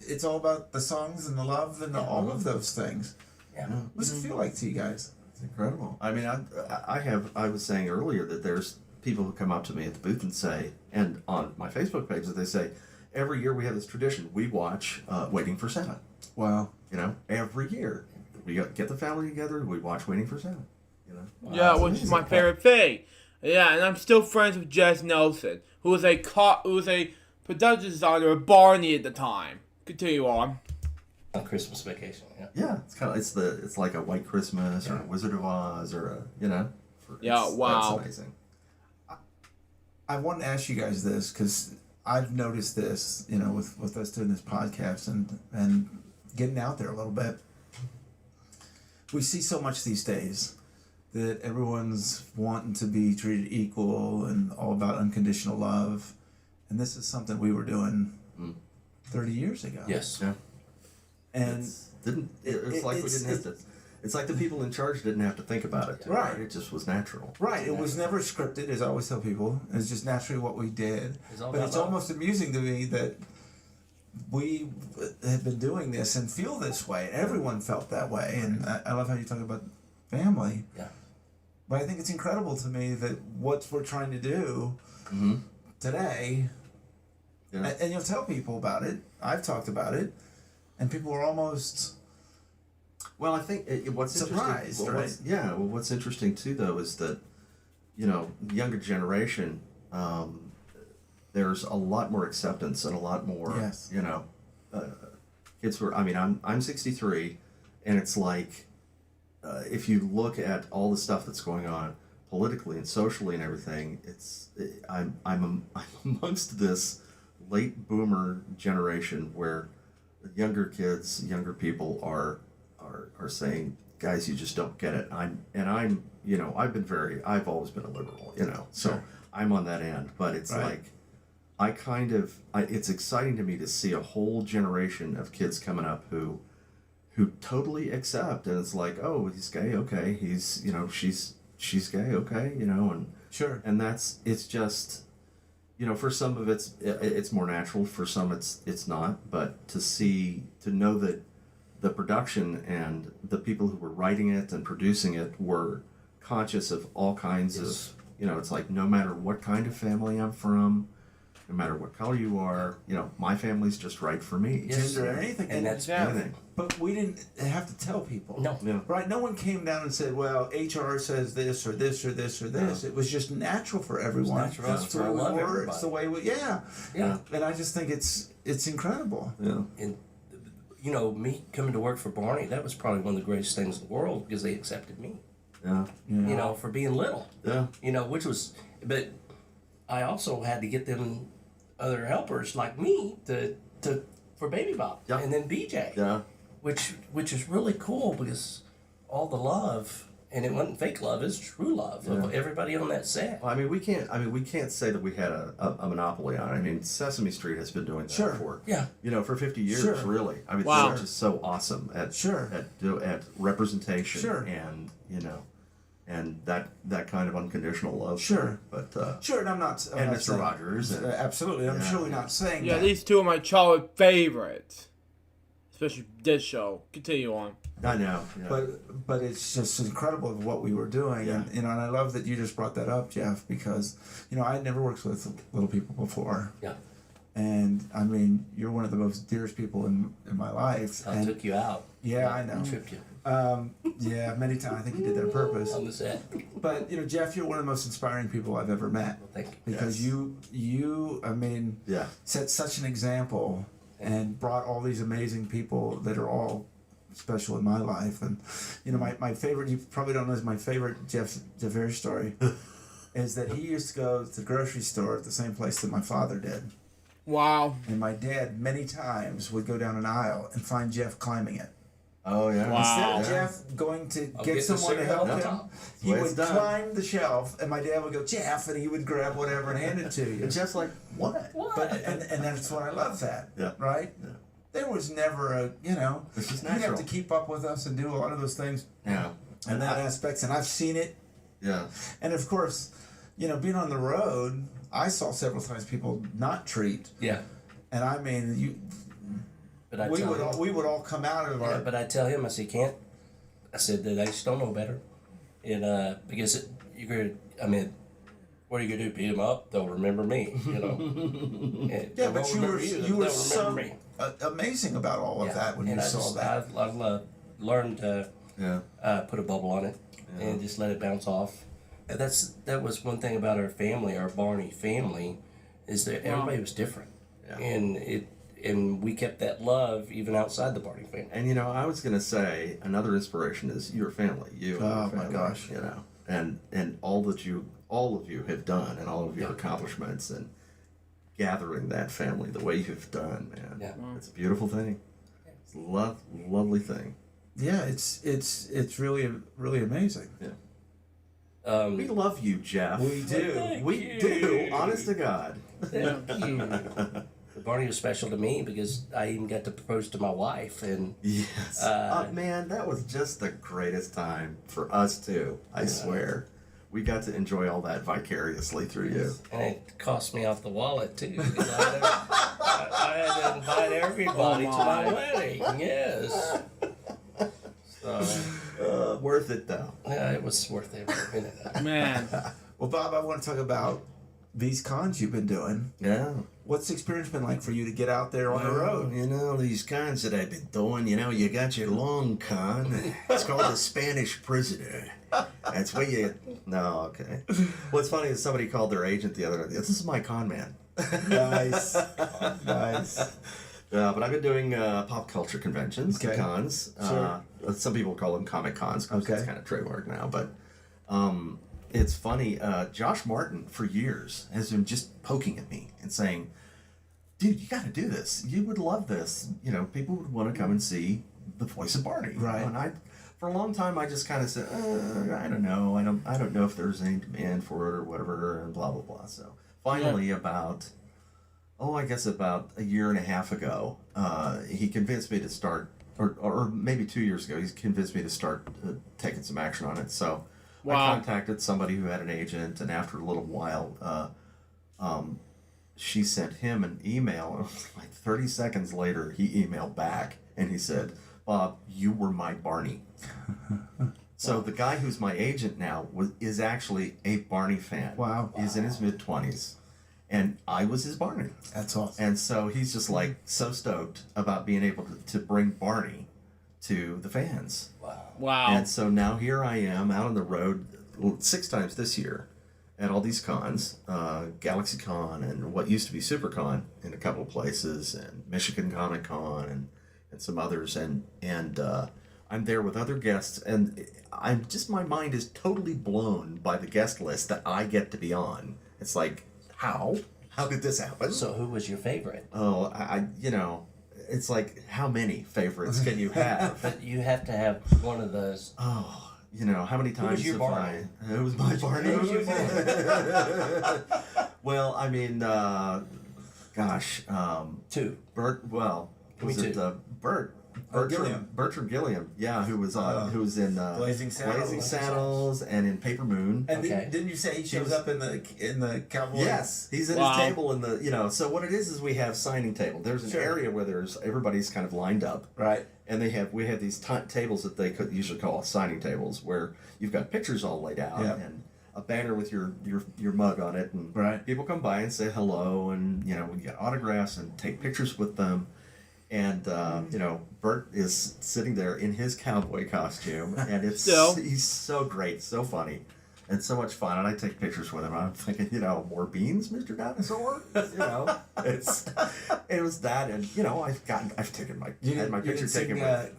it's all about the songs and the love and all of those things. Yeah. What's it feel like to you guys? It's incredible. I mean, I was saying earlier that there's people who come up to me at the booth and say, and on my Facebook page, that they say, every year we have this tradition. We watch Waiting for Santa. Wow. Every year we get the family together. We watch Waiting for Santa. Yeah, which is my favorite thing. Yeah, and I'm still friends with Jess Nelson, who was a production designer of Barney at the time. Continue on. On Christmas Vacation, yeah. Yeah, it's like a White Christmas or a Wizard of Oz or a wow. That's amazing. I want to ask you guys this because I've noticed this, with us doing this podcast and getting out there a little bit. We see so much these days that everyone's wanting to be treated equal and all about unconditional love, and this is something we were doing 30 years ago. Yes. Yeah. And it's like we didn't have to. It's like the people in charge didn't have to think about it. Right. It just was natural. Right. It was never scripted, as I always tell people. It's just naturally what we did. But it's almost amusing to me that we have been doing this and feel this way. Everyone felt that way. And I love how you talk about family. Yeah. But I think it's incredible to me that what we're trying to do today, and you'll tell people about it. I've talked about it. And people are almost... Well, I think what's surprised, interesting, right? What's interesting too, though, is that the younger generation, there's a lot more acceptance and a lot more, kids who are. I mean, I'm 63, and it's like if you look at all the stuff that's going on politically and socially and everything, I'm amongst this late boomer generation where younger kids, younger people are saying, guys, you just don't get it. I've always been a liberal, so I'm on that end, but it's like, it's exciting to me to see a whole generation of kids coming up who totally accept, and it's like, oh, he's gay, okay, he's, she's gay, okay, and sure, and it's just, for some of it's more natural, for some it's not, but to know that the production and the people who were writing it and producing it were conscious of all kinds of, it's like no matter what kind of family I'm from, no matter what color you are, my family's just right for me. Gender or anything. And that's everything. But we didn't have to tell people. No. Yeah. Right? No one came down and said, well, HR says this or this or this or this. It was just natural for everyone. It's natural. That's the way we love were. everybody. It's the way we, Yeah. And I just think it's incredible. Yeah. And me coming to work for Barney, that was probably one of the greatest things in the world because they accepted me. Yeah. For being little. Yeah. Which was, but I also had to get them other helpers like me for Baby Bop and then BJ. Yeah. Which is really cool because all the love And it wasn't fake love; it's true love of everybody on that set. Well, we can't say that we had a monopoly on it. I mean, Sesame Street has been doing that for for 50 years, really. I mean, Wow. they're just so awesome at representation and and that kind of unconditional love. But and I'm not. And Mr. Rogers. Absolutely, I'm surely not saying that. these two are my childhood favorites, especially this show. Continue on. I know, but it's just incredible what we were doing, and and I love that you just brought that up, Jeff, because I had never worked with little people before. Yeah. And I mean, you're one of the most dearest people in my life. I took you out. Yeah, I know. Tripped you. Yeah, many times. I think you did that on purpose. On the set. But Jeff, you're one of the most inspiring people I've ever met. Well, thank you. Because you, I mean, set such an example and brought all these amazing people that are all special in my life. And my favorite, you probably don't know, is my favorite Jeff Ayers story is that he used to go to the grocery store at the same place that my father did. Wow. And my dad many times would go down an aisle and find Jeff climbing it. Oh yeah. Wow. Instead of Jeff going to get someone to help him, he would climb the shelf, and my dad would go, Jeff, and he would grab whatever and hand it to you. And Jeff's like, what? But and that's what I love that. Yeah. Right? Yeah. There was never a This is you natural. have to keep up with us and do a lot of those things. Yeah. And that aspects, and I've seen it. Yeah. And of course, being on the road, I saw several times people not treat. Yeah. And I mean, But we would all come out of our. But I tell him, I said, can't. I said that I just don't know better, and because you're gonna. I mean, what are you gonna do? Beat them up? They'll remember me. Yeah, but you were so amazing about all of that when you saw that. I've learned to put a bubble on it and just let it bounce off. And that was one thing about our family, our Barney family, is that everybody was different, and we kept that love even outside the Barney family. And I was gonna say another inspiration is your family. You. Oh family, my gosh. And all of you have done, and all of your accomplishments, and gathering that family the way you've done, man. Yeah. It's a beautiful thing. It's a lovely thing. Yeah, it's really really amazing. Yeah. We love you, Jeff. We do. We do. Honest to God. Thank you. Barney was special to me because I even got to propose to my wife, and yes, man, that was just the greatest time for us too. I swear, we got to enjoy all that vicariously through you. And it cost me off the wallet too. Because I had to invite everybody to my wedding. Yes. So, worth it though. Yeah, it was worth every minute. Man. Well, Bob, I want to talk about these cons you've been doing. Yeah. What's the experience been like for you to get out there on the road? These cons that I've been doing, you got your long con. It's called the Spanish Prisoner. That's where you... No, okay. What's funny is somebody called their agent the other day. This is my con man. Nice. Nice. But I've been doing pop culture conventions, cons. Sure. Some people call them comic cons because Okay. it's kind of trademark now. But it's funny. Josh Martin, for years, has been just poking at me and saying, dude, you got to do this. You would love this. People would want to come and see the voice of Barney. Right. And for a long time, I just kind of said, I don't know. I don't know if there's any demand for it or whatever, and blah, blah, blah. So finally, about a year and a half ago, he convinced me to start, or maybe 2 years ago, he's convinced me to start taking some action on it. So I contacted somebody who had an agent, and after a little while, she sent him an email. Like 30 seconds later, he emailed back, and he said, Bob, you were my Barney. So the guy who's my agent now is actually a Barney fan. Wow. He's in his mid-20s. And I was his Barney. That's awesome. And so he's just so stoked about being able to bring Barney to the fans. Wow. And so now here I am out on the road 6 times this year at all these cons, GalaxyCon and what used to be SuperCon in a couple of places, and Michigan Comic Con and some others. And I'm there with other guests, and my mind is totally blown by the guest list that I get to be on. It's like, how did this happen? So who was your favorite? Oh, it's like, how many favorites can you have? But you have to have one of those. Oh, you know, how many times was your have Barney? It was my Barney. Who was your Barney? Well, I mean, gosh, two. Bert. Well, was Me it too. Bert? Gilliam. Bertram Gilliam. Yeah, who was in Blazing Saddles and in Paper Moon. And Okay. didn't you say he shows up in the cowboy? Yes, he's at his table in the, you know, so what it is we have signing table. There's an area where everybody's kind of lined up. Right. And we have these tables that they could usually call signing tables where you've got pictures all laid out and a banner with your mug on it, and people come by and say hello, and you know, we get autographs and take pictures with them. And you know, Bert is sitting there in his cowboy costume, and he's so great, so funny, and so much fun. And I take pictures with him. I'm thinking, you know, more beans, Mr. Dinosaur. You know, it was that, and you know, I've taken my picture taken with.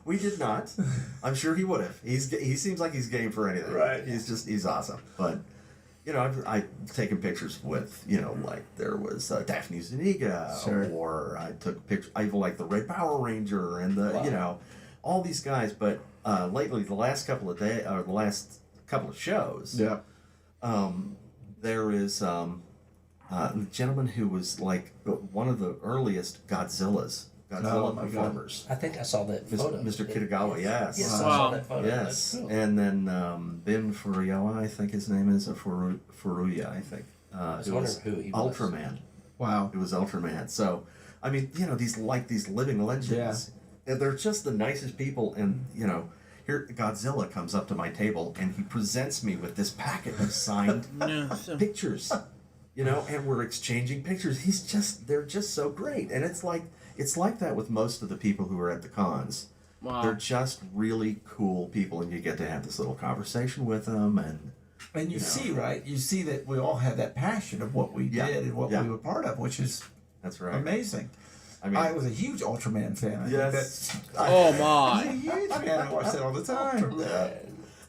We did not. I'm sure he would have. He seems like he's game for anything. Right. He's awesome, but. You know, I've taken pictures with, you know, like there was Daphne Zuniga, or I took pictures, I even like the Red Power Ranger and you know, all these guys. But lately, the last couple of days, or the last couple of shows, there is a gentleman who was like one of the earliest Godzilla performers. I think I saw that photo. Mr. Kitagawa, yes. Yes, I saw that photo. Yes, That's cool. and then Ben Furuya, I think his name is, or Furuya, I think. I was wondering who he was. Ultraman. Wow. It was Ultraman. So, I mean, you know, these living legends. Yeah. They're just the nicest people, and, you know, here Godzilla comes up to my table, and he presents me with this packet of signed pictures. You know, and we're exchanging pictures. They're just so great. And it's like that with most of the people who are at the cons. Wow. They're just really cool people, and you get to have this little conversation with them, and you see, right? You see that we all have that passion of what we did and what we were part of, which is amazing. I mean, I was a huge Ultraman fan. My! He's a huge fan. I watch that all the time.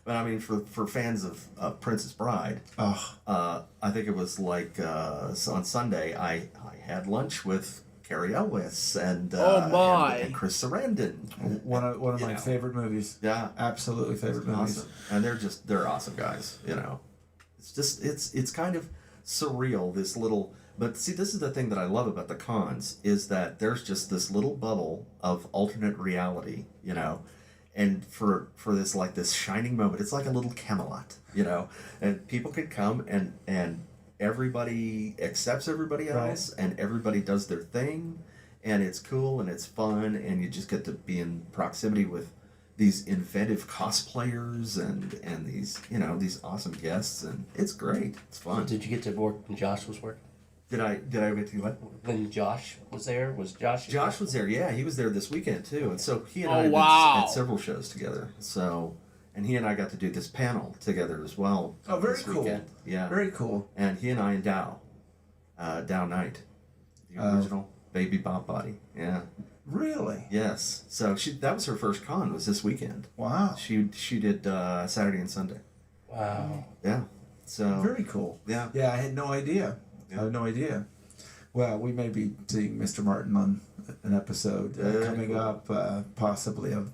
But I mean, for fans of Princess Bride, I think it was like on Sunday I had lunch with Cary Elwes and and Chris Sarandon. One of my favorite movies. Yeah, absolutely favorite movies. Awesome. And they're awesome guys. You know, it's just it's kind of surreal, this little. But see, this is the thing that I love about the cons is that there's just this little bubble of alternate reality. You know. And for this like this shining moment, it's like a little Camelot, you know, and people can come and everybody accepts everybody else, and everybody does their thing, and it's cool and it's fun, and you just get to be in proximity with these inventive cosplayers and these, you know, these awesome guests, and it's great. It's fun. Did you get to work when Josh was working? Did I get to what? When Josh was there? Was Josh? Josh was there, yeah. He was there this weekend, too. And so he and I had several shows together. So, and he and I got to do this panel together as well. Oh, very cool. Weekend. Yeah. Very cool. And he and I and Dow Knight, the original Baby Bop Body. Yeah. Really? Yes. So that was her first con, was this weekend. Wow. She did Saturday and Sunday. Wow. Yeah. So. Very cool. Yeah. Yeah, I had no idea. I had no idea. Well, we may be seeing Mr. Martin on an episode coming up, possibly of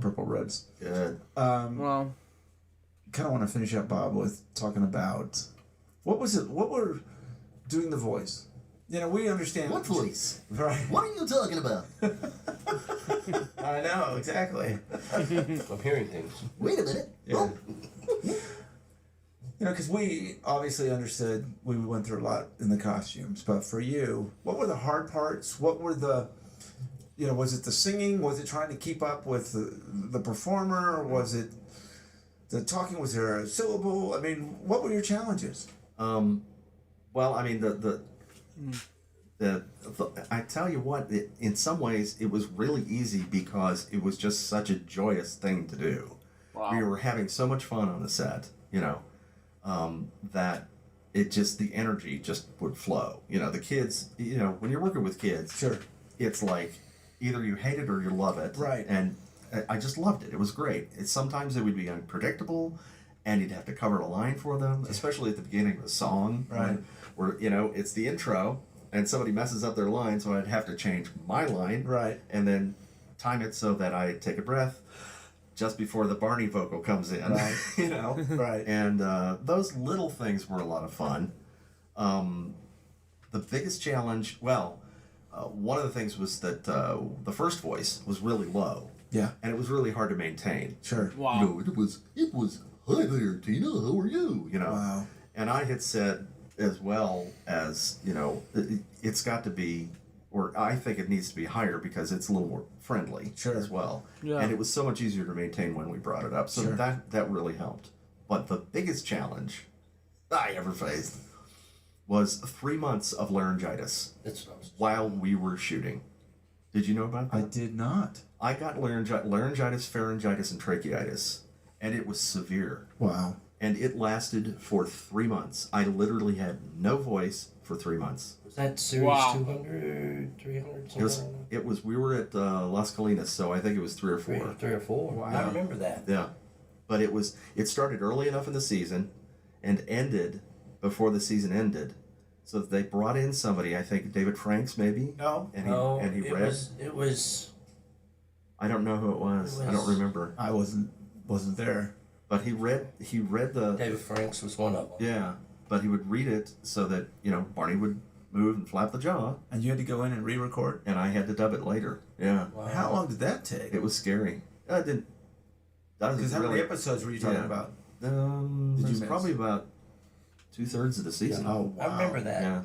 Purple Roads. Good. Well, kind of want to finish up, Bob, with talking about what we're doing the voice. You know, we understand. What voice? Right. What are you talking about? I know, exactly. I'm hearing things. Wait a minute. Yeah. Oh. You know, because we obviously understood we went through a lot in the costumes, but for you, what were the hard parts? What were the, you know, was it the singing? Was it trying to keep up with the performer? Was it the talking? Was there a syllable? I mean, what were your challenges? Well, I mean, the I tell you what, in some ways, it was really easy because it was just such a joyous thing to do. Wow. We were having so much fun on the set, you know. That it just, the energy just would flow. You know, the kids, you know, when you're working with kids, sure, it's like either you hate it or you love it. Right. And I just loved it. It was great. Sometimes it would be unpredictable, and you'd have to cover a line for them, especially at the beginning of a song. Right. Where, you know, it's the intro, and somebody messes up their line, so I'd have to change my line. Right. And then time it so that I take a breath just before the Barney vocal comes in. Right. You know? Right. And those little things were a lot of fun. The biggest challenge, one of the things was that the first voice was really low. Yeah. And it was really hard to maintain. Sure. Wow. You know, it was, hi there, Tina, how are you? You know. Wow. And I had said as well as, you know, it's got to be, or I think it needs to be higher because it's a little more friendly as well. Yeah. And it was so much easier to maintain when we brought it up. So Sure. that really helped. But the biggest challenge I ever faced was 3 months of laryngitis while we were shooting. Did you know about that? I did not. I got laryngitis, pharyngitis, and tracheitis, and it was severe. Wow. And it lasted for 3 months. I literally had no voice for 3 months. Was that series 200, 300, something? It was. We were at Las Colinas, so I think it was 3 or 4. 3 or 4. Wow. I remember that. Yeah, but it started early enough in the season, and ended before the season ended. So they brought in somebody, I think David Franks maybe. No. And he read. It was. I don't know who it was. I don't remember. I wasn't there. But he read the. David Franks was one of them. Yeah, but he would read it so that, you know, Barney would move and flap the jaw. And you had to go in and re-record? And I had to dub it later. Yeah. Wow. How long did that take? It was scary. I didn't. Because how many episodes were you talking about? It was probably about 2/3 of the season. Yeah. Oh, wow. I remember that. Yeah.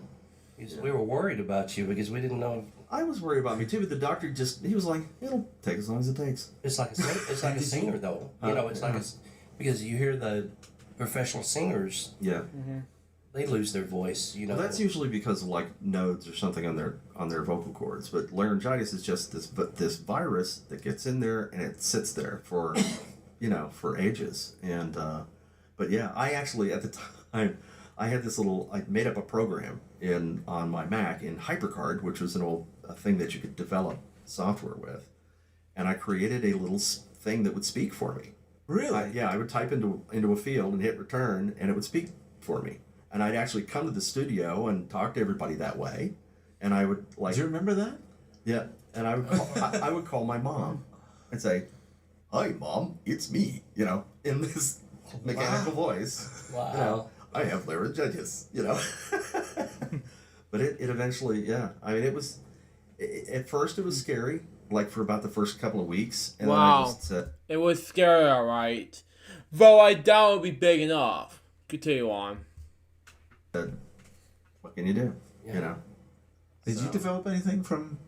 We were worried about you because we didn't know. I was worried about me too, but the doctor he was like, it'll take as long as it takes. It's like a singer though. You know, it's like because you hear the professional singers. Yeah. Mm-hmm. They lose their voice. You know. Well, that's usually because of like nodes or something on their vocal cords. But laryngitis is just this virus that gets in there and it sits there for, you know, for ages. And but yeah, I actually at the time I had this I made up a program on my Mac in HyperCard, which was an old thing that you could develop software with, and I created a little thing that would speak for me. Really? I would type into a field and hit return, and it would speak for me. And I'd actually come to the studio and talk to everybody that way, and I would like. Do you remember that? Yeah, and I would I would call my mom and say, "Hi, Mom, it's me," you know, in this mechanical voice. Wow. You know, I have laryngitis, you know. But it eventually, yeah. I mean, at first it was scary, like for about the first couple of weeks. And wow. Then I just said, it was scary, alright. Though I doubt it would be big enough. Continue on. What can you do? Yeah. You know? Did you develop anything from...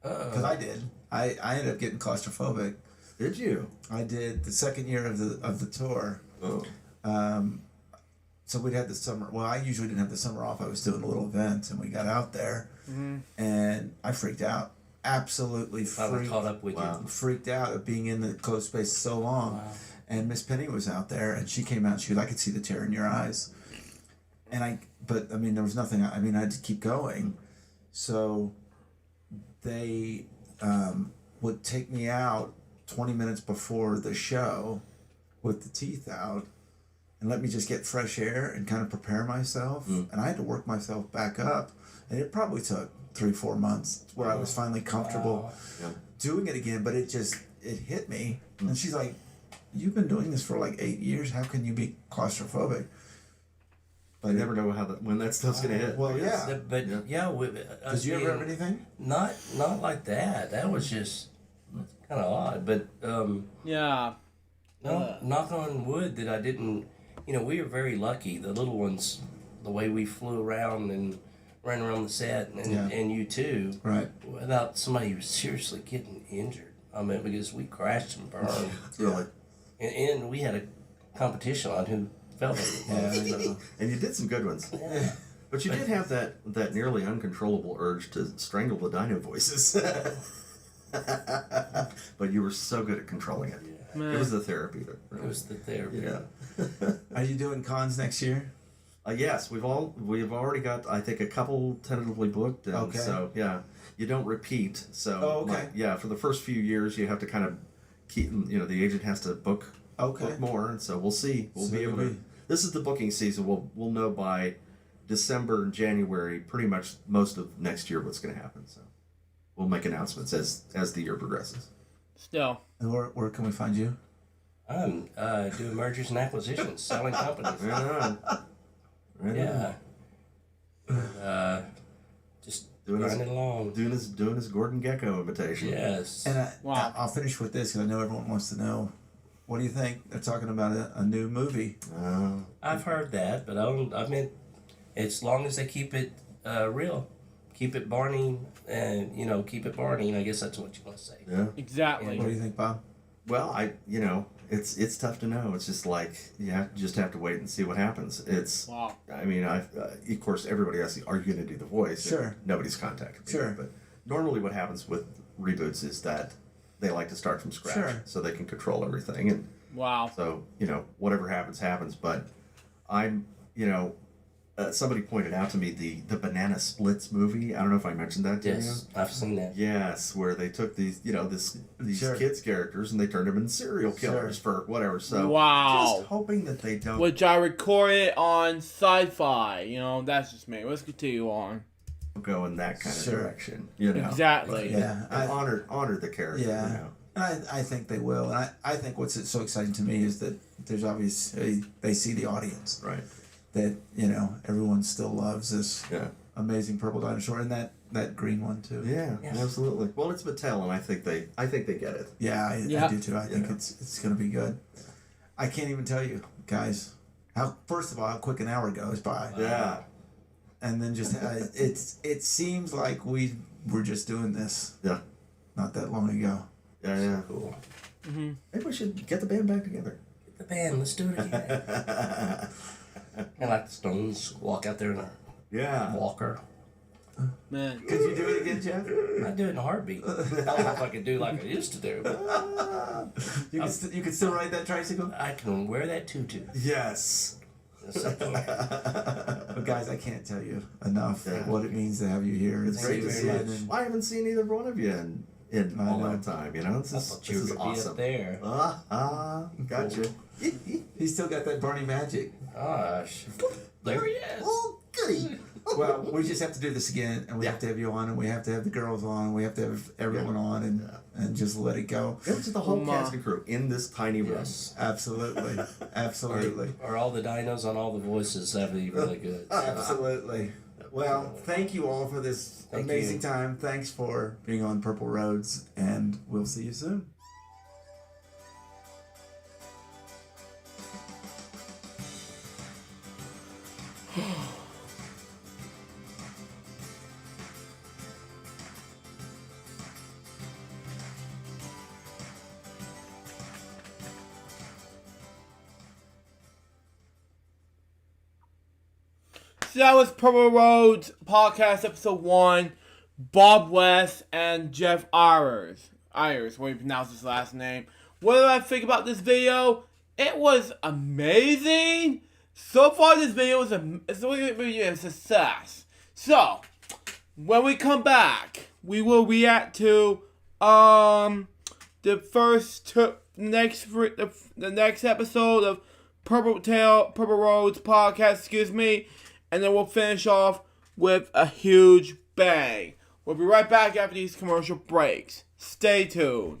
Because I did. I ended up getting claustrophobic. Did you? I did the second year of the tour. Oh. So we'd had the summer. Well, I usually didn't have the summer off. I was doing a little event, and we got out there, and I freaked out. Absolutely freaked. Caught up with you. Freaked out of being in the closed space so long. Wow. And Miss Penny was out there, and she came out. And she goes, "I could see the terror in your eyes." But I mean, there was nothing. I mean, I had to keep going. So they would take me out 20 minutes before the show with the teeth out and let me just get fresh air and kind of prepare myself. And I had to work myself back up. And it probably took 3-4 months where I was finally comfortable doing it again. But it hit me. And she's like, "You've been doing this for like 8 years. How can you be claustrophobic?" But I never know when that stuff's going to hit. Well, yeah. But yeah. Did you ever have anything? Not like that. That was just kind of odd. But yeah. No, knock on wood that I didn't. You know, we were very lucky. The little ones, the way we flew around and ran around the set, and you too, right? Without somebody seriously getting injured. I mean, because we crashed and burned. Really. And we had a competition on who felt it. And you did some good ones. Yeah. But you did have that nearly uncontrollable urge to strangle the dino voices. But you were so good at controlling it. Man. It was the therapy. It was the therapy. Yeah. Are you doing cons next year? Yes, we've already got, I think, a couple tentatively booked. And okay. So yeah, you don't repeat. So okay. For the first few years, you have to kind of keep. You know, the agent has to book more, and so we'll see. We'll be able to. This is the booking season. We'll know by December and January, pretty much most of next year, what's going to happen. So. we'll make announcements as the year progresses. Still. And where can we find you? I'm doing mergers and acquisitions, selling companies. Right yeah. Just grinding along. Doing his Gordon Gekko imitation. Yes. And I'll finish with this because I know everyone wants to know. What do you think? They're talking about a new movie. I've heard that, but I mean, as long as they keep it real, keep it Barney, and keep it Barney. I guess that's what you want to say. Yeah. Exactly. What do you think, Bob? Well, it's tough to know. It's just like you just have to wait and see what happens. Wow. I mean, of course, everybody asks, "Are you going to do the voice?" Sure. Nobody's contacted me. Sure. But normally, what happens with reboots is that they like to start from scratch, so they can control everything. And wow. So whatever happens. But I'm somebody pointed out to me the Banana Splits movie. I don't know if I mentioned that to you. Yes, I've seen that. Yes, where they took these kids characters and they turned them into serial killers for whatever. So wow. Just hoping that they don't. Which I recorded on Sci-Fi. That's just me. Let's continue on. Go in that kind of direction. Exactly. Yeah. And honor the character. Yeah. And I think they will. And I think what's so exciting to me is that there's obviously they see the audience. Right. That everyone still loves this amazing purple dinosaur and that green one too. Yeah, absolutely. Well, it's Mattel, and I think they get it. Yeah, I do too. I think it's going to be good. I can't even tell you, guys, how quick an hour goes by. Yeah. And then just it seems like we were just doing this. Yeah. Not that long ago. Yeah. Cool. Mm-hmm. Maybe we should get the band back together. Get the band. Let's do it again. And like the Stones, walk out there in a walker. Man, could you do it again, Jeff? I'd do it in a heartbeat. I don't know if I could do like I used to do. You can still ride that tricycle? I can wear that tutu. Yes. But guys, I can't tell you enough what it means to have you here. It's great to see it. I haven't seen either one of you in all that time. This is awesome. Up there. Gotcha. He's still got that Barney magic. Gosh, there he is. Oh, goody. Well, we just have to do this again, and we have to have you on, and we have to have the girls on, and we have to have everyone on, and just let it go. It was the whole cast and crew in this tiny room. Yes. Absolutely. Absolutely. Are all the dinos on all the voices? That'd be really good. Absolutely. Well, thank you all for this amazing time. Thanks for being on Purple Roads, and we'll see you soon. So that was Purple Roads Podcast Episode 1. Bob West and Jeff Ayers, what do you pronounce his last name. What did I think about this video? It was amazing. So far this video is a success. So, when we come back, we will react to the next episode of Purple Roads Podcast, and then we'll finish off with a huge bang. We'll be right back after these commercial breaks. Stay tuned.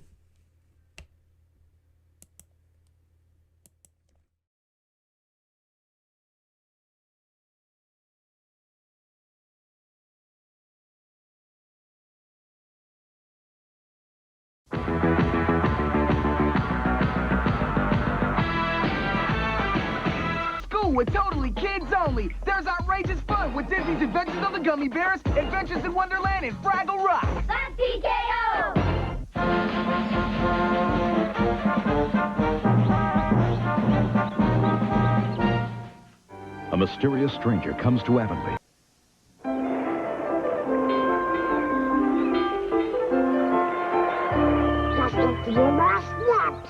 We're totally kids only. There's outrageous fun with Disney's Adventures of the Gummy Bears, Adventures in Wonderland, and Fraggle Rock. That's TKO! A mysterious stranger comes to Avonlea. Just look to your last steps.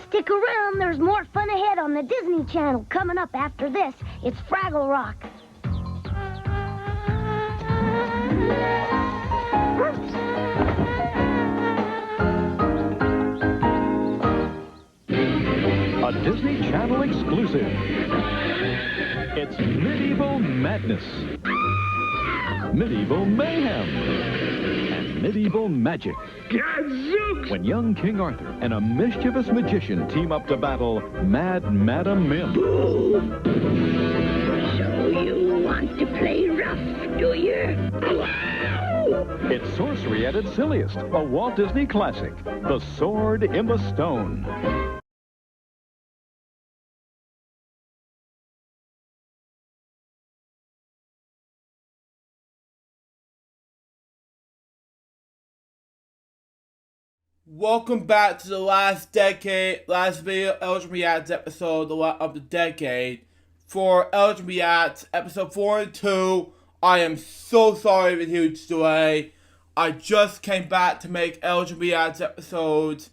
Stick around, there's more fun ahead on the Disney Channel. Coming up after this, it's Fraggle Rock. A Disney Channel exclusive. It's medieval madness, medieval mayhem, and medieval magic. When young King Arthur and a mischievous magician team up to battle Mad Madam Mim. So you want to play rough, do you? It's sorcery at its silliest, a Walt Disney classic, The Sword in the Stone. Welcome back to the last video Elgin Reacts episode of the decade. For Elgin Reacts episode 4 and 2, I am so sorry for the huge delay. I just came back to make Elgin Reacts episodes,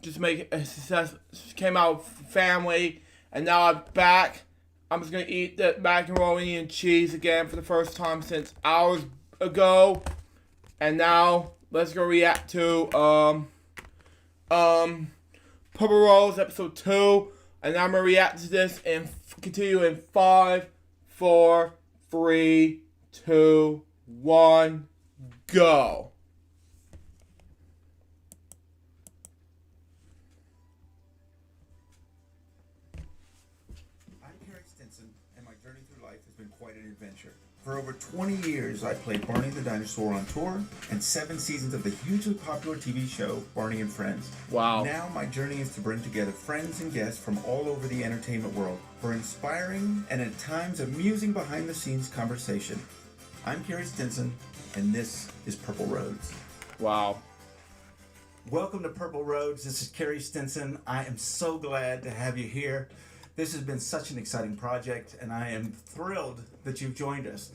just make a success, came out with family, and now I'm back. I'm just gonna eat the macaroni and cheese again for the first time since hours ago. And now, let's go react to, Purple Rose episode 2, and I'm gonna react to this and continue in 5, 4, 3, 2, 1, go. I'm Carrie Stinson, and my journey through life has been quite an adventure. For over 20 years, I played Barney the Dinosaur on tour, and 7 seasons of the hugely popular TV show, Barney and Friends. Wow. Now my journey is to bring together friends and guests from all over the entertainment world for inspiring and at times amusing behind-the-scenes conversation. I'm Carrie Stinson, and this is Purple Roads. Wow. Welcome to Purple Roads. This is Carrie Stinson. I am so glad to have you here. This has been such an exciting project, and I am thrilled that you've joined us.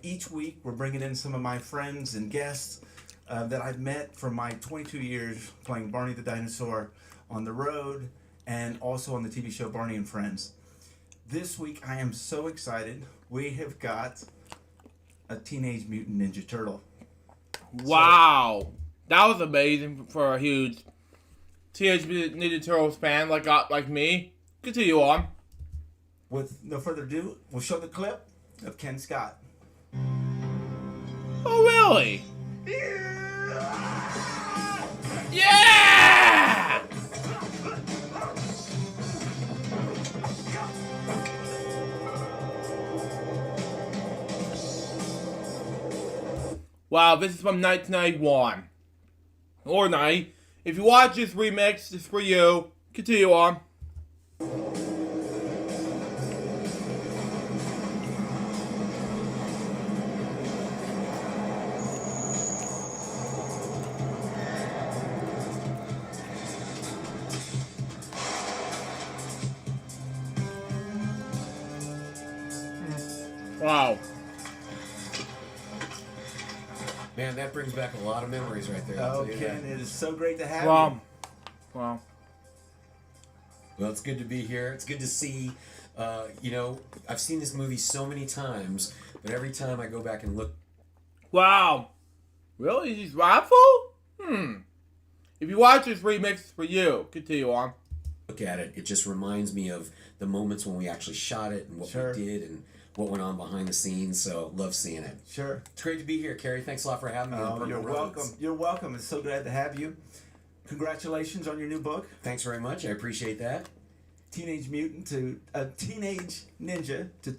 Each week, we're bringing in some of my friends and guests that I've met from my 22 years playing Barney the Dinosaur on the road and also on the TV show Barney and Friends. This week, I am so excited. We have got a Teenage Mutant Ninja Turtle. Wow. That was amazing for a huge Teenage Mutant Ninja Turtles fan like me. Continue on. With no further ado, we'll show the clip of Ken Scott. Oh, really? Yeah! Wow, this is from 1991. Or 90. If you watch this remix, it's for you. Continue on. Wow. Man, that brings back a lot of memories right there. Oh, Ken, it is so great to have you. Wow. Well, it's good to be here. It's good to see. You know, I've seen this movie so many times, but every time I go back and look. Wow. Really? He's rifle? If you watch this remix, it's for you. Continue on. Look at it. It just reminds me of the moments when we actually shot it and what we did and what went on behind the scenes. So love seeing it. Sure. It's great to be here, Carrie. Thanks a lot for having me. Oh, you're welcome. You're welcome. It's so glad to have you. Congratulations on your new book. Thanks very much. I appreciate that. Teenage Mutant to Teenage Ninja to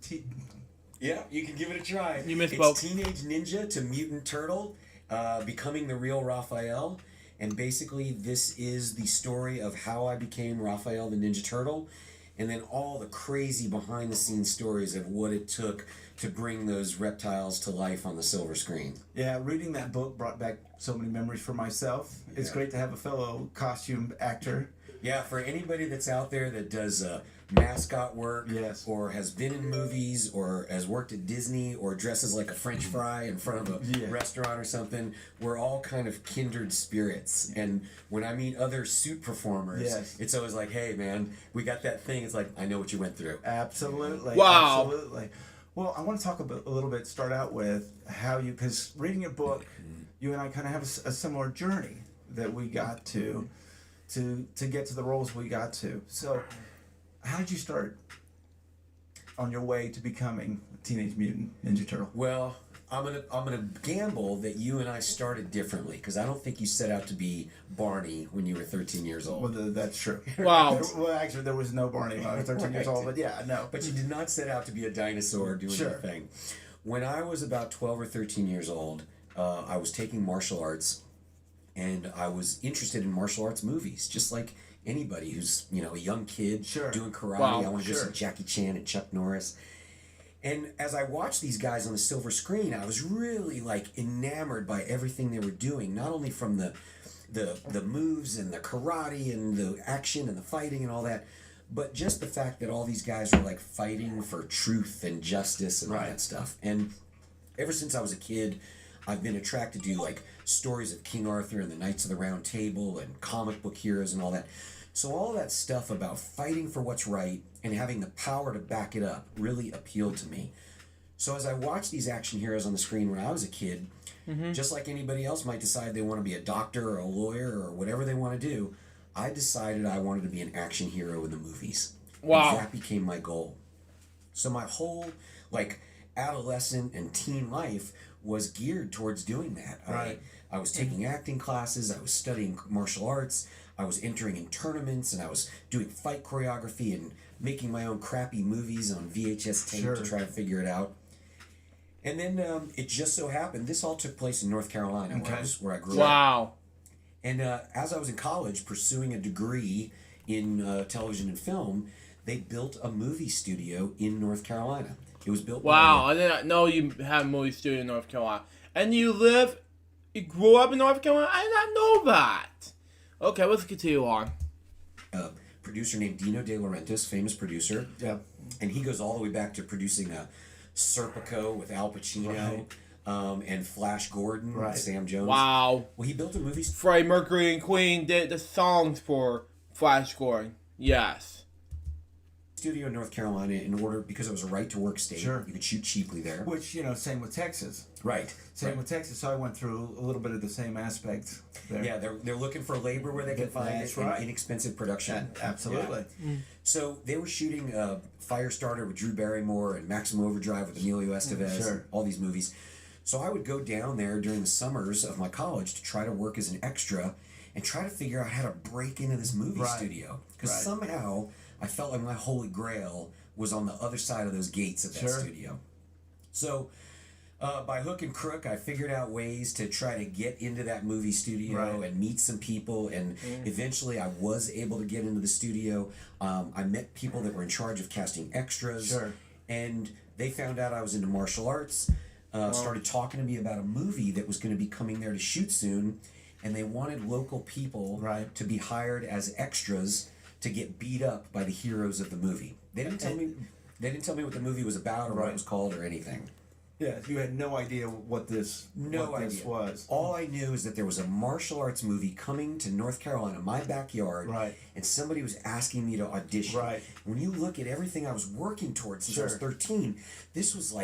Yeah, you can give it a try. You misspoke. It's Teenage Ninja to Mutant Turtle, becoming the real Raphael. And basically, this is the story of how I became Raphael the Ninja Turtle, and then all the crazy behind-the-scenes stories of what it took to bring those reptiles to life on the silver screen. Yeah, reading that book brought back so many memories for myself. It's great to have a fellow costume actor. Yeah, for anybody that's out there that does mascot work, or has been in movies, or has worked at Disney, or dresses like a French fry in front of a restaurant or something, we're all kind of kindred spirits. And when I meet other suit performers, it's always like, hey man, we got that thing. It's like, I know what you went through. Absolutely. Wow. Absolutely. Well, I want to talk a little bit, start out with how you, because reading your book, you and I kind of have a similar journey that we got to get to the roles we got to. So how did you start? on your way to becoming a Teenage Mutant Ninja Turtle? Well, I'm gonna gamble that you and I started differently because I don't think you set out to be Barney when you were 13 years old. Well, that's true. Wow. Well, actually, there was no Barney when I was 13 years old, but yeah, no. But you did not set out to be a dinosaur doing your thing. When I was about 12 or 13 years old, I was taking martial arts, and I was interested in martial arts movies, just like anybody who's a young kid doing karate. I want to go see Jackie Chan and Chuck Norris. And as I watched these guys on the silver screen, I was really enamored by everything they were doing, not only from the moves and the karate and the action and the fighting and all that, but just the fact that all these guys were fighting for truth and justice and all that stuff. And ever since I was a kid, I've been attracted to stories of King Arthur and the Knights of the Round Table and comic book heroes and all that. So all that stuff about fighting for what's right and having the power to back it up really appealed to me. So as I watched these action heroes on the screen when I was a kid, just like anybody else might decide they want to be a doctor or a lawyer or whatever they want to do, I decided I wanted to be an action hero in the movies. Wow. And that became my goal. So my whole adolescent and teen life was geared towards doing that. Right. I was taking acting classes, I was studying martial arts, I was entering in tournaments, and I was doing fight choreography and making my own crappy movies on VHS tape to try to figure it out. And then it just so happened, this all took place in North Carolina, where I grew up. Wow. And as I was in college pursuing a degree in television and film, they built a movie studio in North Carolina. It was built Wow, I did not know you had a movie studio in North Carolina. And you grew up in North Carolina? I did not know that. Okay, let's continue on. A producer named Dino De Laurentiis, famous producer. Yeah. And he goes all the way back to producing Serpico with Al Pacino and Flash Gordon with Sam Jones. Wow. Well, he built a movie... Freddie Mercury and Queen did the songs for Flash Gordon. Yes. Studio in North Carolina because it was a right-to-work state. You could shoot cheaply there. Which, same with Texas. Right. Same with Texas. So I went through a little bit of the same aspect there. Yeah, they're looking for labor where they can find it in inexpensive production. Absolutely. Yeah. So they were shooting Firestarter with Drew Barrymore and Maximum Overdrive with Emilio Estevez, and all these movies. So I would go down there during the summers of my college to try to work as an extra and try to figure out how to break into this movie studio. Because somehow I felt like my holy grail was on the other side of those gates of that studio. So by hook and crook, I figured out ways to try to get into that movie studio and meet some people. And eventually I was able to get into the studio. I met people that were in charge of casting extras. And they found out I was into martial arts. Started talking to me about a movie that was going to be coming there to shoot soon. And they wanted local people to be hired as extras to get beat up by the heroes of the movie. They didn't tell me what the movie was about or what it was called or anything. Yeah, you had no idea what this was. All I knew is that there was a martial arts movie coming to North Carolina, my backyard, and somebody was asking me to audition. When you look at everything I was working towards since I was 13, this was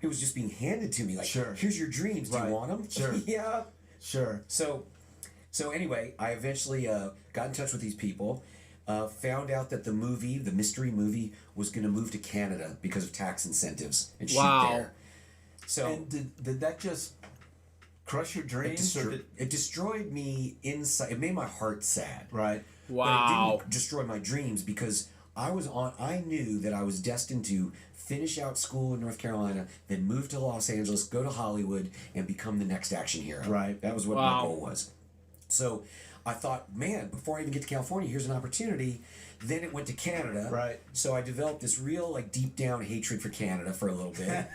it was just being handed to me. Here's your dreams. Do you want them? Yeah. Sure. So anyway, I eventually got in touch with these people. Found out that the mystery movie, was going to move to Canada because of tax incentives and shoot there. So, and did that just crush your dreams? It destroyed me inside. It made my heart sad. Right. Wow. But it didn't destroy my dreams because I knew that I was destined to finish out school in North Carolina, then move to Los Angeles, go to Hollywood, and become the next action hero. Right. That was what my goal was. So I thought, man, before I even get to California, here's an opportunity. Then it went to Canada. Right. So I developed this real, deep down hatred for Canada for a little bit.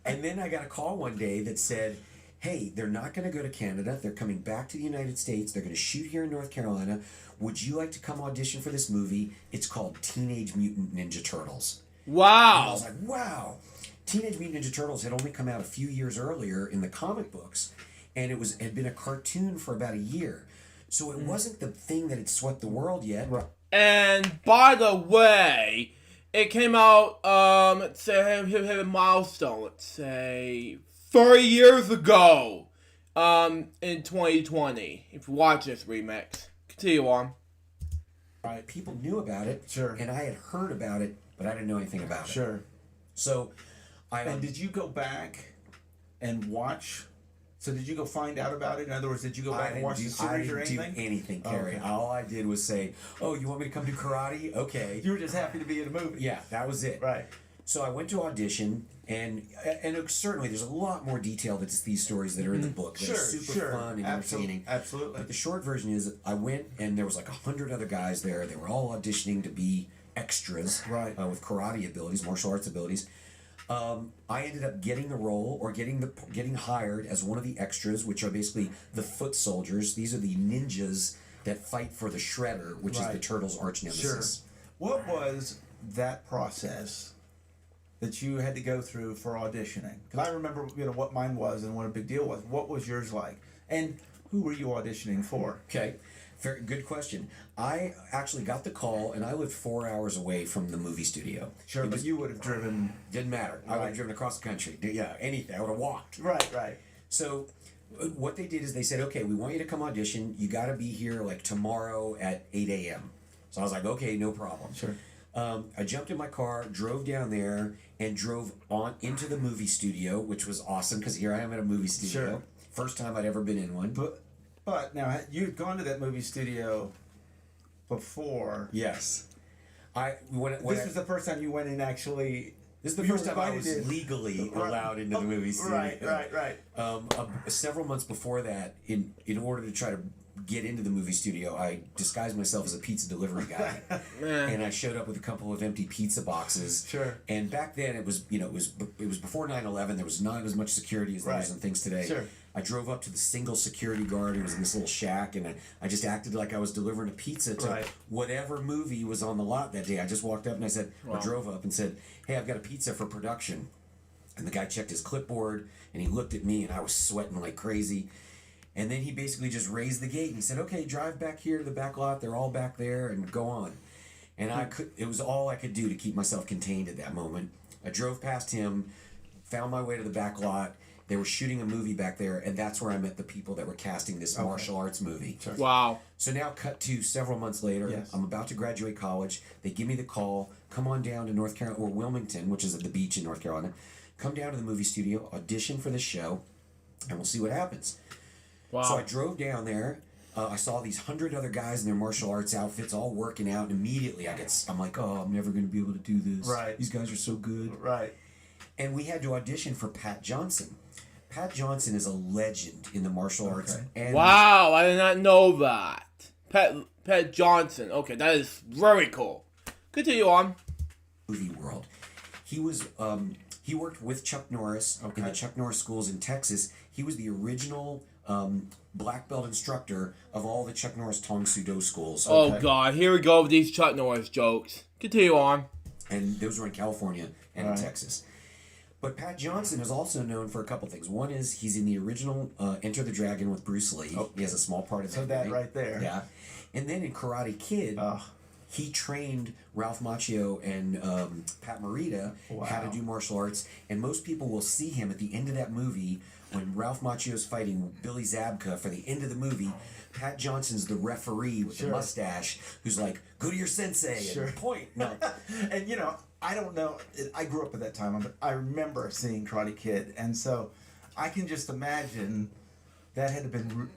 And then I got a call one day that said, hey, they're not going to go to Canada. They're coming back to the United States. They're going to shoot here in North Carolina. Would you like to come audition for this movie? It's called Teenage Mutant Ninja Turtles. Wow. And I was like, wow. Teenage Mutant Ninja Turtles had only come out a few years earlier in the comic books. And it had been a cartoon for about a year. So it wasn't the thing that had swept the world yet. And by the way, it came out, let's say, hit a milestone, let's say, 30 years ago, in 2020, if you watch this remix. Continue on. People knew about it, and I had heard about it but I didn't know anything about it. Sure. So, And did you go back and watch? So did you go find out about it? In other words, did you go back and watch the series or anything? I didn't do anything, Carrie. Okay. All I did was say, "Oh, you want me to come do karate? Okay." You were just happy to be in a movie. Yeah, that was it. Right. So I went to audition, and certainly there's a lot more detail to these stories that are in the book. That are super fun and entertaining. Absolutely. But the short version is, I went, and there was like 100 other guys there. They were all auditioning to be extras, right? With karate abilities, martial arts abilities. I ended up getting the role, or getting hired as one of the extras, which are basically the foot soldiers. These are the ninjas that fight for the Shredder, which is the Turtles' arch nemesis. Sure. What was that process that you had to go through for auditioning? Because I remember, what mine was and what a big deal was. What was yours like? And who were you auditioning for? Okay. Very good question. I actually got the call, and I lived 4 hours away from the movie studio. Sure, but you would have driven... Didn't matter. I would have driven across the country. Yeah, anything. I would have walked. Right. So what they did is they said, okay, we want you to come audition. You got to be here like tomorrow at 8 a.m. So I was like, okay, no problem. Sure. I jumped in my car, drove down there, and drove on into the movie studio, which was awesome because here I am at a movie studio. Sure. First time I'd ever been in one. But now, you'd gone to that movie studio before. Yes. This was the first time you went in actually... This is the first time I was legally allowed into the movie studio. Right. Several months before that, in order to try to get into the movie studio, I disguised myself as a pizza delivery guy, and I showed up with a couple of empty pizza boxes. Sure. And back then, it was before 9/11. There was not as much security as there is in things today. Sure. I drove up to the single security guard who was in this little shack, and I just acted like I was delivering a pizza to whatever movie was on the lot that day. I just walked up and I drove up and said, "Hey, I've got a pizza for production." And the guy checked his clipboard, and he looked at me, and I was sweating like crazy. And then he basically just raised the gate, and he said, "Okay, drive back here to the back lot. They're all back there, and go on." And it was all I could do to keep myself contained at that moment. I drove past him, found my way to the back lot. They were shooting a movie back there, and that's where I met the people that were casting this martial arts movie. Sure. Wow. So now cut to several months later. Yes. I'm about to graduate college. They give me the call, come on down to North Carolina, or Wilmington, which is at the beach in North Carolina. Come down to the movie studio, audition for the show, and we'll see what happens. Wow. So I drove down there. I saw these 100 other guys in their martial arts outfits all working out, and immediately I'm like, oh, I'm never going to be able to do this. Right. These guys are so good. Right. And we had to audition for Pat Johnson. Pat Johnson is a legend in the martial arts. And wow, I did not know that. Pat Johnson. Okay, that is very cool. Continue on. Movie world. He was he worked with Chuck Norris in the Chuck Norris schools in Texas. He was the original black belt instructor of all the Chuck Norris Tong Soo Do schools. Oh God, here we go with these Chuck Norris jokes. Continue on. And those were in California and in Texas. But Pat Johnson is also known for a couple things. One is he's in the original Enter the Dragon with Bruce Lee. Oh. He has a small part of that. So that right there. Yeah. And then in Karate Kid, he trained Ralph Macchio and Pat Morita how to do martial arts. And most people will see him at the end of that movie when Ralph Macchio's fighting Billy Zabka for the end of the movie. Pat Johnson's the referee with the mustache who's like, "Go to your sensei and point." No. And I don't know. I grew up at that time, but I remember seeing Karate Kid, and so I can just imagine that had to have been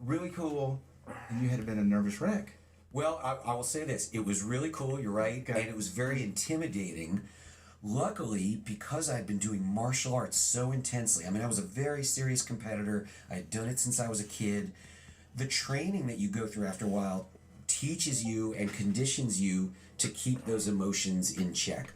really cool, and you had to have been a nervous wreck. Well, I will say this. It was really cool, you're right, and it was very intimidating. Luckily, because I'd been doing martial arts so intensely, I was a very serious competitor. I had done it since I was a kid. The training that you go through after a while teaches you and conditions you to keep those emotions in check.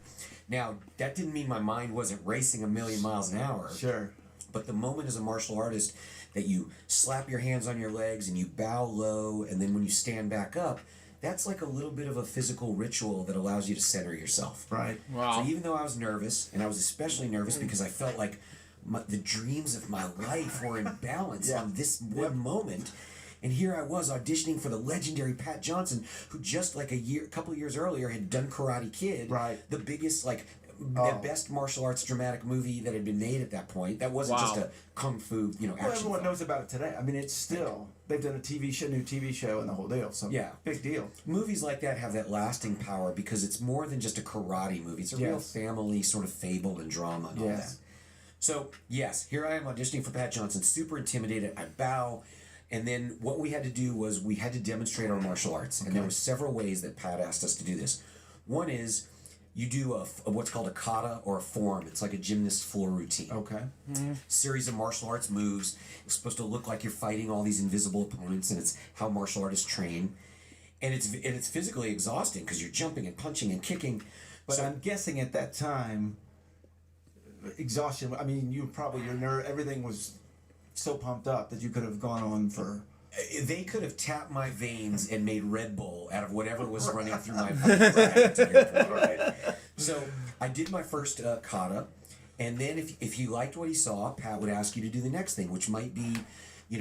Now, that didn't mean my mind wasn't racing a million miles an hour. Sure. But the moment as a martial artist that you slap your hands on your legs and you bow low, and then when you stand back up, that's like a little bit of a physical ritual that allows you to center yourself. Right. Wow. So even though I was nervous, and I was especially nervous because I felt like the dreams of my life were in balance on this one moment, and here I was auditioning for the legendary Pat Johnson, who just like a couple of years earlier had done Karate Kid, the biggest the best martial arts dramatic movie that had been made at that point. That wasn't just a kung fu, action Well, everyone film. knows about it today. It's still they've done a new TV show and the whole deal. So yeah, big deal. Movies like that have that lasting power because it's more than just a karate movie. It's a real family sort of fable and drama and all that. So, yes, here I am auditioning for Pat Johnson, super intimidated. I bow. And then what we had to do was we had to demonstrate our martial arts. And there were several ways that Pat asked us to do this. One is you do a what's called a kata or a form. It's like a gymnast floor routine. Okay. Series of martial arts moves. It's supposed to look like you're fighting all these invisible opponents, and it's how martial artists train. And it's physically exhausting because you're jumping and punching and kicking. But so, I'm guessing at that time, exhaustion. I mean, everything was so pumped up that you could have gone on for. They could have tapped my veins and made Red Bull out of whatever was running through my veins. So I did my first kata, and then if he liked what he saw, Pat would ask you to do the next thing, which might be,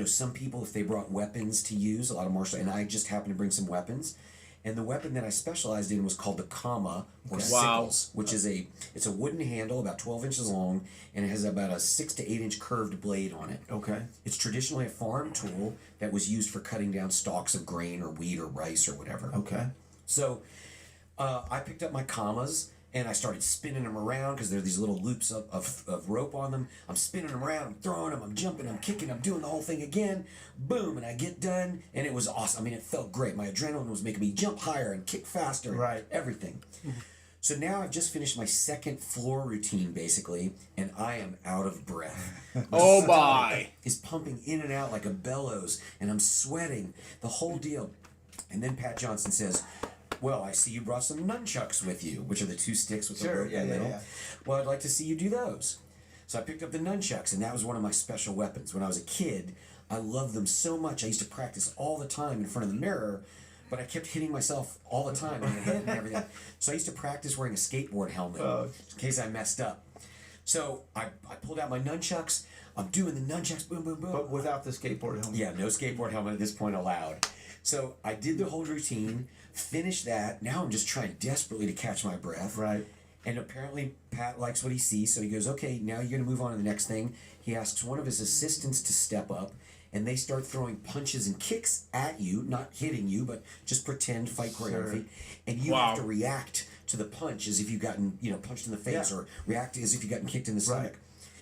some people, if they brought weapons to use, a lot of martial, and I just happened to bring some weapons. And the weapon that I specialized in was called the kama, or sickles, which is it's a wooden handle about 12 inches long, and it has about a 6 to 8 inch curved blade on it. Okay. It's traditionally a farm tool that was used for cutting down stalks of grain or wheat or rice or whatever. Okay. So I picked up my kamas, and I started spinning them around because there are these little loops of rope on them. I'm spinning them around, I'm throwing them, I'm jumping, I'm kicking, I'm doing the whole thing again. Boom, and I get done, and it was awesome. I mean, it felt great. My adrenaline was making me jump higher and kick faster, and everything. So now I've just finished my second floor routine, basically, and I am out of breath. Oh, my. Is pumping in and out like a bellows, and I'm sweating, the whole deal. And then Pat Johnson says, well, I see you brought some nunchucks with you, which are the two sticks with the rope in the middle. Well, I'd like to see you do those. So I picked up the nunchucks, and that was one of my special weapons. When I was a kid, I loved them so much. I used to practice all the time in front of the mirror, but I kept hitting myself all the time in the head and everything. So I used to practice wearing a skateboard helmet in case I messed up. So I pulled out my nunchucks. I'm doing the nunchucks, boom, boom, boom. But without the skateboard helmet. Yeah, no skateboard helmet at this point allowed. So I did the whole routine, finished that. Now I'm just trying desperately to catch my breath. Right. And apparently Pat likes what he sees, so he goes, okay, now you're going to move on to the next thing. He asks one of his assistants to step up, and they start throwing punches and kicks at you, not hitting you, but just pretend fight choreography. And you have to react to the punch as if you've gotten, punched in the face, or react as if you've gotten kicked in the stomach.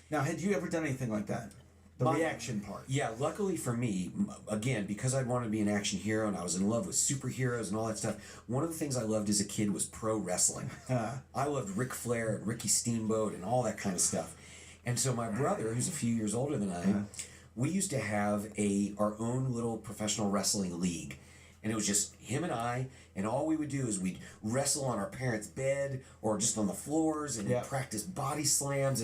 Now, had you ever done anything like that? The reaction part. Yeah, luckily for me, again, because I wanted to be an action hero and I was in love with superheroes and all that stuff, one of the things I loved as a kid was pro wrestling. I loved Ric Flair and Ricky Steamboat and all that kind of stuff. And so my brother, who's a few years older than I, we used to have our own little professional wrestling league. And it was just him and I, and all we would do is we'd wrestle on our parents' bed or just on the floors and practice body slams,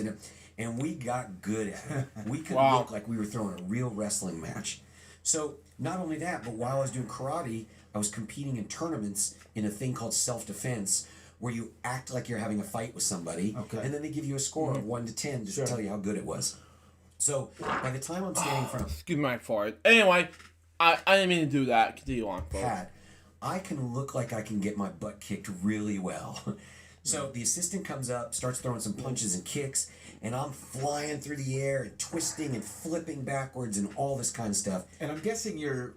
and we got good at it. We could look like we were throwing a real wrestling match. So not only that, but while I was doing karate, I was competing in tournaments in a thing called self-defense, where you act like you're having a fight with somebody, and then they give you a score of 1 to 10 to tell you how good it was. So by the time I'm standing in front of... Excuse my fart. Anyway, I didn't mean to do that. Continue on, folks. Pat, I can look like I can get my butt kicked really well. So the assistant comes up, starts throwing some punches and kicks, and I'm flying through the air and twisting and flipping backwards and all this kind of stuff. And I'm guessing you're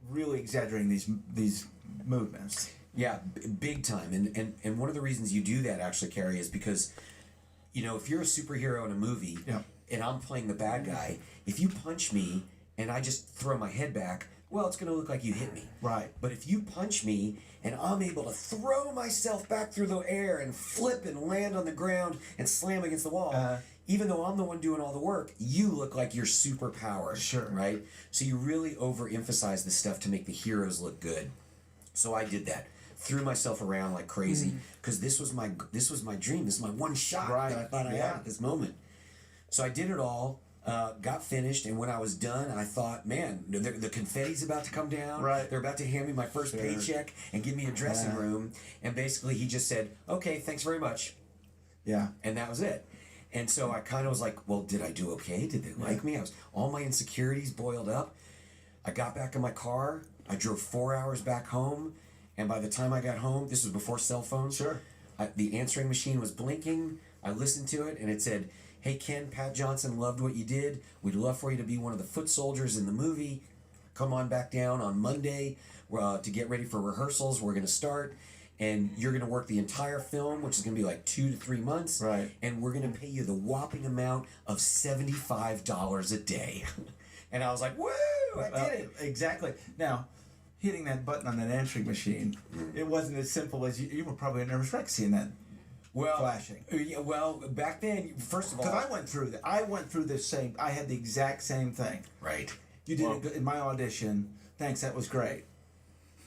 really exaggerating these movements. Yeah, big time. And one of the reasons you do that, actually, Carrie, is because, if you're a superhero in a movie and I'm playing the bad guy, if you punch me and I just throw my head back, well, it's going to look like you hit me. Right. But if you punch me and I'm able to throw myself back through the air and flip and land on the ground and slam against the wall, even though I'm the one doing all the work, you look like you're super powered. Sure. Right? So you really overemphasize this stuff to make the heroes look good. So I did that. Threw myself around like crazy because this was my dream. This is my one shot that I thought I had at this moment. So I did it all. Got finished, and when I was done, I thought, man, the confetti's about to come down. Right. They're about to hand me my first paycheck and give me a dressing room. And basically, he just said, okay, thanks very much. Yeah. And that was it. And so I kind of was like, well, did I do okay? Did they like me? All my insecurities boiled up. I got back in my car. I drove 4 hours back home. And by the time I got home, this was before cell phones. Sure. The answering machine was blinking. I listened to it, and it said, hey, Ken, Pat Johnson loved what you did. We'd love for you to be one of the foot soldiers in the movie. come on back down on Monday to get ready for rehearsals. We're going to start. And you're going to work the entire film, which is going to be like 2 to 3 months. Right. And we're going to pay you the whopping amount of $75 a day. And I was like, woo, I did it. Exactly. Now, hitting that button on that answering machine, it wasn't as simple as you were probably a nervous wreck seeing that flashing. Yeah, well, back then, first of all. Because I went through that. I went through the same. I had the exact same thing. Right. You did it in my audition. Thanks, that was great.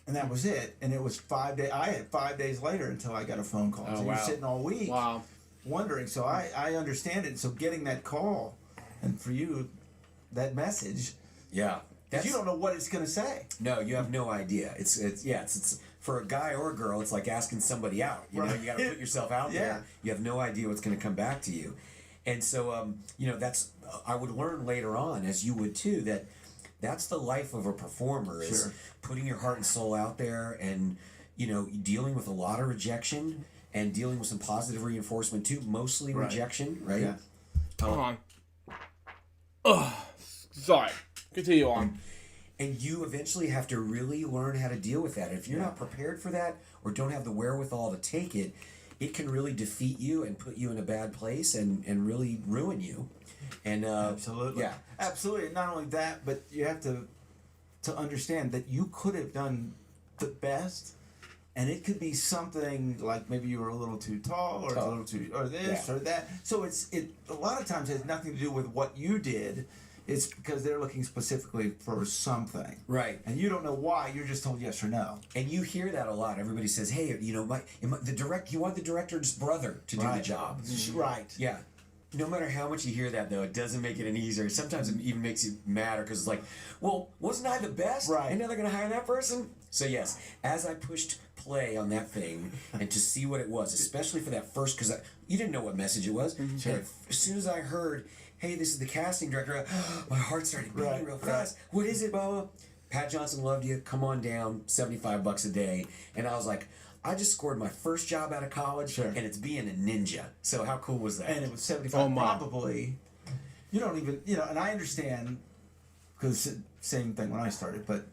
And that was it. And it was 5 days. I had 5 days later until I got a phone call. So you're sitting all week wondering. So I understand it. So getting that call, and for you, that message. Yeah. Because you don't know what it's going to say. No, you have no idea. It's for a guy or a girl, it's like asking somebody out. You know, you got to put yourself out there. You have no idea what's going to come back to you. And so, that's, I would learn later on, as you would too, that's the life of a performer is putting your heart and soul out there and, dealing with a lot of rejection and dealing with some positive reinforcement too, mostly rejection, right? Yeah. Hold on. Ugh. Sorry. Continue on. And you eventually have to really learn how to deal with that. If you're not prepared for that or don't have the wherewithal to take it, it can really defeat you and put you in a bad place and really ruin you. And absolutely. Yeah. Absolutely. Not only that, but you have to understand that you could have done the best, and it could be something like maybe you were a little too tall or a little too or this or that. So it a lot of times has nothing to do with what you did. It's because they're looking specifically for something. Right. And you don't know why, you're just told yes or no. And you hear that a lot. Everybody says, hey, you want the director's brother to do the job. Right. Yeah. No matter how much you hear that, though, it doesn't make it any easier. Sometimes it even makes you madder because it's like, well, wasn't I the best? Right. And now they're going to hire that person? So, yes, as I pushed play on that thing and to see what it was, especially for that first, because you didn't know what message it was. Sure. As soon as I heard, hey, this is the casting director, my heart started beating real fast. What is it, Bubba? Pat Johnson loved you. Come on down, $75 a day. And I was like, I just scored my first job out of college, and it's being a ninja. So how cool was that? And it was 75 probably. You don't even, and I understand, because same thing when I started, but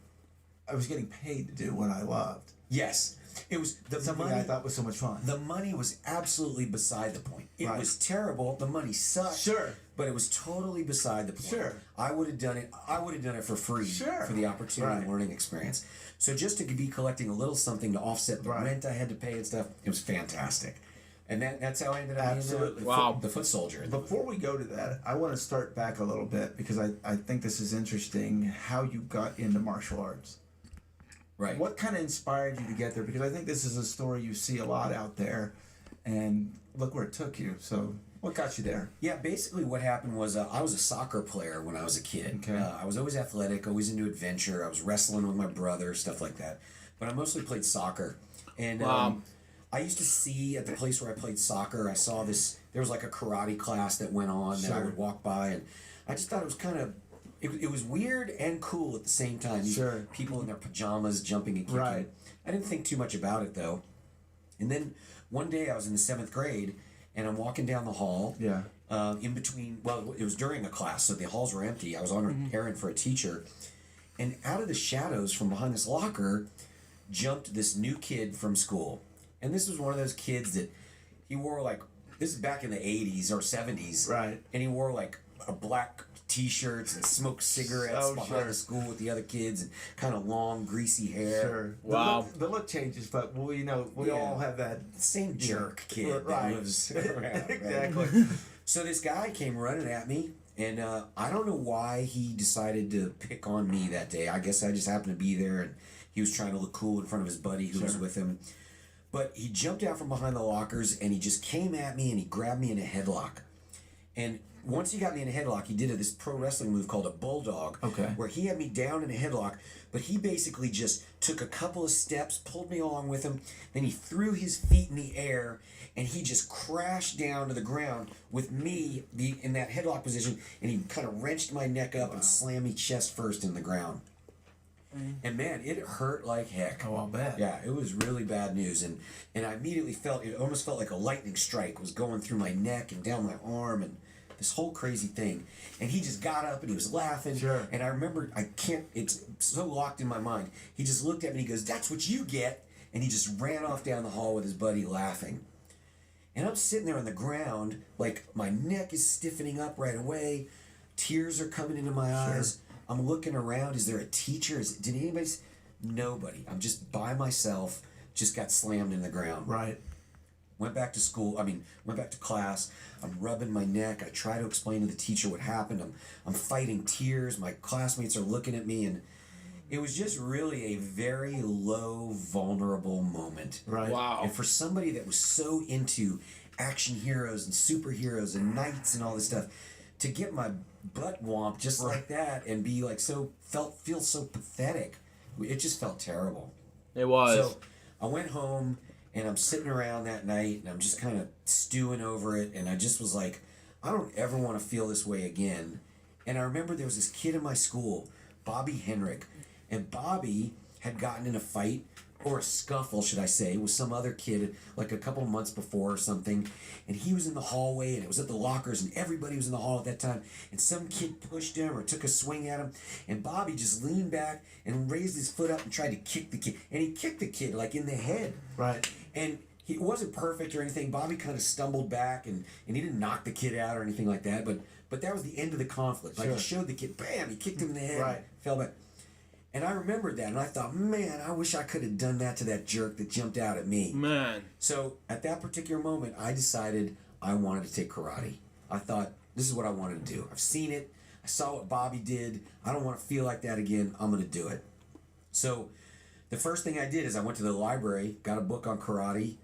I was getting paid to do what I loved. Yes. It was something I thought was so much fun. The money was absolutely beside the point. It was terrible. The money sucked. Sure. But it was totally beside the point. Sure. I would have done it for free. Sure. For the opportunity and learning experience. So just to be collecting a little something to offset the rent I had to pay and stuff, it was fantastic. And that's how I ended up being the foot soldier. Before we go to that, I want to start back a little bit because I think this is interesting how you got into martial arts. Right. What kind of inspired you to get there? Because I think this is a story you see a lot out there, and look where it took you. So what got you there? Yeah, basically what happened was I was a soccer player when I was a kid. Okay. I was always athletic, always into adventure. I was wrestling with my brother, stuff like that. But I mostly played soccer. And I used to see at the place where I played soccer, I saw this, there was like a karate class that went on that I would walk by, and I just thought it was kind of, it was weird and cool at the same time. People in their pajamas jumping and kicking. Right. I didn't think too much about it though. And then one day I was in the 7th grade and I'm walking down the hall. Yeah. In between, well, it was during a class, so the halls were empty. I was on an errand for a teacher. And out of the shadows from behind this locker jumped this new kid from school. And this was one of those kids that he wore this is back in the 80s or 70s. Right. And he wore a black t-shirts and smoked cigarettes behind the school with the other kids and kind of long, greasy hair. Sure. Wow. The look changes, but we all have that same jerk kid that lives around. Exactly. Right? So this guy came running at me, and I don't know why he decided to pick on me that day. I guess I just happened to be there, and he was trying to look cool in front of his buddy who was with him. But he jumped out from behind the lockers, and he just came at me, and he grabbed me in a headlock. And once he got me in a headlock, he did this pro wrestling move called a bulldog, where he had me down in a headlock, but he basically just took a couple of steps, pulled me along with him, then he threw his feet in the air, and he just crashed down to the ground with me in that headlock position, and he kind of wrenched my neck up and slammed me chest first in the ground. And man, it hurt like heck. Oh, I'll bet. Yeah, it was really bad news, and I immediately it almost felt like a lightning strike was going through my neck and down my arm, and this whole crazy thing. And he just got up and he was laughing. Sure. And I remember, it's so locked in my mind. He just looked at me and he goes, "That's what you get." And he just ran off down the hall with his buddy laughing. And I'm sitting there on the ground, like my neck is stiffening up right away. Tears are coming into my eyes. I'm looking around. Is there a teacher? Did anybody? Nobody. I'm just by myself. Just got slammed in the ground. Right. Went back to school. Went back to class. I'm rubbing my neck. I try to explain to the teacher what happened. I'm fighting tears. My classmates are looking at me, and it was just really a very low, vulnerable moment. Right. Wow. And for somebody that was so into action heroes and superheroes and knights and all this stuff, to get my butt whomped just like that and be like feel so pathetic, it just felt terrible. It was. So I went home and I'm sitting around that night and I'm just kind of stewing over it, and I just was like, I don't ever want to feel this way again. And I remember there was this kid in my school, Bobby Henrik, and Bobby had gotten in a fight, or a scuffle, should I say, with some other kid like a couple months before or something. And he was in the hallway, and it was at the lockers, and everybody was in the hall at that time. And some kid pushed him or took a swing at him. And Bobby just leaned back and raised his foot up and tried to kick the kid. And he kicked the kid, like, in the head. Right. And it wasn't perfect or anything. Bobby kind of stumbled back, and he didn't knock the kid out or anything like that. But that was the end of the conflict. Like, he showed the kid, bam, he kicked him in the head. Right. Fell back. And I remembered that, and I thought, man, I wish I could have done that to that jerk that jumped out at me. Man. So at that particular moment, I decided I wanted to take karate. I thought, this is what I wanted to do. I've seen it. I saw what Bobby did. I don't want to feel like that again. I'm going to do it. So the first thing I did is I went to the library, got a book on karate,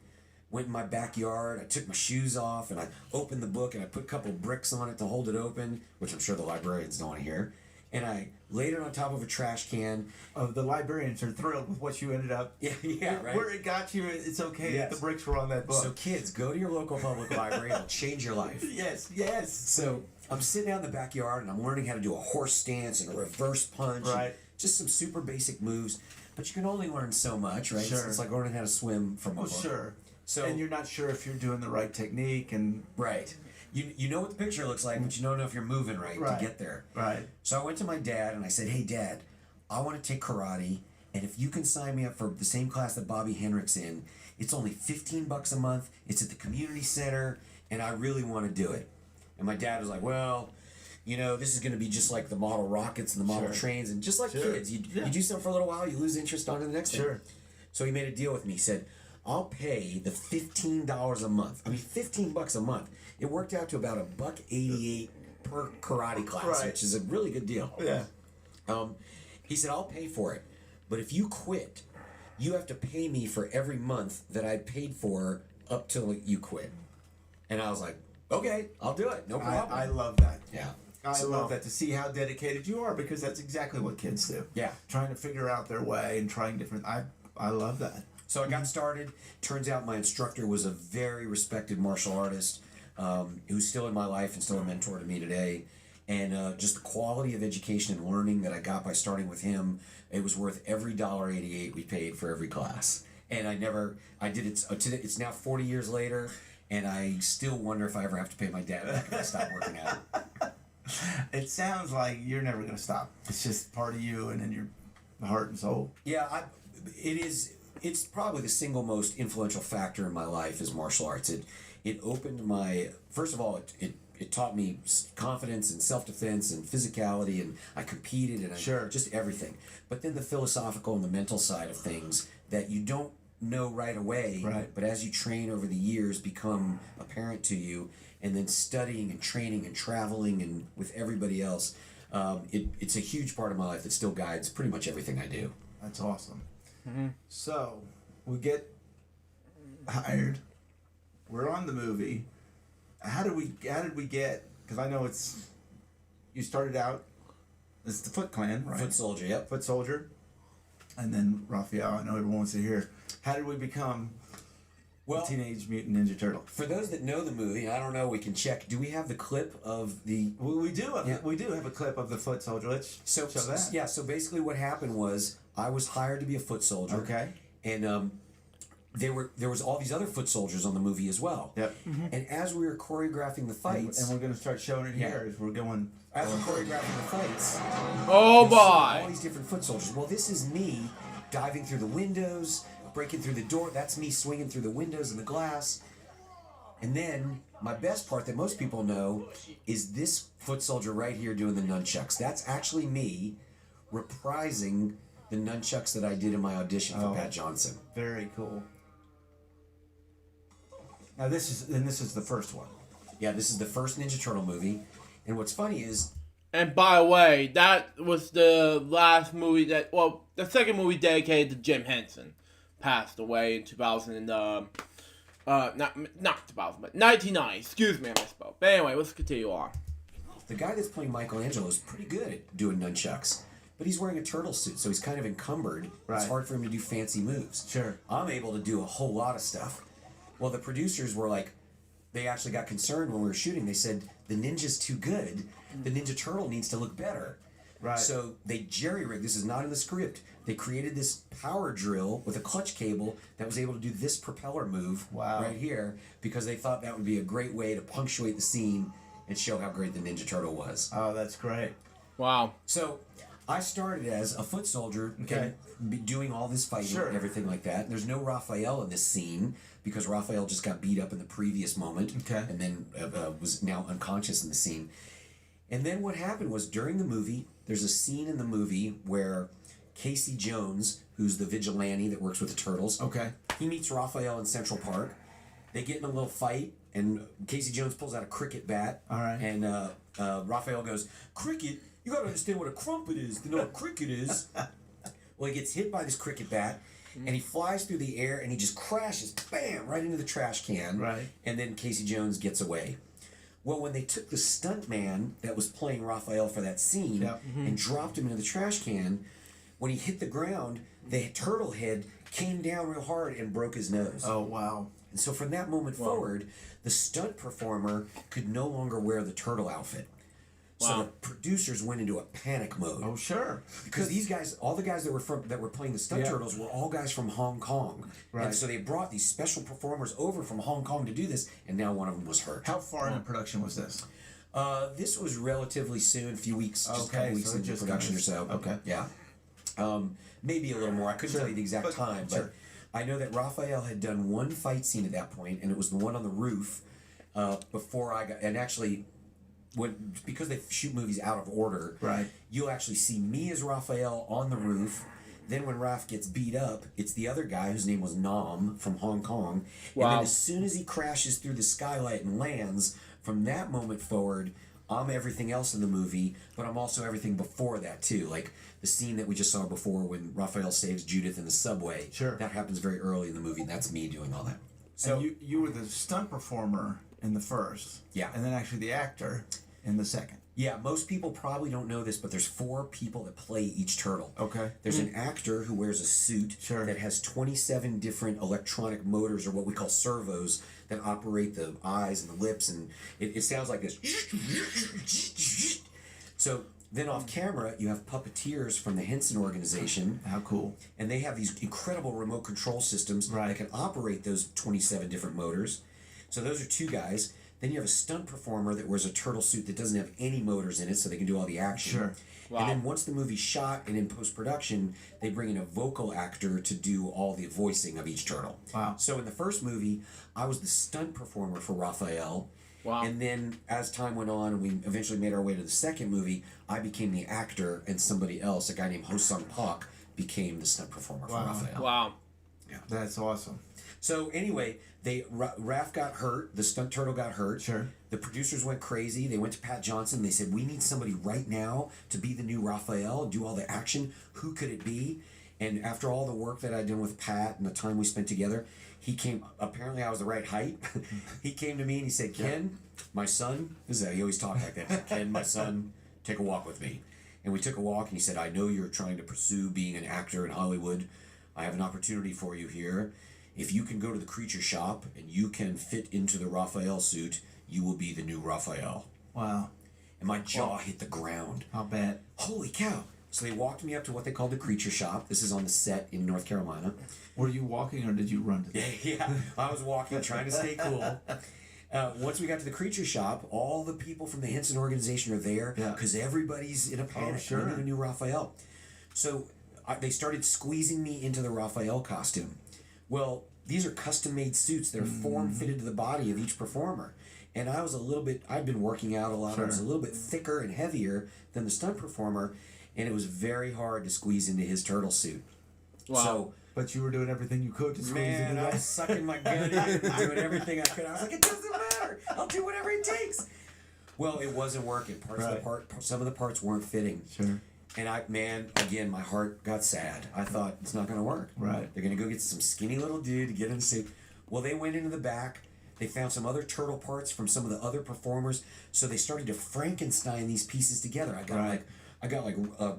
went in my backyard, I took my shoes off, and I opened the book, and I put a couple bricks on it to hold it open, which I'm sure the librarians don't want to hear. And I laid it on top of a trash can. The librarians are thrilled with what you ended up. Yeah, right. Where it got you, it's okay. Yes. The bricks were on that book. So kids, go to your local public library. It'll change your life. Yes. So I'm sitting out in the backyard, and I'm learning how to do a horse stance and a reverse punch. Right. Just some super basic moves. But you can only learn so much, right? Sure. It's like learning how to swim from a book. Sure. So, and you're not sure if you're doing the right technique and... Right. You know what the picture looks like, but you don't know if you're moving right to get there. Right. So I went to my dad and I said, "Hey, Dad, I want to take karate, and if you can sign me up for the same class that Bobby Henrik's in, it's only $15 a month. It's at the community center, and I really want to do it." And my dad was like, "Well, you know, this is going to be just like the model rockets and the model trains, and just like kids, you do something for a little while, you lose interest on to the next thing." So he made a deal with me. He said, "I'll pay the $15 a month. I mean, $15 a month. It worked out to about $1.88 per karate class, which is a really good deal." Yeah. He said, "I'll pay for it, but if you quit, you have to pay me for every month that I paid for up till you quit." And I was like, "Okay, I'll do it. No problem." I love that. Yeah. I love that, to see how dedicated you are, because that's exactly what kids do. Yeah. Trying to figure out their way and trying different... I love that. So I got started. Turns out my instructor was a very respected martial artist who's still in my life and still a mentor to me today. And just the quality of education and learning that I got by starting with him, it was worth every $1.88 we paid for every class. And I did it. It's now 40 years later, and I still wonder if I ever have to pay my dad back if I stop working out. It sounds like you're never going to stop. It's just part of you and in your heart and soul. Yeah, it's probably the single most influential factor in my life is martial arts. It opened my, first of all, it taught me confidence and self-defense and physicality, and I competed and just everything. But then the philosophical and the mental side of things that you don't know right away, but as you train over the years become apparent to you, and then studying and training and traveling and with everybody else, it's a huge part of my life that still guides pretty much everything I do. That's awesome. So we get hired. We're on the movie. How did we get? Because I know you started out as the Foot Clan, right? Foot Soldier, yep. Foot Soldier, and then Raphael. I know everyone wants to hear. How did we become Teenage Mutant Ninja Turtle? For those that know the movie, I don't know. We can check. Do we have the clip of the? Well, we do. We do have a clip of the Foot Soldier. Let's show that. Yeah. So basically, what happened was I was hired to be a foot soldier. Okay. And there was all these other foot soldiers on the movie as well. Yep. And as we were choreographing the fights, and we're going to start showing it here as we're going. As we're choreographing the fights, oh you're seeing boy! all these different foot soldiers. Well, this is me diving through the windows, breaking through the door. That's me swinging through the windows and the glass. And then my best part that most people know is this foot soldier right here doing the nunchucks. That's actually me reprising the nunchucks that I did in my audition for Pat Johnson. Very cool. Now this is the first one. Yeah, this is the first Ninja Turtle movie. And what's funny is... And by the way, that was the last movie that... Well, the second movie dedicated to Jim Henson. Passed away in 2000 not 2000, but 1990. Excuse me, I misspoke. But anyway, let's continue on. The guy that's playing Michelangelo is pretty good at doing nunchucks. But he's wearing a turtle suit, so he's kind of encumbered. Right. It's hard for him to do fancy moves. Sure. I'm able to do a whole lot of stuff. Well, the producers were like... They actually got concerned when we were shooting. They said, the ninja's too good. The Ninja Turtle needs to look better. Right. So they jerry-rigged. This is not in the script. They created this power drill with a clutch cable that was able to do this propeller move right here because they thought that would be a great way to punctuate the scene and show how great the Ninja Turtle was. Oh, that's great. Wow. So I started as a foot soldier and doing all this fighting and everything like that. There's no Raphael in this scene because Raphael just got beat up in the previous moment and then was now unconscious in the scene. And then what happened was during the movie, there's a scene in the movie where Casey Jones, who's the vigilante that works with the Turtles, he meets Raphael in Central Park. They get in a little fight, and Casey Jones pulls out a cricket bat. All right. And Raphael goes, "Cricket? You gotta understand what a crumpet is to know what cricket is." Well, he gets hit by this cricket bat, and he flies through the air, and he just crashes, bam, right into the trash can. Right. And then Casey Jones gets away. Well, when they took the stuntman that was playing Raphael for that scene and dropped him into the trash can, when he hit the ground, the turtle head came down real hard and broke his nose. Oh, wow. And so from that moment forward, the stunt performer could no longer wear the turtle outfit. So the producers went into a panic mode. Oh, sure. Because these guys, all the guys that were playing the stunt turtles were all guys from Hong Kong. Right. And so they brought these special performers over from Hong Kong to do this, and now one of them was hurt. How far into production was this? This was relatively soon, a few weeks, just a couple weeks into production or so. Okay. Yeah. Maybe a little more. I couldn't tell you the exact time, but I know that Raphael had done one fight scene at that point, and it was the one on the roof before I got... And actually... because they shoot movies out of order, you'll actually see me as Raphael on the roof. Then when Raph gets beat up, it's the other guy whose name was Nam from Hong Kong. And then as soon as he crashes through the skylight and lands, from that moment forward, I'm everything else in the movie, but I'm also everything before that too. Like the scene that we just saw before when Raphael saves Judith in the subway. Sure. That happens very early in the movie, and that's me doing all that. So and you were the stunt performer in the first. Yeah. And then actually the actor in the second. Yeah, most people probably don't know this, but there's 4 people that play each turtle. Okay. There's an actor who wears a suit that has 27 different electronic motors, or what we call servos, that operate the eyes and the lips, and it sounds like this. So then off camera, you have puppeteers from the Henson organization. How cool. And they have these incredible remote control systems that can operate those 27 different motors. So those are 2 guys. Then you have a stunt performer that wears a turtle suit that doesn't have any motors in it, so they can do all the action. Sure. Wow. And then once the movie's shot and in post-production, they bring in a vocal actor to do all the voicing of each turtle. Wow. So in the first movie, I was the stunt performer for Raphael. Wow. And then as time went on and we eventually made our way to the second movie, I became the actor, and somebody else, a guy named Ho-Sung Pak, became the stunt performer for Raphael. Wow. Yeah. That's awesome. So anyway, Raph got hurt. The stunt turtle got hurt. Sure. The producers went crazy. They went to Pat Johnson. They said, "We need somebody right now to be the new Raphael, do all the action. Who could it be?" And after all the work that I'd done with Pat and the time we spent together, he came. Apparently, I was the right height. He came to me and he said, "Ken, my son," this is how he always talked like that. "Ken, my son, take a walk with me." And we took a walk, and he said, "I know you're trying to pursue being an actor in Hollywood. I have an opportunity for you here. If you can go to the creature shop and you can fit into the Raphael suit, you will be the new Raphael." Wow. And my jaw hit the ground. I'll bet. Holy cow. So they walked me up to what they called the Creature Shop. This is on the set in North Carolina. Were you walking or did you run to that? Yeah, I was walking, trying to stay cool. Once we got to the Creature Shop, all the people from the Henson organization are there because everybody's in a panic. Oh, sure. We need a new Raphael. So they started squeezing me into the Raphael costume. Well, these are custom-made suits that are form-fitted to the body of each performer. And I was I'd been working out a lot. Sure. I was a little bit thicker and heavier than the stunt performer, and it was very hard to squeeze into his turtle suit. Wow. So, but you were doing everything you could to squeeze into I that. was sucking my gut in, doing everything I could. I was like, it doesn't matter. I'll do whatever it takes. Well, it wasn't working. Some of the parts weren't fitting. Sure. And again, my heart got sad. I thought it's not going to work. Right. They're going to go get some skinny little dude to get in the suit. Well, they went into the back. They found some other turtle parts from some of the other performers. So they started to Frankenstein these pieces together. I got like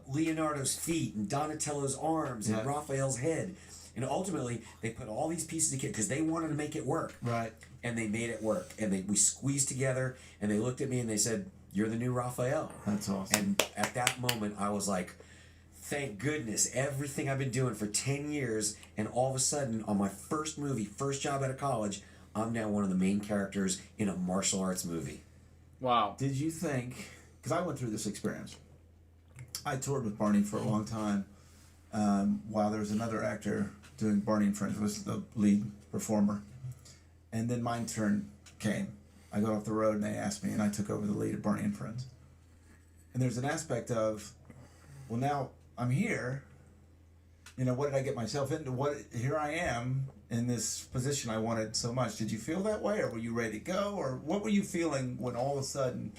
Leonardo's feet and Donatello's arms and Raphael's head. And ultimately, they put all these pieces together because they wanted to make it work. Right. And they made it work. And we squeezed together, and they looked at me and they said, "You're the new Raphael." That's awesome. And at that moment, I was like, thank goodness, everything I've been doing for 10 years, and all of a sudden, on my first movie, first job out of college, I'm now one of the main characters in a martial arts movie. Wow. Did you think, because I went through this experience, I toured with Barney for a long time, while there was another actor doing Barney and Friends, was the lead performer. And then my turn came. I got off the road and they asked me, and I took over the lead of Barney and Friends. And there's an aspect of, well, now I'm here. You know, what did I get myself into? Here I am in this position I wanted so much. Did you feel that way, or were you ready to go, or what were you feeling when all of a sudden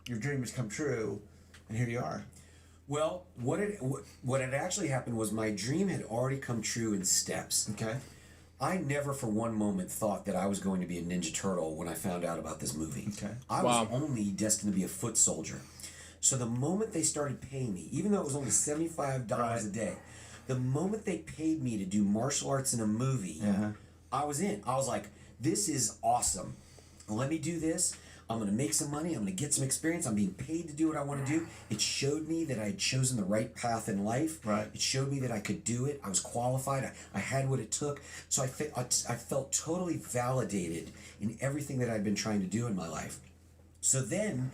your dream has come true, and here you are? Well, what had actually happened was my dream had already come true in steps. Okay. I never for one moment thought that I was going to be a Ninja Turtle when I found out about this movie. Okay. I was only destined to be a foot soldier. So the moment they started paying me, even though it was only $75 a day, the moment they paid me to do martial arts in a movie, I was in. I was like, this is awesome. Let me do this. I'm going to make some money. I'm going to get some experience. I'm being paid to do what I want to do. It showed me that I had chosen the right path in life. Right. It showed me that I could do it. I was qualified. I had what it took. So I felt totally validated in everything that I'd been trying to do in my life. So then,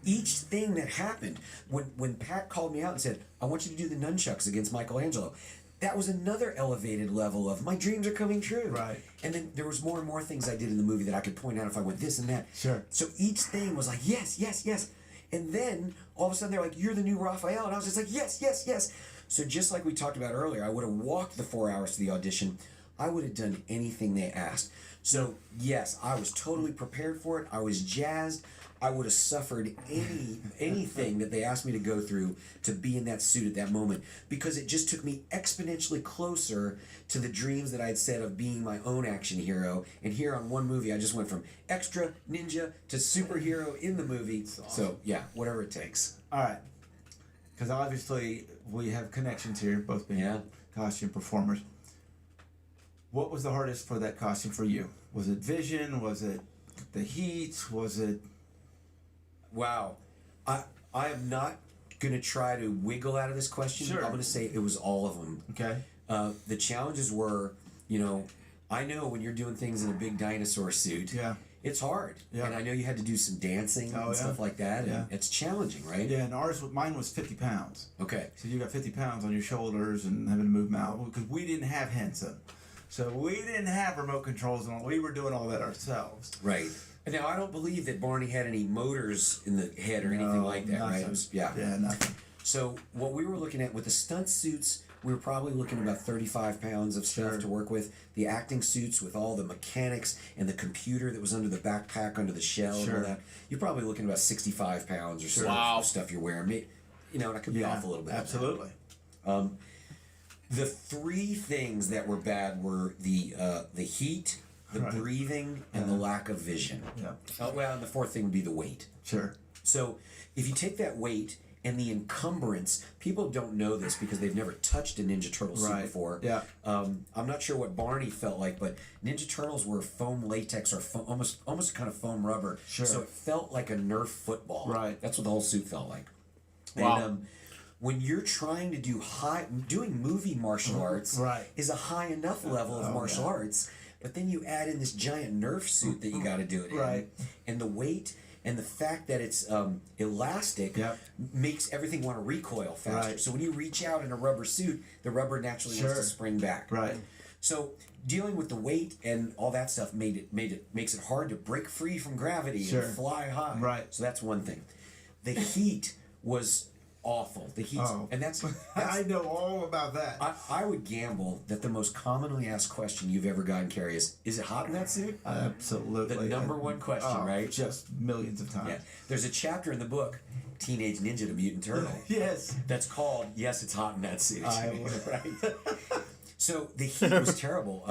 each thing that happened, when Pat called me out and said, I want you to do the nunchucks against Michelangelo, that was another elevated level of my dreams are coming true. Right. And then there was more and more things I did in the movie that I could point out if I went this and that. Sure. So each thing was like, yes, yes, yes. And then all of a sudden they're like, you're the new Raphael. And I was just like, yes, yes, yes. So just like we talked about earlier, I would have walked the 4 hours to the audition. I would have done anything they asked. So yes, I was totally prepared for it. I was jazzed. I would have suffered anything that they asked me to go through to be in that suit at that moment, because it just took me exponentially closer to the dreams that I had said of being my own action hero. And here on one movie, I just went from extra ninja to superhero in the movie. Awesome. So yeah, whatever it takes. All right. Because obviously we have connections here, both being costume performers. What was the hardest for that costume for you? Was it vision? Was it the heat? Was it... Wow. I am not going to try to wiggle out of this question. Sure. I'm going to say it was all of them. Okay. The challenges were, I know when you're doing things in a big dinosaur suit, it's hard. Yeah. And I know you had to do some dancing and stuff like that. And it's challenging, right? Yeah, and mine was 50 pounds. Okay. So you got 50 pounds on your shoulders and having to move them out, because we didn't have Henson. So we didn't have remote controls and all. We were doing all that ourselves. Right. And now I don't believe that Barney had any motors in the head or anything like that, nothing. right? It was, Yeah, nothing. So what we were looking at with the stunt suits, we were probably looking at about 35 pounds of stuff to work with. The acting suits with all the mechanics and the computer that was under the backpack, under the shell and all that, you're probably looking at about 65 pounds or so of stuff you're wearing. And I could be off a little bit. Absolutely. The three things that were bad were the heat, the breathing, and the lack of vision. Yeah. And the fourth thing would be the weight. Sure. So if you take that weight and the encumbrance, people don't know this because they've never touched a Ninja Turtle suit before. Yeah. I'm not sure what Barney felt like, but Ninja Turtles were foam latex or almost kind of foam rubber. Sure. So it felt like a Nerf football. Right. That's what the whole suit felt like. Wow. And when you're trying to doing movie martial arts is a high enough level of martial arts, but then you add in this giant Nerf suit that you got to do it in, and the weight and the fact that it's elastic makes everything want to recoil faster. So when you reach out in a rubber suit, the rubber naturally wants to spring back. So dealing with the weight and all that stuff makes it hard to break free from gravity and fly high. So that's one thing. The heat was awful. The heat, and that's I know all about that. I would gamble that the most commonly asked question you've ever gotten, Carrie, is it hot in that suit? Absolutely. The number one question, right? Just millions of times. Yeah. There's a chapter in the book, Teenage Ninja to Mutant Turtle. Yes. That's called Yes, It's Hot in That Suit. Right. So the heat was terrible.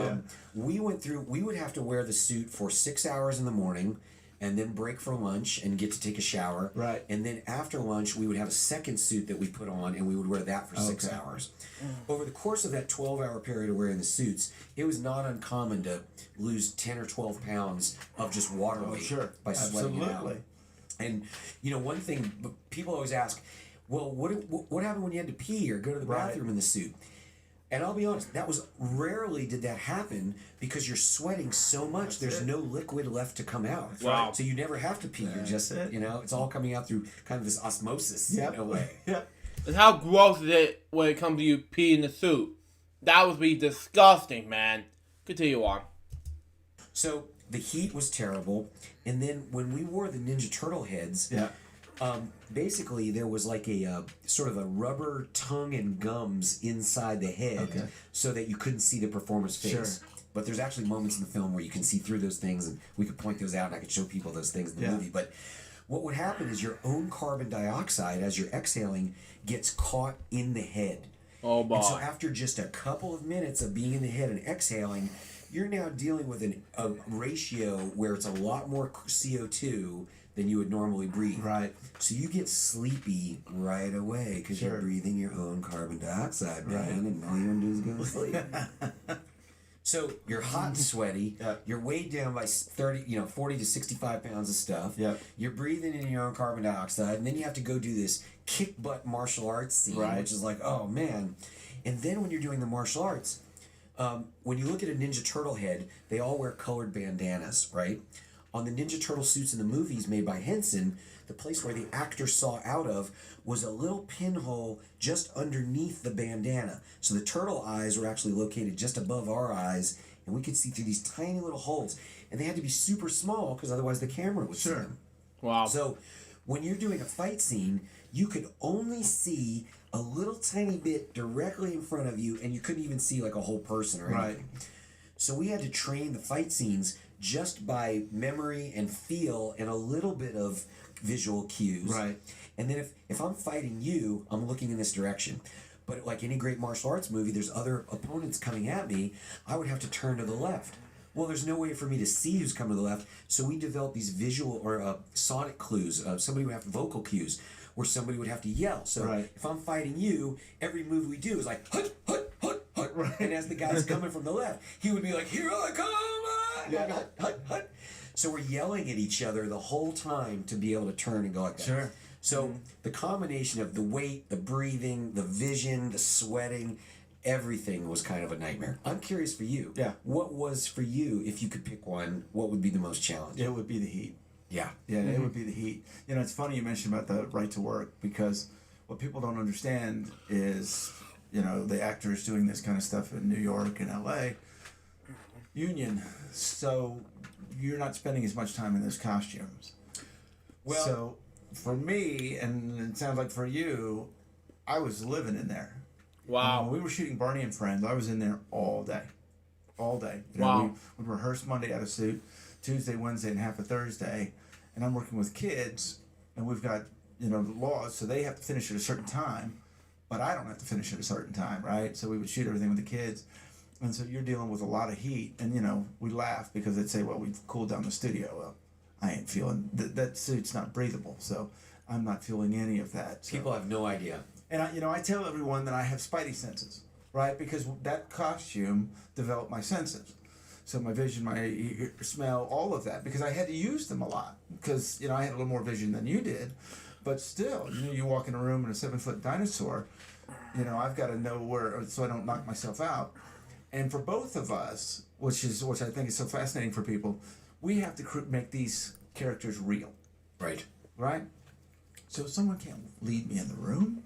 We would have to wear the suit for 6 hours in the morning, and then break for lunch and get to take a shower. And then after lunch, we would have a second suit that we put on, and we would wear that for 6 hours. Over the course of that 12-hour period of wearing the suits, it was not uncommon to lose 10 or 12 pounds of just water weight by sweating it out. And, one thing people always ask, well, what happened when you had to pee or go to the bathroom in the suit? And I'll be honest, that was rarely did that happen because you're sweating so much. There's no liquid left to come out. So you never have to pee. You're just, it's all coming out through kind of this osmosis in a way. And how gross is it when it comes to you peeing in the suit? That would be disgusting, man. Continue on. So the heat was terrible. And then when we wore the Ninja Turtle heads, basically there was like a sort of a rubber tongue and gums inside the head so that you couldn't see the performer's face. But there's actually moments in the film where you can see through those things, and we could point those out and I could show people those things in the movie. But what would happen is your own carbon dioxide, as you're exhaling, gets caught in the head. Oh, boy. And so after just a couple of minutes of being in the head and exhaling, you're now dealing with a ratio where it's a lot more CO2 than you would normally breathe. So you get sleepy right away because you're breathing your own carbon dioxide, man, and all you want to do is go to sleep. So you're hot and sweaty. You're weighed down by 40 to 65 pounds of stuff. You're breathing in your own carbon dioxide, and then you have to go do this kick butt martial arts scene, which is like, oh man. And then when you're doing the martial arts, when you look at a Ninja Turtle head, they all wear colored bandanas, right? On the Ninja Turtle suits in the movies made by Henson, the place where the actor saw out of was a little pinhole just underneath the bandana. So the turtle eyes were actually located just above our eyes, and we could see through these tiny little holes. And they had to be super small because otherwise the camera would see them. Wow. So when you're doing a fight scene, you could only see a little tiny bit directly in front of you, and you couldn't even see like a whole person or anything. So we had to train the fight scenes just by memory and feel and a little bit of visual cues. And then if I'm fighting you, I'm looking in this direction. But like any great martial arts movie, there's other opponents coming at me. I would have to turn to the left. Well, there's no way for me to see who's coming to the left. So we developed these visual or sonic clues. Somebody would have vocal cues where somebody would have to yell. So if I'm fighting you, every move we do is like, hut, hut, hut, hut. And as the guy's coming from the left, he would be like, here I come. Hut, hut, hut. So we're yelling at each other the whole time to be able to turn and go like that. So the combination of the weight, the breathing, the vision, the sweating, everything was kind of a nightmare. I'm curious for you. What was for you, if you could pick one, what would be the most challenging? It would be the heat. Yeah. It would be the heat. It's funny you mentioned about the right to work, because what people don't understand is, the actors doing this kind of stuff in New York and LA, union, so you're not spending as much time in those costumes. Well, so for me, and it sounds like for you, I was living in there. Wow. When we were shooting Barney and Friends, I was in there all day. All day. Wow. We rehearsed Monday out of suit, Tuesday, Wednesday, and half of Thursday. And I'm working with kids, and we've got, the laws, so they have to finish at a certain time, but I don't have to finish at a certain time, right? So we would shoot everything with the kids. And so you're dealing with a lot of heat, and, we laugh because they'd say, well, we've cooled down the studio. Well, I ain't feeling, that suit's not breathable, so I'm not feeling any of that. So. People have no idea. And, I tell everyone that I have spidey senses, right? Because that costume developed my senses. So my vision, my smell, all of that, because I had to use them a lot. Because, I had a little more vision than you did. But still, you walk in a room and a 7-foot dinosaur, I've got to know where, so I don't knock myself out. And for both of us, which I think is so fascinating for people, we have to make these characters real. Right. Right? So someone can't lead me in the room.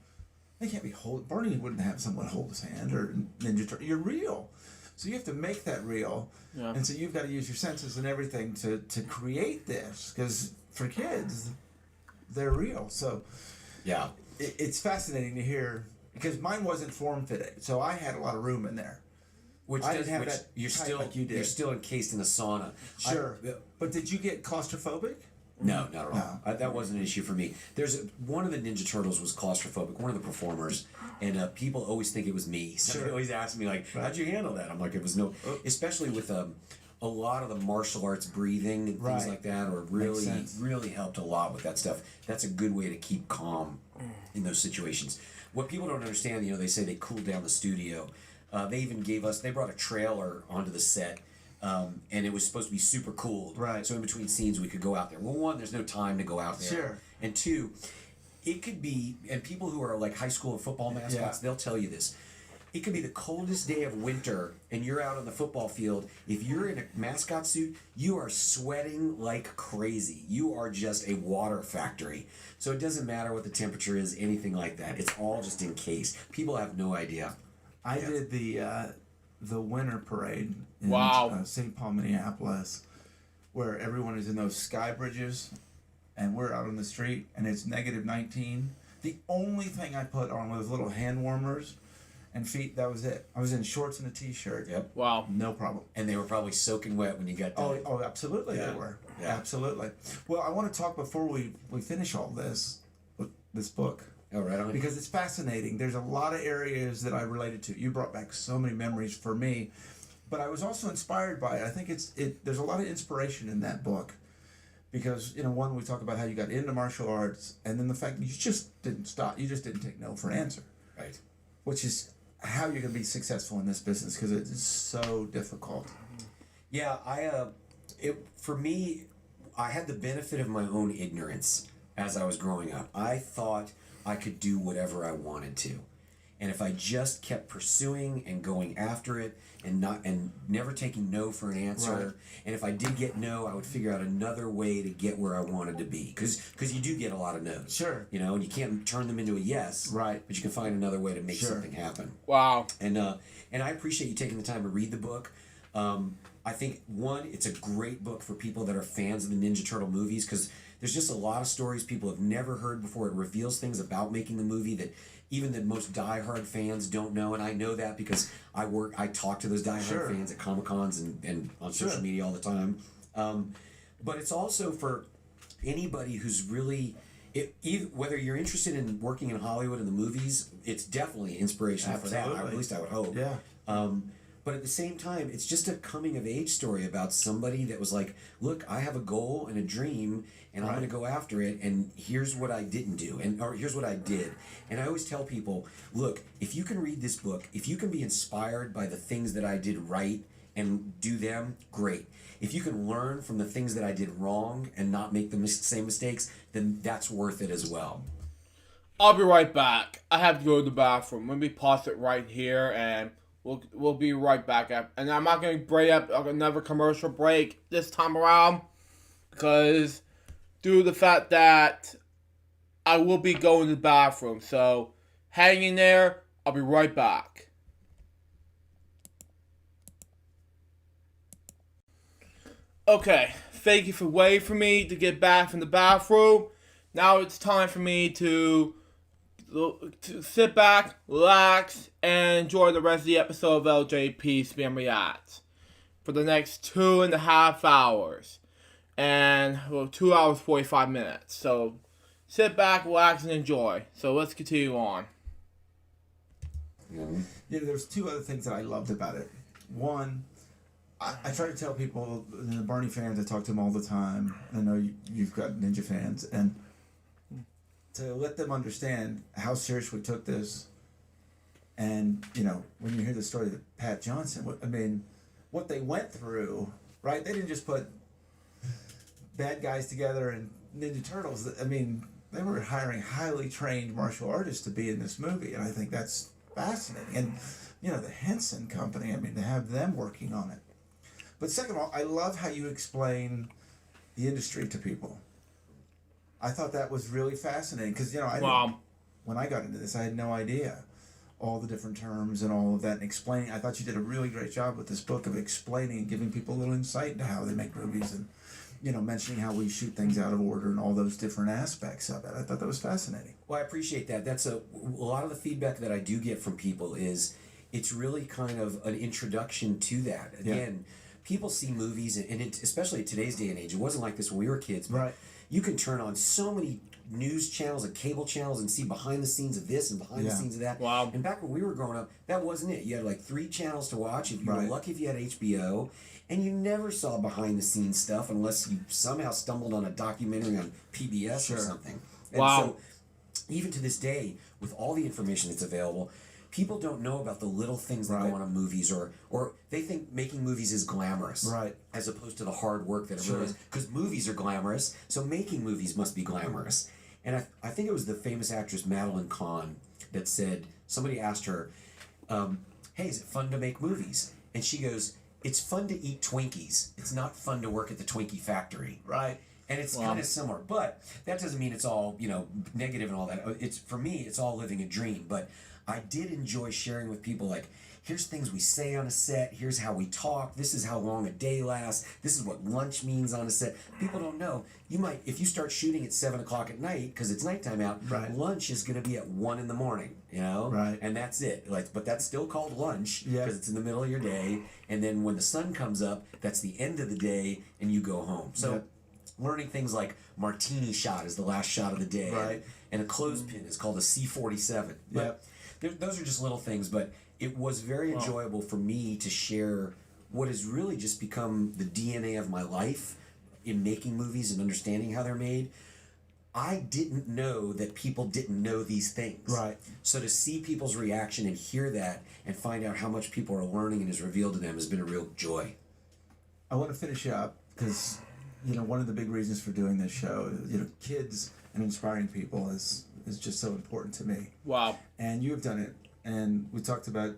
They can't be Barney wouldn't have someone hold his hand or Ninja Turtle. You're real. So you have to make that real. Yeah. And so you've got to use your senses and everything to create this. Because for kids, they're real. So yeah, it's fascinating to hear, because mine wasn't form-fitting. So I had a lot of room in there. You're still encased in a sauna. Sure. But did you get claustrophobic? No, not at all. No. That wasn't an issue for me. One of the Ninja Turtles was claustrophobic, one of the performers, and people always think it was me. So they always ask me, like, how'd you handle that? I'm like, it was no... Especially with a lot of the martial arts breathing and things like that, or really helped a lot with that stuff. That's a good way to keep calm in those situations. What people don't understand, they say they cooled down the studio. They even they brought a trailer onto the set, and it was supposed to be super cooled. Right. So in between scenes, we could go out there. Well, one, there's no time to go out there. Sure. And two, it could be, and people who are like high school and football mascots, they'll tell you this. It could be the coldest day of winter, and you're out on the football field. If you're in a mascot suit, you are sweating like crazy. You are just a water factory. So it doesn't matter what the temperature is, anything like that. It's all just encased. People have no idea. I did the winter parade in St. Paul, Minneapolis, where everyone is in those sky bridges, and we're out on the street, and it's -19. The only thing I put on was little hand warmers and feet. That was it. I was in shorts and a t-shirt. Yep. Wow. No problem. And they were probably soaking wet when you got done. Oh, absolutely they were. Yeah. Absolutely. Well, I want to talk before we finish all this book. Oh, right on. Because it's fascinating. There's a lot of areas that I related to. You brought back so many memories for me, but I was also inspired by it. I think there's a lot of inspiration in that book, because one, we talk about how you got into martial arts, and then the fact that you just didn't stop. You just didn't take no for an answer. Right. Which is how you're going to be successful in this business, because it's so difficult. Yeah, for me, I had the benefit of my own ignorance as I was growing up. I thought I could do whatever I wanted to. And if I just kept pursuing and going after it and never taking no for an answer, and if I did get no, I would figure out another way to get where I wanted to be. Because you do get a lot of no's. Sure. And you can't turn them into a yes. Right. But you can find another way to make something happen. Wow. And I appreciate you taking the time to read the book. I think, one, it's a great book for people that are fans of the Ninja Turtle movies, because there's just a lot of stories people have never heard before. It reveals things about making the movie that even the most diehard fans don't know, and I know that because I talk to those diehard fans at Comic-Cons and on social media all the time. But it's also for anybody who's really, whether you're interested in working in Hollywood and the movies, it's definitely inspirational for that. At least I would hope. Yeah. But at the same time, it's just a coming-of-age story about somebody that was like, look, I have a goal and a dream, and I'm going to go after it, and here's what I didn't do, or here's what I did. And I always tell people, look, if you can read this book, if you can be inspired by the things that I did right and do them, great. If you can learn from the things that I did wrong and not make the same mistakes, then that's worth it as well. I'll be right back. I have to go to the bathroom. Let me pause it right here, and we'll be right back up. And I'm not going to break up another commercial break this time around, because due to the fact that I will be going to the bathroom. So hang in there. I'll be right back. Okay, thank you for waiting for me to get back from the bathroom. Now it's time for me to sit back, relax, and enjoy the rest of the episode of LJPCBM Reacts for the next 2.5 hours. And 2 hours 45 minutes. So sit back, relax, and enjoy. So let's continue on. Yeah, there's two other things that I loved about it. One, I try to tell people, the Barney fans, I talk to them all the time. I know you've got Ninja fans, and to let them understand how serious we took this. And, when you hear the story of Pat Johnson, what they went through, right? They didn't just put bad guys together and Ninja Turtles. they were hiring highly trained martial artists to be in this movie, and I think that's fascinating. And the Henson Company, I mean, to have them working on it. But second of all, I love how you explain the industry to people. I thought that was really fascinating because when I got into this, I had no idea all the different terms and all of that and explaining. I thought you did a really great job with this book of explaining and giving people a little insight into how they make movies and mentioning how we shoot things out of order and all those different aspects of it. I thought that was fascinating. Well, I appreciate that. That's a lot of the feedback that I do get from people is it's really kind of an introduction to that. Again, people see movies, and especially in today's day and age, it wasn't like this when we were kids, but you can turn on so many news channels and cable channels and see behind the scenes of this and behind the scenes of that. Wow. And back when we were growing up, that wasn't it. You had like 3 channels to watch. If you were lucky, if you had HBO, and you never saw behind the scenes stuff unless you somehow stumbled on a documentary on PBS or something. And so even to this day, with all the information that's available, people don't know about the little things that go on in movies, or they think making movies is glamorous, as opposed to the hard work that it really is. Because movies are glamorous, so making movies must be glamorous. And I think it was the famous actress Madeline Kahn that said, somebody asked her, hey, is it fun to make movies? And she goes, it's fun to eat Twinkies. It's not fun to work at the Twinkie factory. Right. And it's kind of similar, but that doesn't mean it's all, negative and all that. It's, for me, it's all living a dream. But I did enjoy sharing with people, like, here's things we say on a set, here's how we talk, this is how long a day lasts, this is what lunch means on a set. People don't know. You might, if you start shooting at 7 o'clock at night, because it's nighttime out, lunch is going to be at 1 in the morning, and that's it. Like, but that's still called lunch, because it's in the middle of your day, and then when the sun comes up, that's the end of the day, and you go home. So learning things like martini shot is the last shot of the day, and a clothespin is called a C-47. Those are just little things, but it was very enjoyable for me to share what has really just become the DNA of my life in making movies and understanding how they're made. I didn't know that people didn't know these things. Right. So to see people's reaction and hear that and find out how much people are learning and is revealed to them has been a real joy. I want to finish up because, one of the big reasons for doing this show, kids and inspiring people is just so important to me. Wow. And you have done it. And we talked about,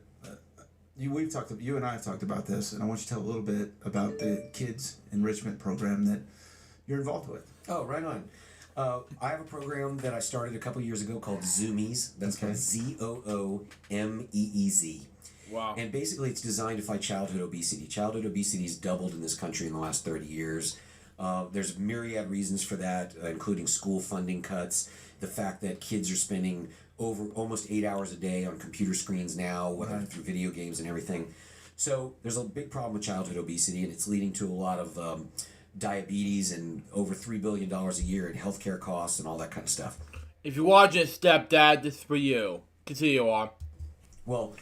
you and I have talked about this, and I want you to tell a little bit about the kids enrichment program that you're involved with. Oh, right on. I have a program that I started a couple years ago called Zoomies. That's called ZOOMEEZ. Wow. And basically it's designed to fight childhood obesity. Childhood obesity has doubled in this country in the last 30 years. There's myriad reasons for that, including school funding cuts, the fact that kids are spending over almost 8 hours a day on computer screens now, whether through video games and everything. So there's a big problem with childhood obesity, and it's leading to a lot of diabetes and over $3 billion a year in healthcare costs and all that kind of stuff. If you're watching Stepdad, this is for you. Continue on. Well,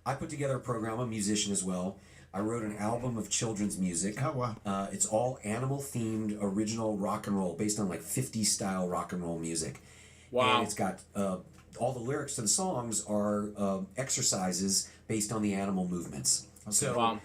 I put together a program. I'm a musician as well. I wrote an album of children's music. Oh, wow. It's all animal-themed, original rock and roll, based on like 50s style rock and roll music. Wow. And it's got all the lyrics to the songs are exercises based on the animal movements. Okay. So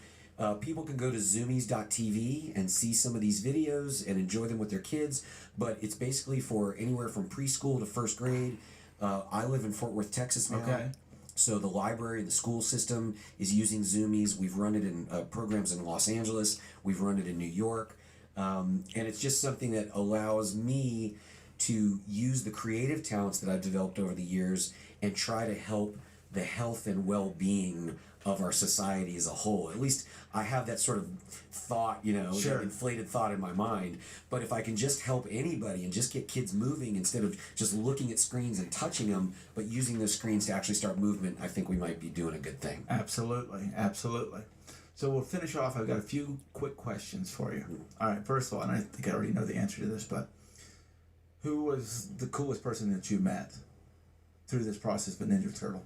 people can go to zoomies.tv and see some of these videos and enjoy them with their kids, but it's basically for anywhere from preschool to first grade. I live in Fort Worth, Texas now. Okay. So the library, the school system is using Zoomies. We've run it in programs in Los Angeles. We've run it in New York. And it's just something that allows me to use the creative talents that I've developed over the years and try to help the health and well-being of our society as a whole. At least I have that sort of thought, that inflated thought in my mind. But if I can just help anybody and just get kids moving instead of just looking at screens and touching them, but using those screens to actually start movement, I think we might be doing a good thing. Absolutely, absolutely. So we'll finish off. I've got a few quick questions for you. All right, first of all, and I think I already know the answer to this, but who was the coolest person that you met through this process of Ninja Turtle?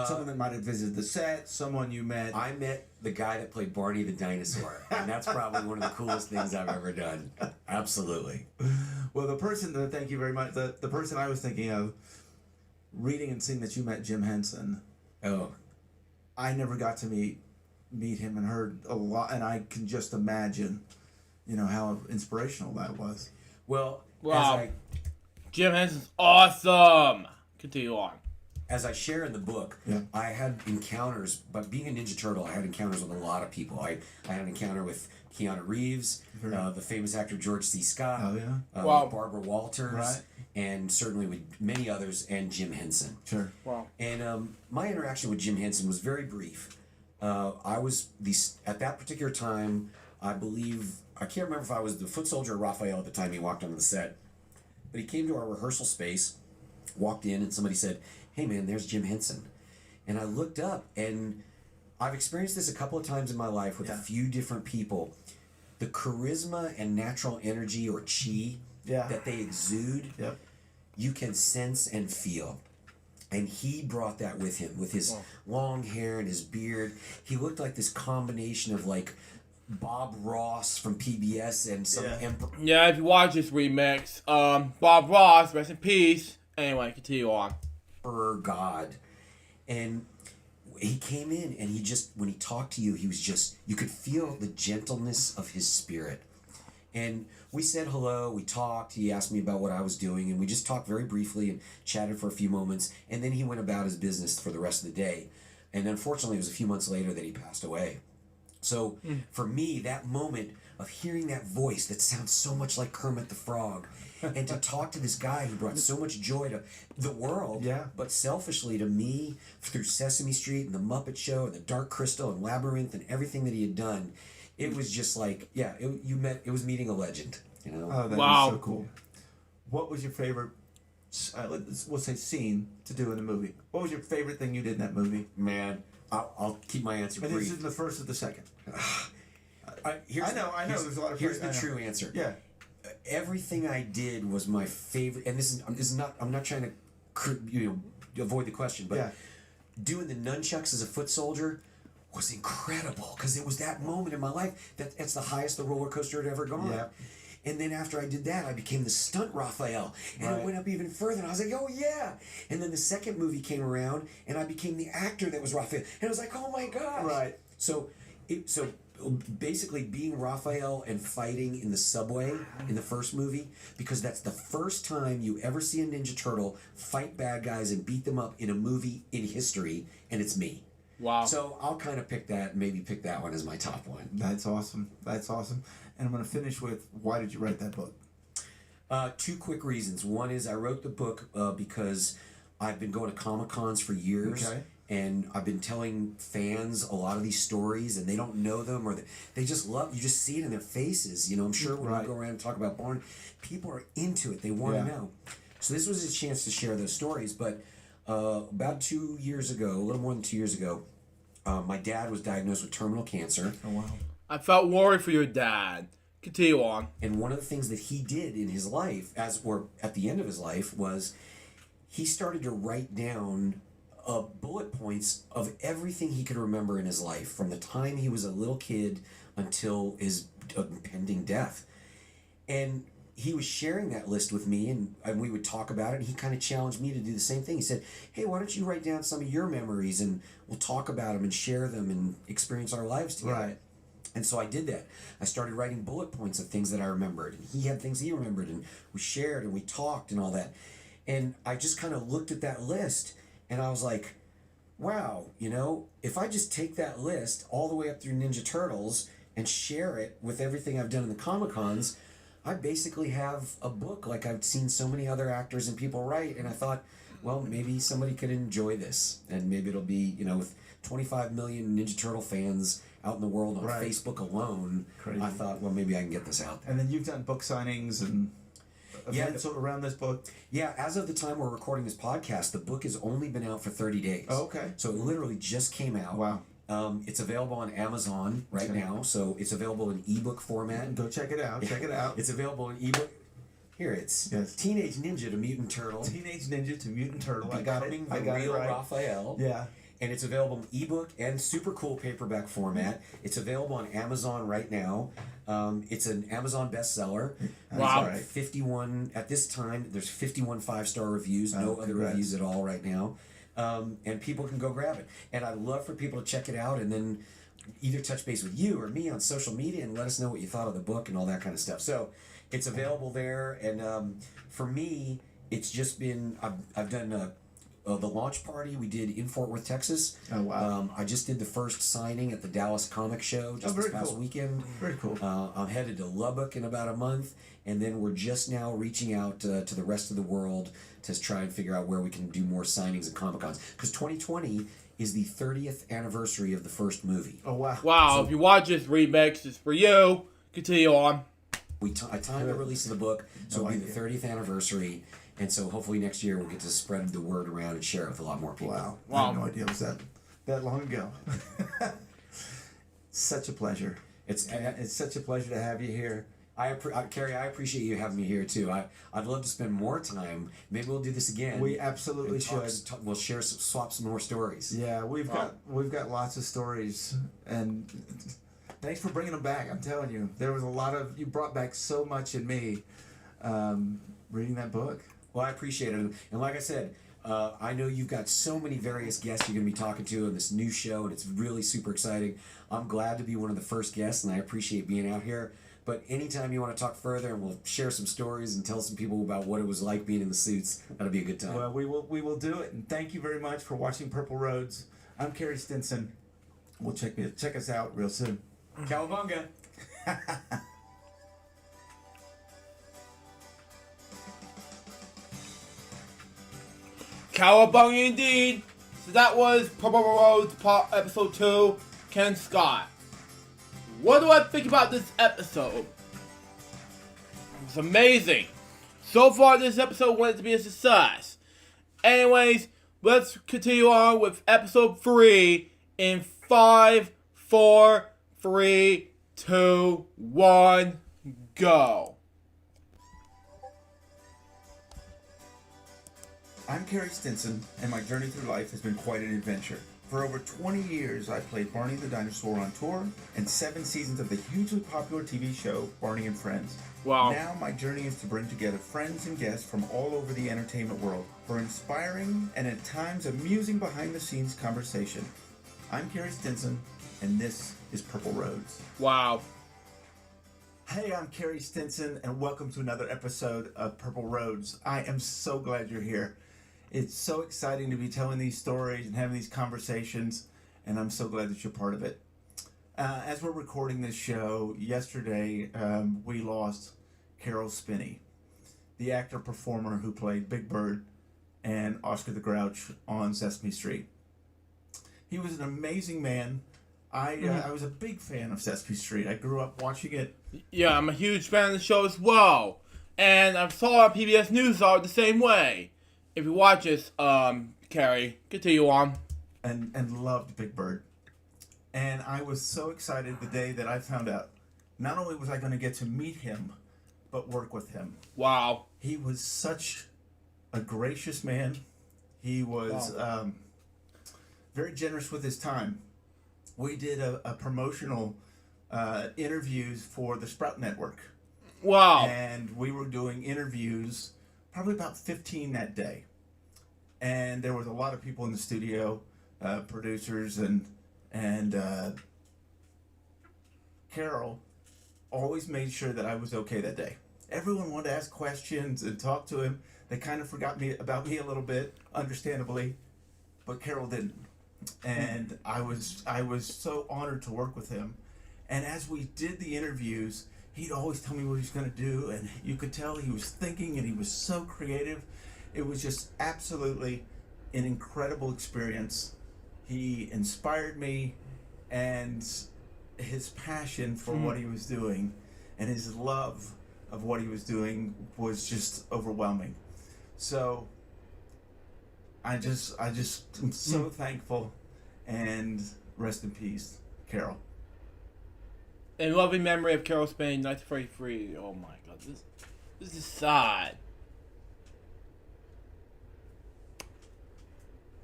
Someone that might have visited the set, someone you met. I met the guy that played Barney the dinosaur, and that's probably one of the coolest things I've ever done. Absolutely. Well, thank you very much. The person I was thinking of, reading and seeing that you met Jim Henson. Oh. I never got to meet him and heard a lot, and I can just imagine, how inspirational that was. Well, Jim Henson's awesome. Continue on. As I share in the book, I had encounters, but being a Ninja Turtle, I had encounters with a lot of people. I had an encounter with Keanu Reeves, the famous actor George C. Scott, Barbara Walters, and certainly with many others, and Jim Henson. Sure. Wow. And my interaction with Jim Henson was very brief. I was, at that particular time, I believe, I can't remember if I was the foot soldier or Raphael at the time he walked onto the set, but he came to our rehearsal space, walked in, and somebody said, "Hey man, there's Jim Henson." And I looked up, and I've experienced this a couple of times in my life with a few different people. The charisma and natural energy or chi that they exude, you can sense and feel. And he brought that with him, with his long hair and his beard. He looked like this combination of like Bob Ross from PBS and some emperor. Yeah, if you watch this remix, Bob Ross, rest in peace. Anyway, continue on. God. And he came in and he just, when he talked to you, he was just, you could feel the gentleness of his spirit. And we said hello, we talked, he asked me about what I was doing, and we just talked very briefly and chatted for a few moments, and then he went about his business for the rest of the day. And unfortunately, it was a few months later that he passed away. So for me, that moment of hearing that voice that sounds so much like Kermit the Frog, and to talk to this guy who brought so much joy to the world, but selfishly to me through Sesame Street and the Muppet Show and the Dark Crystal and Labyrinth and everything that he had done, it was just like, it was meeting a legend, you know? Oh, that is so cool. What was your favorite, we'll say scene to do in the movie? What was your favorite thing you did in that movie? Man, I'll keep my answer brief. And this is the first or the second? I know. There's a lot of. Here's the true answer. Yeah. Everything I did was my favorite, and this is not. I'm not trying to, avoid the question, but doing the nunchucks as a foot soldier was incredible because it was that moment in my life that's the highest the roller coaster had ever gone. Yeah. And then after I did that, I became the stunt Raphael, and it went up even further. And I was like, oh yeah! And then the second movie came around, and I became the actor that was Raphael, and I was like, oh my gosh! Right. So basically being Raphael and fighting in the subway in the first movie, because that's the first time you ever see a Ninja Turtle fight bad guys and beat them up in a movie in history, and it's me. Wow. So I'll kind of pick that one as my top one. That's awesome. And I'm going to finish with, why did you write that book? Two quick reasons. One is I wrote the book because I've been going to Comic-Cons for years. Okay. And I've been telling fans a lot of these stories, and they don't know them, or they just love. You just see it in their faces. You know, I'm sure when we go around and talk about Bourne, people are into it. They want to know. So this was a chance to share those stories. But about 2 years ago, a little more than 2 years ago, my dad was diagnosed with terminal cancer. Oh wow! I felt worried for your dad. Continue on. And one of the things that he did in his life, or at the end of his life, was he started to write down bullet points of everything he could remember in his life, from the time he was a little kid until his impending death. And he was sharing that list with me, and we would talk about it, and he kind of challenged me to do the same thing. He said, hey, why don't you write down some of your memories, and we'll talk about them and share them and experience our lives together. Right. And so I did that. I started writing bullet points of things that I remembered, and he had things he remembered, and we shared, and we talked and all that. And I just kind of looked at that list, and I was like, wow, if I just take that list all the way up through Ninja Turtles and share it with everything I've done in the Comic-Cons, I basically have a book like I've seen so many other actors and people write. And I thought, well, maybe somebody could enjoy this. And maybe it'll be, with 25 million Ninja Turtle fans out in the world on Facebook alone, I thought, well, maybe I can get this out there. And then you've done book signings and events around this book? Yeah, as of the time we're recording this podcast, the book has only been out for 30 days. Oh, okay. So it literally just came out. Wow. It's available on Amazon right now, so it's available in ebook format. Go check it out. Check it out. It's available in ebook. Here it's Teenage Ninja to Mutant Turtle. Teenage Ninja to Mutant Turtle. I got it. I got real Raphael. Yeah. And it's available in ebook and super cool paperback format. It's available on Amazon right now. It's an Amazon bestseller. Wow. 51 at this time. There's 51 5-star reviews. No other reviews at all right now. And people can go grab it. And I'd love for people to check it out and then either touch base with you or me on social media and let us know what you thought of the book and all that kind of stuff. So it's available there. And for me, it's just been I've done the launch party we did in Fort Worth, Texas. Oh wow! I just did the first signing at the Dallas Comic Show just this past weekend. Very cool. I'm headed to Lubbock in about a month, and then we're just now reaching out to the rest of the world to try and figure out where we can do more signings at Comic Cons. Because 2020 is the 30th anniversary of the first movie. Oh wow! Wow! So, if you watch this remix, it's for you. Continue on. I timed the release of the book, so it'll be the 30th anniversary. And so hopefully next year we'll get to spread the word around and share it with a lot more people. Wow. I had no idea it was that long ago. Such a pleasure. It's such a pleasure to have you here. Carrie, I appreciate you having me here too. I'd love to spend more time. Maybe we'll do this again. We absolutely should. We'll swap some more stories. Yeah, we've got lots of stories, and thanks for bringing them back. I'm telling you, there was a lot of you brought back so much in me reading that book. Well, I appreciate it. And like I said, I know you've got so many various guests you're going to be talking to in this new show, and it's really super exciting. I'm glad to be one of the first guests, and I appreciate being out here. But anytime you want to talk further, and we'll share some stories and tell some people about what it was like being in the suits, that'll be a good time. Well, we will do it. And thank you very much for watching Purple Roads. I'm Kerry Stinson. We'll check us out real soon. Cowabunga! Cowabunga indeed. So that was Purple Roads episode 2, Ken Scott. What do I think about this episode? It's amazing. So far this episode went to be a success. Anyways, let's continue on with episode 3 in 5, 4, 3, 2, 1, go. I'm Kerry Stinson, and my journey through life has been quite an adventure. For over 20 years, I played Barney the Dinosaur on tour, and 7 seasons of the hugely popular TV show, Barney and Friends. Wow. Now my journey is to bring together friends and guests from all over the entertainment world for inspiring and at times amusing behind-the-scenes conversation. I'm Kerry Stinson, and this is Purple Roads. Wow. Hey, I'm Kerry Stinson, and welcome to another episode of Purple Roads. I am so glad you're here. It's so exciting to be telling these stories and having these conversations, and I'm so glad that you're part of it. As we're recording this show, yesterday we lost Carol Spinney, the actor-performer who played Big Bird and Oscar the Grouch on Sesame Street. He was an amazing man. I was a big fan of Sesame Street. I grew up watching it. Yeah, I'm a huge fan of the show as well. And I saw on PBS NewsHour the same way. If you watch this, Carrie, continue on. And loved Big Bird. And I was so excited the day that I found out, not only was I going to get to meet him, but work with him. Wow. He was such a gracious man. He was very generous with his time. We did a promotional interviews for the Sprout Network. Wow. And we were doing interviews, probably about 15 that day. And there was a lot of people in the studio, producers, and Carol always made sure that I was okay that day. Everyone wanted to ask questions and talk to him. They kind of forgot about me a little bit, understandably, but Carol didn't. And I was so honored to work with him. And as we did the interviews, he'd always tell me what he was going to do, and you could tell he was thinking, and he was so creative. It was just absolutely an incredible experience. He inspired me, and his passion for what he was doing and his love of what he was doing was just overwhelming. So I just am so thankful, and rest in peace, Carol. In loving memory of Carol Spinney, 1933. Oh my God, this is sad.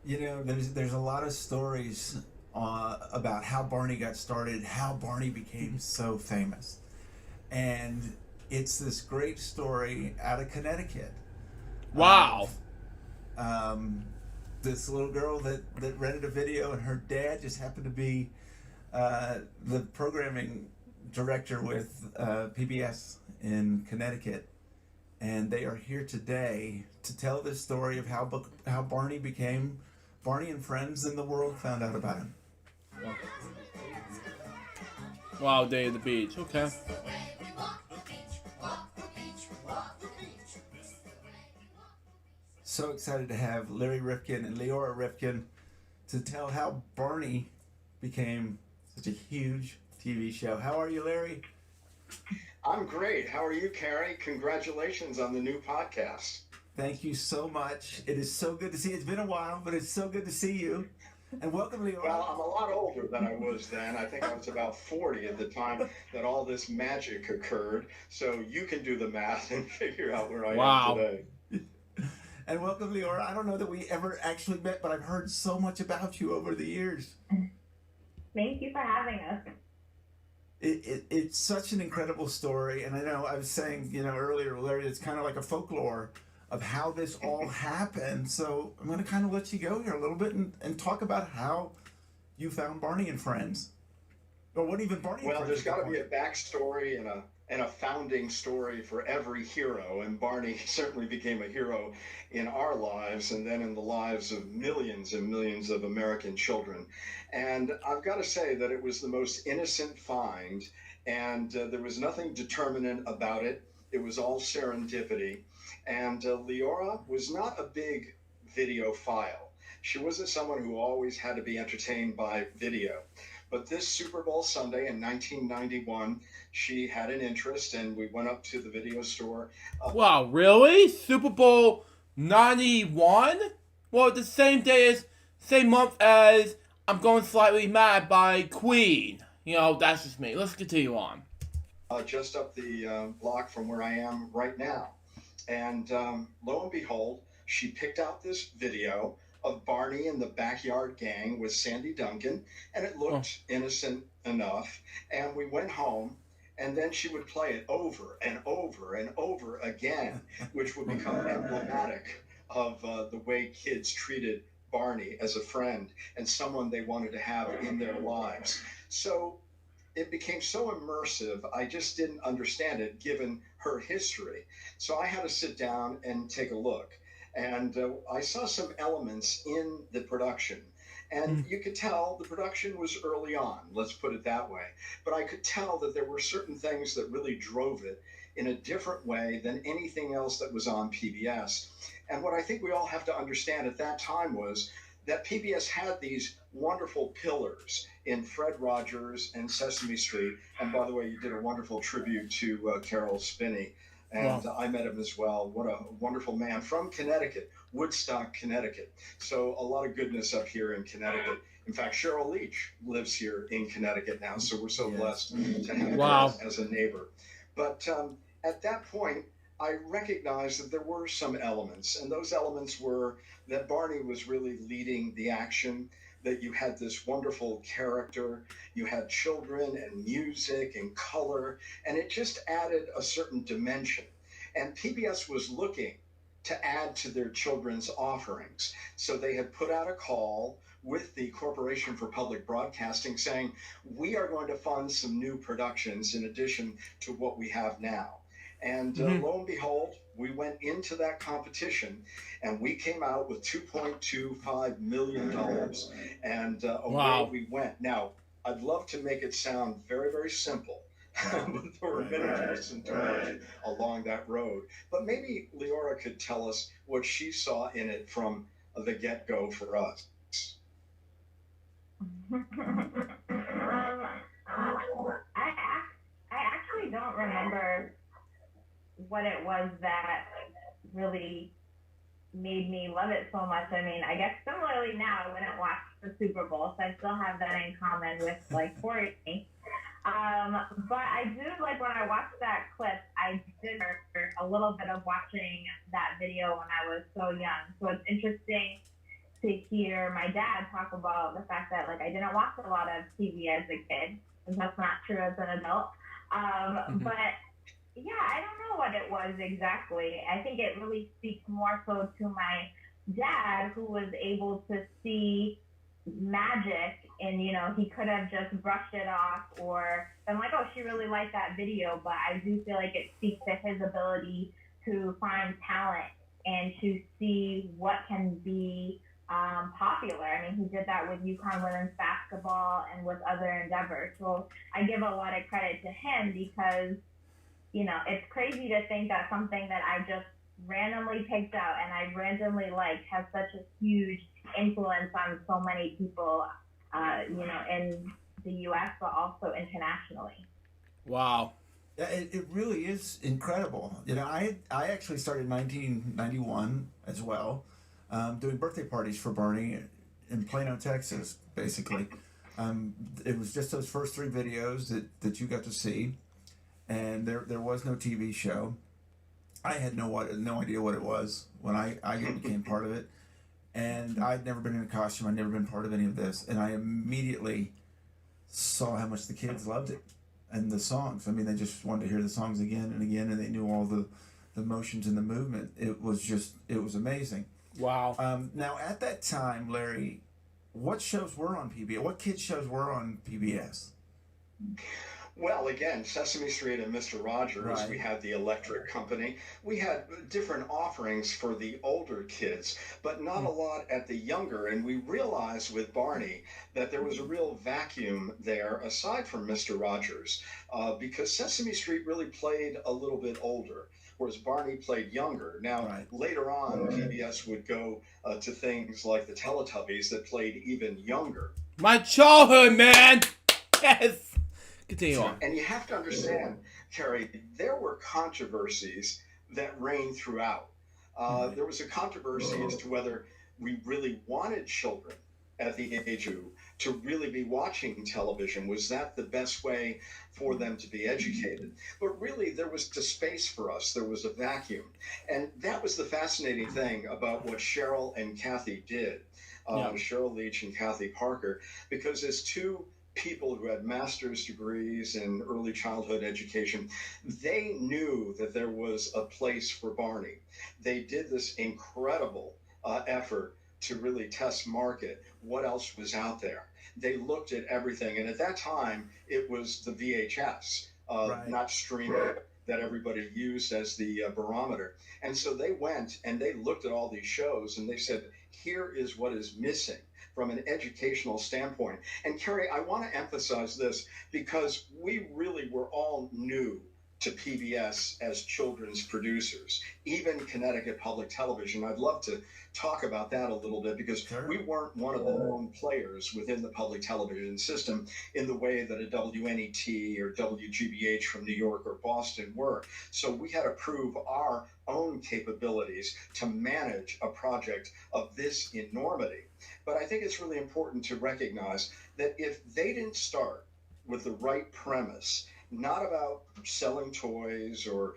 You know, there's a lot of stories about how Barney got started, how Barney became so famous, and it's this great story out of Connecticut. Wow. This little girl that rented a video, and her dad just happened to be the programming director with PBS in Connecticut, and they are here today to tell this story of how Barney and friends and the world found out about him. Wild Day at the Beach. Okay. So excited to have Larry Rifkin and Leora Rifkin to tell how Barney became such a huge TV show. How are you, Larry? I'm great. How are you, Carrie? Congratulations on the new podcast. Thank you so much. It is so good to see you. It's been a while, but it's so good to see you. And welcome, Leora. Well, I'm a lot older than I was then. I think I was about 40 at the time that all this magic occurred. So you can do the math and figure out where I am today. And welcome, Leora. I don't know that we ever actually met, but I've heard so much about you over the years. Thank you for having us. It's such an incredible story, and I know I was saying, earlier, Larry, it's kind of like a folklore of how this all happened. So I'm going to kind of let you go here a little bit and talk about how you found Barney and Friends, or what even Barney. Well, there's got to be a backstory and a founding story for every hero, and Barney certainly became a hero in our lives and then in the lives of millions and millions of American children. And I've got to say that it was the most innocent find, and there was nothing determinate about it. It was all serendipity. And Leora was not a big video file. She wasn't someone who always had to be entertained by video. But this Super Bowl Sunday in 1991, she had an interest, and we went up to the video store. Wow, really? Super Bowl 91? Well, the same month as I'm Going Slightly Mad by Queen. That's just me. Let's continue on. Just up the block from where I am right now. And lo and behold, she picked out this video of Barney and the Backyard Gang with Sandy Duncan, and it looked innocent enough. And we went home, and then she would play it over and over and over again, which would become emblematic of the way kids treated Barney as a friend and someone they wanted to have in their lives. So it became so immersive, I just didn't understand it given her history. So I had to sit down and take a look. And I saw some elements in the production. And you could tell the production was early on, let's put it that way. But I could tell that there were certain things that really drove it in a different way than anything else that was on PBS. And what I think we all have to understand at that time was that PBS had these wonderful pillars in Fred Rogers and Sesame Street. And by the way, you did a wonderful tribute to Carol Spinney. And I met him as well. What a wonderful man from Connecticut, Woodstock, Connecticut. So a lot of goodness up here in Connecticut. In fact, Cheryl Leach lives here in Connecticut now, so we're so blessed to have her as a neighbor. But at that point, I recognized that there were some elements, and those elements were that Barney was really leading the action, that you had this wonderful character, you had children and music and color, and it just added a certain dimension. And PBS was looking to add to their children's offerings. So they had put out a call with the Corporation for Public Broadcasting saying, we are going to fund some new productions in addition to what we have now. And lo and behold, we went into that competition and we came out with $2.25 million. And away we went. Now, I'd love to make it sound very, very simple. But there were many twists and turns along that road. But maybe Leora could tell us what she saw in it from the get-go for us. I actually don't remember what it was that really made me love it so much. I mean, I guess similarly now, I wouldn't watch the Super Bowl, so I still have that in common with Courtney. But I do, when I watched that clip, I did a little bit of watching that video when I was so young. So it's interesting to hear my dad talk about the fact that I didn't watch a lot of TV as a kid, and that's not true as an adult. But yeah, I don't know what it was exactly. I think it really speaks more so to my dad, who was able to see magic, and he could have just brushed it off or been like, oh, she really liked that video. But I do feel like it speaks to his ability to find talent and to see what can be popular. I mean, he did that with UConn women's basketball and with other endeavors. So I give a lot of credit to him because, you know, it's crazy to think that something that I just randomly picked out and I randomly liked has such a huge influence on so many people, you know, in the U.S., but also internationally. Wow. Yeah, it really is incredible. You know, I actually started in 1991 as well, doing birthday parties for Barney in Plano, Texas, basically. It was just those first 3 videos that you got to see, and there was no TV show. I had no idea what it was when I became part of it, and I'd never been in a costume. I'd never been part of any of this, and I immediately saw how much the kids loved it. And the songs, I mean, they just wanted to hear the songs again and again, and they knew all the motions and the movement. It was amazing. Wow. Now, at that time, Larry, what shows were on PBS? What kids shows were on PBS? Well, again, Sesame Street and Mr. Rogers, Right. We had the Electric Company. We had different offerings for the older kids, but not a lot at the younger. And we realized with Barney that there was a real vacuum there aside from Mr. Rogers, because Sesame Street really played a little bit older, whereas Barney played younger. Now, later on, PBS would go to things like the Teletubbies that played even younger. My childhood, man! Yes! Continue on. And you have to understand, Kerry, there were controversies that reigned throughout. There was a controversy as to whether we really wanted children at the age of to really be watching television. Was that the best way for them to be educated? But really, there was the space for us. There was a vacuum. And that was the fascinating thing about what Cheryl and Kathy did, Cheryl Leach and Kathy Parker, because as 2 people who had master's degrees in early childhood education, they knew that there was a place for Barney. They did this incredible effort to really test market what else was out there. They looked at everything, and at that time, it was the VHS, not streaming, that everybody used as the barometer. And so they went and they looked at all these shows, and they said, here is what is missing from an educational standpoint. And Kerry, I want to emphasize this because we really were all new to PBS as children's producers, even Connecticut Public Television. I'd love to talk about that a little bit because we weren't one of the known players within the public television system in the way that a WNET or WGBH from New York or Boston were. So we had to prove our own capabilities to manage a project of this enormity. But I think it's really important to recognize that if they didn't start with the right premise, not about selling toys or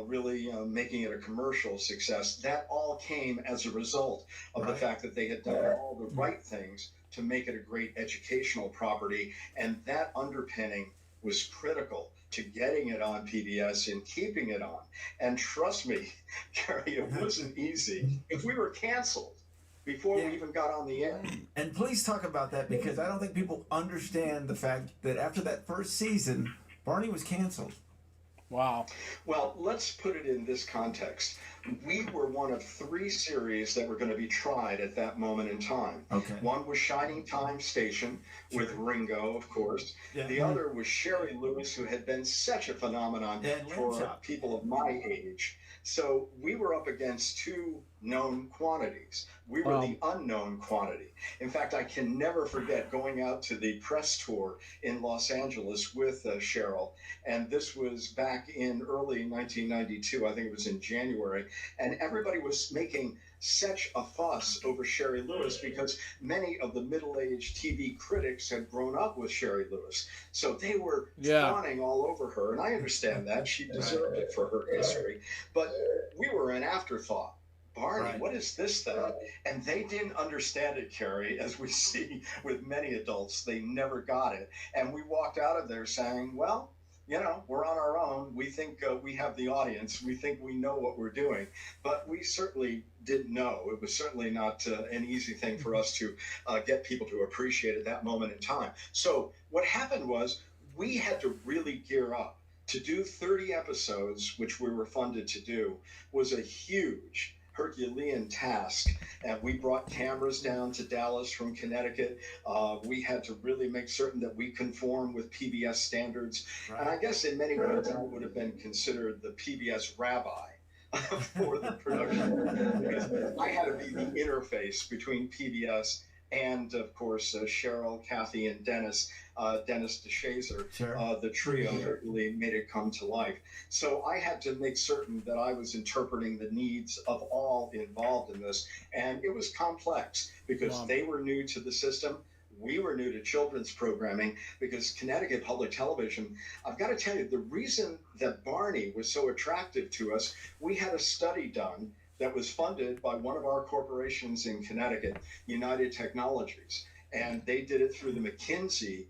really making it a commercial success, that all came as a result of the fact that they had done all the right things to make it a great educational property. And that underpinning was critical to getting it on PBS and keeping it on. And trust me, Kerry, it wasn't easy. If we were canceled before we even got on the air. And please talk about that because I don't think people understand the fact that after that first season, Barney was canceled. Wow. Well, let's put it in this context. We were one of 3 series that were going to be tried at that moment in time. Okay. One was Shining Time Station with Ringo, of course. Yeah. The other was Sherry Lewis, who had been such a phenomenon for people of my age. So we were up against 2 known quantities. We were the unknown quantity. In fact, I can never forget going out to the press tour in Los Angeles with Cheryl. And this was back in early 1992. I think it was in January. And everybody was making such a fuss over Sherry Lewis because many of the middle-aged TV critics had grown up with Sherry Lewis. So they were fawning all over her. And I understand that. She deserved it for her history. But we were an afterthought. Barney, what is this thing? And they didn't understand it, Kerry, as we see with many adults. They never got it. And we walked out of there saying, well, you know, we're on our own. We think we have the audience. We think we know what we're doing. But we certainly didn't know. It was certainly not an easy thing for us to get people to appreciate at that moment in time. So what happened was we had to really gear up To do 30 episodes, which we were funded to do, was a huge Herculean task. And we brought cameras down to Dallas from Connecticut. We had to really make certain that we conform with PBS standards. Right. And I guess in many ways I would have been considered the PBS rabbi for the production, because I had to be the interface between PBS and, of course, Cheryl, Kathy, and Dennis DeShazer, sure. The trio that really made it come to life. So I had to make certain that I was interpreting the needs of all involved in this. And it was complex because they were new to the system. We were new to children's programming because Connecticut Public Television, I've got to tell you, the reason that Barney was so attractive to us, we had a study done that was funded by one of our corporations in Connecticut, United Technologies. And they did it through the McKinsey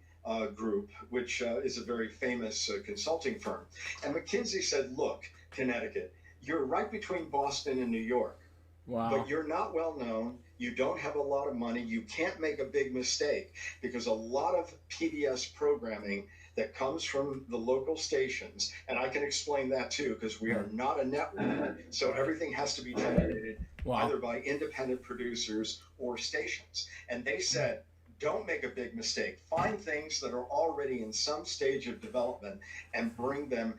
group, which is a very famous consulting firm. And McKinsey said, look, Connecticut, you're right between Boston and New York. Wow. But you're not well known. You don't have a lot of money. You can't make a big mistake because a lot of PBS programming that comes from the local stations, and I can explain that too because we are not a network, so everything has to be generated either by independent producers or stations. And they said, don't make a big mistake. Find things that are already in some stage of development and bring them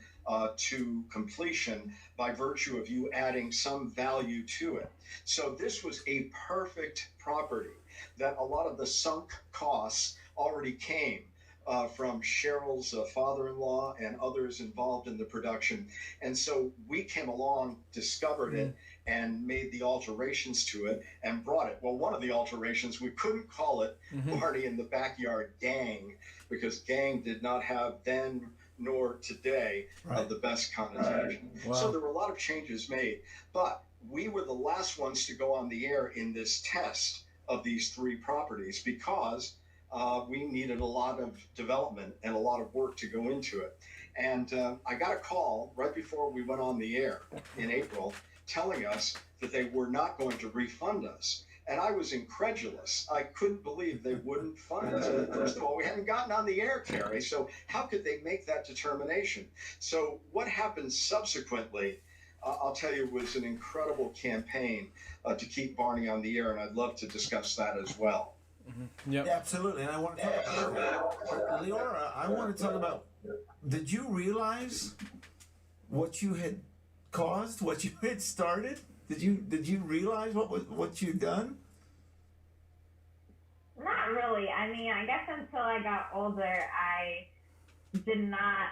to completion by virtue of you adding some value to it. So this was a perfect property that a lot of the sunk costs already came from Cheryl's father-in-law and others involved in the production. And so we came along, discovered it, and made the alterations to it and brought it. Well, one of the alterations, we couldn't call it Barney and the Backyard Gang because gang did not have then nor today the best connotation. Wow. So there were a lot of changes made, but we were the last ones to go on the air in this test of these three properties because we needed a lot of development and a lot of work to go into it. And I got a call right before we went on the air in April telling us that they were not going to refund us. And I was incredulous. I couldn't believe they wouldn't fund us. First of all, we hadn't gotten on the air, Carrie, so how could they make that determination? So what happened subsequently, I'll tell you, was an incredible campaign to keep Barney on the air, and I'd love to discuss that as well. Yeah, absolutely. And I want to talk about Leora. I want to talk about. Did you realize what you had caused? What you had started? Did you realize what you'd done? Not really. I mean, I guess until I got older, I did not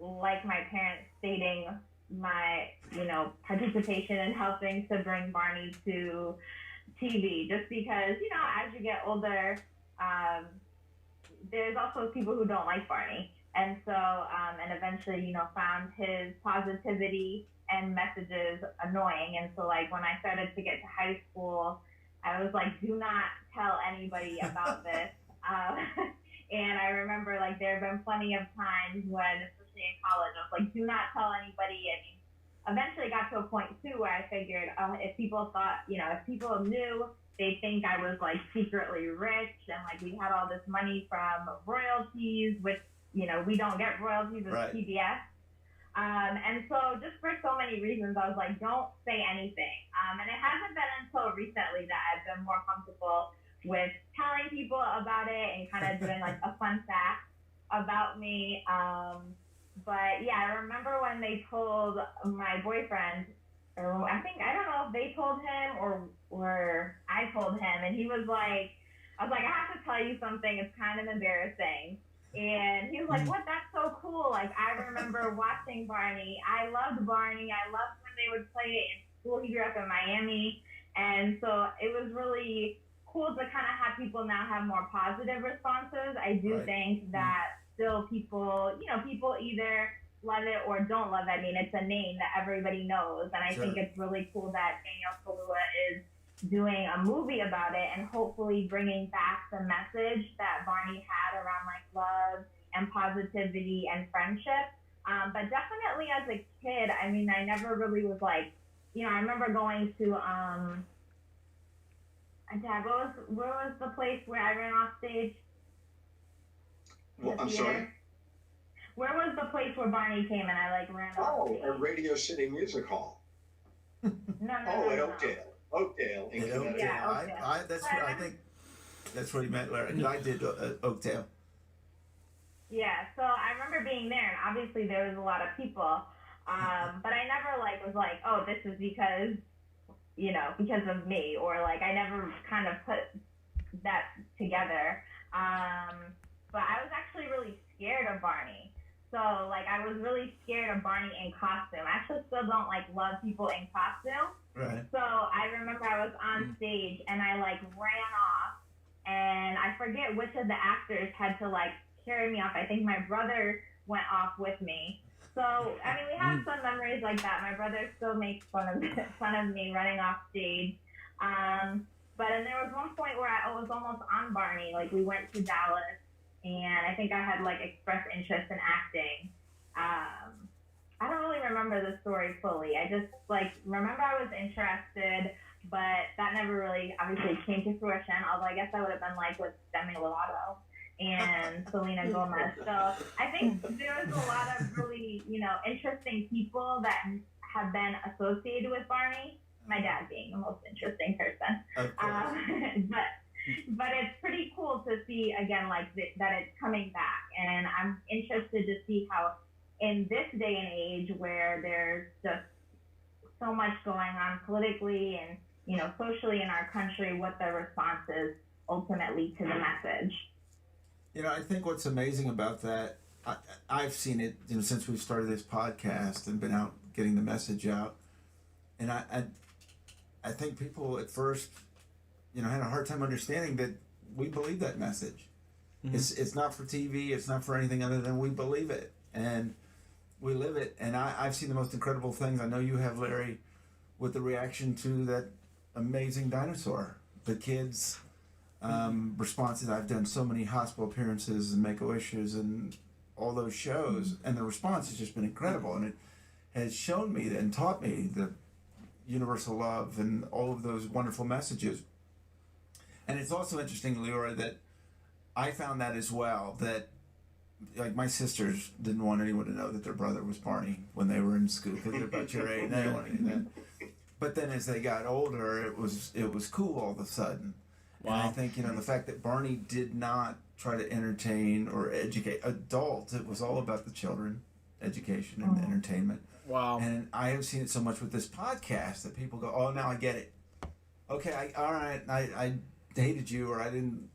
like my parents stating my participation in helping to bring Barney to TV, just because, as you get older, there's also people who don't like Barney. And so, and eventually, found his positivity and messages annoying. And so, like, when I started to get to high school, I was like, do not tell anybody about this. And I remember, like, there have been plenty of times when, especially in college, I was like, do not tell anybody. I mean, eventually got to a point too where I figured if people thought, if people knew, they'd think I was like secretly rich and like we had all this money from royalties, which, we don't get royalties as PBS. And so just for so many reasons, I was like, don't say anything. And it hasn't been until recently that I've been more comfortable with telling people about it and kind of doing like a fun fact about me. But yeah, I remember when they told my boyfriend, or I don't know if they told him or I told him, and he was like, I was like, I have to tell you something, it's kind of embarrassing. And he was like, what, that's so cool. Like, I remember watching Barney. I loved Barney. I loved when they would play it in school. He grew up in Miami. And so it was really cool to kind of have people now have more positive responses. I do think that still people either love it or don't love it. I mean, it's a name that everybody knows. And I think it's really cool that Daniel Kaluuya is doing a movie about it and hopefully bringing back the message that Barney had around like love and positivity and friendship. But definitely as a kid, I mean, I never really was like, I remember going to, Dad, where was the place where I ran off stage? Well, I'm sorry? Where was the place where Barney came and I like ran off? Oh, at Radio City Music Hall. No, at Oakdale. Oakdale in Connecticut. Yeah, Oakdale. I think that's what he meant, Larry. 'Cause I did Oakdale. Yeah, so I remember being there, and obviously there was a lot of people, but I never like was like, oh, this is because, because of me, or like I never kind of put that together. But I was actually really scared of Barney. So like I was really scared of Barney in costume. I actually still don't like love people in costume. Right. So I remember I was on stage and I like ran off, and I forget which of the actors had to like carry me off. I think my brother went off with me. So I mean, we have some memories like that. My brother still makes fun of me running off stage. But and there was one point where I was almost on Barney. Like we went to Dallas, and I think I had like expressed interest in acting. I don't really remember the story fully. I just like remember I was interested, but that never really obviously came to fruition. Although I guess I would have been like with Demi Lovato and Selena Gomez. So I think there's a lot of really, interesting people that have been associated with Barney. My dad being the most interesting person. But it's pretty cool to see again, like that it's coming back, and I'm interested to see how in this day and age where there's just so much going on politically and socially in our country, what the response is ultimately to the message. I think what's amazing about that, I've seen it since we started this podcast and been out getting the message out, and I think people at first, had a hard time understanding that we believe that message. Mm-hmm. It's not for TV. It's not for anything other than we believe it and we live it. And I've seen the most incredible things. I know you have, Larry, with the reaction to that amazing dinosaur. The kids' responses. I've done so many hospital appearances and Make-A-Wishes and all those shows, and the response has just been incredible. And it has shown me and taught me the universal love and all of those wonderful messages. And it's also interesting, Leora, that I found that as well, that like my sisters didn't want anyone to know that their brother was Barney when they were in school because they're about your age. They didn't want any of that. But then as they got older, it was cool all of a sudden. Wow. And I think, the fact that Barney did not try to entertain or educate adults, it was all about the children, education and entertainment. Wow. And I have seen it so much with this podcast that people go, oh, now I get it. Okay, all right, I hated you or I didn't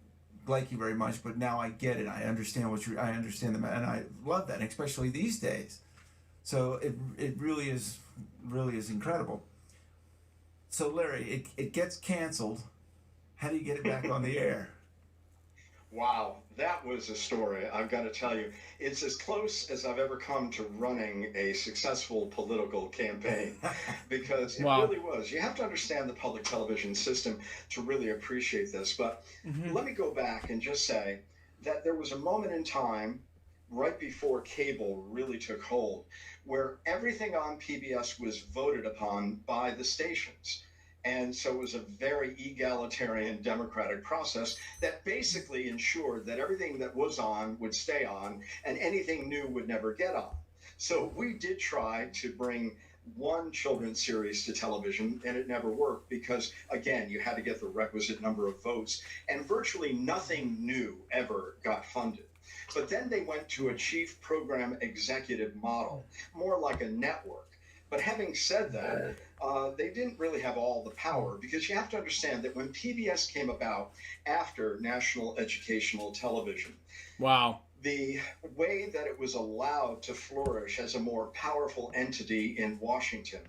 like you very much, but now I get it. I understand I understand them, and I love that, especially these days. So it really is incredible. So Larry, it gets canceled. How do you get it back on the air? Wow, that was a story, I've got to tell you. It's as close as I've ever come to running a successful political campaign because it really was. You have to understand the public television system to really appreciate this. But let me go back and just say that there was a moment in time right before cable really took hold where everything on PBS was voted upon by the stations. And so it was a very egalitarian democratic process that basically ensured that everything that was on would stay on and anything new would never get on. So we did try to bring one children's series to television, and it never worked because, again, you had to get the requisite number of votes, and virtually nothing new ever got funded. But then they went to a chief program executive model, more like a network. But having said that, they didn't really have all the power because you have to understand that when PBS came about after National Educational Television, the way that it was allowed to flourish as a more powerful entity in Washington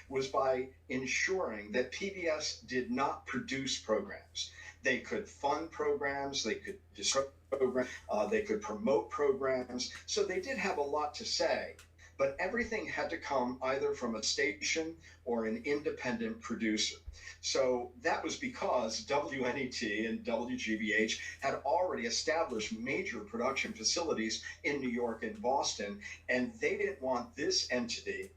was by ensuring that PBS did not produce programs. They could fund programs, they could disrupt programs, they could promote programs. So they did have a lot to say. But everything had to come either from a station or an independent producer. So that was because WNET and WGBH had already established major production facilities in New York and Boston, and they didn't want this entity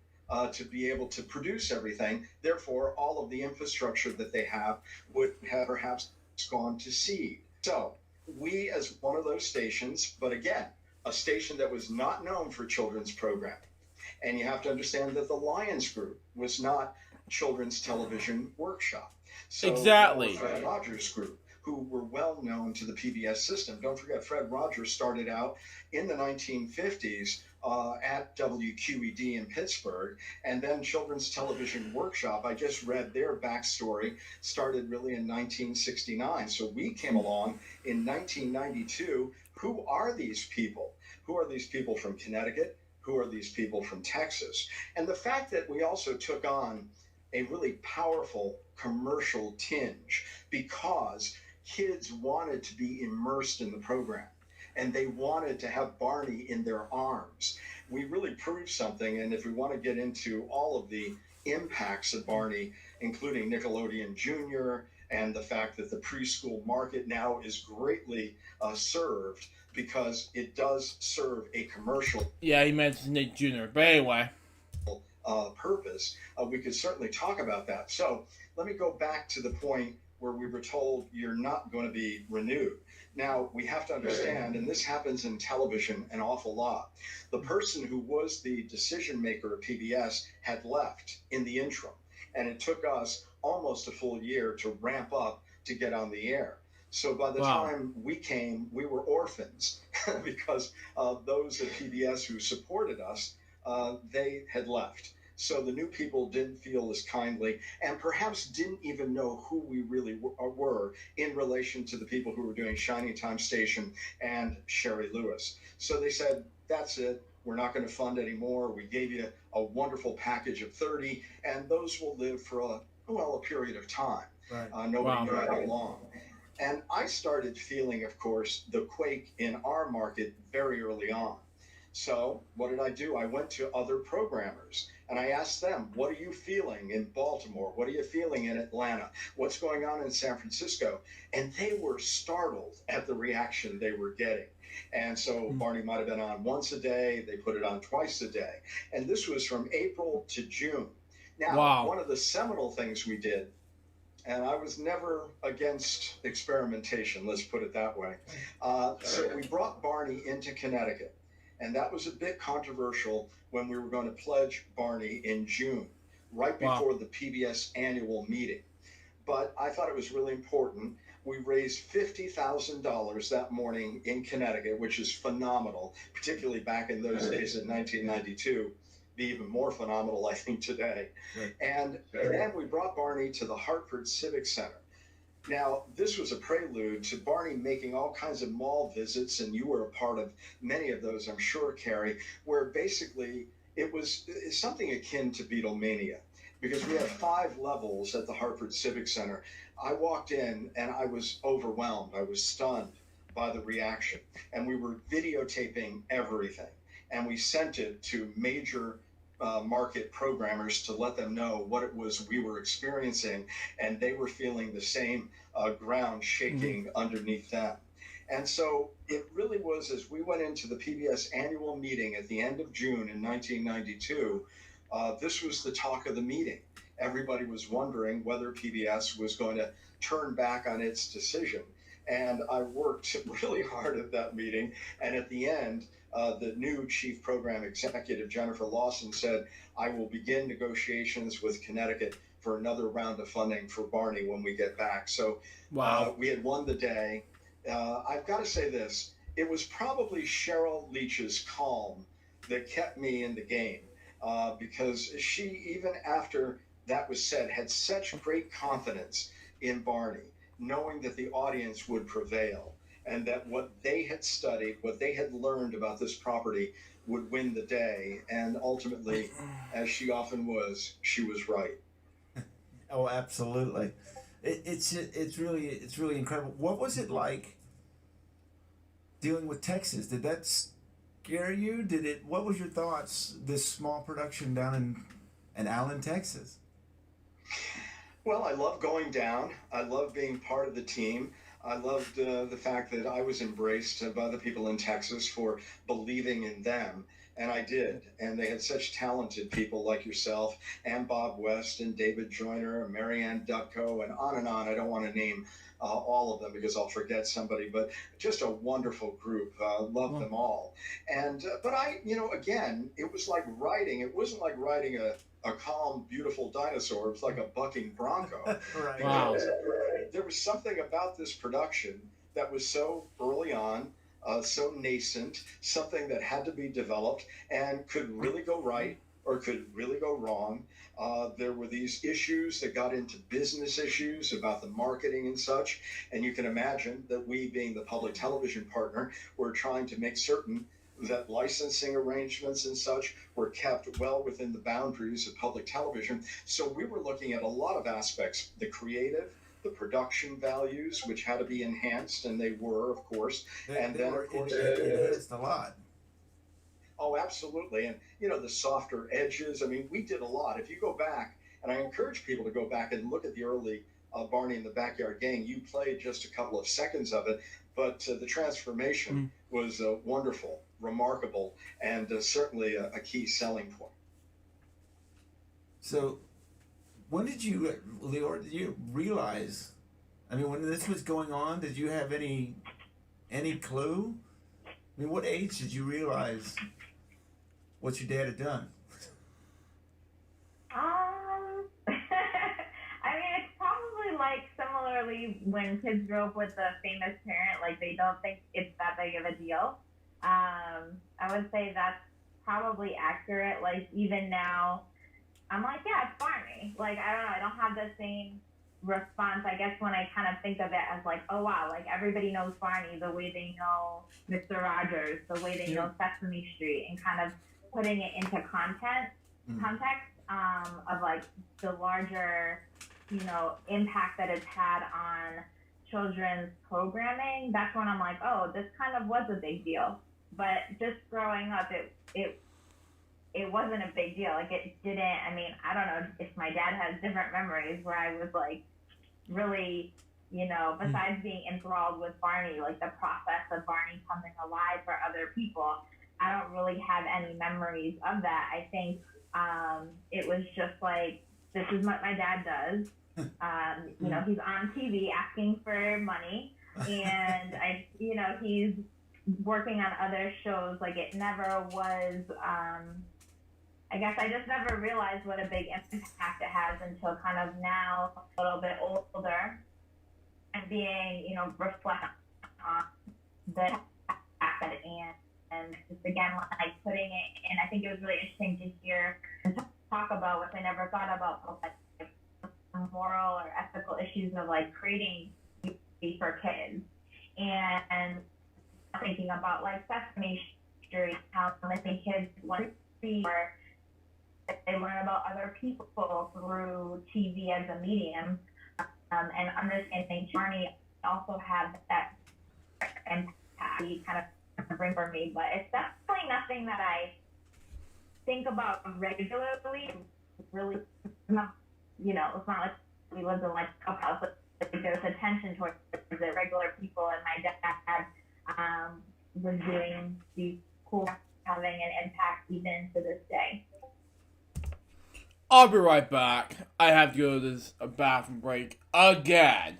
to be able to produce everything. Therefore, all of the infrastructure that they have would have perhaps gone to seed. So we, as one of those stations, but again, a station that was not known for children's programming. And you have to understand that the Lions Group was not Children's Television Workshop. So Exactly. Fred Rogers Group, who were well known to the PBS system. Don't forget, Fred Rogers started out in the 1950s at WQED in Pittsburgh, and then Children's Television Workshop, I just read their backstory, started really in 1969. So we came along in 1992. Who are these people? Who are these people from Connecticut? Who are these people from Texas? And the fact that we also took on a really powerful commercial tinge because kids wanted to be immersed in the program and they wanted to have Barney in their arms. We really proved something, and if we want to get into all of the impacts of Barney, including Nickelodeon Jr. and the fact that the preschool market now is greatly served because it does serve a commercial. Yeah, he mentioned Nick Jr., but anyway. Purpose, we could certainly talk about that. So let me go back to the point where we were told you're not going to be renewed. Now, we have to understand, and this happens in television an awful lot, the person who was the decision maker at PBS had left in the interim, and it took us almost a full year to ramp up to get on the air. So by the time we came, we were orphans because those at PBS who supported us, they had left. So the new people didn't feel as kindly and perhaps didn't even know who we really were in relation to the people who were doing Shining Time Station and Sherry Lewis. So they said, that's it. We're not going to fund anymore. We gave you a wonderful package of 30, and those will live for a period of time. Right. Nobody knew how long. And I started feeling, of course, the quake in our market very early on. So what did I do? I went to other programmers and I asked them, what are you feeling in Baltimore? What are you feeling in Atlanta? What's going on in San Francisco? And they were startled at the reaction they were getting. And so Barney might have been on once a day. They put it on twice a day. And this was from April to June. Now, one of the seminal things we did, and I was never against experimentation, let's put it that way. So we brought Barney into Connecticut. And that was a bit controversial when we were going to pledge Barney in June, right before the PBS annual meeting. But I thought it was really important. We raised $50,000 that morning in Connecticut, which is phenomenal, particularly back in those days in 1992. Be even more phenomenal, I think, today. Right. And then we brought Barney to the Hartford Civic Center. Now, this was a prelude to Barney making all kinds of mall visits, and you were a part of many of those, I'm sure, Carrie, where basically it's something akin to Beatlemania, because we have 5 levels at the Hartford Civic Center. I walked in, and I was overwhelmed. I was stunned by the reaction, and we were videotaping everything, and we sent it to major market programmers to let them know what it was we were experiencing, and they were feeling the same ground shaking underneath them. And so it really was, as we went into the PBS annual meeting at the end of June in 1992, this was the talk of the meeting. Everybody was wondering whether PBS was going to turn back on its decision. And I worked really hard at that meeting. And at the end, the new chief program executive, Jennifer Lawson, said, I will begin negotiations with Connecticut for another round of funding for Barney when we get back. So we had won the day. I've got to say this. It was probably Cheryl Leach's calm that kept me in the game because she, even after that was said, had such great confidence in Barney, knowing that the audience would prevail and that what they had studied, what they had learned about this property would win the day. And ultimately, as she often was, she was right. Oh, absolutely. It's really incredible. What was it like dealing with Texas? Did that scare you? What was your thoughts, this small production down in Allen, Texas? Well, I love going down. I love being part of the team. I loved the fact that I was embraced by the people in Texas for believing in them. And I did. And they had such talented people like yourself and Bob West and David Joyner and Marianne Ducko and on and on. I don't want to name all of them because I'll forget somebody, but just a wonderful group. Love them all. And but I, again, it was like writing. It wasn't like writing a calm, beautiful dinosaur. It was like a bucking bronco. Right. Wow. There was something about this production that was so early on, so nascent, something that had to be developed and could really go right or could really go wrong. There were these issues that got into business issues about the marketing and such. And you can imagine that we, being the public television partner, were trying to make certain that licensing arrangements and such were kept well within the boundaries of public television. So we were looking at a lot of aspects, the creative, the production values, which had to be enhanced, and they were, of course. And then, of course, enhanced a lot. Oh, absolutely. And, the softer edges. I mean, we did a lot. If you go back, and I encourage people to go back and look at the early Barney and the Backyard Gang, you played just a couple of seconds of it, but the transformation was wonderful, remarkable, and certainly a key selling point. So, when did you, Leora, did you realize, I mean, when this was going on, did you have any clue? I mean, what age did you realize what your dad had done? I mean, it's probably like similarly when kids grow up with a famous parent, like they don't think it's that big of a deal. I would say that's probably accurate. Like even now, I'm like, yeah, it's Barney. Like, I don't know, I don't have the same response, I guess, when I kind of think of it as like, oh wow, like everybody knows Barney the way they know Mr. Rogers, the way they know Sesame Street, and kind of putting it into context of like the larger, impact that it's had on children's programming. That's when I'm like, oh, this kind of was a big deal. But just growing up, it wasn't a big deal. Like it didn't, I mean, I don't know if my dad has different memories where I was like really, besides being enthralled with Barney, like the process of Barney coming alive for other people, I don't really have any memories of that. I think it was just like, this is what my dad does. He's on TV asking for money, and he's working on other shows. Like it never was, I guess I just never realized what a big impact it has until kind of now, a little bit older, and being, reflect on the impact and just again, like putting it in. I think it was really interesting to hear and talk about, which I never thought about, like moral or ethical issues of like creating TV for kids, and thinking about like Sesame Street, how many kids want to see or they learn about other people through TV as a medium, and understanding Barney also had that impact he kind of bring for me. But it's definitely nothing that I think about regularly. Really, it's not like we lived in like a house, but there's attention towards the regular people, and my dad was doing these cool, having an impact even to this day. I'll be right back. I have to go to this bathroom break again.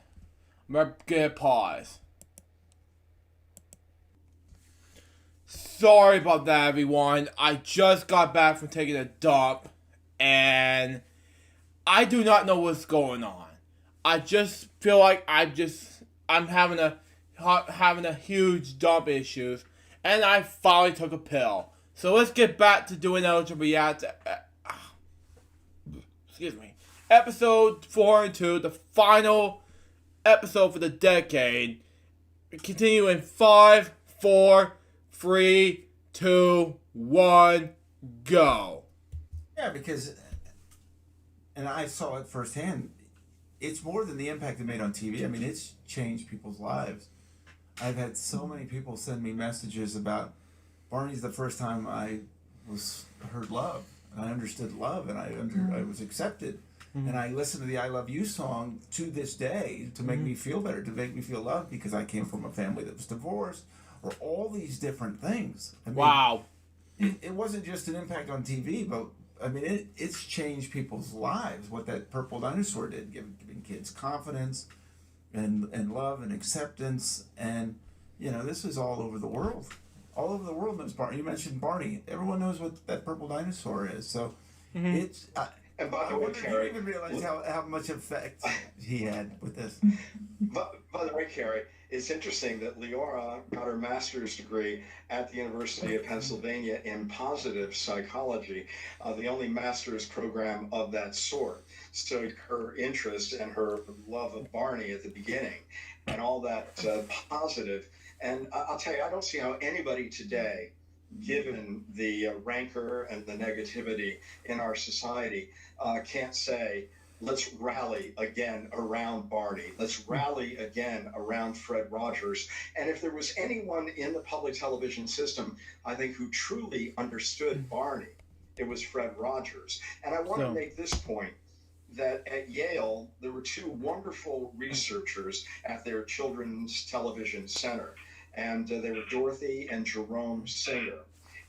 I'm gonna get a pause. Sorry about that, everyone. I just got back from taking a dump, and I do not know what's going on. I just feel like I'm having a huge dump issues, and I finally took a pill. So let's get back to doing eligible reaction. Episode 402, the final episode for the decade. Continue in 5, 4, 3, 2, 1, go. Yeah, because, and I saw it firsthand, it's more than the impact it made on TV. I mean, it's changed people's lives. I've had so many people send me messages about Barney's the first time I heard love. And I understood love, and I was accepted. And I listened to the I Love You song to this day to make me feel better, to make me feel loved, because I came from a family that was divorced, or all these different things. I mean, wow. It wasn't just an impact on TV, but I mean, it's changed people's lives, what that Purple Dinosaur did, giving kids confidence, and love and acceptance. And this is all over the world. All over the world knows Barney. You mentioned Barney. Everyone knows what that purple dinosaur is. So it's. And by I the way, wonder if Carrie, you even realize how much effect he had with this. by the way, Carrie, it's interesting that Leora got her master's degree at the University of Pennsylvania in positive psychology, the only master's program of that sort. So her interest and her love of Barney at the beginning and all that positive. And I'll tell you, I don't see how anybody today, given the rancor and the negativity in our society, can't say, let's rally again around Barney. Let's rally again around Fred Rogers. And if there was anyone in the public television system, I think, who truly understood Barney, it was Fred Rogers. And I want to make this point, that at Yale, there were two wonderful researchers at their Children's Television Center. And they were Dorothy and Jerome Singer.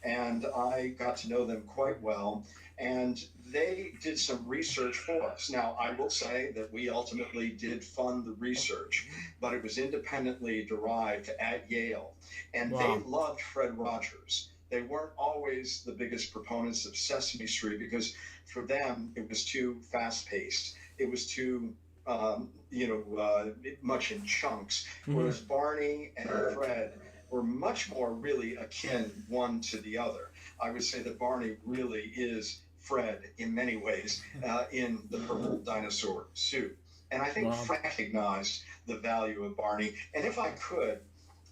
And I got to know them quite well. And they did some research for us. Now, I will say that we ultimately did fund the research, but it was independently derived at Yale. And they loved Fred Rogers. They weren't always the biggest proponents of Sesame Street because for them, it was too fast-paced. It was too much in chunks, whereas Barney and Fred were much more really akin one to the other. I would say that Barney really is Fred in many ways in the purple dinosaur suit. And I think Fred recognized the value of Barney. And if I could,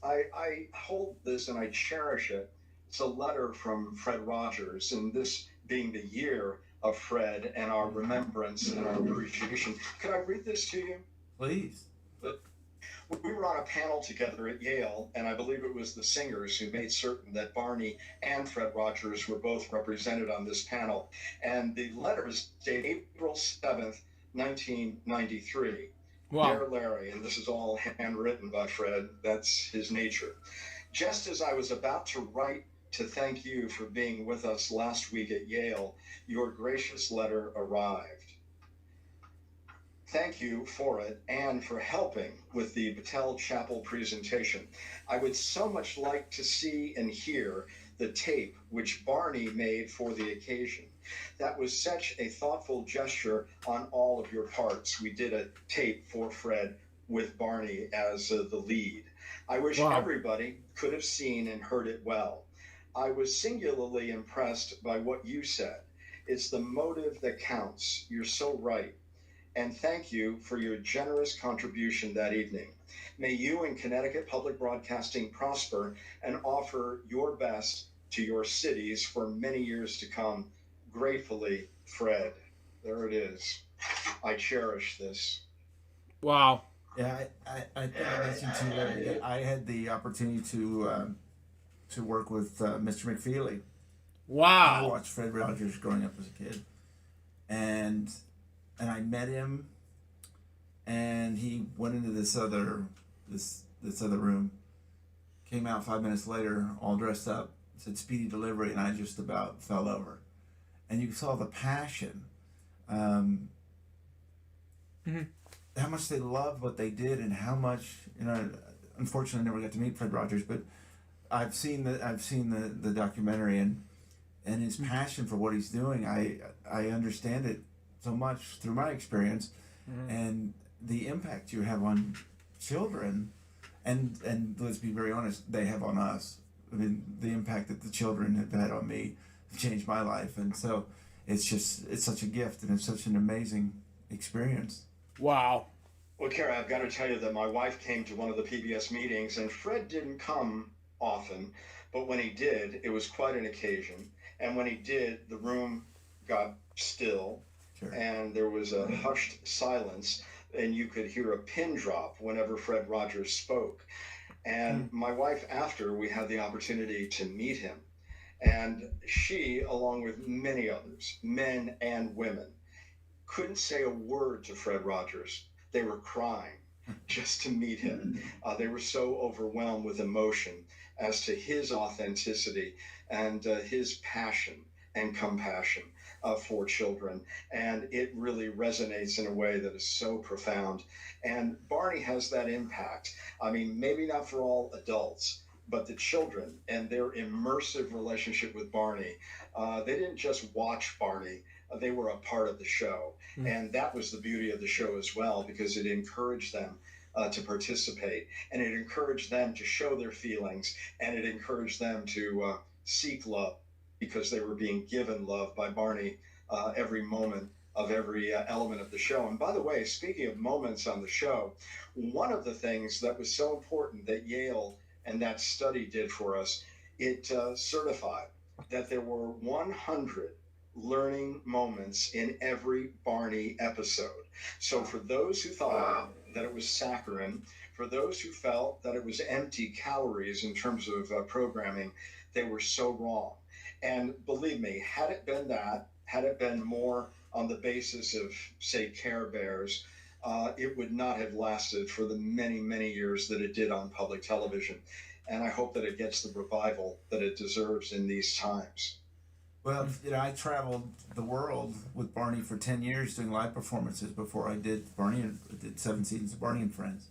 I hold this and I cherish it. It's a letter from Fred Rogers, and this being the year of Fred and our remembrance and our appreciation. Could I read this to you? Please. We were on a panel together at Yale, and I believe it was the singers who made certain that Barney and Fred Rogers were both represented on this panel. And the letter is dated April 7th, 1993. Dear Larry, and this is all handwritten by Fred, that's his nature. Just as I was about to write to thank you for being with us last week at Yale, your gracious letter arrived. Thank you for it and for helping with the Battelle Chapel presentation. I would so much like to see and hear the tape which Barney made for the occasion. That was such a thoughtful gesture on all of your parts. We did a tape for Fred with Barney as the lead. I wish everybody could have seen and heard it well. I was singularly impressed by what you said. It's the motive that counts. You're so right. And thank you for your generous contribution that evening. May you and Connecticut Public Broadcasting prosper and offer your best to your cities for many years to come. Gratefully, Fred. There it is. I cherish this. Wow. Yeah, I think I mentioned to you that I had the opportunity to work with Mr. McFeely. Wow. I watched Fred Rogers growing up as a kid, and I met him, and he went into this other room, came out 5 minutes later, all dressed up, said speedy delivery, and I just about fell over. And you saw the passion, how much they loved what they did, and how much, unfortunately I never got to meet Fred Rogers, but I've seen the documentary, and his passion for what he's doing, I understand it so much through my experience, and the impact you have on children, and let's be very honest, they have on us. I mean, the impact that the children have had on me have changed my life, and so it's such a gift, and it's such an amazing experience. Wow. Well, Kara, I've got to tell you that my wife came to one of the PBS meetings, and Fred didn't come often, but when he did, it was quite an occasion. And when he did, the room got still, and there was a hushed silence, and you could hear a pin drop whenever Fred Rogers spoke. And my wife, after we had the opportunity to meet him, and she, along with many others, men and women, couldn't say a word to Fred Rogers. They were crying just to meet him. They were so overwhelmed with emotion as to his authenticity and his passion and compassion for children. And it really resonates in a way that is so profound. And Barney has that impact. I mean, maybe not for all adults, but the children and their immersive relationship with Barney. They didn't just watch Barney, they were a part of the show. And that was the beauty of the show as well, because it encouraged them to participate, and it encouraged them to show their feelings, and it encouraged them to seek love, because they were being given love by Barney every moment of every element of the show. And by the way, speaking of moments on the show, one of the things that was so important that Yale and that study did for us, it certified that there were 100 learning moments in every Barney episode. So for those who thought that it was saccharine, for those who felt that it was empty calories in terms of programming, they were so wrong. And believe me, had it been that, had it been more on the basis of, say, Care Bears, it would not have lasted for the many, many years that it did on public television. And I hope that it gets the revival that it deserves in these times. Well, I traveled the world with Barney for 10 years doing live performances before I did Barney, and did 7 seasons of Barney and Friends.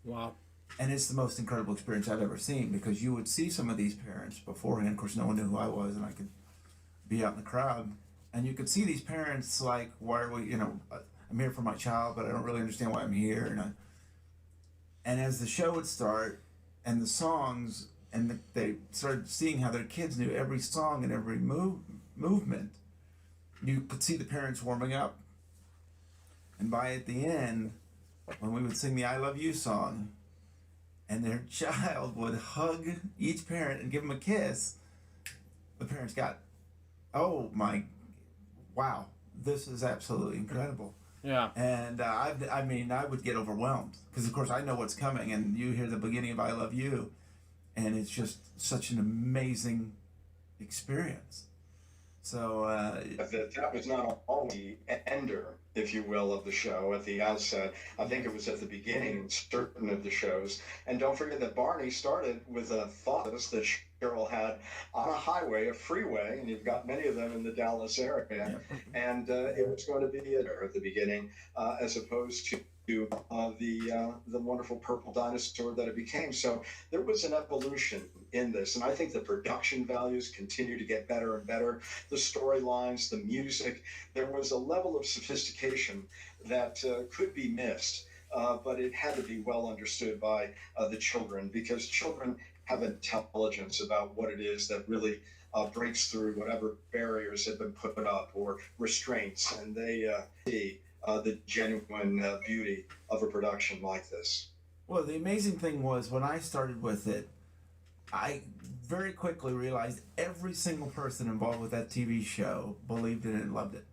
Wow. And it's the most incredible experience I've ever seen, because you would see some of these parents beforehand. Of course, no one knew who I was, and I could be out in the crowd. And you could see these parents like, why are we, I'm here for my child, but I don't really understand why I'm here. And as the show would start, and the songs, and they started seeing how their kids knew every song and every movement, you could see the parents warming up. And by at the end, when we would sing the I Love You song, and their child would hug each parent and give them a kiss, the parents got, oh my, wow, this is absolutely incredible. Yeah. And I would get overwhelmed, because of course I know what's coming, and you hear the beginning of I Love You, and it's just such an amazing experience. So that was not only the ender, if you will, of the show at the outset. I think it was at the beginning in certain of the shows. And don't forget that Barney started with a thought that Cheryl had on a highway, a freeway, and you've got many of them in the Dallas area. And it was going to be at the beginning, as opposed to the wonderful purple dinosaur that it became. So there was an evolution in this, and I think the production values continue to get better and better. The storylines, the music, there was a level of sophistication that could be missed, but it had to be well understood by the children, because children have intelligence about what it is that really breaks through whatever barriers have been put up or restraints, and they see the genuine beauty of a production like this. Well, the amazing thing was, when I started with it, I very quickly realized every single person involved with that TV show believed in it and loved it.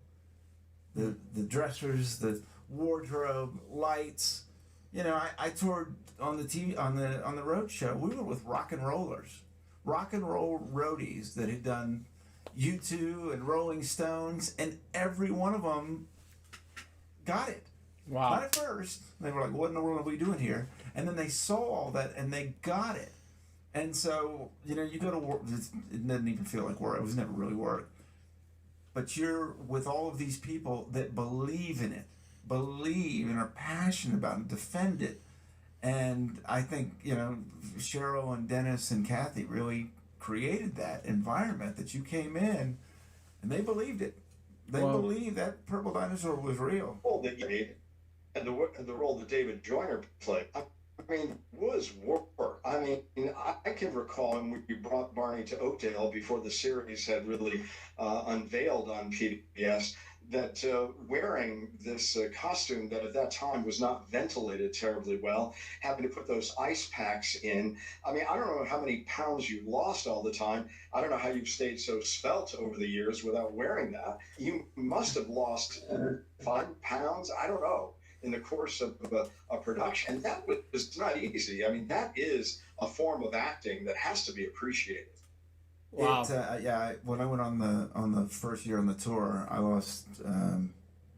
The dressers, the wardrobe, lights. I toured on the TV on the road show. We were with rock and roll roadies that had done U2 and Rolling Stones, and every one of them got it. Wow. Not at first. They were like, what in the world are we doing here? And then they saw all that and they got it. And so, you go to work, it doesn't even feel like work. It was never really work. But you're with all of these people that believe in it, believe and are passionate about it, defend it. And I think, Cheryl and Dennis and Kathy really created that environment that you came in, and they believed it. They believed that purple dinosaur was real. And the role that David Joyner played, was work. I can recall when we brought Barney to Oakdale before the series had really unveiled on PBS, that wearing this costume that at that time was not ventilated terribly well, having to put those ice packs in. I don't know how many pounds you lost all the time. I don't know how you've stayed so svelte over the years without wearing that. You must have lost 5 pounds, I don't know, in the course of a production. And that was not easy. That is a form of acting that has to be appreciated. Wow. When I went on the first year on the tour, I lost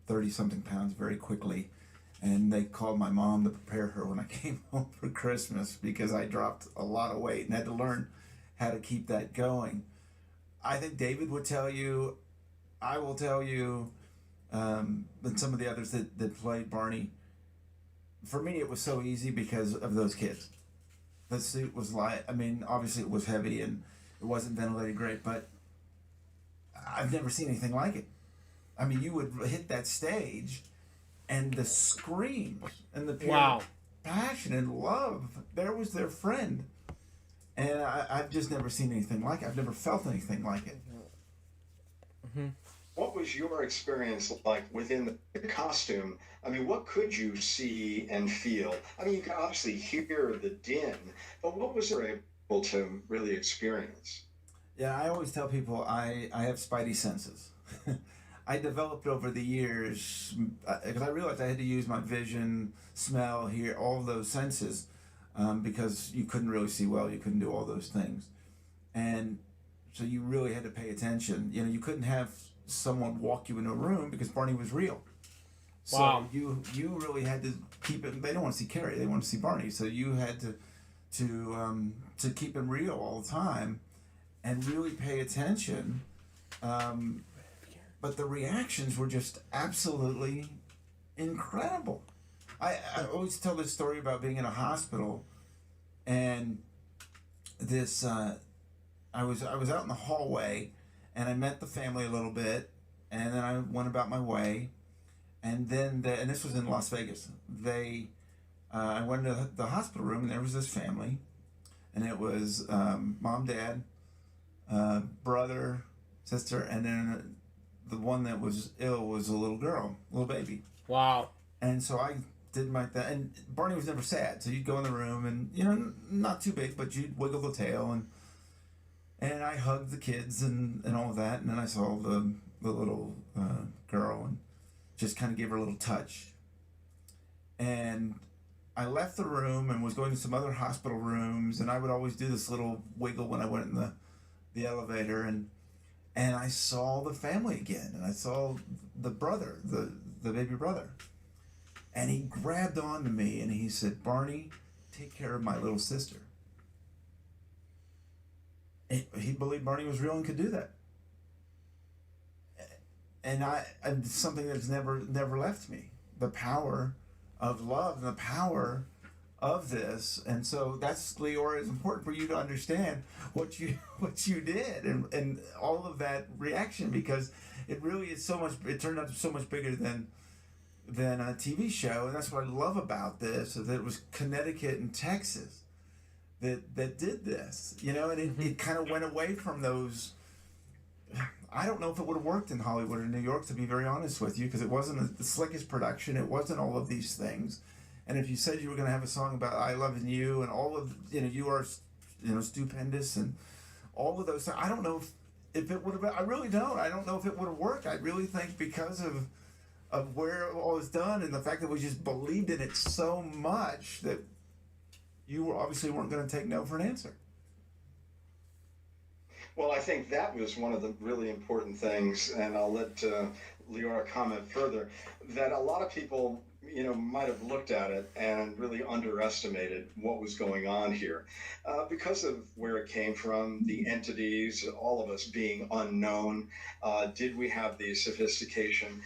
30-something pounds very quickly, and they called my mom to prepare her when I came home for Christmas, because I dropped a lot of weight and had to learn how to keep that going. I think David would tell you, I will tell you, and some of the others that played Barney. For me, it was so easy because of those kids. The suit was light. I mean, obviously it was heavy and it wasn't ventilated great, but I've never seen anything like it. I mean, you would hit that stage and the screams and the pure passion and love. There was their friend. And I've just never seen anything like it. I've never felt anything like it. Mm-hmm. What was your experience like within the costume? I mean, what could you see and feel? I mean, you could obviously hear the din, but what was you able to really experience? Yeah, I always tell people I have spidey senses. I developed over the years because I realized I had to use my vision, smell, hear, all of those senses because you couldn't really see well, you couldn't do all those things. And so you really had to pay attention. You know, you couldn't have someone walk you into a room because Barney was real. So you really had to keep it. They don't want to see Carrie; they want to see Barney. So you had to keep him real all the time, and really pay attention. But the reactions were just absolutely incredible. I always tell this story about being in a hospital, and this I was out in the hallway, and I met the family a little bit, and then I went about my way. And then, and this was in Las Vegas. I went to the hospital room, and there was this family, and it was mom, dad, brother, sister, and then the one that was ill was a little girl, little baby. Wow. And so I did my thing, and Barney was never sad. So you'd go in the room, and you know, not too big, but you'd wiggle the tail, and I hugged the kids and all of that, and then I saw the little girl and just kind of gave her a little touch. And I left the room and was going to some other hospital rooms, and I would always do this little wiggle when I went in the elevator, and I saw the family again, and I saw the brother, the baby brother. And he grabbed onto me and he said, "Barney, take care of my little sister." He believed Barney was real and could do that. And something that's never left me. The power of love and the power of this. And so that's, Leora, it's important for you to understand what you did and all of that reaction, because it really is so much, it turned out so much bigger than a TV show. And that's what I love about this, is that it was Connecticut and Texas that did this, you know, and it kind of went away from those. I don't know if it would have worked in Hollywood or New York, to be very honest with you, because it wasn't the slickest production. It wasn't all of these things. And if you said you were going to have a song about I Love You and all of, you know, you are, you know, stupendous and all of those things, I don't know if it would have been, I really don't. I don't know if it would have worked. I really think because of where it all was done and the fact that we just believed in it so much that you obviously weren't going to take no for an answer. Well, I think that was one of the really important things, and I'll let Leora comment further, that a lot of people, you know, might have looked at it and really underestimated what was going on here because of where it came from, the entities, all of us being unknown. Did we have the sophistication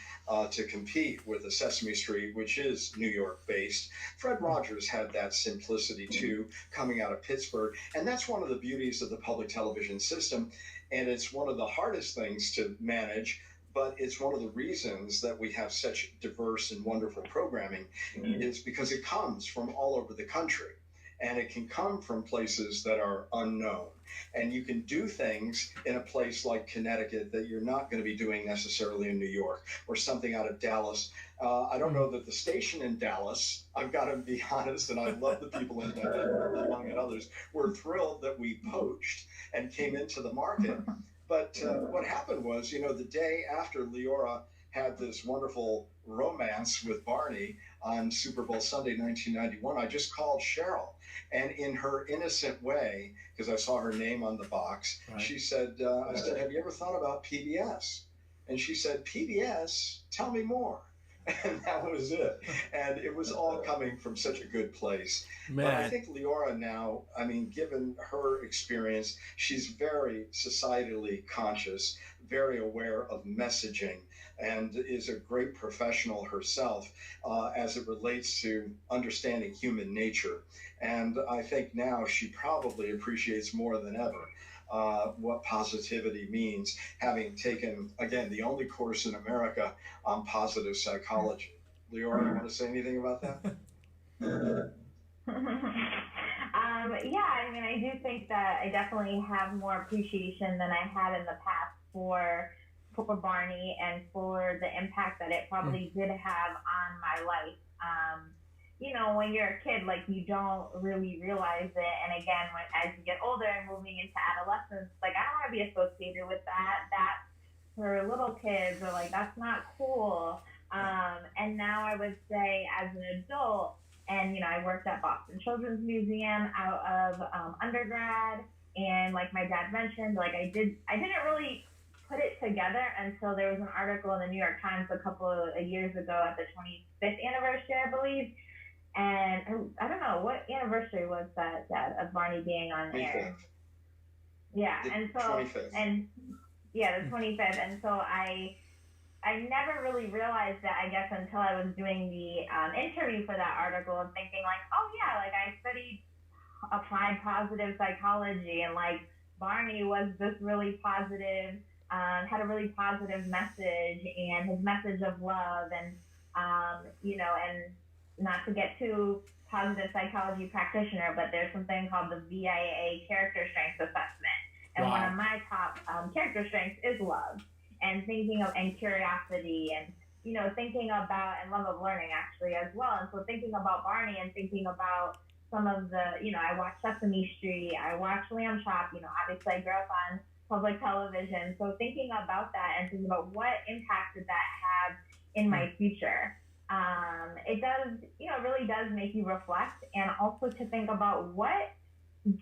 to compete with a Sesame Street, which is New York based? Fred Rogers had that simplicity too, coming out of Pittsburgh. And that's one of the beauties of the public television system. And it's one of the hardest things to manage, but it's one of the reasons that we have such diverse and wonderful programming, is because it comes from all over the country, and it can come from places that are unknown. And you can do things in a place like Connecticut that you're not going to be doing necessarily in New York, or something out of Dallas. I don't know that the station in Dallas, I've got to be honest, and I love the people in Dallas, among others, were thrilled that we poached and came into the market. But what happened was, you know, the day after Leora had this wonderful romance with Barney on Super Bowl Sunday 1991, I just called Cheryl. And in her innocent way, because I saw her name on the box, she said, I said, "Have you ever thought about PBS?" And she said, "PBS? Tell me more." And that was it. And it was all coming from such a good place. Man. But I think Leora now, I mean, given her experience, she's very societally conscious, very aware of messaging, and is a great professional herself as it relates to understanding human nature. And I think now she probably appreciates more than ever what positivity means, having taken, again, the only course in America on positive psychology. Leora, you want to say anything about that? Yeah, I mean, I do think that I definitely have more appreciation than I had in the past for Barney and for the impact that it probably did have on my life. You know, when you're a kid, like, you don't really realize it. And again, as you get older and moving into adolescence, like, I don't want to be associated with that. That's for little kids, or like, that's not cool. And now I would say as an adult, and, you know, I worked at Boston Children's Museum out of undergrad. And like my dad mentioned, like, I didn't really put it together until there was an article in the New York Times a couple of years ago at the 25th anniversary, I believe. And I don't know, what anniversary was that, Dad, of Barney being on air? Yeah, and so, 25th. and yeah, the 25th. And so I never really realized that, I guess, until I was doing the interview for that article and thinking like, oh yeah, like, I studied applied positive psychology, and like, Barney was this really positive, had a really positive message, and his message of love, and you know, and not to get too positive psychology practitioner, but there's something called the VIA character strengths assessment, and one of my top character strengths is love, and thinking of, and curiosity, and, you know, thinking about, and love of learning actually as well. And so thinking about Barney and thinking about some of the, you know, I watched Sesame Street, I watched Lamb Chop, you know, obviously I grew up on public television. So thinking about that and thinking about what impact did that have in my future, it does, you know, really does make you reflect, and also to think about what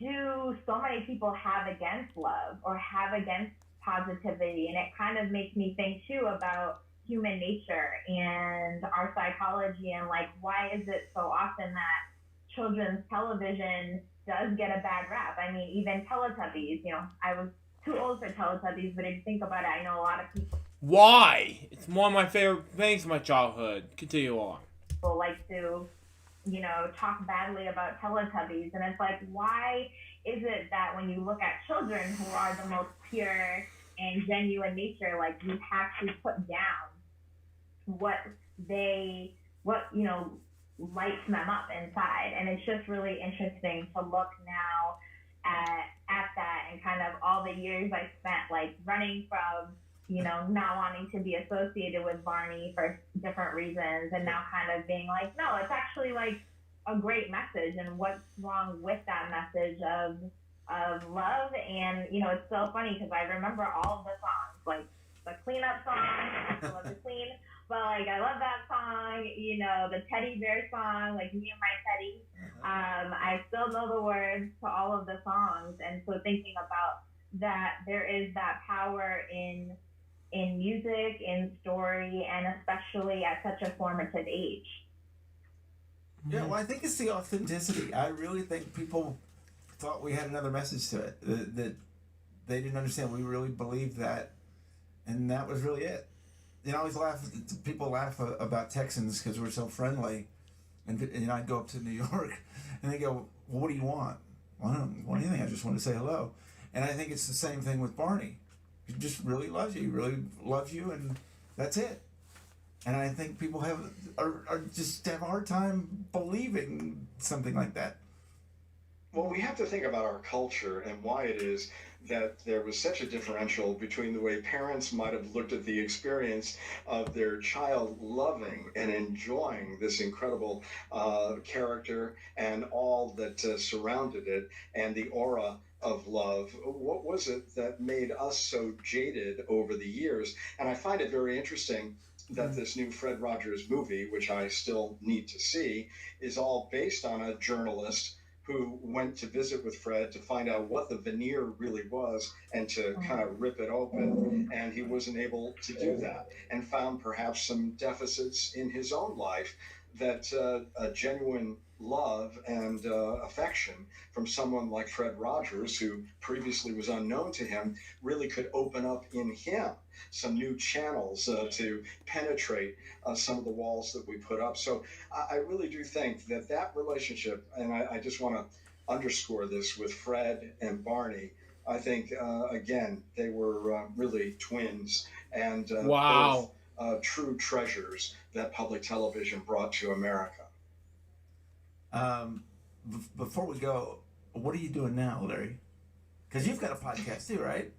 do so many people have against love or have against positivity. And it kind of makes me think too about human nature and our psychology, and like, why is it so often that children's television does get a bad rap? I mean, even Teletubbies, you know, I was too old for Teletubbies, but if you think about it, I know a lot of people Why? It's one of my favorite things from my childhood. Continue on. like to, you know, talk badly about Teletubbies, and it's like, why is it that when you look at children who are the most pure and genuine nature, like, you have to put down what you know, lights them up inside? And it's just really interesting to look now at that, and kind of all the years I spent, like, running from, you know, not wanting to be associated with Barney for different reasons, and now kind of being like, no, it's actually like a great message, and what's wrong with that message of love? And, you know, it's so funny because I remember all of the songs, like the cleanup song, I love to clean, but like, I love that song, you know, the teddy bear song, like Me and My Teddy. I still know the words to all of the songs. And so thinking about that, there is that power in music, in story, and especially at such a formative age. Yeah, well, I think it's the authenticity. I really think people thought we had another message to it, that they didn't understand. We really believed that, and that was really it. You know, I always laugh, people laugh about Texans because we're so friendly, and you know, I'd go up to New York, and they go, well, what do you want? Well, I don't want anything, I just want to say hello. And I think it's the same thing with Barney. He just really loves you, and that's it. And I think people are just have a hard time believing something like that. Well, we have to think about our culture and why it is that there was such a differential between the way parents might have looked at the experience of their child loving and enjoying this incredible character and all that surrounded it, and the aura of love. What was it that made us so jaded over the years? And I find it very interesting that this new Fred Rogers movie, which I still need to see, is all based on a journalist who went to visit with Fred to find out what the veneer really was and to kind of rip it open. And he wasn't able to do that, and found perhaps some deficits in his own life that a genuine love and affection from someone like Fred Rogers, who previously was unknown to him, really could open up in him some new channels to penetrate some of the walls that we put up. So I really do think that that relationship, and I just want to underscore this with Fred and Barney, I think, again, they were really twins and Wow. both true treasures that public television brought to America. Before we go, what are you doing now, Larry? Because you've got a podcast too, right?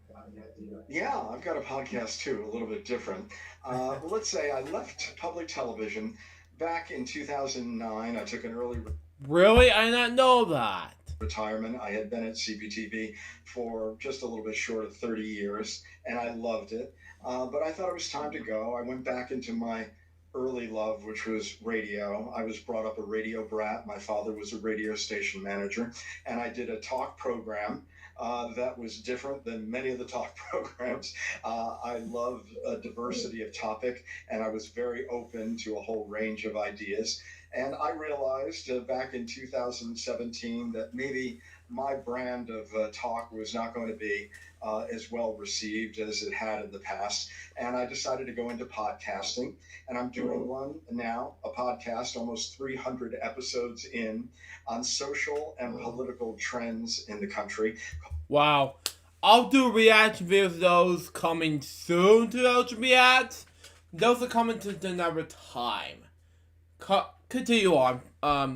Yeah, I've got a podcast too, a little bit different. Well, let's say I left public television back in 2009. I took an early Really? I did not know that. retirement. I had been at CPTV for just a little bit short of 30 years, and I loved it. But I thought it was time to go. I went back into my early love, which was radio. I was brought up a radio brat. My father was a radio station manager, and I did a talk program that was different than many of the talk programs. I love a diversity of topic, and I was very open to a whole range of ideas. And I realized back in 2017 that maybe my brand of talk was not going to be as well received as it had in the past. And I decided to go into podcasting. And I'm doing one now, a podcast, almost 300 episodes in, on social and political trends in the country. Wow. I'll do reaction videos of those coming soon to those reacts. Those are coming to another time. Continue on,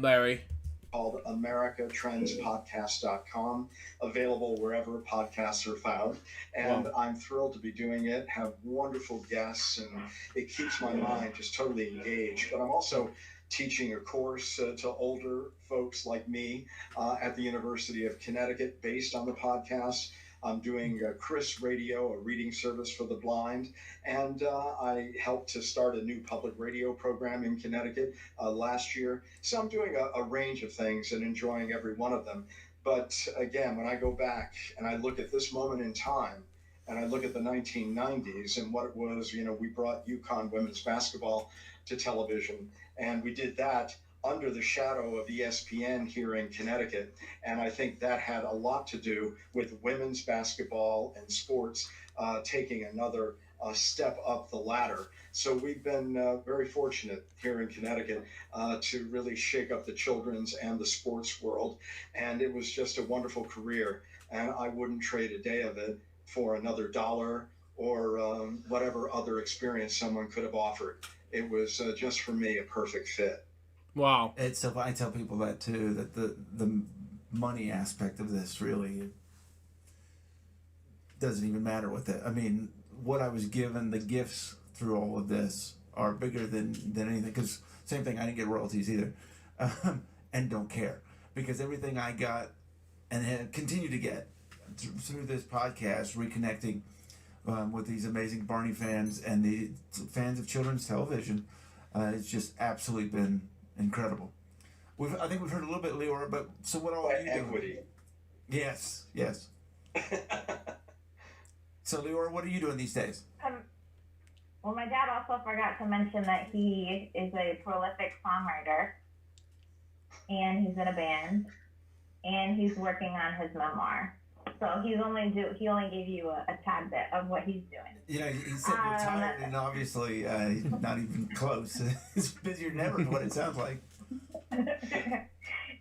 Larry. Called AmericaTrendsPodcast.com, available wherever podcasts are found. And I'm thrilled to be doing it, have wonderful guests, and it keeps my mind just totally engaged. But I'm also teaching a course to older folks like me at the University of Connecticut based on the podcast. I'm doing Chris Radio, a reading service for the blind, and I helped to start a new public radio program in Connecticut last year. So I'm doing a range of things and enjoying every one of them. But again, when I go back and I look at this moment in time, and I look at the 1990s and what it was, we brought UConn women's basketball to television, and we did that under the shadow of ESPN here in Connecticut. And I think that had a lot to do with women's basketball and sports taking another step up the ladder. So we've been very fortunate here in Connecticut to really shake up the children's and the sports world. And it was just a wonderful career. And I wouldn't trade a day of it for another dollar or whatever other experience someone could have offered. It was just for me a perfect fit. Wow. It's so I tell people that too, that the money aspect of this really doesn't even matter with it. I mean, what I was given, the gifts through all of this are bigger than anything. Because same thing, I didn't get royalties either, and don't care, because everything I got and continue to get through this podcast, reconnecting with these amazing Barney fans and the fans of children's television, it's just absolutely been incredible. I think we've heard a little bit, Leora, but so what all are you doing? Equity. Yes. So, Leora, what are you doing these days? Well, my dad also forgot to mention that he is a prolific songwriter, and he's in a band, and he's working on his memoir. So he only gave you a tad bit of what he's doing. Yeah, he said retired, and obviously he's not even close. He's busier than ever, is what it sounds like.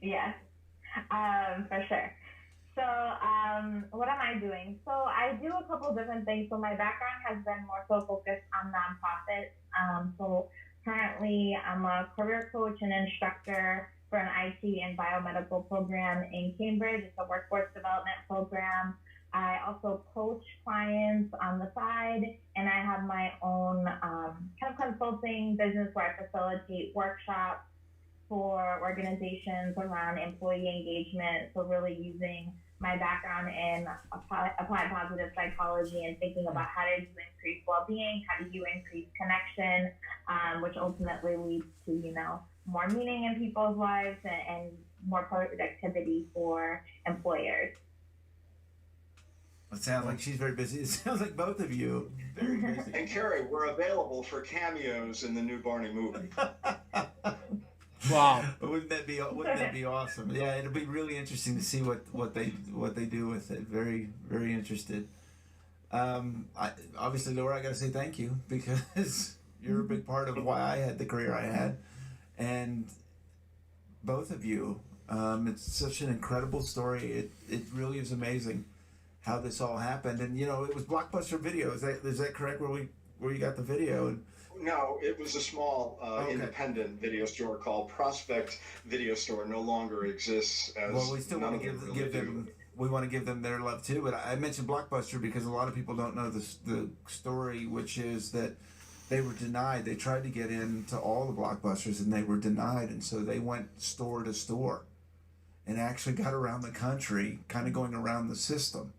Yes, for sure. So what am I doing? So I do a couple different things. So my background has been more so focused on nonprofits. So currently I'm a career coach and instructor for an IT and biomedical program in Cambridge. It's a workforce development program. I also coach clients on the side, and I have my own kind of consulting business where I facilitate workshops for organizations around employee engagement. So really using my background in applied positive psychology and thinking about how do you increase well-being, how do you increase connection, which ultimately leads to, more meaning in people's lives and more productivity for employers. It sounds like she's very busy. It sounds like both of you very busy. And Carrie, we're available for cameos in the new Barney movie. Wow. Wouldn't that be awesome? Yeah, it'll be really interesting to see what they do with it. Very, very interested. Obviously, Laura, I got to say thank you because you're a big part of why I had the career I had, and both of you. It's such an incredible story. It really is amazing how this all happened. And it was Blockbuster Video. Is that correct? Where you got the video? And No, it was a small independent video store called Prospect Video Store. No longer exists. As we still want to give them. We want to give them their love too. But I mentioned Blockbuster because a lot of people don't know the story, which is that they were denied. They tried to get into all the Blockbusters and they were denied, and so they went store to store, and actually got around the country, kind of going around the system.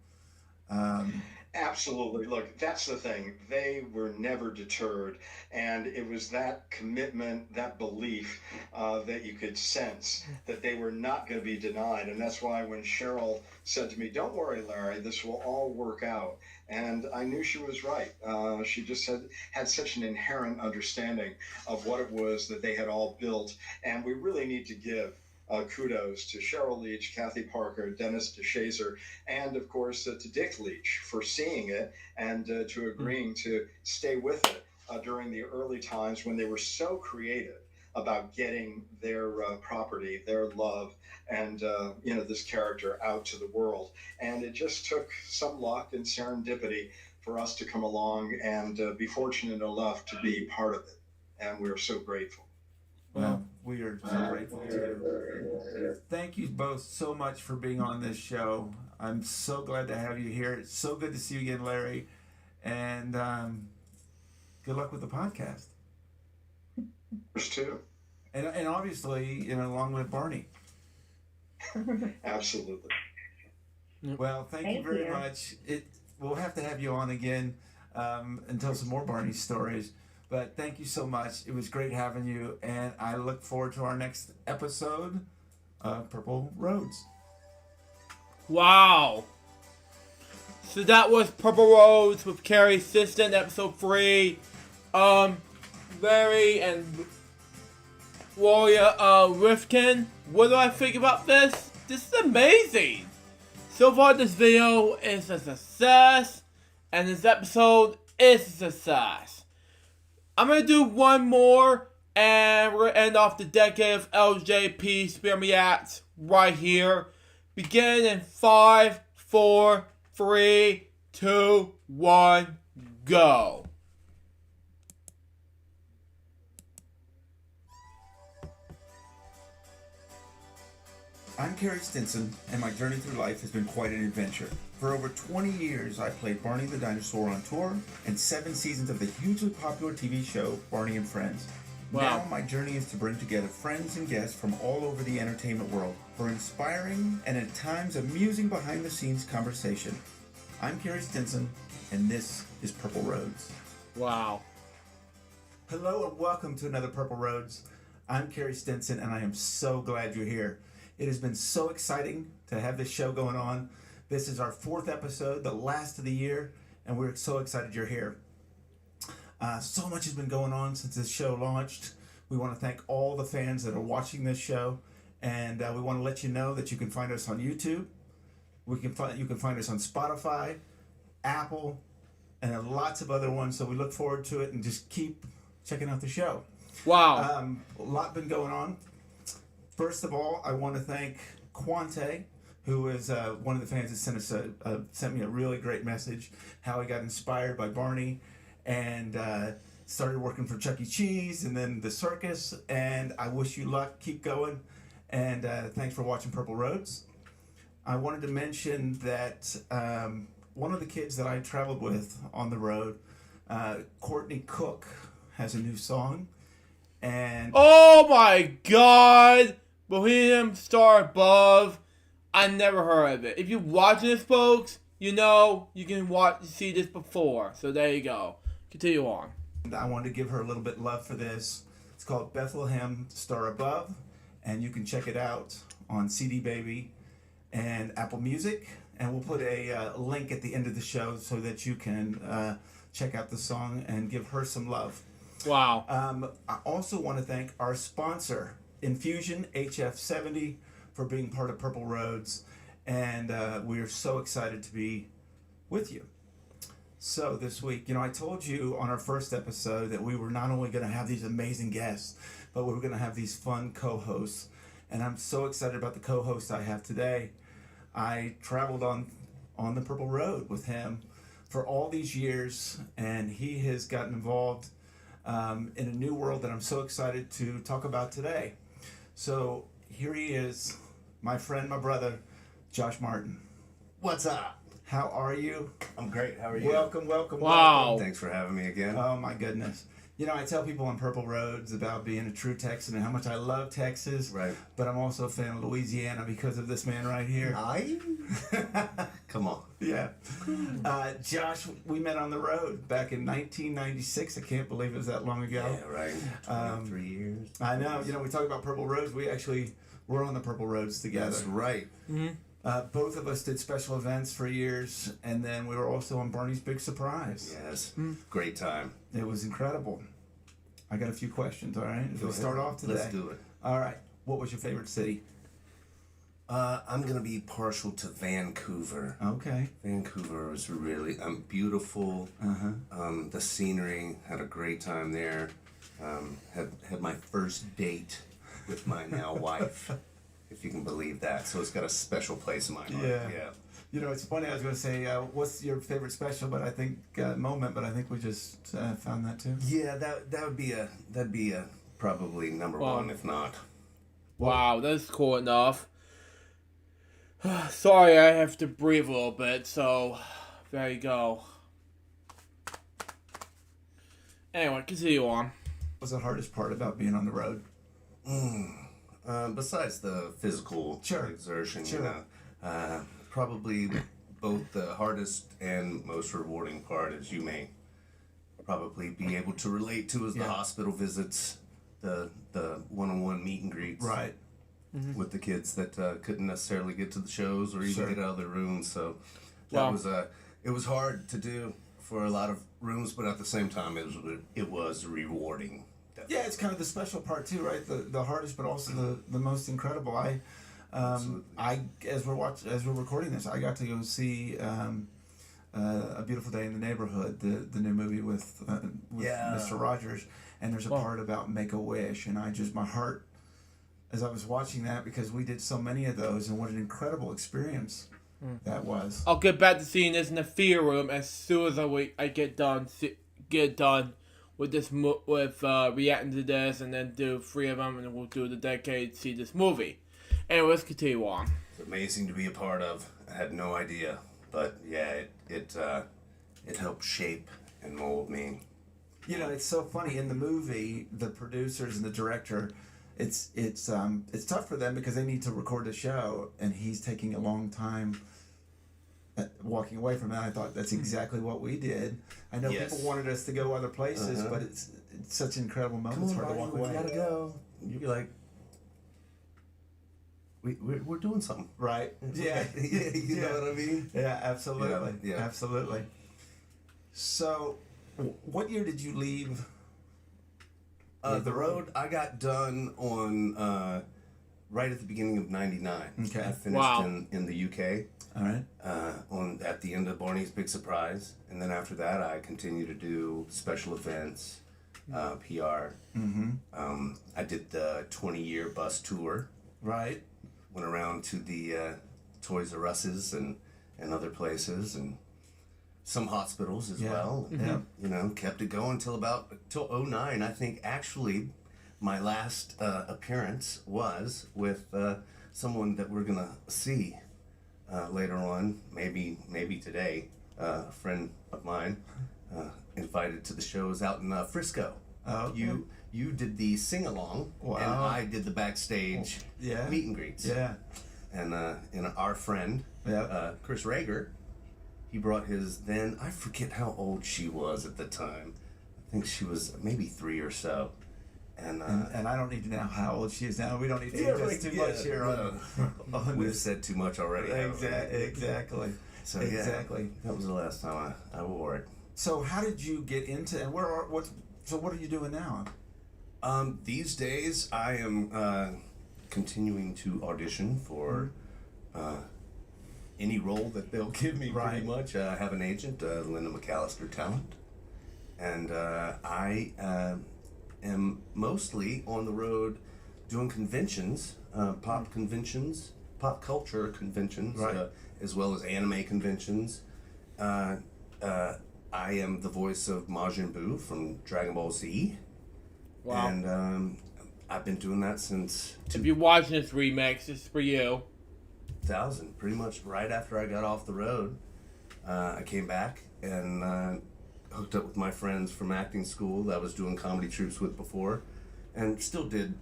Absolutely. Look, that's the thing. They were never deterred. And it was that commitment, that belief that you could sense that they were not going to be denied. And that's why when Cheryl said to me, "Don't worry, Larry, this will all work out." And I knew she was right. She just had such an inherent understanding of what it was that they had all built. And we really need to give kudos to Cheryl Leach, Kathy Parker, Dennis DeShazer, and of course to Dick Leach for seeing it and to agreeing to stay with it during the early times when they were so creative about getting their property, their love, and this character out to the world. And it just took some luck and serendipity for us to come along and be fortunate enough to be part of it. And we're so grateful. Well, we are so grateful to you. Thank you both so much for being on this show. I'm so glad to have you here. It's so good to see you again, Larry. And good luck with the podcast. Yours too. And obviously, along with Barney. Absolutely. Well, thank you very much. We'll have to have you on again and tell some more Barney stories. But thank you so much. It was great having you, and I look forward to our next episode of Purple Roads. Wow. So that was Purple Roads with Carrie Sisson, episode 3. Larry and Gloria Rifkin. What do I think about this? This is amazing. So far, this video is a success, and this episode is a success. I'm going to do one more, and we're going to end off the decade of LJPCBM Reacts right here. Begin in 5, 4, 3, 2, 1, go. I'm Carrie Stinson, and my journey through life has been quite an adventure. For over 20 years, I played Barney the Dinosaur on tour and 7 seasons of the hugely popular TV show Barney and Friends. Wow. Now my journey is to bring together friends and guests from all over the entertainment world for inspiring and at times amusing behind-the-scenes conversation. I'm Carrie Stinson, and this is Purple Roads. Wow. Hello and welcome to another Purple Roads. I'm Carrie Stinson, and I am so glad you're here. It has been so exciting to have this show going on. This is our 4th episode, the last of the year, and we're so excited you're here. So much has been going on since this show launched. We want to thank all the fans that are watching this show, and we want to let you know that you can find us on YouTube. You can find us on Spotify, Apple, and lots of other ones. So we look forward to it, and just keep checking out the show. Wow. A lot been going on. First of all, I want to thank Quante, who is one of the fans that sent me a really great message, how he got inspired by Barney and started working for Chuck E. Cheese and then the circus. And I wish you luck. Keep going. And thanks for watching Purple Roads. I wanted to mention that one of the kids that I traveled with on the road, Courtney Cook, has a new song. And oh my God! Bohemian Star Above. I never heard of it. If you're watching this, folks, you know you can see this before. So there you go. Continue on. I wanted to give her a little bit of love for this. It's called Bethlehem Star Above, and you can check it out on CD Baby and Apple Music. And we'll put a link at the end of the show so that you can check out the song and give her some love. Wow. I also want to thank our sponsor, Infusion HF70, for being part of Purple Roads. And we're so excited to be with you. So this week, I told you on our first episode that we were not only going to have these amazing guests, but we were going to have these fun co-hosts. And I'm so excited about the co-host I have today. I traveled on the Purple Road with him for all these years, and he has gotten involved in a new world that I'm so excited to talk about today. So here he is, my friend, my brother, Josh Martin. What's up? How are you? I'm great. How are you? Welcome. Wow. Thanks for having me again. Oh my goodness. I tell people on Purple Roads about being a true Texan and how much I love Texas. Right. But I'm also a fan of Louisiana because of this man right here. Come on. Yeah. Josh, we met on the road back in 1996. I can't believe it was that long ago. Yeah, right. 23 years. I know. We talk about Purple Roads. We actually were on the Purple Roads together. That's right. Mm-hmm. Both of us did special events for years, and then we were also on Barney's Big Surprise. Yes. Great time. It was incredible. I got a few questions, all right? We'll start off today. Let's do it. All right. What was your favorite city? I'm going to be partial to Vancouver. Okay. Vancouver was really beautiful. The scenery, had a great time there. Had my first date with my now wife, if you can believe that. So it's got a special place in my heart. Yeah. It's funny. I was going to say, what's your favorite special? But I think moment. But I think we just found that too. Yeah, that'd be a probably number one, if not. Wow, that's cool enough. Sorry, I have to breathe a little bit. So there you go. Anyway, continue on. What was the hardest part about being on the road? Besides the physical exertion, probably both the hardest and most rewarding part, as you may probably be able to relate to, is the hospital visits, the one-on-one meet and greets, right, with the kids that couldn't necessarily get to the shows or even get out of their rooms. So that it was hard to do for a lot of rooms, but at the same time, it was rewarding. Definitely. Yeah, it's kind of the special part too, right? The hardest, but also the most incredible. As we're recording this, I got to go see A Beautiful Day in the Neighborhood, the new movie with Mr. Rogers, and there's a part about Make-A-Wish, and my heart, as I was watching that, because we did so many of those, and what an incredible experience that was. I'll get back to seeing this in the theater room as soon as I get done with this reacting to this, and then do 3 of them, and then we'll do the decade to see this movie. Anyway, let's continue on. It's amazing to be a part of. I had no idea, but yeah, it helped shape and mold me. It's so funny in the movie. The producers and the director, it's tough for them because they need to record the show, and he's taking a long time walking away from that. I thought that's exactly what we did. I know people wanted us to go other places, but it's such an incredible moment. It's hard to walk away. We gotta go. You'd be like, we're doing something, right? Yeah, you know what I mean? Yeah, absolutely. Yeah. Absolutely. So, what year did you leave? The road I got done on right at the beginning of '99. Okay, I finished in the UK. All right. At the end of Barney's Big Surprise, and then after that, I continued to do special events, PR. I did the 20-year bus tour. Right. Went around to the Toys R Us's and other places, and some hospitals as well. And, kept it going till 2009. I think actually my last appearance was with someone that we're gonna see later on, maybe today. A friend of mine invited to the shows out in Frisco. Okay. You did the sing along, and I did the backstage meet and greets. Yeah, and our friend Chris Rager, he brought his then, I forget how old she was at the time. I think she was maybe 3 or so, And I don't need to know how old she is now. We don't need to adjust too much here on We've this. said too much already. Exactly. So exactly. That was the last time I wore it. So how did you get into and what are you doing now? These days I am continuing to audition for any role that they'll give me. Pretty much. I have an agent, Linda McAllister Talent, and I am mostly on the road doing conventions, pop culture conventions, as well as anime conventions. I am the voice of Majin Buu from Dragon Ball Z. Wow. And I've been doing that since... If you're watching this remix, it's for you. 2000, pretty much right after I got off the road. I came back and hooked up with my friends from acting school that I was doing comedy troupes with before, and still did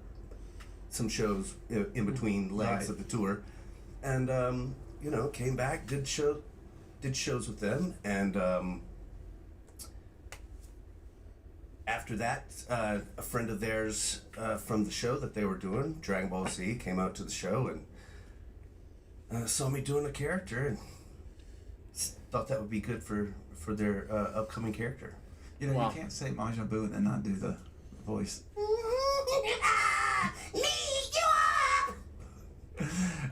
some shows in between legs of the tour. And, came back, did shows with them, and after that, a friend of theirs from the show that they were doing, Dragon Ball Z, came out to the show and saw me doing a character and thought that would be good for their upcoming character. You can't say Majin Buu and then not do the voice.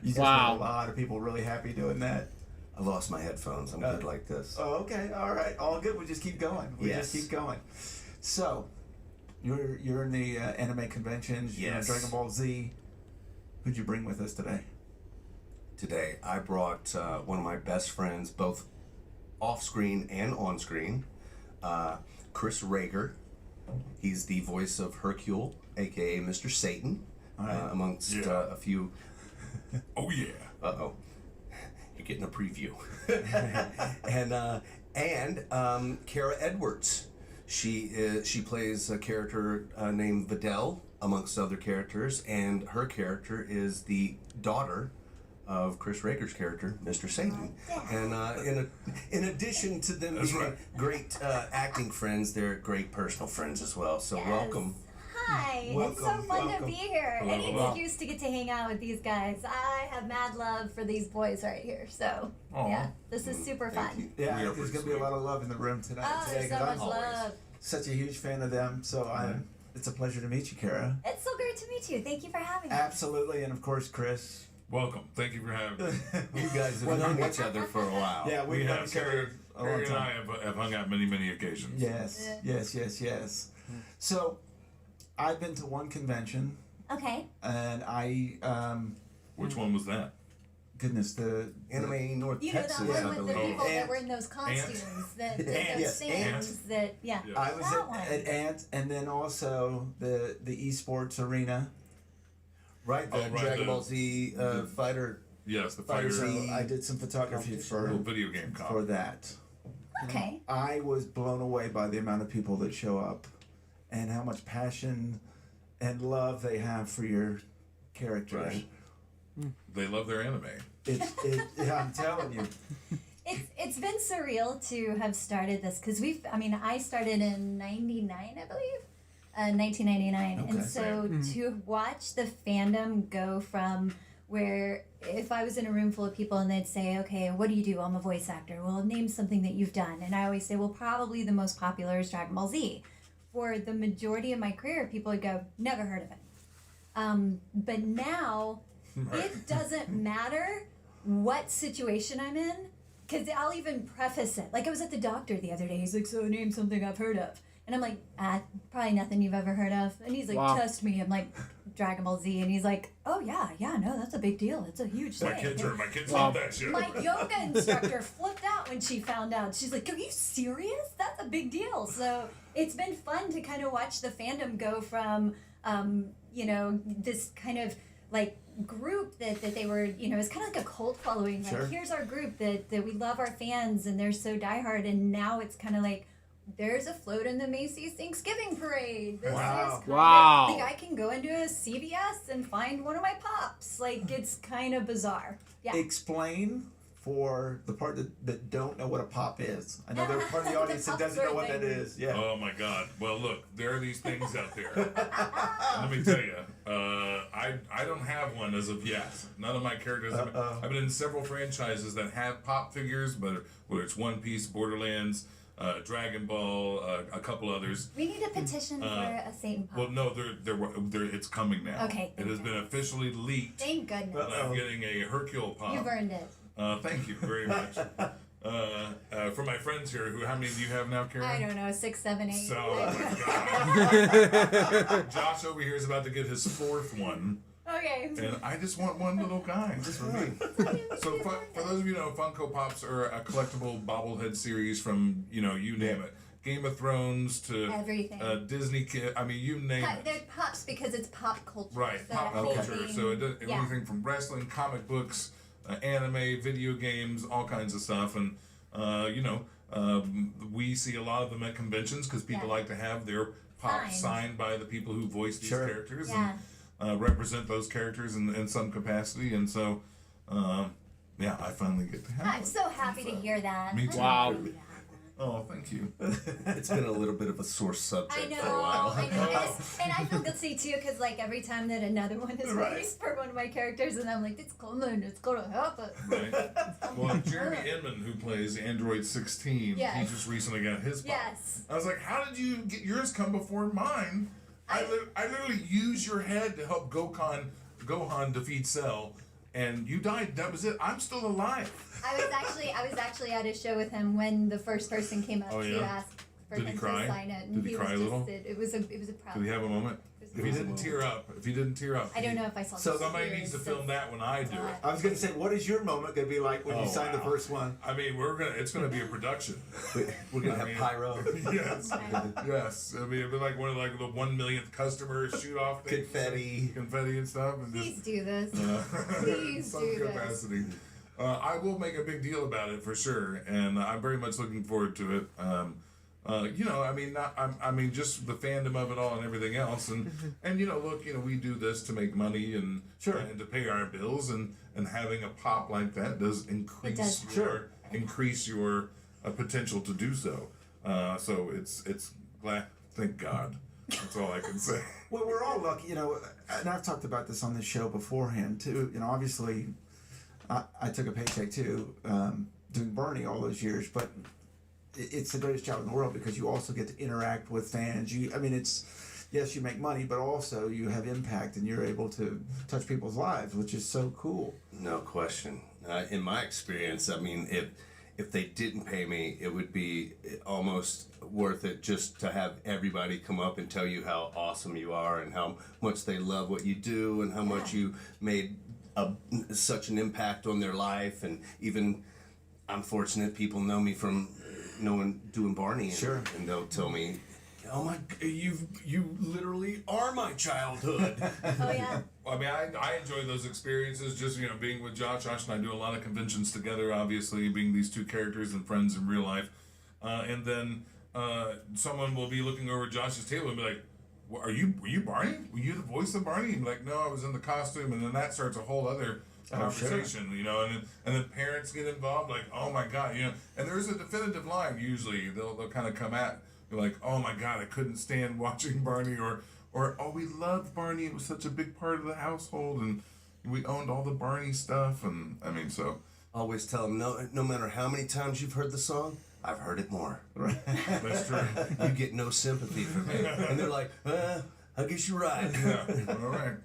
You just made a lot of people really happy doing that. I lost my headphones. I'm good like this. Oh, okay. All right. All good. We just keep going. Just keep going. So, you're in the anime conventions. You're in Dragon Ball Z. Who'd you bring with us today? Today, I brought one of my best friends, both off-screen and on-screen, Chris Rager. He's the voice of Hercule, a.k.a. Mr. Satan, amongst a few... Oh, yeah. Uh-oh. You're getting a preview. and Kara Edwards. She plays a character named Videl, amongst other characters, and her character is the daughter of Chris Rager's character, Mr. Satan. And in addition to them being great acting friends, they're great personal friends as well. So welcome. Hi, it's so fun to be here. Any excuse to get to hang out with these guys. I have mad love for these boys right here. So, this is super fun. Yeah, there's going to be a lot of love in the room today. There's so much love. Such a huge fan of them, so it's a pleasure to meet you, Kara. It's so great to meet you. Thank you for having me. Absolutely, and of course, Chris. Welcome. Thank you for having me. You guys have known each other for a while. Yeah, we have. Carrie and I have hung out many occasions. Yes. So, I've been to one convention. Okay. And I... Which one was that? Goodness, the Anime North Texas. That one with the people that were in those costumes, those things that, I was at Ant, and then also the esports arena. Right, the Dragon Ball Z fighter. Yes, the fighter. So I did some photography for video game for that. Okay. I was blown away by the amount of people that show up, and how much passion and love they have for your characters. Right. They love their anime. I'm telling you. It's been surreal to have started this because I started in 99, I believe. 1999. Okay. And so to watch the fandom go from where if I was in a room full of people and they'd say, okay, what do you do? I'm a voice actor. Well, name something that you've done. And I always say, well, probably the most popular is Dragon Ball Z. For the majority of my career, people would go, never heard of it. But now it doesn't matter what situation I'm in, because I'll even preface it. Like I was at the doctor the other day. He's like, so name something I've heard of. And I'm like, probably nothing you've ever heard of. And he's like, trust me. I'm like, Dragon Ball Z. And he's like, oh, yeah, no, that's a big deal. It's a huge thing. My kids love that shit. My yoga instructor flipped out when she found out. She's like, are you serious? That's a big deal. So it's been fun to kind of watch the fandom go from, this kind of like group that they were, it's kind of like a cult following. Like, here's our group that we love our fans and they're so diehard. And now it's kind of like, there's a float in the Macy's Thanksgiving Parade. This is kind of, like I can go into a CVS and find one of my pops. Like, it's kind of bizarre. Yeah. Explain for the part that don't know what a pop is. I know there's part of the audience that doesn't know what that is. Yeah. Oh my God. Well, look, there are these things out there. Let me tell you, I don't have one as of yet. None of my characters. I've been in several franchises that have pop figures, but whether it's One Piece, Borderlands, Dragon Ball, a couple others. We need a petition for a Satan pop. Well, no, it's coming now. Okay. It has been officially leaked. Thank goodness. And I'm getting a Hercule pop. You've earned it. Thank you very much. For my friends here, how many do you have now, Karen? I don't know, 6, 7, 8. So, oh my God. Josh over here is about to get his 4th one. Okay. And I just want one little guy, just for me. So for those of you who know, Funko Pops are a collectible bobblehead series from, you name it. Game of Thrones to everything. Disney Kid. I mean, you name it. They're pops because it's pop culture. Right, so pop culture. So it does everything from wrestling, comic books, anime, video games, all kinds of stuff. And, we see a lot of them at conventions because people like to have their pop signed by the people who voice these characters. Yeah. And, represent those characters in some capacity, and so I finally get to have I'm so happy to hear that. Me too. Wow. Oh, thank you. It's been a little bit of a sore subject I know, for a while. I know. And I feel guilty too, because every time that another one is released for one of my characters, and I'm like, it's coming, it's gonna happen. Right. Well, Jeremy Inman, who plays Android 16, he just recently got his pop. Yes. I was like, how did you get yours come before mine? I literally used your head to help Gohan defeat Cell, and you died. That was it. I'm still alive. I was actually at a show with him when the first person came up to ask for him to sign it, and Did he cry a little? It was a proud. Did he have a moment? If he didn't tear up, I don't know if I saw. So somebody needs to film that when I do it. I was going to say, what is your moment going to be like when you sign the first one? I mean, it's going to be a production. We're going to have pyro. Yes, yes. I mean, it'll be like one of the 1 millionth customers shoot off things, confetti and stuff. And Please do this. Please some do capacity. I will make a big deal about it for sure, and I'm very much looking forward to it. Just the fandom of it all and everything else, and look, we do this to make money and to pay our bills, and having a pop like that does increase your potential to do so. So it's glad. Thank God. That's all I can say. Well, we're all lucky, and I've talked about this on this show beforehand too. Obviously, I took a paycheck too, doing Barney all those years, but it's the greatest job in the world because you also get to interact with fans. Yes, you make money, but also you have impact and you're able to touch people's lives, which is so cool. No question. In my experience, I mean, if they didn't pay me, it would be almost worth it just to have everybody come up and tell you how awesome you are and how much they love what you do and how much you made such an impact on their life. And even, I'm fortunate, people know me from doing Barney, and they'll tell me, "Oh my, you literally are my childhood." Oh yeah. I mean, I enjoy those experiences. Just being with Josh. Josh and I do a lot of conventions together. Obviously, being these two characters and friends in real life, and then someone will be looking over Josh's table and be like, "Were you Barney? Were you the voice of Barney?" And be like, "No, I was in the costume." And then that starts a whole other conversation, and then parents get involved, like, "Oh my God," and there's a definitive line. Usually, they'll kind of come at you like, "Oh my God, I couldn't stand watching Barney," or "Oh, we loved Barney. It was such a big part of the household, and we owned all the Barney stuff." And I mean, so always tell them, no matter how many times you've heard the song, I've heard it more. Right. That's true. You get no sympathy from me, and they're like, "I guess you're right." Yeah. All right.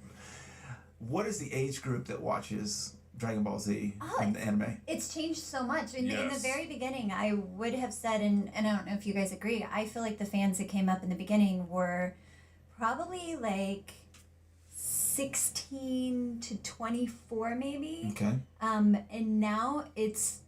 What is the age group that watches Dragon Ball Z and anime? It's changed so much. In the very beginning, I would have said, and I don't know if you guys agree, I feel like the fans that came up in the beginning were probably like 16 to 24 maybe. Okay. And now it's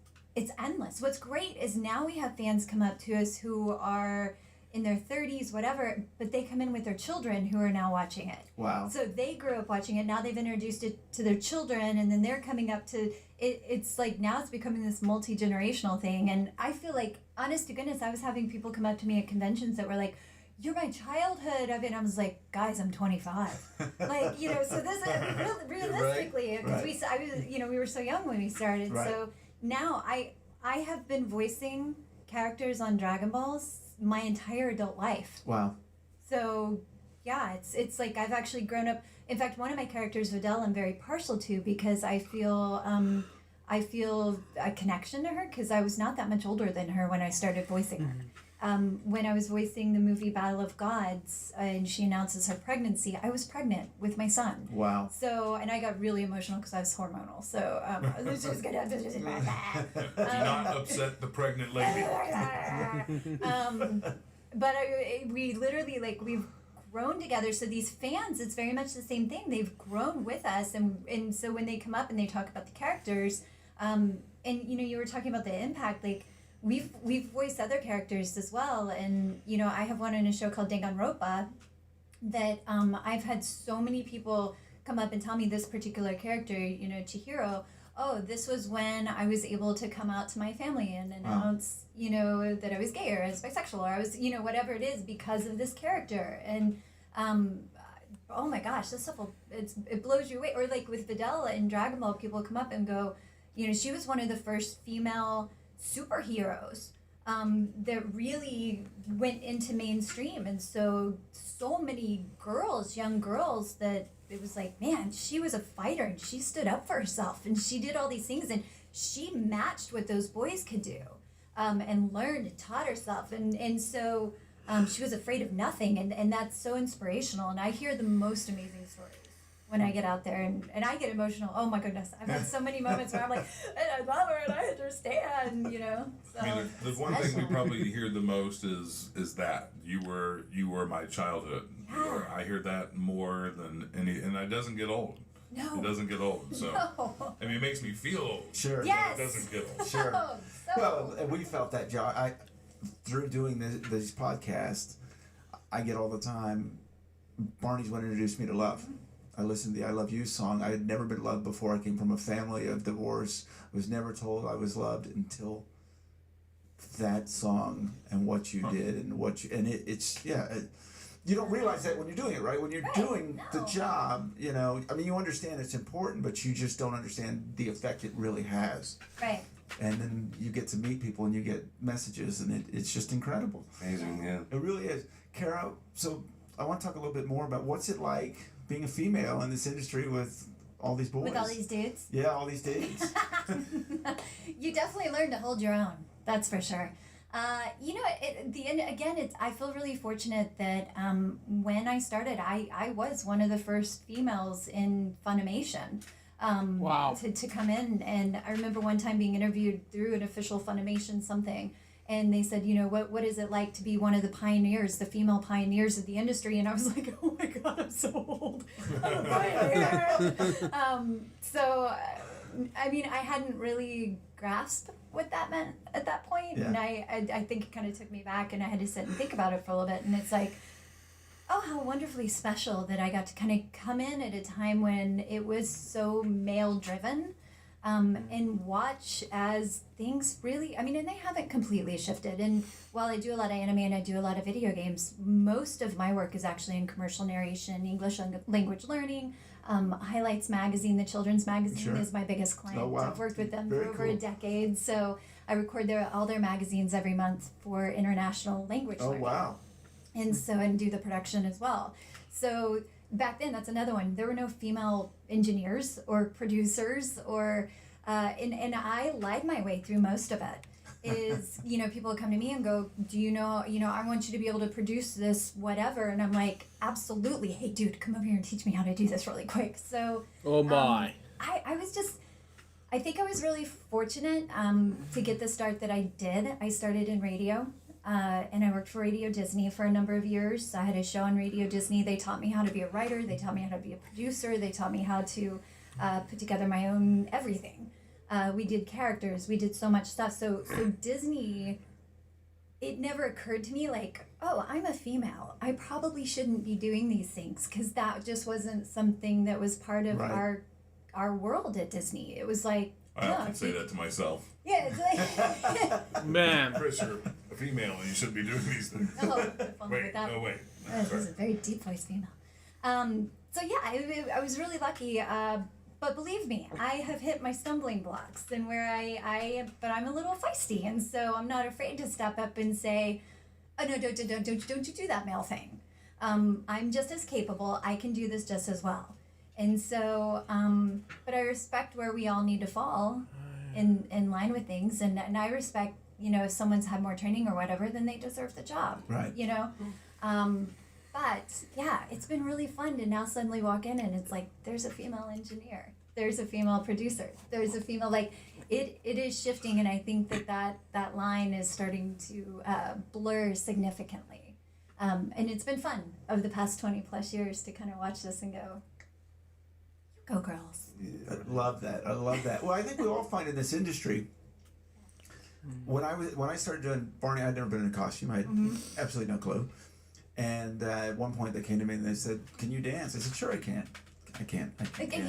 endless. What's great is now we have fans come up to us who are in their 30s, whatever, but they come in with their children who are now watching it. Wow. So they grew up watching it. Now they've introduced it to their children, and then they're coming up to it. It's like now it's becoming this multi-generational thing. And I feel like, honest to goodness, I was having people come up to me at conventions that were like, "You're my childhood of it." And I was like, "Guys, I'm 25." Like, so this realistically, because we were so young when we started. Right. So now I have been voicing characters on Dragon Balls my entire adult life. Wow. So yeah, it's like I've actually grown up. In fact, one of my characters, Videl, I'm very partial to because I feel a connection to her because I was not that much older than her when I started voicing her. When I was voicing the movie Battle of Gods and she announces her pregnancy, I was pregnant with my son. Wow. So, and I got really emotional because I was hormonal. So, I was just gonna Do not upset the pregnant lady. But we literally, like, we've grown together. So these fans, it's very much the same thing. They've grown with us. And so when they come up and they talk about the characters, and, you know, you were talking about the impact, like, we've voiced other characters as well. And, you know, I have one in a show called Danganronpa that I've had so many people come up and tell me this particular character, you know, Chihiro, oh, this was when I was able to come out to my family and announce, you know, that I was gay or I was bisexual or I was, you know, whatever it is because of this character. And, oh my gosh, this stuff, it blows you away. Or like with Videl in Dragon Ball, people come up and go, you know, she was one of the first female superheroes that really went into mainstream. And so many girls, young girls, that it was like, man, she was a fighter and she stood up for herself and she did all these things and she matched what those boys could do, and learned and taught herself. And so she was afraid of nothing. And that's so inspirational. And I hear the most amazing stories when I get out there and I get emotional. Oh my goodness. I've had so many moments where I'm like, and I love her and I understand, you know. So I mean, the one thing we probably hear the most is that you were my childhood. Yeah. I hear that more than any, and it doesn't get old. No. It doesn't get old. So No. I mean, it makes me feel old. Sure. Yes. But it doesn't get old. Sure. So Well, and we felt that, Josh. Through doing these podcasts, I get all the time. Barney's what introduced me to love. I listened to the I Love You song. I had never been loved before. I came from a family of divorce. I was never told I was loved until that song and what you did and you don't realize that when you're doing it, right? When you're doing the job, you know, I mean, you understand it's important, but you just don't understand the effect it really has. Right. And then you get to meet people and you get messages and it's just incredible. Amazing, yeah. It really is. Kara, so I want to talk a little bit more about what's it like being a female in this industry with all these boys. With all these dudes? Yeah, all these dudes. You definitely learn to hold your own. That's for sure. You know, at the end, again, I feel really fortunate that when I started, I was one of the first females in Funimation. Wow. To come in. And I remember one time being interviewed through an official Funimation something. And they said, you know, what is it like to be one of the pioneers, the female pioneers of the industry? And I was like, oh my God, I'm so old. I'm a pioneer. So, I mean, I hadn't really grasped what that meant at that point. Yeah. And I think it kind of took me back and I had to sit and think about it for a little bit. And it's like, oh, how wonderfully special that I got to kind of come in at a time when it was so male driven. And watch as things really, I mean, and they haven't completely shifted. And while I do a lot of anime and I do a lot of video games, most of my work is actually in commercial narration, English language learning. Highlights Magazine, the children's magazine, is my biggest client. Oh, wow. I've worked with them Very for over a cool. decade. So I record all their magazines every month for international language learning. Wow. And do the production as well. So back then, that's another one. There were no female engineers or producers or, and I lied my way through most of it. Is, you know, people would come to me and go, do you know, I want you to be able to produce this, whatever. And I'm like, absolutely. Hey, dude, come over here and teach me how to do this really quick. So, oh my. I think I was really fortunate to get the start that I did. I started in radio. And I worked for Radio Disney for a number of years. I had a show on Radio Disney. They taught me how to be a writer. They taught me how to be a producer. They taught me how to put together my own everything. We did characters. We did so much stuff. So Disney, it never occurred to me like, oh, I'm a female. I probably shouldn't be doing these things because that just wasn't something that was part of our world at Disney. It was like, I often say that to myself. yeah, it's like Man. Chris, you're a female and you shouldn't be doing these things. Wait. This is a very deep voice female. So yeah, I was really lucky. But believe me, I have hit my stumbling blocks and where but I'm a little feisty, and so I'm not afraid to step up and say, oh no, don't you do that male thing. I'm just as capable. I can do this just as well. And so, but I respect where we all need to fall in line with things, and I respect, if someone's had more training or whatever, then they deserve the job. Right. But yeah, it's been really fun to now suddenly walk in and it's like, there's a female engineer, there's a female producer, there's a female, it is shifting, and I think that line is starting to blur significantly. And it's been fun over the past 20 plus years to kind of watch this and go, you go girls. I love that. Well, I think we all find in this industry, when I started doing Barney, I'd never been in a costume. I had absolutely no clue. And at one point they came to me and they said, "Can you dance?" I said, "Sure, I can." I can't.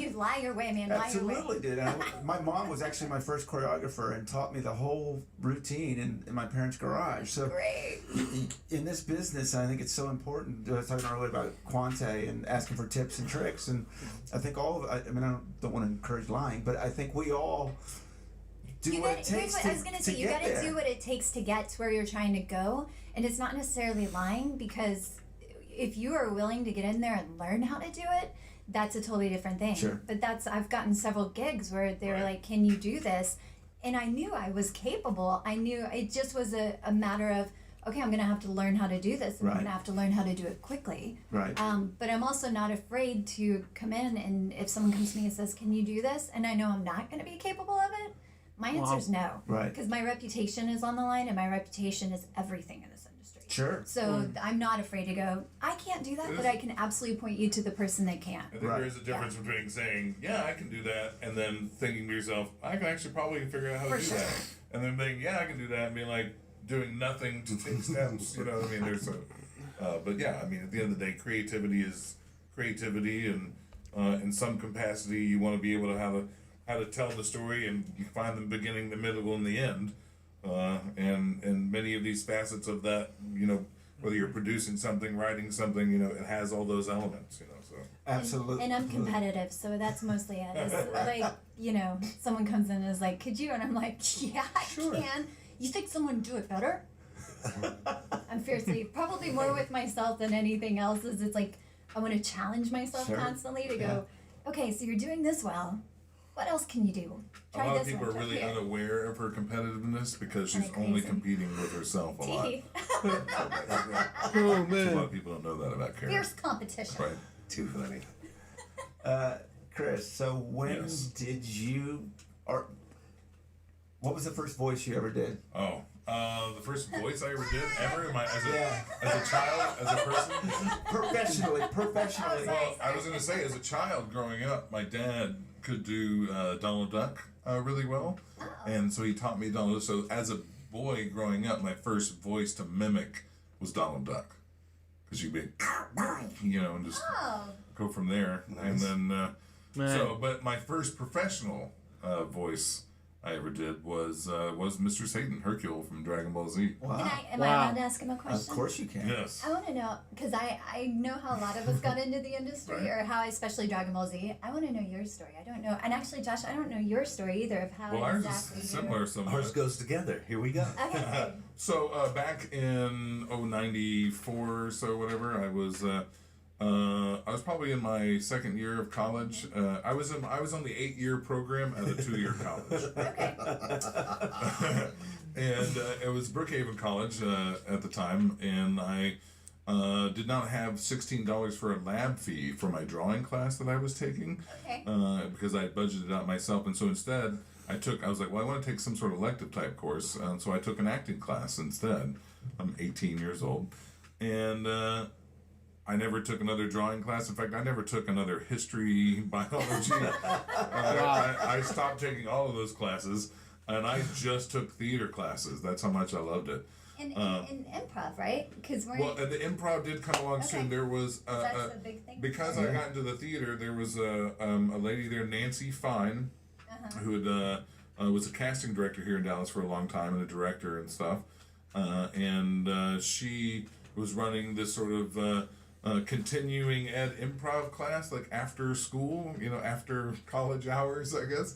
You lie your way, man. Lie your way. Absolutely did. My mom was actually my first choreographer and taught me the whole routine in my parents' garage. So great. In this business, I think it's so important. I was talking earlier about Quante and asking for tips and tricks, and I think all of I don't want to encourage lying, but I think we all do what it takes to get there. I was going to say, you got to do what it takes to get to where you're trying to go, and it's not necessarily lying, because if you are willing to get in there and learn how to do it, that's a totally different thing. Sure. But I've gotten several gigs where they were like, "Can you do this?" And I knew I was capable. I knew it just was a matter of, okay, I'm going to have to learn how to do this, and I'm going to have to learn how to do it quickly. Right. But I'm also not afraid to come in, and if someone comes to me and says, "Can you do this?" and I know I'm not going to be capable of it, my answer is no. Right. Because my reputation is on the line, and my reputation is everything in this industry. Sure. So I'm not afraid to go, I can't do that, but I can absolutely point you to the person that can. I think there is a difference between saying, yeah, I can do that, and then thinking to yourself, I can actually probably figure out how to do that. And then being, yeah, I can do that, and being like, doing nothing to take steps. You know what I mean? There's but yeah, I mean, at the end of the day, creativity is creativity, and in some capacity, you want to be able to how to tell the story, and you find the beginning, the middle, and the end. And many of these facets of that, whether you're producing something, writing something, it has all those elements, so. Absolutely. And I'm competitive, so that's mostly it. It's like, someone comes in and is like, "Could you?" And I'm like, "Yeah, I can." You think someone would do it better? I'm fiercely, probably more with myself than anything else, is it's like, I want to challenge myself constantly to go, okay, so you're doing this well. What else can you do? A lot of people are really unaware of her competitiveness because she's only competing with herself a lot. Oh, man. So a lot of people don't know that about Karen. Fierce competition. Right. Too funny. Chris, so when did you, or what was the first voice you ever did? Oh, the first voice I ever did ever as a child, as a person? Professionally. Well, I was going to say, as a child growing up, my dad could do Donald Duck really well, and so he taught me Donald. So as a boy growing up, my first voice to mimic was Donald Duck, because you'd be, and just go from there. Nice. And then but my first professional voice I ever did was Mr. Satan, Hercule from Dragon Ball Z. Wow. Am I allowed to ask him a question? Of course you can. Yes. I want to know, because I know how a lot of us got into the industry, or how, especially Dragon Ball Z. I want to know your story. I don't know. And actually, Josh, I don't know your story either of how ours exactly is similar somewhat. Ours goes together. Here we go. Okay. So back in 94 or so, whatever, I was probably in my second year of college. I was on the 8-year program at a 2-year college. Okay. And it was Brookhaven College at the time, and I did not have $16 for a lab fee for my drawing class that I was taking. Okay. Because I had budgeted out myself, and so instead I was like, well, I want to take some sort of elective type course, so I took an acting class instead. I'm 18 years old, and I never took another drawing class. In fact, I never took another history, biology. I stopped taking all of those classes, and I just took theater classes. That's how much I loved it. And improv, right? Because and the improv did come along soon. There was that's a big thing. Because I got into the theater. There was a lady there, Nancy Fine, who was a casting director here in Dallas for a long time, and a director and stuff. And she was running this sort of continuing ed improv class, like after school, after college hours, I guess.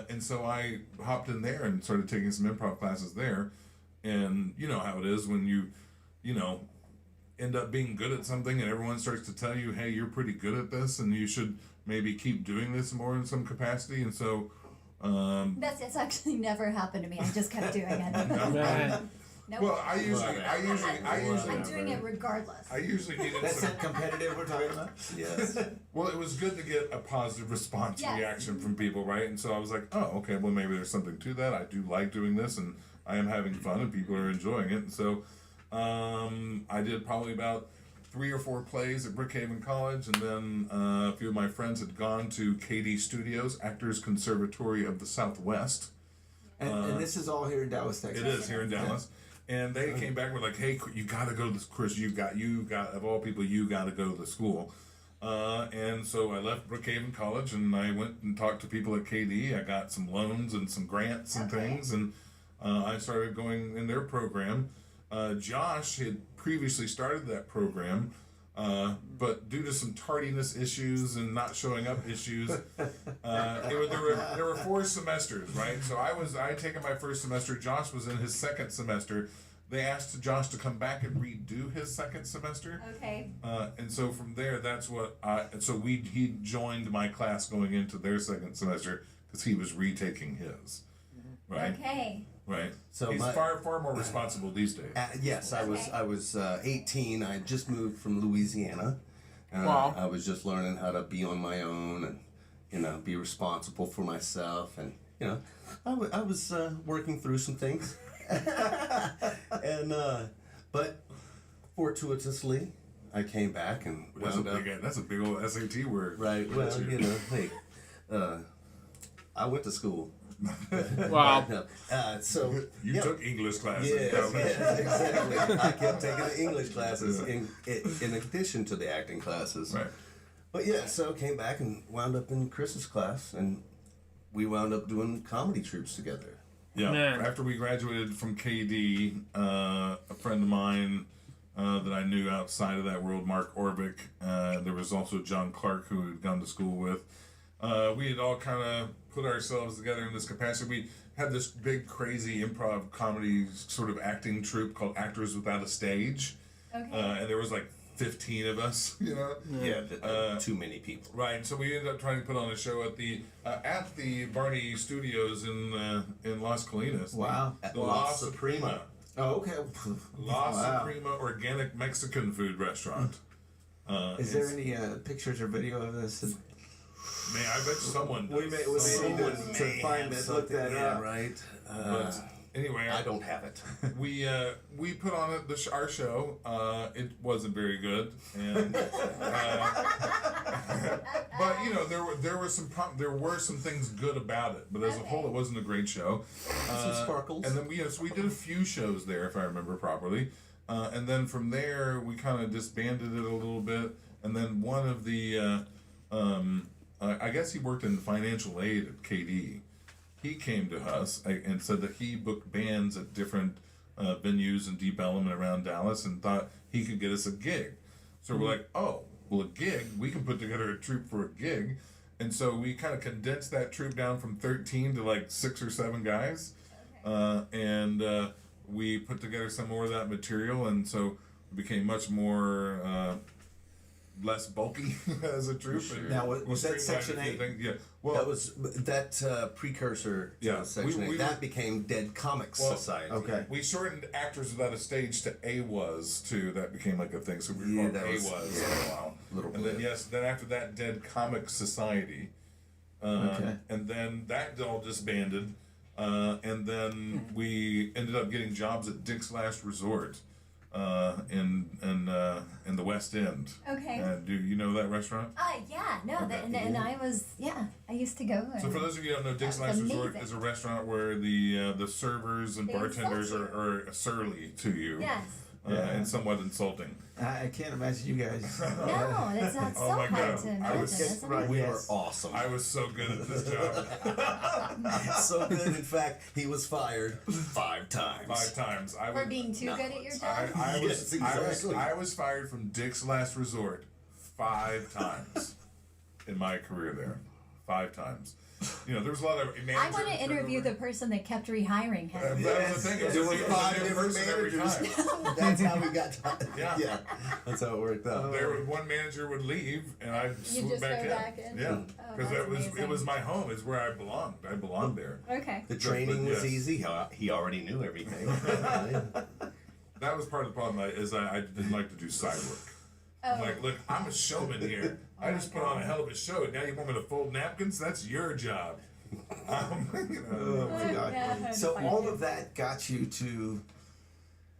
And so I hopped in there and started taking some improv classes there. And you know how it is when you end up being good at something and everyone starts to tell you, hey, you're pretty good at this and you should maybe keep doing this more in some capacity. And so That's actually never happened to me. I just kept doing it. Nope. Well, I usually I'm doing it regardless. I usually needed That's some that competitive we're talking about? Yes. Well, it was good to get a positive response reaction from people, right? And so I was like, oh, okay, well, maybe there's something to that. I do like doing this, and I am having fun, and people are enjoying it. And so I did probably about 3 or 4 plays at Brookhaven College, and then a few of my friends had gone to KD Studios, Actors Conservatory of the Southwest. And this is all here in Dallas, Texas. It is here in Dallas. And they came back with like, hey, you got to go to this, Chris, you got, of all people, you got to go to the school. And so I left Brookhaven College and I went and talked to people at KD. I got some loans and some grants and things. And I started going in their program. Josh had previously started that program, but due to some tardiness issues and not showing up issues, there were 4 semesters, right? So I had taken my first semester. Josh was in his second semester. They asked Josh to come back and redo his second semester. Okay. And so from there, that's what he joined my class going into their second semester because he was retaking his, right? Okay. Right. So he's far more responsible these days. Yes, I was 18. I had just moved from Louisiana. Wow. I was just learning how to be on my own and be responsible for myself, and I was working through some things. And but fortuitously, I came back and that's a big old SAT word. Right. Well, hey, I went to school. Wow. So you took English classes. Yes, exactly. I kept taking the English classes in addition to the acting classes. Right. But so came back and wound up in Chris's class, and we wound up doing comedy troupes together. Yeah. Man. After we graduated from KD, a friend of mine that I knew outside of that world, Mark Orbick, there was also John Clark, who had gone to school with. We had all kind of put ourselves together in this capacity. We had this big, crazy improv comedy sort of acting troupe called Actors Without a Stage. Okay. And there was like 15 of us, Yeah, too many people. Right, so we ended up trying to put on a show at the Barney Studios in Las Colinas. Wow. The La Suprema. Oh, okay. La Suprema Organic Mexican Food Restaurant. Is there any pictures or video of this? Man, I bet someone does. We may need to find it, look that up. Right. But anyway, I don't have it. We put on our show. It wasn't very good, and but there were some things good about it. But as a whole, it wasn't a great show. Some sparkles. And then we did a few shows there, if I remember properly. And then from there, we kind of disbanded it a little bit. And then one of the I guess he worked in financial aid at KD. He came to us and said that he booked bands at different venues in Deep Ellum and around Dallas and thought he could get us a gig. So we're like, oh, well, a gig? We can put together a troupe for a gig. And so we kind of condensed that troupe down from 13 to like 6 or 7 guys. And we put together some more of that material. And so it became much more... less bulky as a troupe. Sure. And now, was that Section 8? Yeah. Well, that was precursor to Section 8. That became Dead Comics Society. Okay. We shortened Actors Without a Stage to AWAS too. That became like a thing. So we called AWAS for a while. And then after that, Dead Comics Society. And then that all disbanded. And then we ended up getting jobs at Dick's Last Resort. In the West End. Okay. Do you know that restaurant? Yeah, no, and I used to go. So for those of you who don't know, Dick's Last Resort is a restaurant where the servers and bartenders are surly to you. Yes. and somewhat insulting. I can't imagine you guys. No, it's not so my hard God. to imagine, isn't it? We were awesome. I was so good at this job. So good, in fact, he was fired 5 times. 5 times. For being too good at your job? Yes, exactly. I was fired from Dick's Last Resort 5 times in my career there. 5 times. You know, there was a lot of I want to interview the person that kept rehiring him. That was the thing. There were It was 5 a new different person every managers. time. That's how we got done. Yeah. That's how it worked out. One manager would leave, and I'd swoop just back go in. back in? Yeah, Oh, because that's it amazing. was my home. It's where I belonged. I belonged there. Okay. The training was Yes. easy. He already knew everything. That was part of the problem. Is I didn't like to do side work. I'm like, look, I'm a showman here. I just put on a hell of a show. Now you want me to fold napkins? That's your job. Oh my God! So all of that got you to.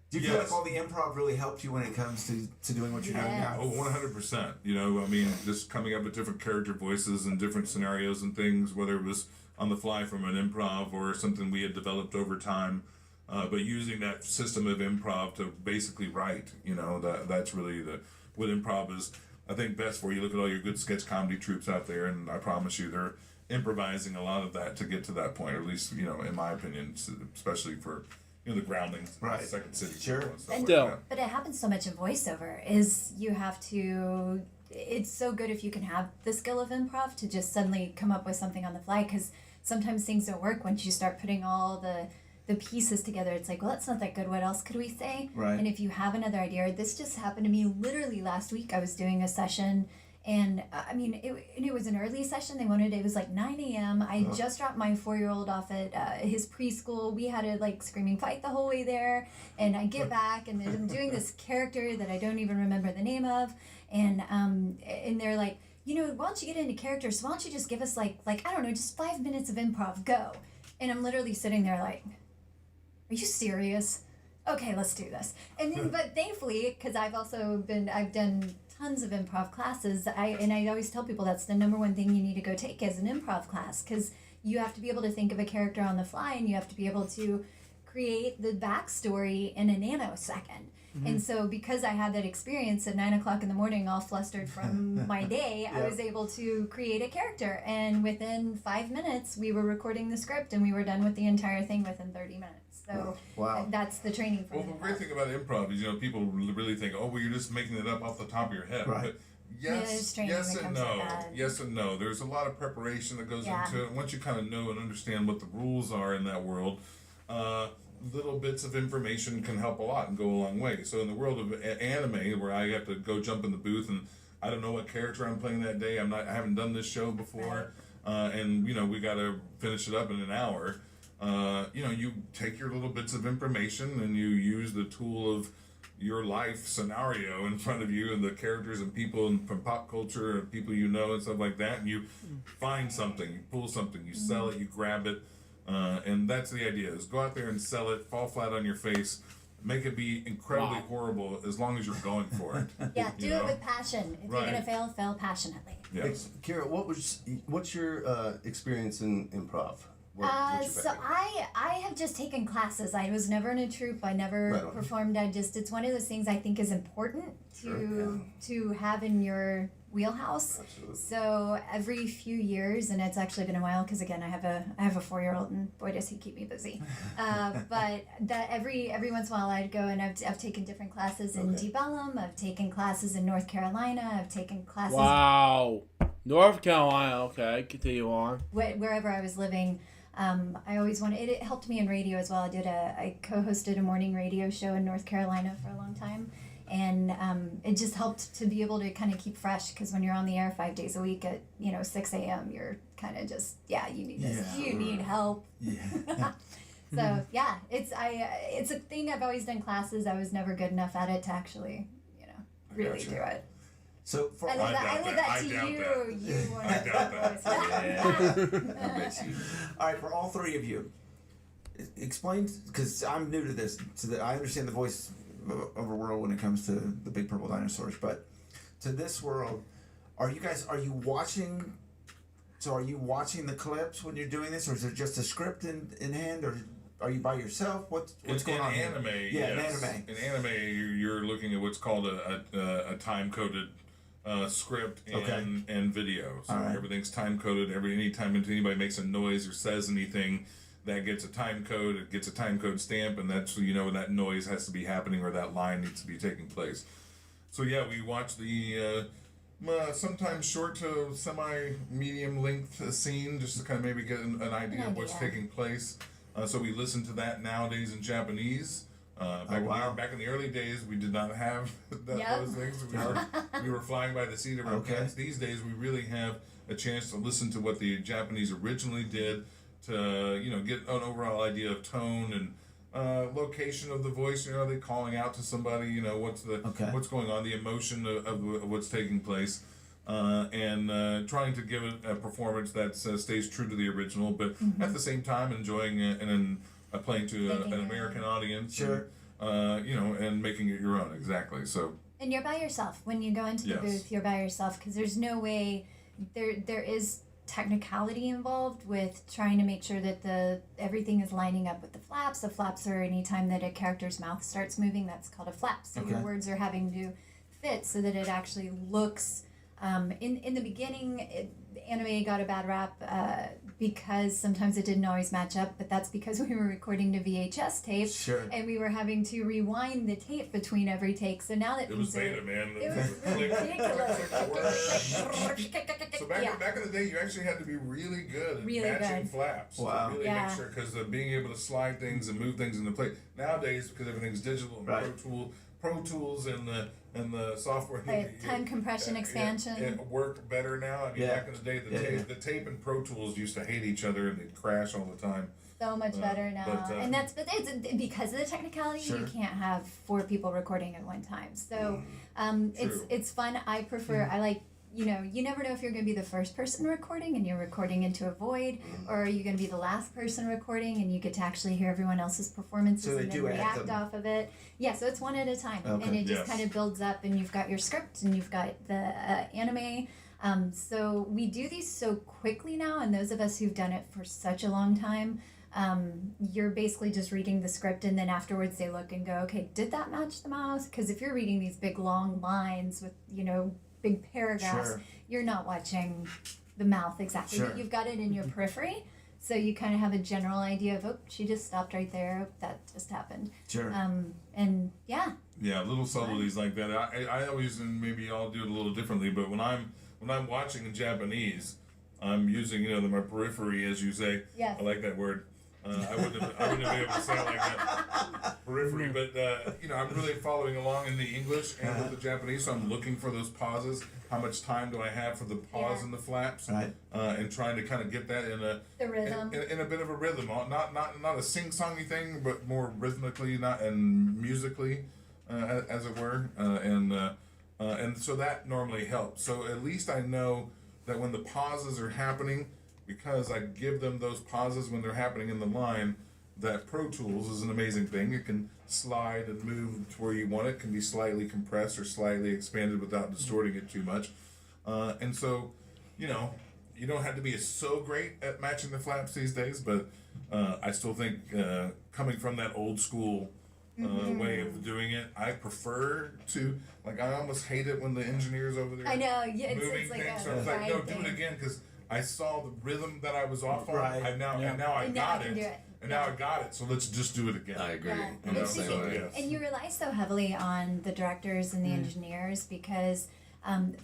Do you feel like all the improv really helped you when it comes to doing what you're doing now? Oh, 100%. You know, I mean, just coming up with different character voices and different scenarios and things, whether it was on the fly from an improv or something we had developed over time, but using that system of improv to basically write. You know, that's really what improv is, I think, best for. You look at all your good sketch comedy troupes out there, and I promise you, they're improvising a lot of that to get to that point, or at least, you know, in my opinion, especially for, you know, the grounding, Second City. Sure. And stuff And, like that. but it happens so much in voiceover is you have to, it's so good if you can have the skill of improv to just suddenly come up with something on the fly, because sometimes things don't work once you start putting all the pieces together. It's like, well, that's not that good. What else could we say? Right. And if you have another idea, this just happened to me literally last week. I was doing a session, and I mean, it was an early session. It was like 9 a.m. I just dropped my 4-year-old off at his preschool. We had a like screaming fight the whole way there. And I get back, and I'm doing this character that I don't even remember the name of. And they're like, you know, why don't you get into characters? Why don't you just give us like I don't know, just 5 minutes of improv, go. And I'm literally sitting there like, are you serious? Okay, let's do this. And then, but thankfully, because I've done tons of improv classes, I always tell people that's the number one thing you need to go take as an improv class, because you have to be able to think of a character on the fly, and you have to be able to create the backstory in a nanosecond. And so because I had that experience at 9 o'clock in the morning, all flustered from my day, I was able to create a character. And within 5 minutes, we were recording the script, and we were done with the entire thing within 30 minutes. So that's the training for Well, the great thing about improv is, you know, people really think, oh, well, you're just making it up off the top of your head. Right. But yes and no. Yes and no. There's a lot of preparation that goes into it. Once you kind of know and understand what the rules are in that world, little bits of information can help a lot and go a long way. So in the world of anime, where I have to go jump in the booth and I don't know what character I'm playing that day, I haven't done this show before, and you know, we got to finish it up in an hour. You know, you take your little bits of information and you use the tool of your life scenario in front of you, and the characters and people and from pop culture and people you know and stuff like that, and you find something, you pull something, you sell it, you grab it. And that's the idea, is go out there and sell it, fall flat on your face, make it be incredibly horrible as long as you're going for it. Yeah, do it with passion. If you're Right. going to fail passionately. Yes. Kira, what's your experience in improv? What's your So I have just taken classes. I was never in a troupe. I never performed. It's one of those things I think is important to have in your wheelhouse. Absolutely. So every few years, and it's actually been a while, because again, I have a 4-year-old, and boy does he keep me busy. But that every once in a while I'd go, and I've taken different classes in Deep Ellum. I've taken classes in North Carolina. I've taken classes. Wow, North Carolina. Okay, continue on. Wherever I was living. I always wanted it helped me in radio as well. I co-hosted a morning radio show in North Carolina for a long time, and it just helped to be able to kind of keep fresh, because when you're on the air 5 days a week at 6 a.m. you're kind of just you need help. So it's a thing. I've always done classes. I was never good enough at it to actually really do it. So I leave that to you. You want to I bet you. All right, for all three of you, explain, because I'm new to this. I understand the voice over world when it comes to the big purple dinosaurs, but to this world, are you watching? So are you watching the clips when you're doing this, or is it just a script in hand, or? are you by yourself? What's going on? Anime, here? yes. In anime. In anime, you're looking at what's called a time-coded script and video. So everything's time-coded. Anytime anybody makes a noise or says anything, that gets a time code. It gets a time code stamp, and that's that noise has to be happening or that line needs to be taking place. So yeah, we watch the sometimes short to semi-medium length scene just to kind of maybe get an idea of what's taking place. So we listen to that nowadays in Japanese. Back in the early days, we did not have those things. We were flying by the seat of our pants. These days, we really have a chance to listen to what the Japanese originally did to get an overall idea of tone and location of the voice. Are they calling out to somebody? What's going on? The emotion of what's taking place. And trying to give it a performance that stays true to the original, but at the same time enjoying it and playing to an American audience. Sure. And making it your own. Exactly. So. And you're by yourself. When you go into the booth, you're by yourself because there's no way there is technicality involved with trying to make sure that everything is lining up with the flaps. The flaps are any time that a character's mouth starts moving, that's called a flap. So your words are having to fit so that it actually looks. In the beginning, anime got a bad rap because sometimes it didn't always match up, but that's because we were recording to VHS tape, and we were having to rewind the tape between every take. So now that it was beta, man. It was ridiculous. So back in the day, you actually had to be really good at matching flaps. Wow. To really make sure, because being able to slide things and move things into place. Nowadays, because everything's digital and Pro Tools and the software. Time compression expansion. It work better now. I mean, back in the day, the tape and Pro Tools used to hate each other and they'd crash all the time. So much better now, and it's because of the technicality. You can't have 4 people recording at one time. So it's fun. I prefer. I like. You never know if you're going to be the first person recording and you're recording into a void, or are you going to be the last person recording and you get to actually hear everyone else's performances and then react off of it. Yeah, so it's one at a time, and it just kind of builds up, and you've got your script and you've got the anime. So we do these so quickly now, and those of us who've done it for such a long time, you're basically just reading the script, and then afterwards they look and go, okay, did that match the mouse? Because if you're reading these big long lines with big paragraphs, you're not watching the mouth exactly, but you've got it in your periphery, so you kind of have a general idea of, oh, she just stopped right there, that just happened. And little subtleties like that. I always, and maybe I'll do it a little differently, but when I'm watching in Japanese, I'm using my periphery, as you say. I like that word. I wouldn't have been able to say it like that, periphery, but I'm really following along in the English and with the Japanese, so I'm looking for those pauses. How much time do I have for the pause and the flaps? And trying to kind of get that in a rhythm, in a bit of a rhythm, not a sing-songy thing, but more rhythmically, and musically, as it were, and so that normally helps. So at least I know that when the pauses are happening, because I give them those pauses when they're happening in the line, that Pro Tools is an amazing thing. It can slide and move to where you want it. It can be slightly compressed or slightly expanded without distorting it too much. And so, you don't have to be so great at matching the flaps these days, but I still think coming from that old school way of doing it, I prefer to, I almost hate it when the engineer's over there. I know, moving it's like things. So it's like, no, do it again, because I saw the rhythm that I was off on. And now I got it. And now I got it, so let's just do it again. I agree. And you rely so heavily on the directors and the engineers because,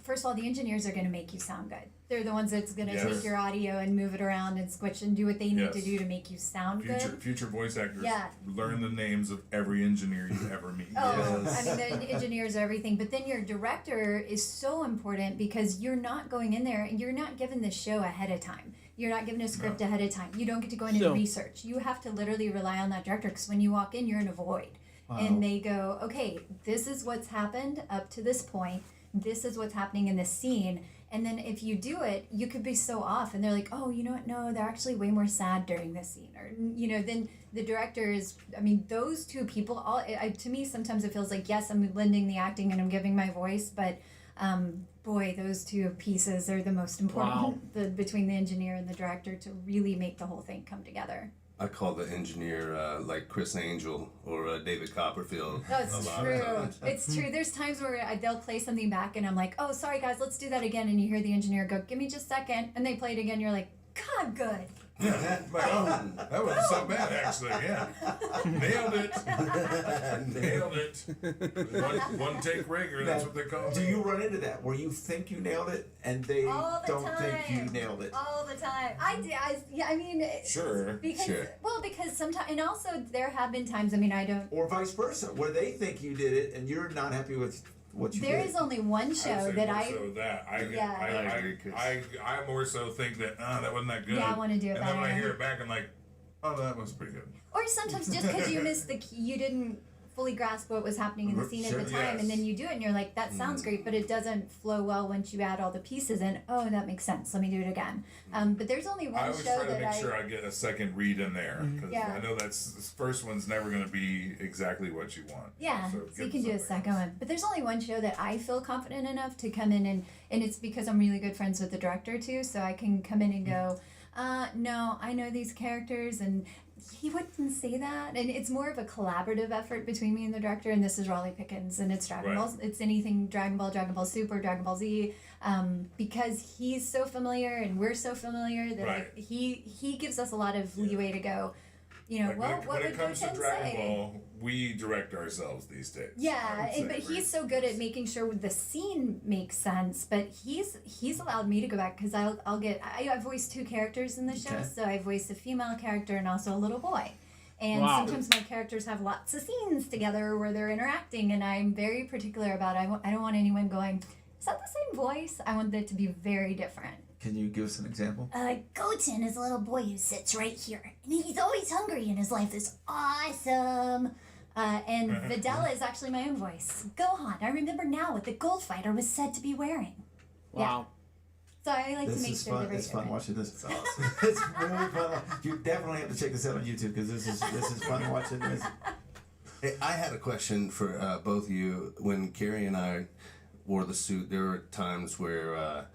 first of all, the engineers are going to make you sound good. They're the ones that's going to take your audio and move it around and squish and do what they need to do to make you sound good. Future voice actors, learn the names of every engineer you ever meet. I mean, the engineers are everything. But then your director is so important because you're not going in there and you're not given the show ahead of time. You're not given a script ahead of time. You don't get to go in and research. You have to literally rely on that director because when you walk in, you're in a void. And they go, okay, this is what's happened up to this point. This is what's happening in this scene. And then if you do it, you could be so off. And they're like, oh, you know what? No, they're actually way more sad during this scene. Or, then the director is, those two people, to me, sometimes it feels like, yes, I'm lending the acting and I'm giving my voice. But, boy, those two pieces are the most important between the engineer and the director to really make the whole thing come together. I call the engineer like Chris Angel or David Copperfield. No, it's a lot true. of times. It's true. There's times where they'll play something back and I'm like, oh, sorry guys, let's do that again. And you hear the engineer go, give me just a second. And they play it again. You're like, God, good. Yeah, that wasn't so bad actually. Yeah, nailed it. Nailed it. One take ringer. That's what they call it. Do you run into that where you think you nailed it and they All the don't think you time. nailed it? All the time. I mean, Sure, because, sure. Well, because sometimes, and also there have been times, I mean, I don't. Or vice versa, where they think you did it and you're not happy with what you There did. is only one show that I. I more so think that that wasn't that good. Yeah, I wanna do it And then when I better. hear it back, I'm like, oh, that was pretty good. Or sometimes just because you missed you didn't fully grasp what was happening in the scene at the time, and then you do it and you're like, that sounds great, but it doesn't flow well once you add all the pieces in. Oh, that makes sense. Let me do it again. But there's only one I always show try to that make sure I get a second read in there because Yeah. I know this first one's never going to be exactly what you want. Yeah, so you can do a second one. But there's only one show that I feel confident enough to come in and it's because I'm really good friends with the director too, so I can come in and go, no, I know these characters and he wouldn't say that. And it's more of a collaborative effort between me and the director, and this is Raleigh Pickens, and it's Dragon Ball. It's anything Dragon Ball Super, Dragon Ball Z, because he's so familiar and we're so familiar that he gives us a lot of leeway to go, you know, Like what when would it comes to Goten Dragon say? Ball, we direct ourselves these days. Yeah, but he's so good at making sure the scene makes sense. But he's allowed me to go back because I voiced two characters in the show, so I voiced a female character and also a little boy. And sometimes my characters have lots of scenes together where they're interacting, and I'm very particular about I don't want anyone going, is that the same voice? I want it to be very different. Can you give us an example? Goten is a little boy who sits right here, and he's always hungry, and his life is awesome. And Videla is actually my own voice. Gohan, I remember now what the Gold Fighter was said to be wearing. Wow. So I like This to make is sure fun. they're very It's fun different. watching this. It's awesome. It's really fun. You definitely have to check this out on YouTube because this is fun watching this. Hey, I had a question for both of you. When Carrie and I wore the suit, there were times where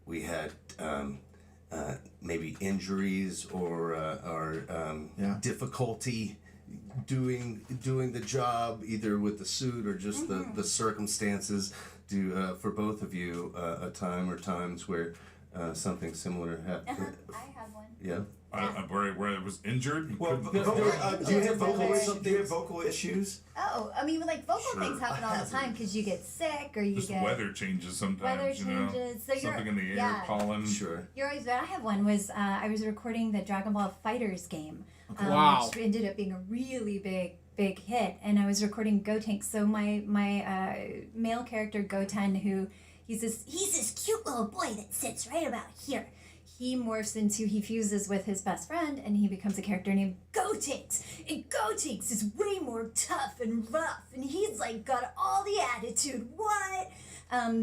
we had maybe injuries or difficulty doing the job, either with the suit or just the circumstances. For both of you a time or times where something similar happened? I have one. Yeah. Where it was injured. Well, do you have vocal issues? Oh, I mean, like vocal things happen all the time because you get sick or you Just get weather changes sometimes. weather you know? changes. So Something in the air, pollen. Sure. You're always. I have one. Was I was recording the Dragon Ball Fighters game, Wow. which ended up being a really big hit, and I was recording Gotenks. So my male character Goten, who he's this cute little boy that sits right about here. He morphs into, he fuses with his best friend, and he becomes a character named Gotenks. And Gotenks is way more tough and rough, and he's like got all the attitude. What?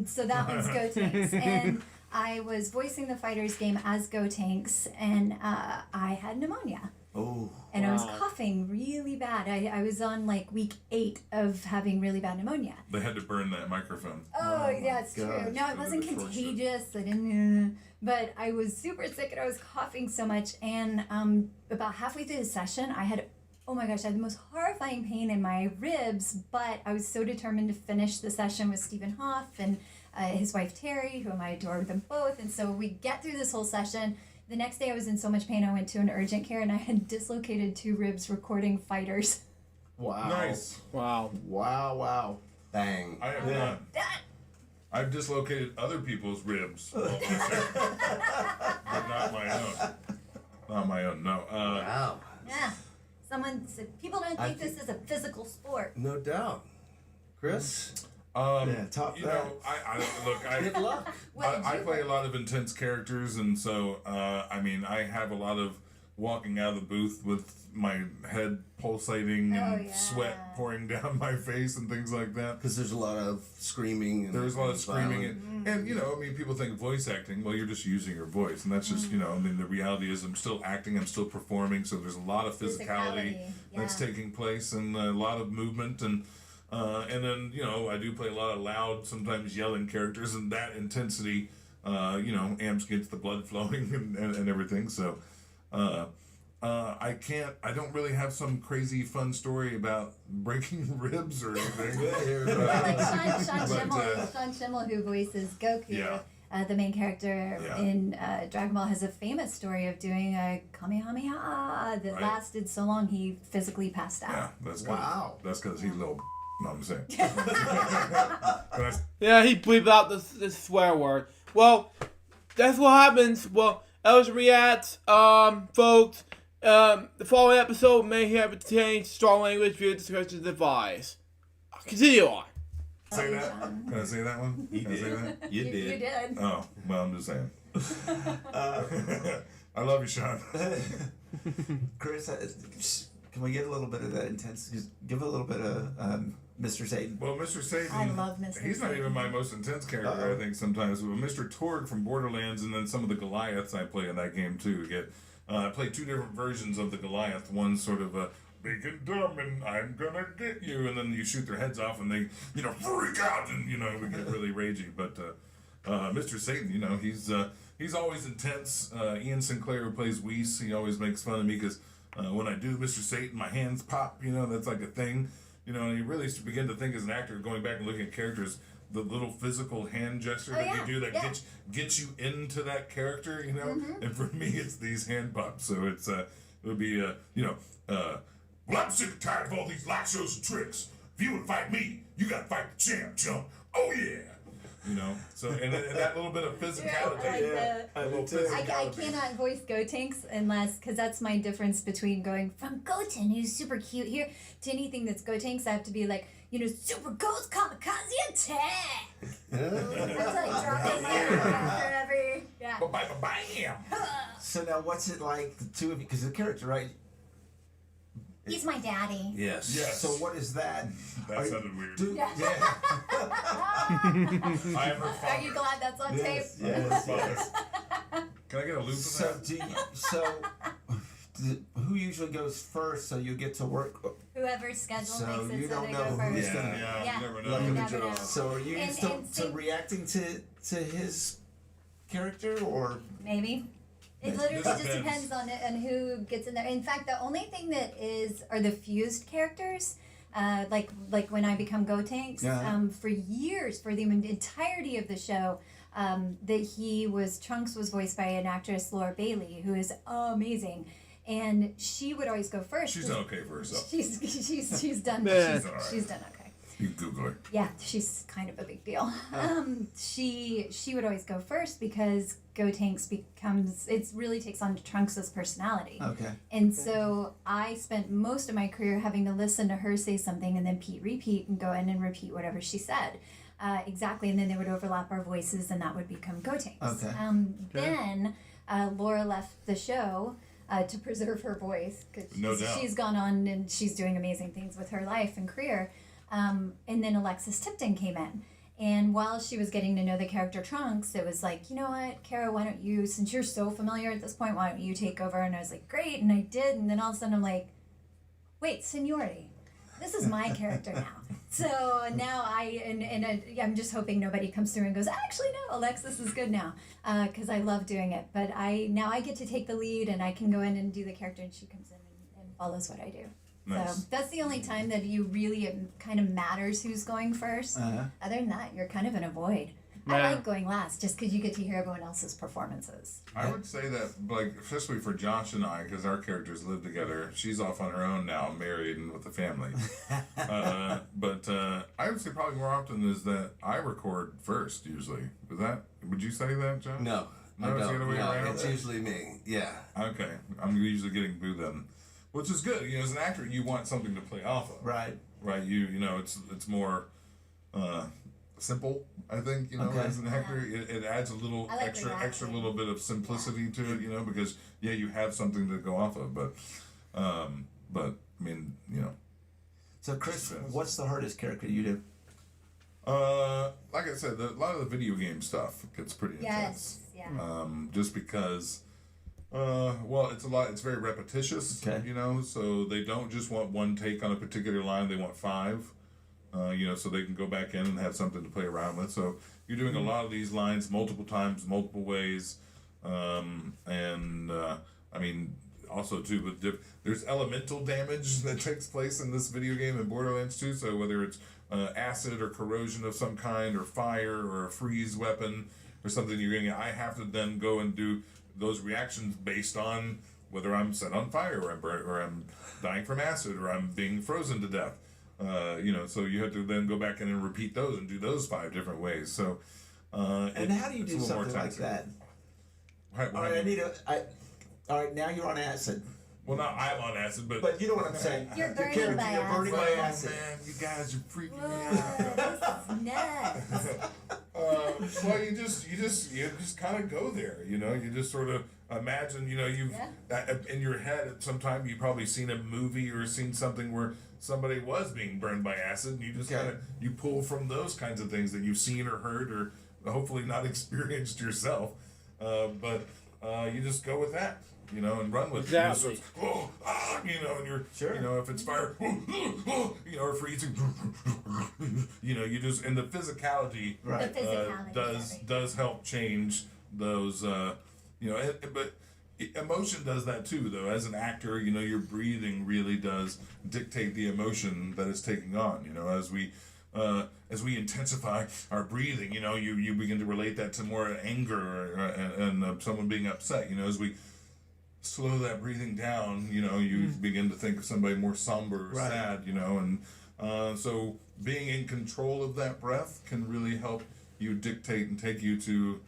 So that one's Gotenks, and I was voicing the Fighters game as Gotenks, and I had pneumonia. Oh. And I was coughing really bad. I was on like week 8 of having really bad pneumonia. They had to burn that microphone. Oh, yeah, it's true. No, it wasn't contagious. I didn't. But I was super sick and I was coughing so much. And about halfway through the session, I had, oh my gosh, I had the most horrifying pain in my ribs. But I was so determined to finish the session with Stephen Hoff and his wife Terry, whom I adore them both. And so we get through this whole session. The next day I was in so much pain I went to an urgent care and I had dislocated 2 ribs recording Fighters. Wow. Nice. Wow. Wow. Bang. I have not. I've dislocated other people's ribs. But not my own. Not my own, no. Wow. Yeah. Someone said, people don't think this is a physical sport. No doubt. Chris? Top you know, Good luck. I play a lot of intense characters, and so I mean, I have a lot of walking out of the booth with my head pulsating and sweat pouring down my face and things like that. Because there's a lot of screaming. There's a lot of screaming, and you know, I mean, people think voice acting. Well, you're just using your voice, and that's just you know. I mean, the reality is, I'm still acting, I'm still performing. So there's a lot of physicality that's taking place, and a lot of movement and then, you know, I do play a lot of loud, sometimes yelling characters, and that intensity, you know, amps against the blood flowing and everything. So, I don't really have some crazy fun story about breaking ribs or anything. Like Sean Schemmel, who voices Goku, the main character in Dragon Ball, has a famous story of doing a Kamehameha that lasted so long he physically passed out. Yeah, that's good. Wow. That's because he's a little. No, I'm saying. Yeah, he bleeped out the swear word. Well, that's what happens. Well, LJ Reacts, folks. The following episode may have contained strong language, view discussions, advice. Continue on. Say that? Can I say that one? You Can I say did. that? You did. Oh, well, I'm just saying. I love you, Sean. Chris, can we get a little bit of that intense? Just give a little bit of Mr. Satan. Well, Mr. Satan. I love Mr. He's not even my most intense character, I think, sometimes. But Mr. Torg from Borderlands and then some of the Goliaths I play in that game, too. I play two different versions of the Goliath. One sort of big and dumb and I'm gonna get you. And then you shoot their heads off and they, freak out and, we get really ragey. But Mr. Satan, he's always intense. Ian Sinclair, who plays Whis, he always makes fun of me because when I do Mr. Satan, my hands pop, that's like a thing. And you really begin to think as an actor, going back and looking at characters, the little physical hand gesture that you do that gets you into that character, And for me, it's these hand pops. So it would be, well, I'm sick and tired of all these light shows and tricks. If you would fight me, you gotta fight the champ, chump. Oh yeah. So and that little bit of physicality. I cannot voice Gotenks unless, because that's my difference between going from Goten, who's super cute here, to anything that's Gotenks. I have to be like, super ghost kamikaze attack. That's like dropping my after every, Bam. So now, what's it like, the two of you? Because the character, right? He's my daddy. Yes. So what is that? That sounded weird. Yeah. I am her father. Are you glad that's on tape? Yes. Can I get a loop of that? Who usually goes first? So you get to work. Whoever's schedule makes it you so don't they know go who's first. gonna. Yeah. You never know. So are you still reacting to his character or maybe? It literally just depends on who gets in there. In fact, the only thing that are the fused characters, like when I become Gotenks, for years, for the entirety of the show, Trunks was voiced by an actress, Laura Bailey, who is amazing. And she would always go first. She's done okay for herself. She's done. She's done okay. You Google her. Yeah, she's kind of a big deal. She would always go first because Gotenks it really takes on Trunks' personality. Okay. And so I spent most of my career having to listen to her say something and then repeat and go in and repeat whatever she said. Exactly, and then they would overlap our voices and that would become Gotenks. Okay. Then Laura left the show to preserve her voice because she's gone on and she's doing amazing things with her life and career. And then Alexis Tipton came in. And while she was getting to know the character Trunks, it was like, you know what, Kara, why don't you, since you're so familiar at this point, why don't you take over? And I was like, great. And I did. And then all of a sudden I'm like, wait, seniority. This is my character now. So now I'm just hoping nobody comes through and goes, actually, no, Alexis is good now. Because I love doing it. But now I get to take the lead and I can go in and do the character and she comes in and follows what I do. Nice. So that's the only time that it kind of matters who's going first. Other than that, you're kind of in a void. I like going last just because you get to hear everyone else's performances. I would say that, especially for Josh and I, because our characters live together. She's off on her own now, married and with a family. But I would say probably more often is that I record first, usually. Would you say that, John? No. No, it's the other way around? It's usually me. Yeah. Okay. I'm usually getting booed then. Which is good. As an actor, you want something to play off of. Right. Right. It's more simple, I think, as an actor. It adds a little extra little bit of simplicity to it, because you have something to go off of, but I mean, So Chris, what's the hardest character you do? Like I said, a lot of the video game stuff gets pretty intense. Yeah. Just because it's very repetitious, so they don't just want one take on a particular line, they want 5, so they can go back in and have something to play around with. So you're doing a lot of these lines multiple times, multiple ways, I mean, also too, but there's elemental damage that takes place in this video game in Borderlands 2. So whether it's acid or corrosion of some kind, or fire, or a freeze weapon, or something you're getting, I have to then go and do those reactions based on whether I'm set on fire, or I'm burnt, or I'm dying from acid, or I'm being frozen to death. So you have to then go back in and repeat those and do those 5 different ways. So, and how do you do something like that? All right, now you're on acid. Well, not I'm on acid, but you know what I'm saying. You're burning by acid. Burning by acid. Man, you guys are freaking me out. This is nuts. Well, you just kind of go there. You just sort of imagine. You've in your head at some time you probably seen a movie or seen something where somebody was being burned by acid, and you just kind of you pull from those kinds of things that you've seen or heard or hopefully not experienced yourself. But you just go with that. And run with it. So it's, and you're, if it's fire, or freezing, you just, and the physicality, does help change those, but emotion does that too, though. As an actor, your breathing really does dictate the emotion that it's taking on, as we intensify our breathing, you begin to relate that to more anger and someone being upset, as we slow that breathing down, you begin to think of somebody more somber or sad, and so being in control of that breath can really help you dictate and take you to,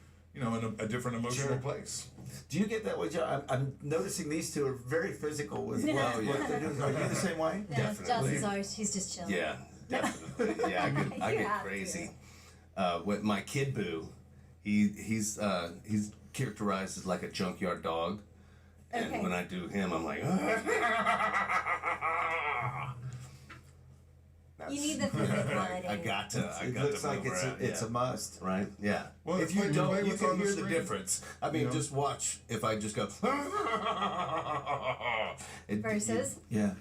a different emotional place. Do you get that way, John? I'm noticing these two are very physical with what they're doing. Are you the same way? No, Jocelyn's ours. She's just chilling. Yeah, definitely. Yeah, I get crazy. With my kid Boo, he's characterized as like a junkyard dog. And when I do him, I'm like, you need the physicality. I got to. It looks like it's a must, right? Yeah. Well, if you don't, you can hear the screen. difference. I mean, just watch. If I just go versus yeah,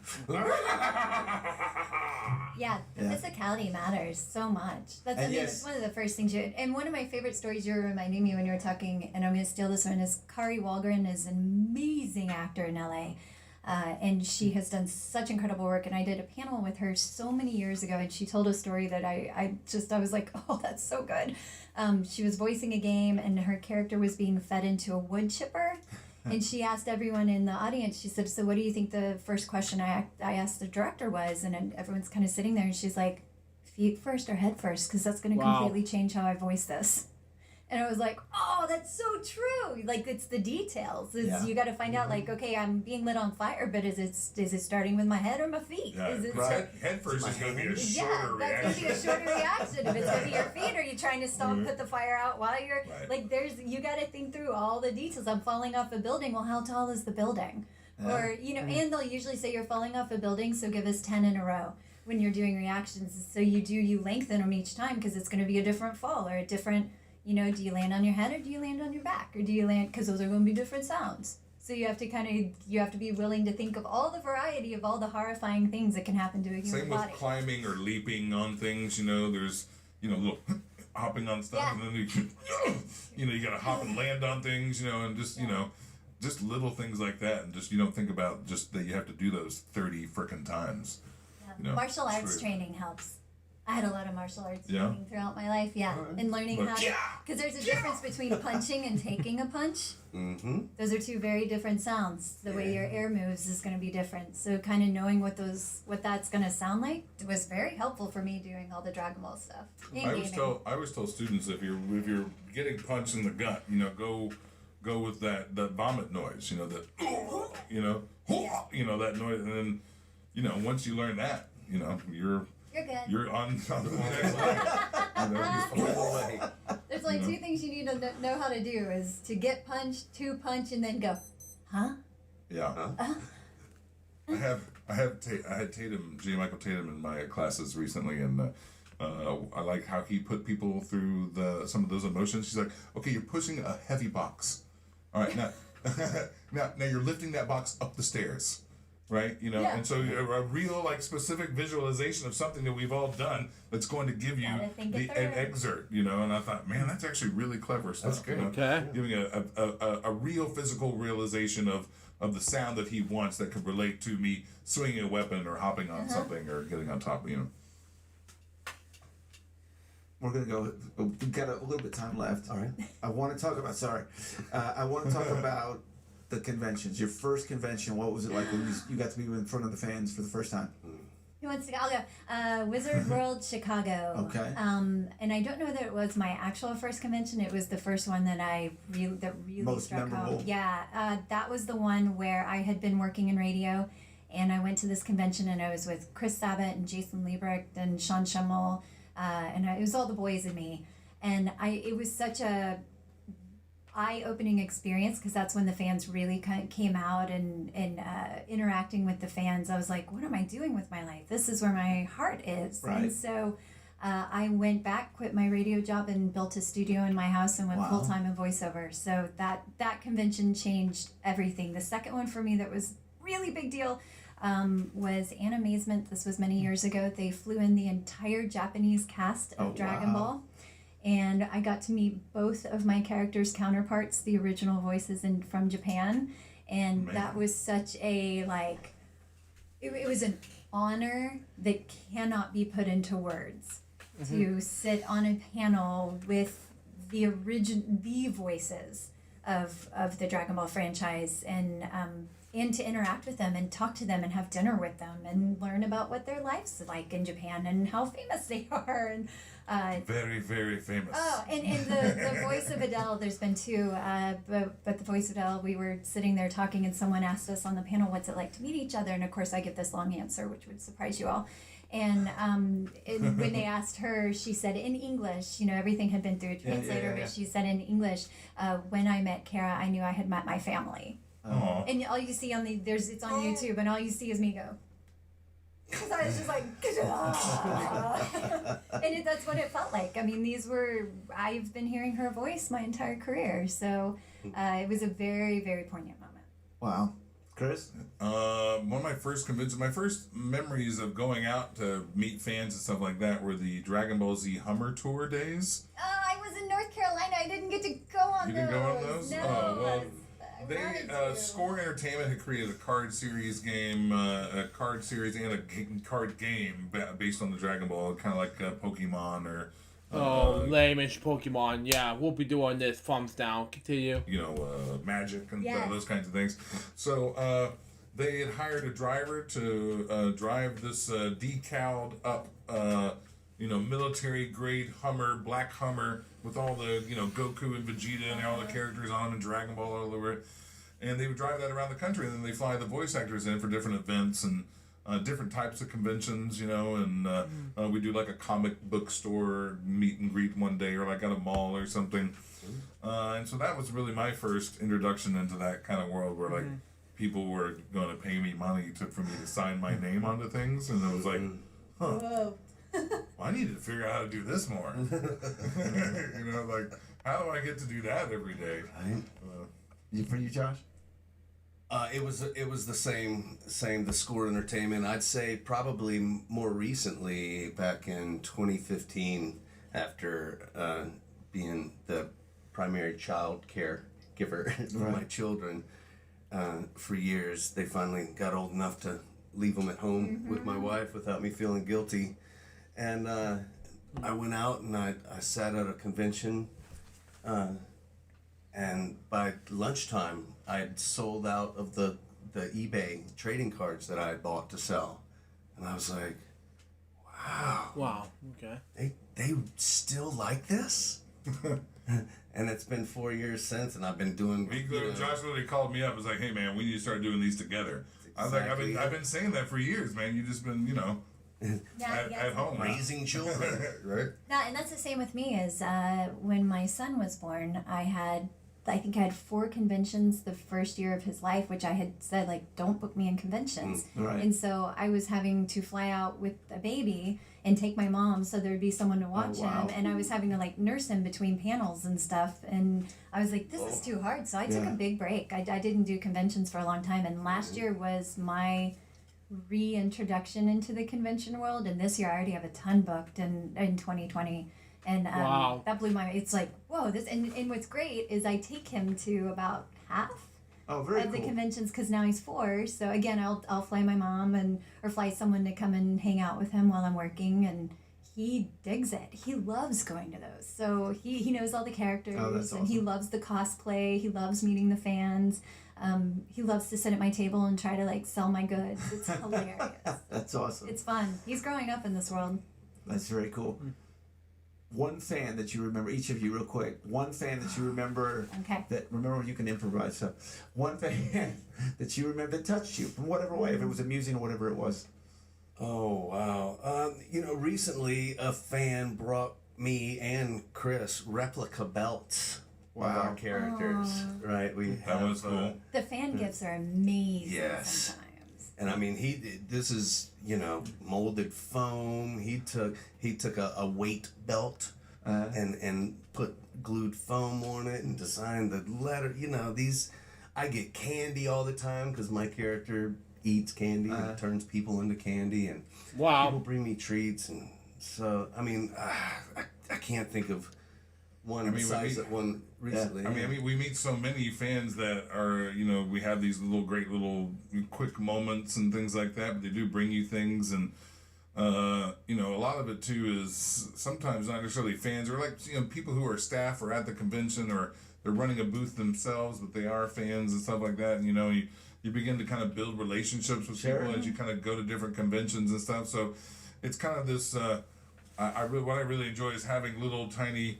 the physicality matters so much. That's one of the first things you. And one of my favorite stories you were reminding me when you were talking, and I'm going to steal this one, is Kari Wahlgren is an amazing actor in LA. And she has done such incredible work, and I did a panel with her so many years ago, and she told a story that I was like, oh, that's so good. She was voicing a game, and her character was being fed into a wood chipper, and she asked everyone in the audience, she said, so what do you think the first question I asked the director was? And everyone's kind of sitting there, and she's like, feet first or head first, because that's going to completely change how I voice this. And I was like, oh, that's so true. Like, it's the details. You got to find out, like, okay, I'm being lit on fire, but is it starting with my head or my feet? Yeah, is it head first is going to be a shorter reaction. Yeah, that's going to be a shorter reaction. If it's going to be your feet, are you trying to stop, put the fire out while you're, you got to think through all the details. I'm falling off a building. Well, how tall is the building? Or, and they'll usually say you're falling off a building, so give us 10 in a row when you're doing reactions. So you lengthen them each time because it's going to be a different fall or a different... do you land on your head or do you land on your back? Or do you land, because those are going to be different sounds. So you have to be willing to think of all the variety of all the horrifying things that can happen to a human body. Same with climbing or leaping on things, there's, little hopping on stuff, and then you got to hop and land on things, and just, just little things like that. And just, you don't think about just that you have to do those 30 frickin' times. Yeah. Martial arts training helps. I had a lot of martial arts training throughout my life, and learning how to... Because there's a difference between punching and taking a punch. Mm-hmm. Those are two very different sounds. The way your air moves is going to be different. So kind of knowing what that's going to sound like was very helpful for me doing all the Dragon Ball stuff. I always tell students, if you're getting punched in the gut, go with that vomit noise, that that noise, and then once you learn that, you're good. You're on the next line. There's like two things you need to know how to do is to get punched, to punch, and then go, huh? Yeah. I had Tatum, J. Michael Tatum in my classes recently, and I like how he put people through some of those emotions. She's like, okay, you're pushing a heavy box. All right, now you're lifting that box up the stairs. right? You know, and so a real like specific visualization of something that we've all done that's going to give you an excerpt, you know. And I thought, man, that's actually really clever stuff. That's good. You know? Okay. Giving a real physical realization of the sound that he wants that could relate to me swinging a weapon or hopping on something or getting on top, you know. We're gonna go. We've got a little bit of time left. All right. I want to talk about. I want to talk about the conventions. Your first convention. What was it like when you got to be in front of the fans for the first time? Who wants to go? I'll go. Wizard World Chicago. Okay. And I don't know that it was my actual first convention. It was the first one that really Most struck memorable. home. Yeah. That was the one where I had been working in radio, and I went to this convention, and I was with Chris Sabat and Jason Liebrecht and Sean Schimmel. It was all the boys and me, and it was such a eye-opening experience because that's when the fans really kind of came out and interacting with the fans. I was like, what am I doing with my life? This is where my heart is. Right. And so I went back, quit my radio job, and built a studio in my house and went full-time in voiceover. So that convention changed everything. The second one for me that was really big deal was Animazement. This was many years ago. They flew in the entire Japanese cast of Dragon Ball. And I got to meet both of my characters' counterparts, the original voices from Japan. And that was such a, it was an honor that cannot be put into words. To sit on a panel with the voices of the Dragon Ball franchise and to interact with them and talk to them and have dinner with them and learn about what their life's like in Japan and how famous they are. And very, very famous. Oh, and the voice of Adele, there's been two, but the voice of Adele, we were sitting there talking and someone asked us on the panel, what's it like to meet each other? And of course I give this long answer, which would surprise you all. And when they asked her, she said in English, everything had been through a translator, but she said in English, when I met Kara, I knew I had met my family. Aww. And all you see it's on YouTube, and all you see is me go. Because I was just like, and that's what it felt like. I mean, I've been hearing her voice my entire career, so it was a very, very poignant moment. Wow. Chris? One of my first conventions, my first memories of going out to meet fans and stuff like that were the Dragon Ball Z Hummer Tour days. Oh, I was in North Carolina. I didn't get to go on those. You didn't go on those? No. Oh, well, Score Entertainment had created a card series game, a card series and a card game based on the Dragon Ball, kind of like Pokemon or... lame-ish Pokemon. Yeah, we'll be doing this. Thumbs down. Continue. Magic and those kinds of things. So they had hired a driver to drive this decaled up, military-grade Hummer, black Hummer, with all the, Goku and Vegeta and all the characters on them and Dragon Ball all over it. And they would drive that around the country, and then they fly the voice actors in for different events and different types of conventions, and we do like a comic book store meet and greet one day or like at a mall or something. And so that was really my first introduction into that kind of world where like people were going to pay me money for me to sign my name onto things. And it was like, Whoa. Well, I needed to figure out how to do this more. How do I get to do that every day? For you, Josh? It was the same. The Score Entertainment. I'd say probably more recently, back in 2015, after being the primary child caregiver for my children for years, they finally got old enough to leave them at home with my wife without me feeling guilty. And I went out and I sat at a convention, and by lunchtime I had sold out of the eBay trading cards that I had bought to sell, and I was like, Wow. Okay. They still like this. And it's been 4 years since, and I've been doing. Josh literally called me up. Was like, "Hey man, we need to start doing these together." I was like, "I've been saying that for years, man. You just been, at home raising children, right?" And that's the same with me. Is when my son was born, I had I think I had 4 conventions the first year of his life, which I had said, like, don't book me in conventions. Right. And so I was having to fly out with a baby and take my mom so there'd be someone to watch him. And I was having to, like, nurse him between panels and stuff. And I was like, this is too hard. So I took a big break. I didn't do conventions for a long time. And last year was my reintroduction into the convention world. And this year I already have a ton booked in 2020. And that blew my mind. It's like, whoa, this and what's great is I take him to about half of the conventions because now he's 4. So again, I'll fly my mom or fly someone to come and hang out with him while I'm working, and he digs it. He loves going to those. So he knows all the characters, and he loves the cosplay. He loves meeting the fans. He loves to sit at my table and try to like sell my goods. It's hilarious. That's awesome. It's fun. He's growing up in this world. That's very cool. One fan that you remember, each of you real quick, one fan that you remember, remember you can improvise, so one fan that you remember that touched you from whatever way, if it was amusing or whatever it was. Oh, wow. Recently a fan brought me and Chris replica belts of our characters. Right? That was cool. The fan gifts are amazing. Yes. Sometimes. And I mean, this is, molded foam. He took a weight belt and put glued foam on it and designed the letter. I get candy all the time because my character eats candy and turns people into candy. And people bring me treats. And so, I mean, I can't think of one besides that one recently. I mean, we meet so many fans that are, we have these great little quick moments and things like that, but they do bring you things. And, a lot of it too is sometimes not necessarily fans or like, people who are staff or at the convention or they're running a booth themselves, but they are fans and stuff like that. And, you begin to kind of build relationships with people as you kind of go to different conventions and stuff. So it's kind of this, what I really enjoy is having little tiny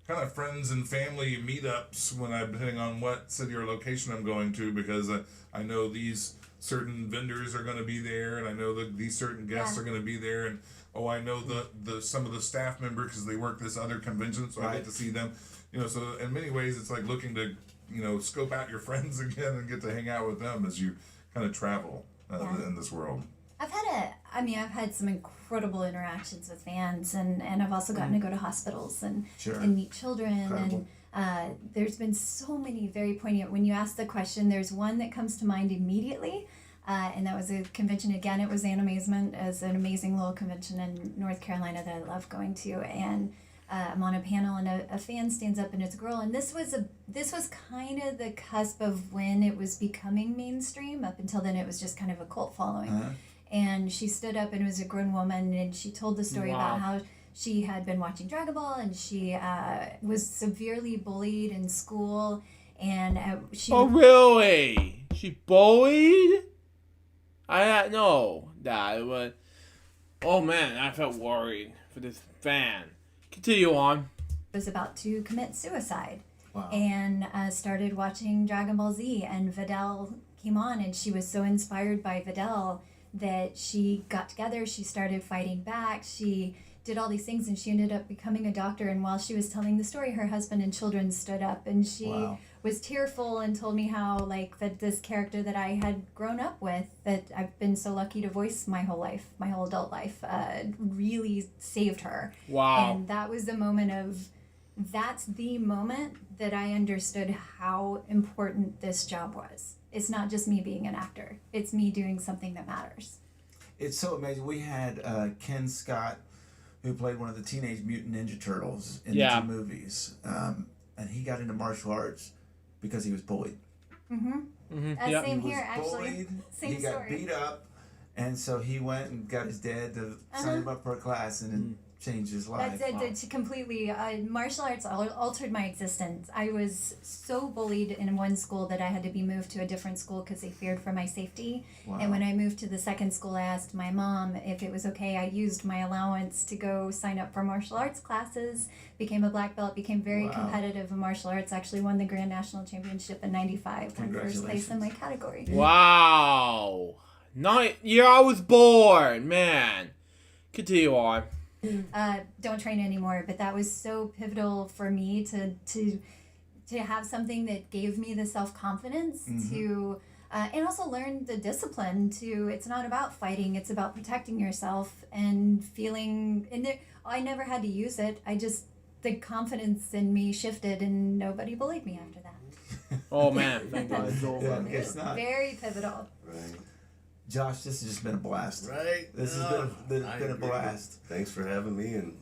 kind of friends and family meetups when depending on what city or location I'm going to, because I know these certain vendors are going to be there, and I know that these certain guests are going to be there, and I know the some of the staff members because they work this other convention, so I get to see them. So in many ways it's like looking to scope out your friends again and get to hang out with them as you kind of travel in this world. I've had some incredible interactions with fans, and I've also gotten to go to hospitals and meet children. Incredible. And there's been so many very poignant. When you ask the question, there's one that comes to mind immediately, and that was a convention. Again, it was Animazement, as an amazing little convention in North Carolina that I love going to. And I'm on a panel, and a fan stands up, and it's a girl. And this was kind of the cusp of when it was becoming mainstream. Up until then, it was just kind of a cult following. And she stood up, and it was a grown woman, and she told the story about how she had been watching Dragon Ball, and she was severely bullied in school, and she... Oh, really? She bullied? I didn't know that. It was... Oh, man, I felt worried for this fan. Continue on. Was about to commit suicide. Wow. And started watching Dragon Ball Z, and Videl came on, and she was so inspired by Videl that she got together, she started fighting back, she did all these things, and she ended up becoming a doctor. And while she was telling the story, her husband and children stood up, and she was tearful and told me how, like, that this character that I had grown up with, that I've been so lucky to voice my whole life, my whole adult life, really saved her. Wow. And that was the moment that's the moment that I understood how important this job was. It's not just me being an actor. It's me doing something that matters. It's so amazing. We had Ken Scott, who played one of the Teenage Mutant Ninja Turtles in the 2 movies. And he got into martial arts because he was bullied. Same here, actually. Bullied, same he got story. beat up, and so he went and got his dad to sign him up for a class, and it changed his life. That's it. To completely, martial arts altered my existence. I was so bullied in one school that I had to be moved to a different school because they feared for my safety. Wow. And when I moved to the second school, I asked my mom if it was okay. I used my allowance to go sign up for martial arts classes, became a black belt, became very competitive in martial arts, actually won the Grand National Championship in 95, won first place in my category. Wow. Year I was born, man. Continue on. Don't train anymore, but that was so pivotal for me to to have something that gave me the self-confidence to and also learn the discipline to, it's not about fighting, it's about protecting yourself and feeling, and there, I never had to use it. The confidence in me shifted and nobody bullied me after that. Oh man, thank God it's over. It's not. Very pivotal. Right. Josh, this has just been a blast. Right. This has been a blast. Thanks for having me and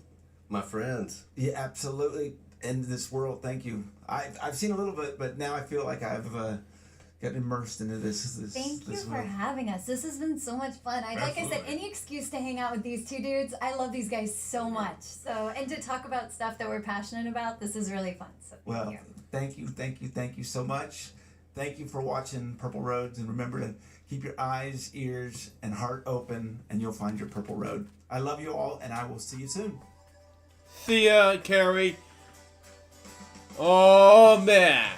my friends. Yeah, absolutely. In this world, thank you. I've seen a little bit, but now I feel like I've got immersed into this. Thank you this for world. having us. This has been so much fun. Like I said, any excuse to hang out with these two dudes. I love these guys so much. So, and to talk about stuff that we're passionate about, this is really fun. So Thank you so much. Thank you for watching Purple Roads, and remember to keep your eyes, ears, and heart open, and you'll find your Purple Road. I love you all, and I will see you soon. See ya, Carrie. Oh man.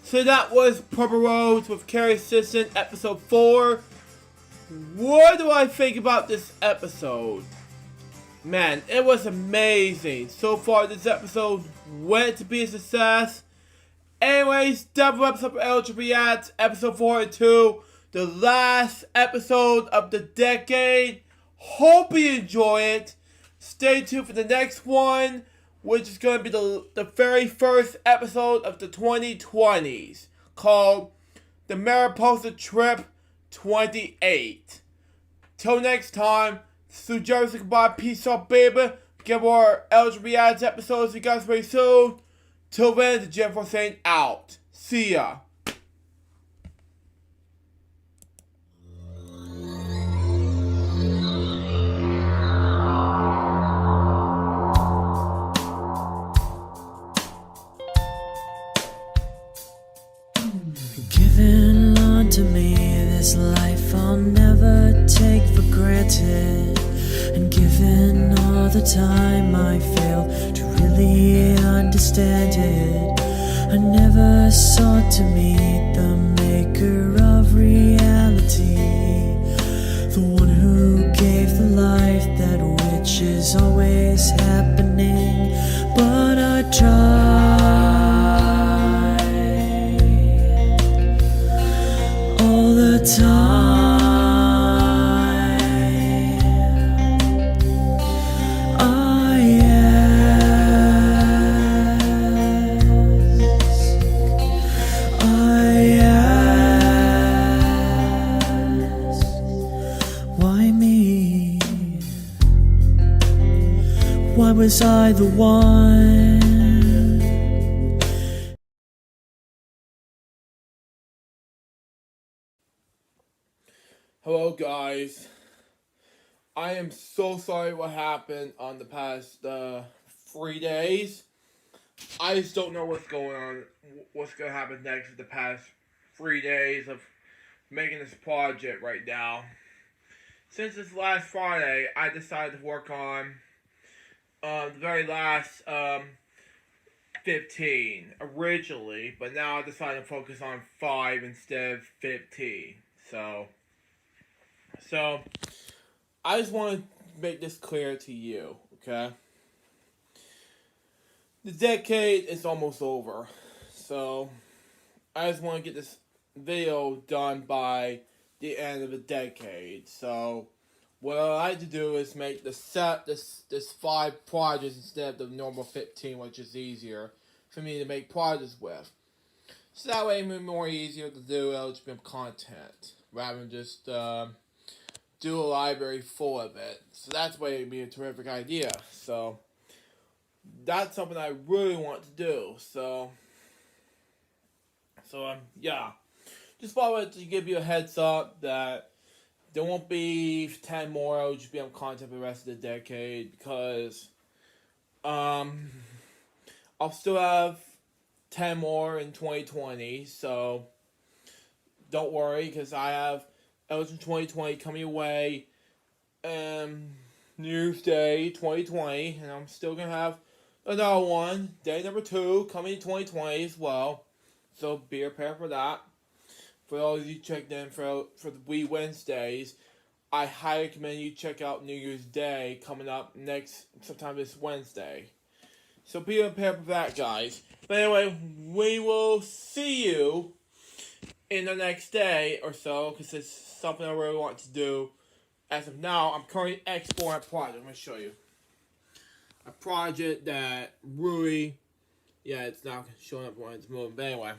So that was Purple Roads with Carrie Sisson, episode 4. What do I think about this episode? Man, it was amazing. So far, this episode went to be a success. Anyways, double episode of LJPCBM, episode 42. The last episode of the decade. Hope you enjoy it. Stay tuned for the next one, which is going to be the very first episode of the 2020s, called The Mariposa Trip 28. Till next time, Sue Jersey, goodbye, peace out, baby. Get more LJPCBM episodes you guys very soon. Till then, the Jeff was saying out. See ya. Given unto me this life I'll never take for granted, and given all the time I failed to really understand it, I never sought to meet the maker of reality, the one who gave the life that which is always happening, but I tried all the time. I ask, why me? Why was I the one? Hello guys, I am so sorry what happened on the past 3 days. I just don't know what's going on, what's going to happen next for the past 3 days of making this project right now. Since this last Friday, I decided to work on the very last 15 originally, but now I decided to focus on 5 instead of 15. So, I just want to make this clear to you, okay? The decade is almost over, so I just want to get this video done by the end of the decade. So, what I like to do is make this 5 projects instead of the normal 15, which is easier for me to make projects with. So that way it's more easier to do LGBTQ content, rather than just do a library full of it. So that's why it'd be a terrific idea. So that's something I really want to do. So yeah. Just wanted to give you a heads up that there won't be 10 more LGBTQ content for the rest of the decade, because I'll still have 10 more in 2020. So don't worry, because I have LGBTQ 2020 coming away New Year's Day 2020, and I'm still going to have another one, day number 2, coming in 2020 as well. So be prepared for that. For all of you checked in for the Wee Wednesdays, I highly recommend you check out New Year's Day coming up sometime this Wednesday. So be prepared for that, guys. But anyway, we will see you in the next day or so, because it's something I really want to do. As of now, I'm currently exporting a project. Let me show you. A project that really, it's not showing up when it's moving, but anyway.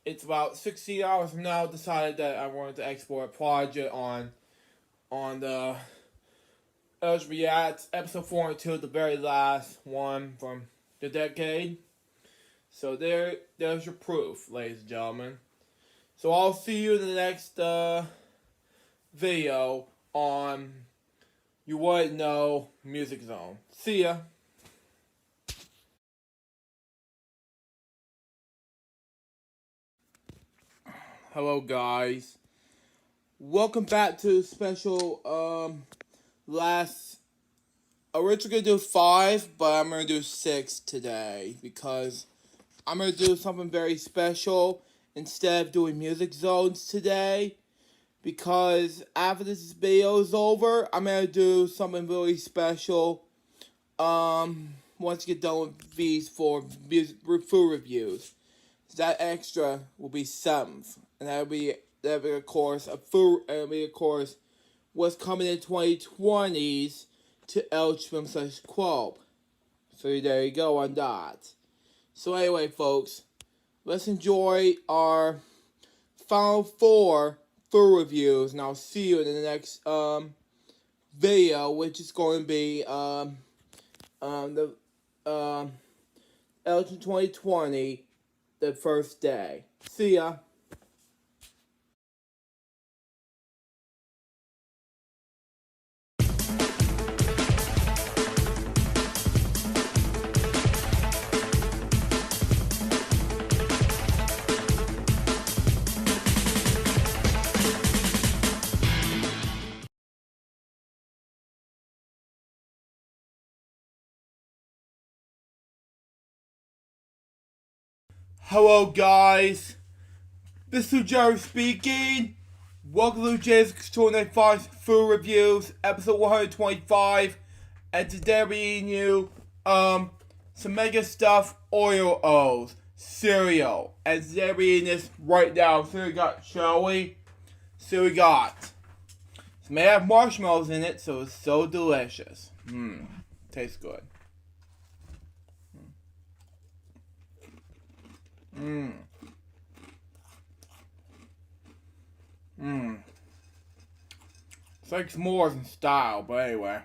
It's about 60 hours from now. Decided that I wanted to export a project on the LJPCBM episode 4 and 2, the very last one from the decade. So there's your proof, ladies and gentlemen. So I'll see you in the next video on You Wouldn't Know Music Zone. See ya. Hello guys. Welcome back to special last. Originally gonna do 5, but I'm gonna do 6 today because I'm gonna do something very special instead of doing music zones today. Because after this video is over, I'm gonna do something really special. Once you get done with these 4 food reviews, that extra will be 7th, and that'll be of course a food. That'll be of course what's coming in 2020s to LJPCBM/Kwelp. So there you go on that. So anyway, folks, let's enjoy our final 4 food reviews, and I'll see you in the next video, which is going to be the LJ 2020, the first day. See ya. Hello guys, this is Jerry speaking. Welcome to Jay's Extraordinary Fast Food Reviews, episode 125, and today I'm bringing you some mega stuffed Oreos cereal, and today I'm eating this right now. So we got, shall we? So we got. It may have marshmallows in it, so it's so delicious. Tastes good. It's like s'mores in style, but anyway.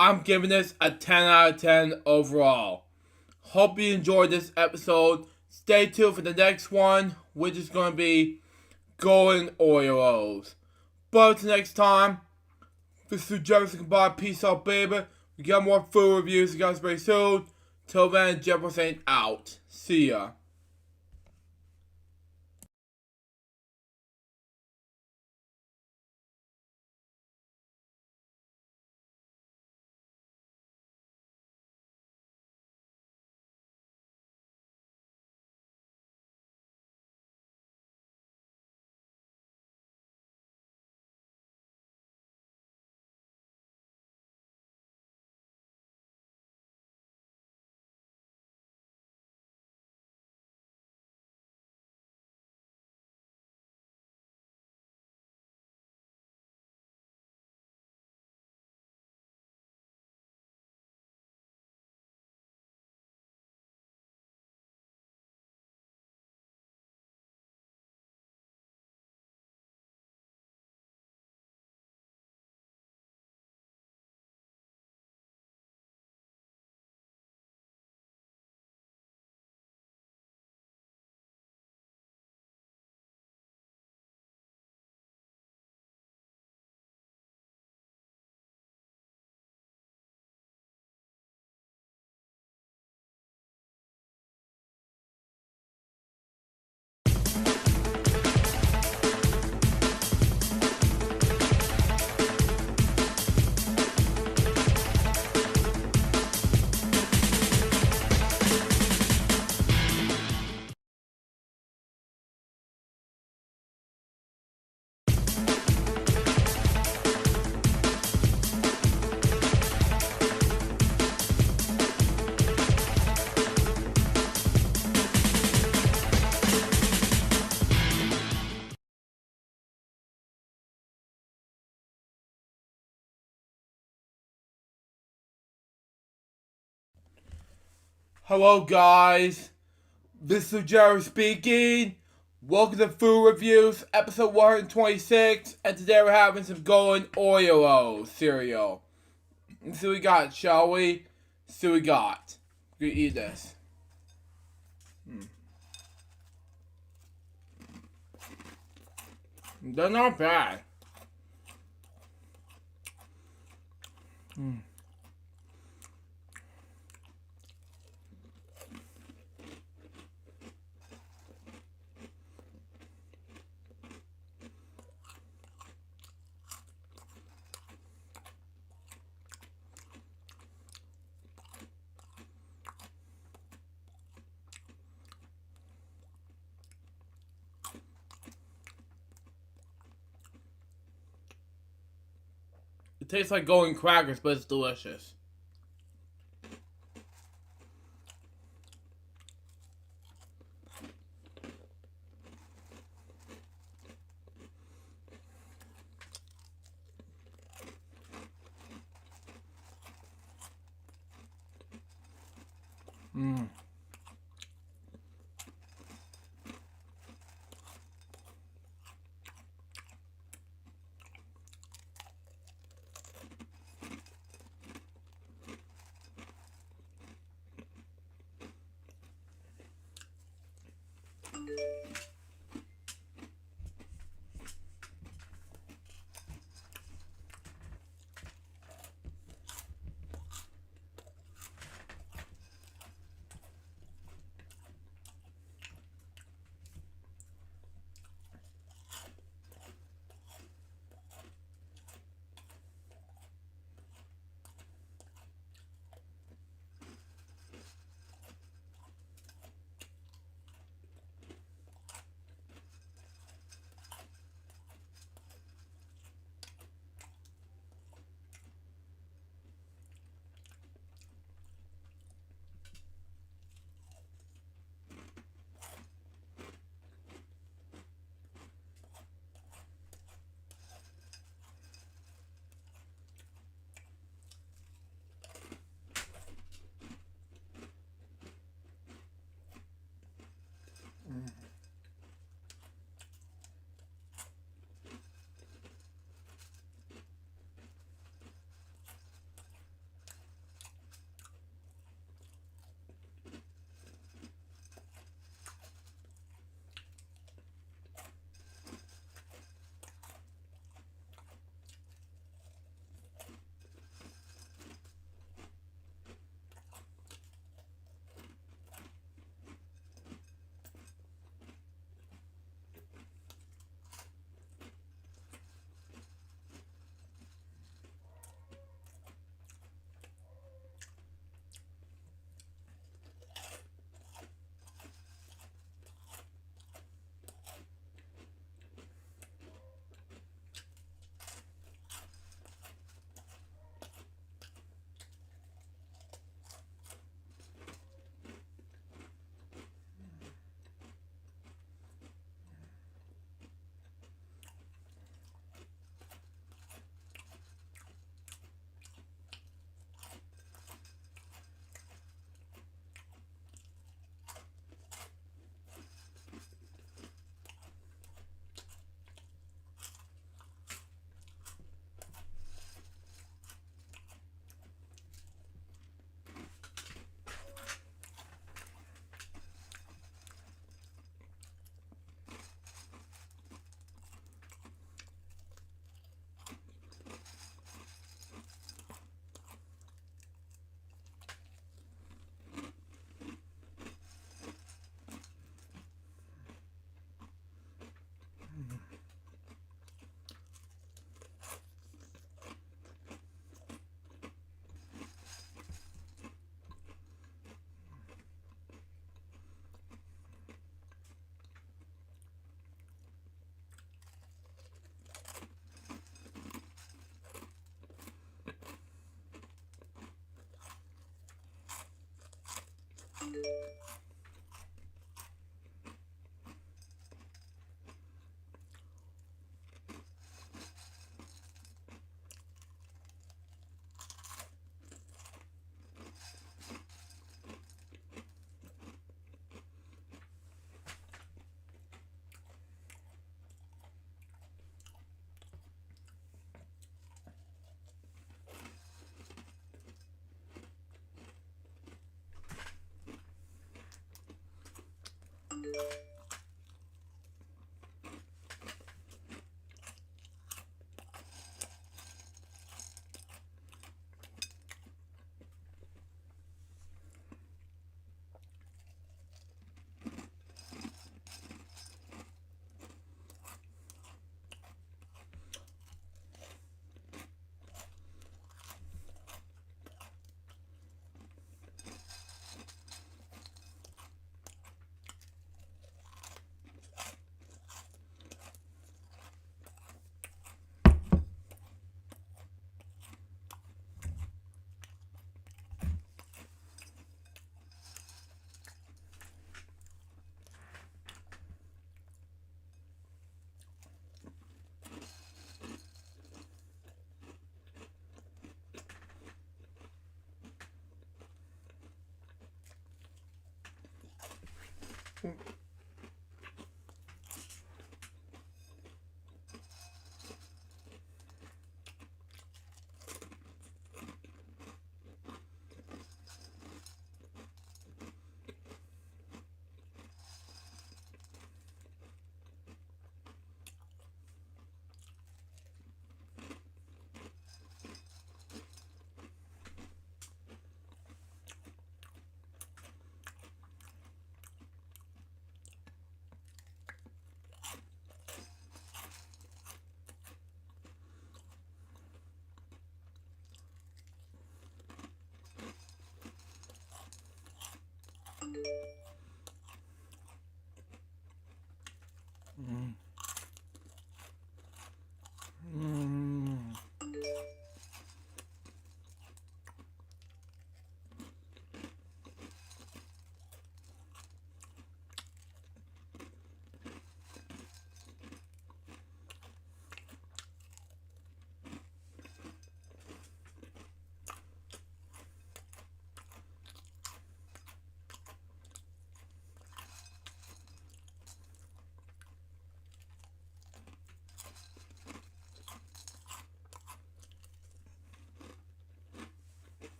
I'm giving this a 10 out of 10 overall. Hope you enjoyed this episode. Stay tuned for the next one, which is going to be Golden Oreos. But until next time, this is Jefferson. Goodbye. Peace out, baby. We got more food reviews. You guys very soon. Till then, Jefferson out. See ya. Hello guys, this is Jerry speaking. Welcome to Food Reviews, episode 126, and today we're having some Golden Oreo cereal. Let's see what we got, shall we? Let's see what we got. We're gonna eat this. They're not bad. It tastes like Golden Crackers, but it's delicious.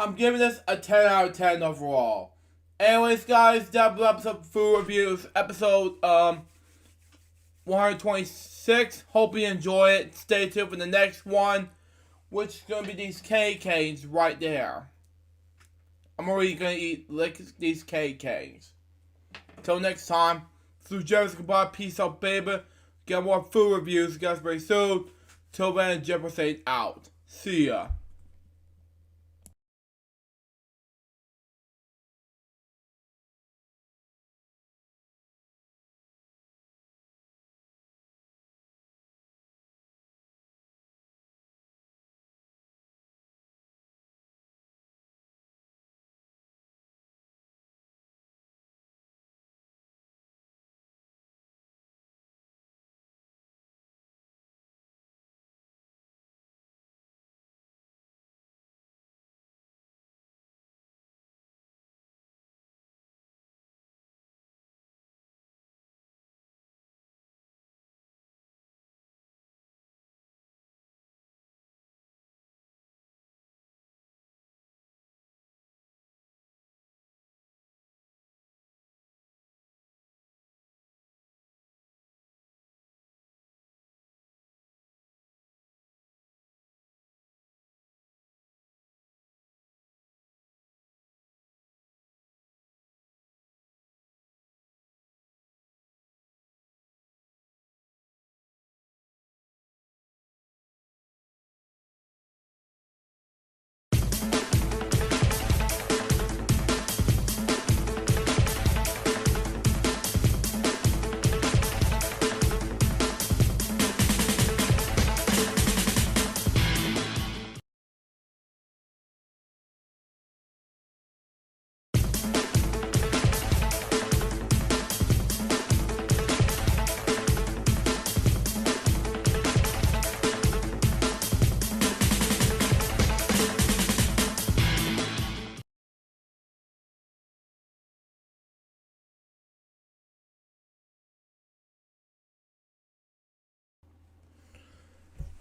I'm giving this a 10 out of 10 overall. Anyways, guys, that wraps up Food Reviews episode 126. Hope you enjoy it. Stay tuned for the next one, which is going to be these KKs right there. I'm already going to lick these KKs. Till next time, through Jerry's goodbye. Peace out, baby. Get more food reviews, guys, very soon. Till then, Jefferson out. See ya.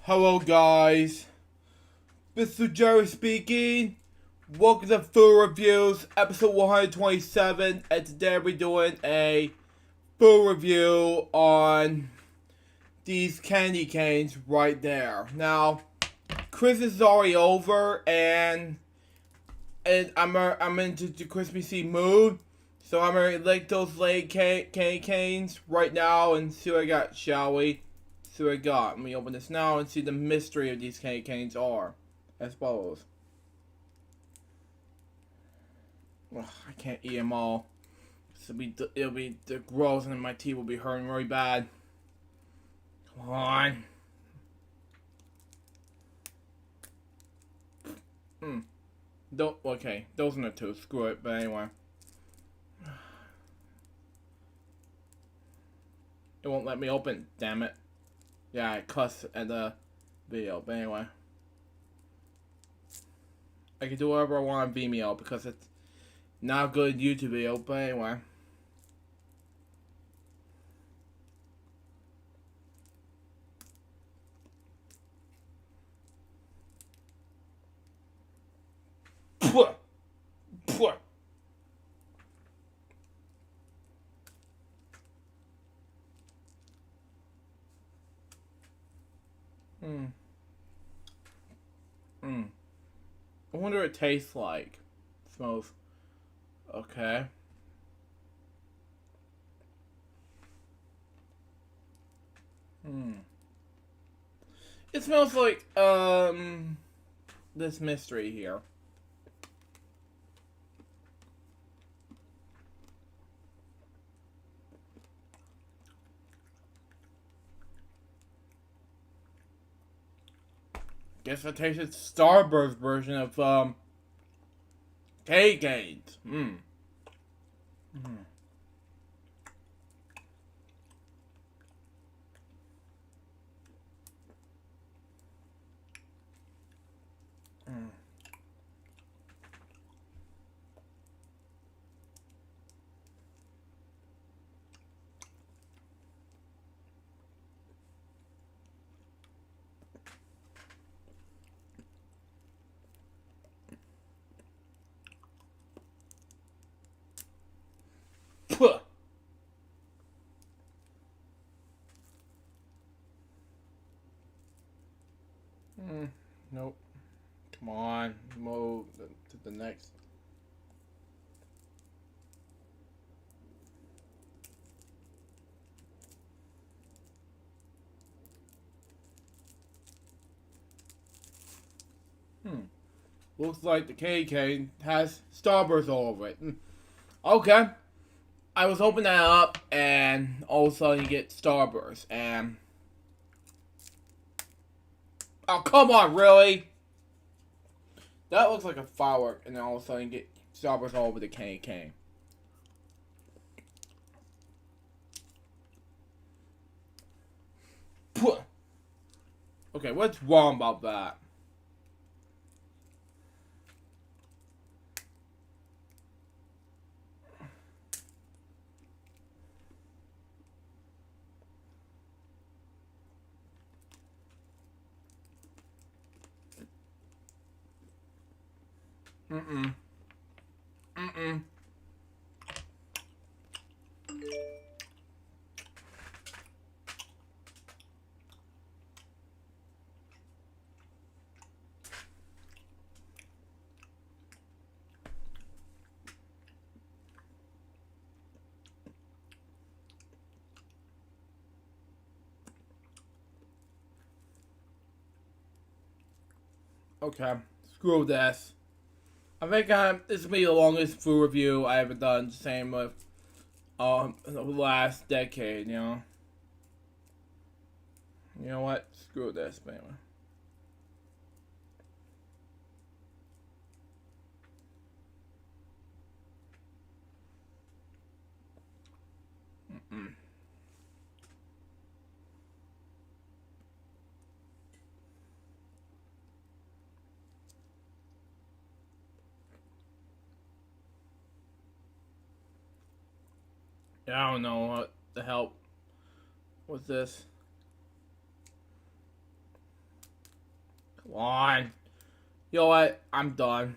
Hello, guys. Mr. Jerry speaking. Welcome to Food Reviews, episode 127. And today we're doing a food review on these candy canes right there. Now, Christmas is already over, and I'm into the Christmassy mood. So I'm gonna lick those candy canes right now and see what I got, shall we? See what I got. Let me open this now and see the mystery of these candy canes are as follows. Ugh, I can't eat them all. It'll be the gross, and my teeth will be hurting really bad. Come on. Okay, those are the two. Screw it. But anyway, it won't let me open. Damn it. Yeah, I cussed at the video, but anyway. I can do whatever I want on Vimeo because it's not a good YouTube video, but anyway. Pwah! Pwah! I wonder what it tastes like. It smells okay. It smells like this mystery here. Guess I tasted Starburst version of K-Gains. Nope. Come on. Move to the next. Looks like the KK has starburst all over it. Okay. I was opening that up, and all of a sudden you get starburst, and... Oh, come on, really? That looks like a firework, and then all of a sudden you get starburst all over the KK. Okay, what's wrong about that? Okay, screw this. I think this will be the longest food review I ever done. Same with the last decade, you know. You know what? Screw this, but anyway. Yeah, I don't know what the hell was this. Come on. You know what? I'm done.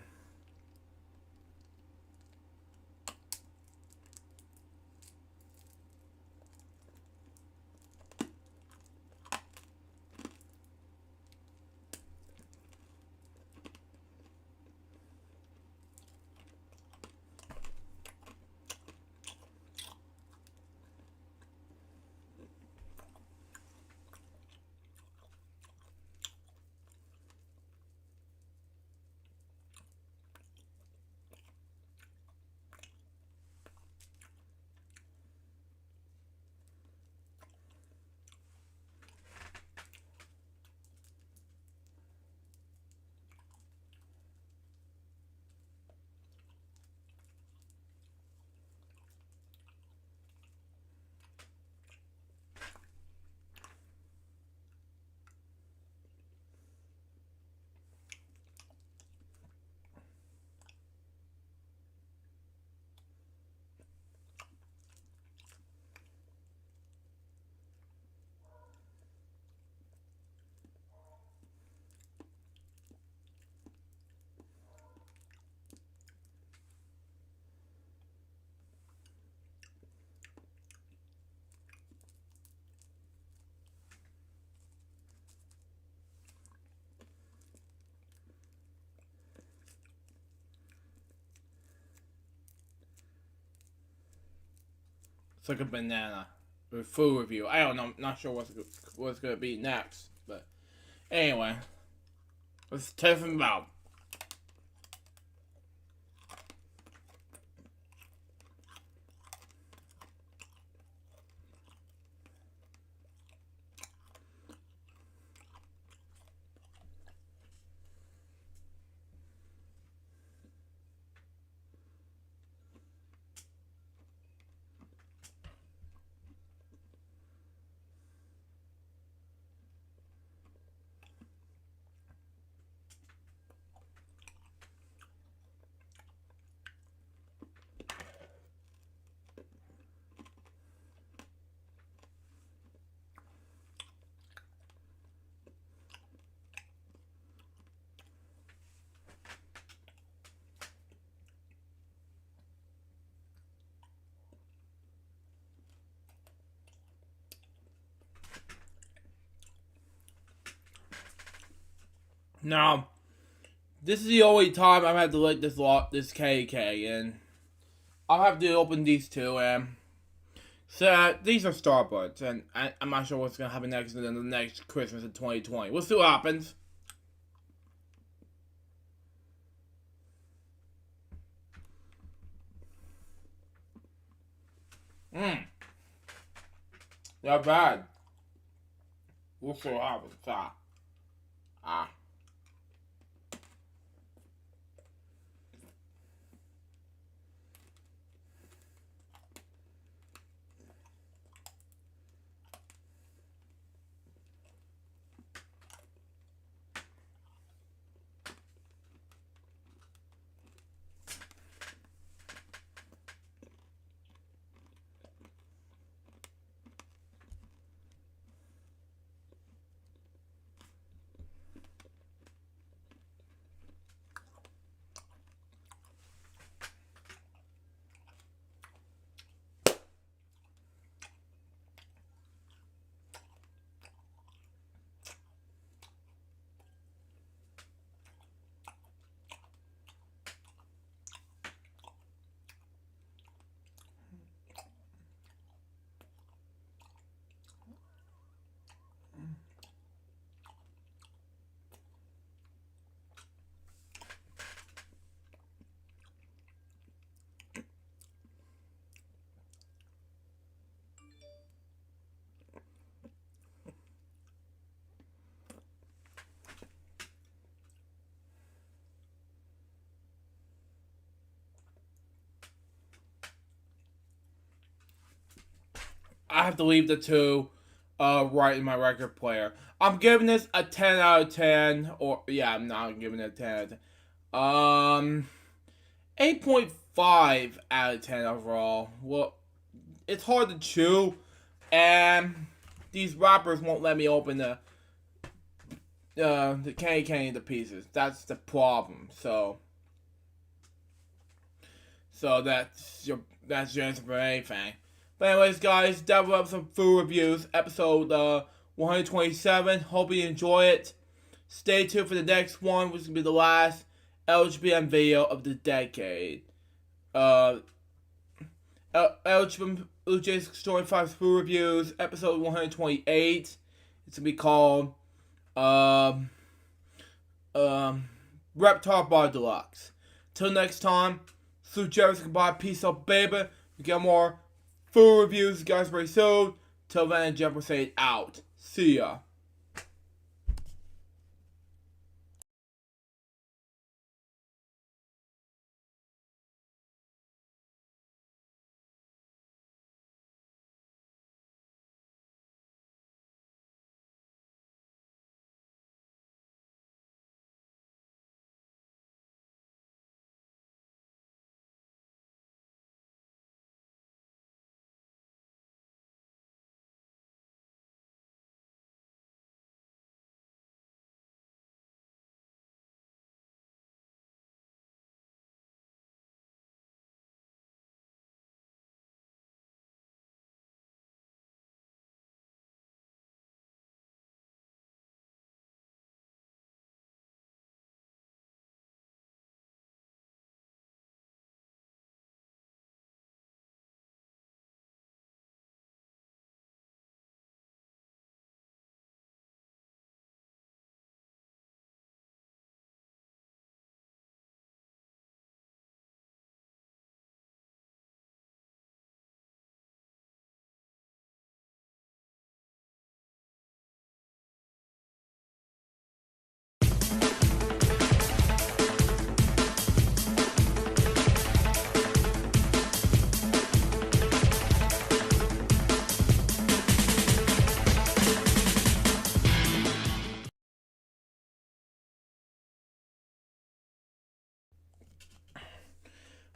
It's like a banana. Or food review. I don't know. I'm not sure what's gonna be next. But anyway. Let's test them out. Now, this is the only time I've had to lick this KK, and I'll have to open these two, and so these are Starbuds, and I'm not sure what's going to happen next in the next Christmas in 2020. We'll see what happens. Not bad. We'll see what happens. I have to leave the two right in my record player. I'm giving this a 10 out of 10. Or, yeah, I'm not giving it a 10 out of 10. 8.5 out of 10 overall. Well, it's hard to chew. And these wrappers won't let me open the candy into pieces. That's the problem. So that's your answer for anything. But anyways, guys, that was some food reviews, episode 127. Hope you enjoy it. Stay tuned for the next one, which is going to be the last LJPCBM video of the decade. LJPCBM Lucha's 25 food reviews, episode 128. It's going to be called Reptar Bar Deluxe. Till next time, Sue Jerry's goodbye, peace out, baby. We get more food reviews, guys, very soon. Till then, Jeff saying out. See ya.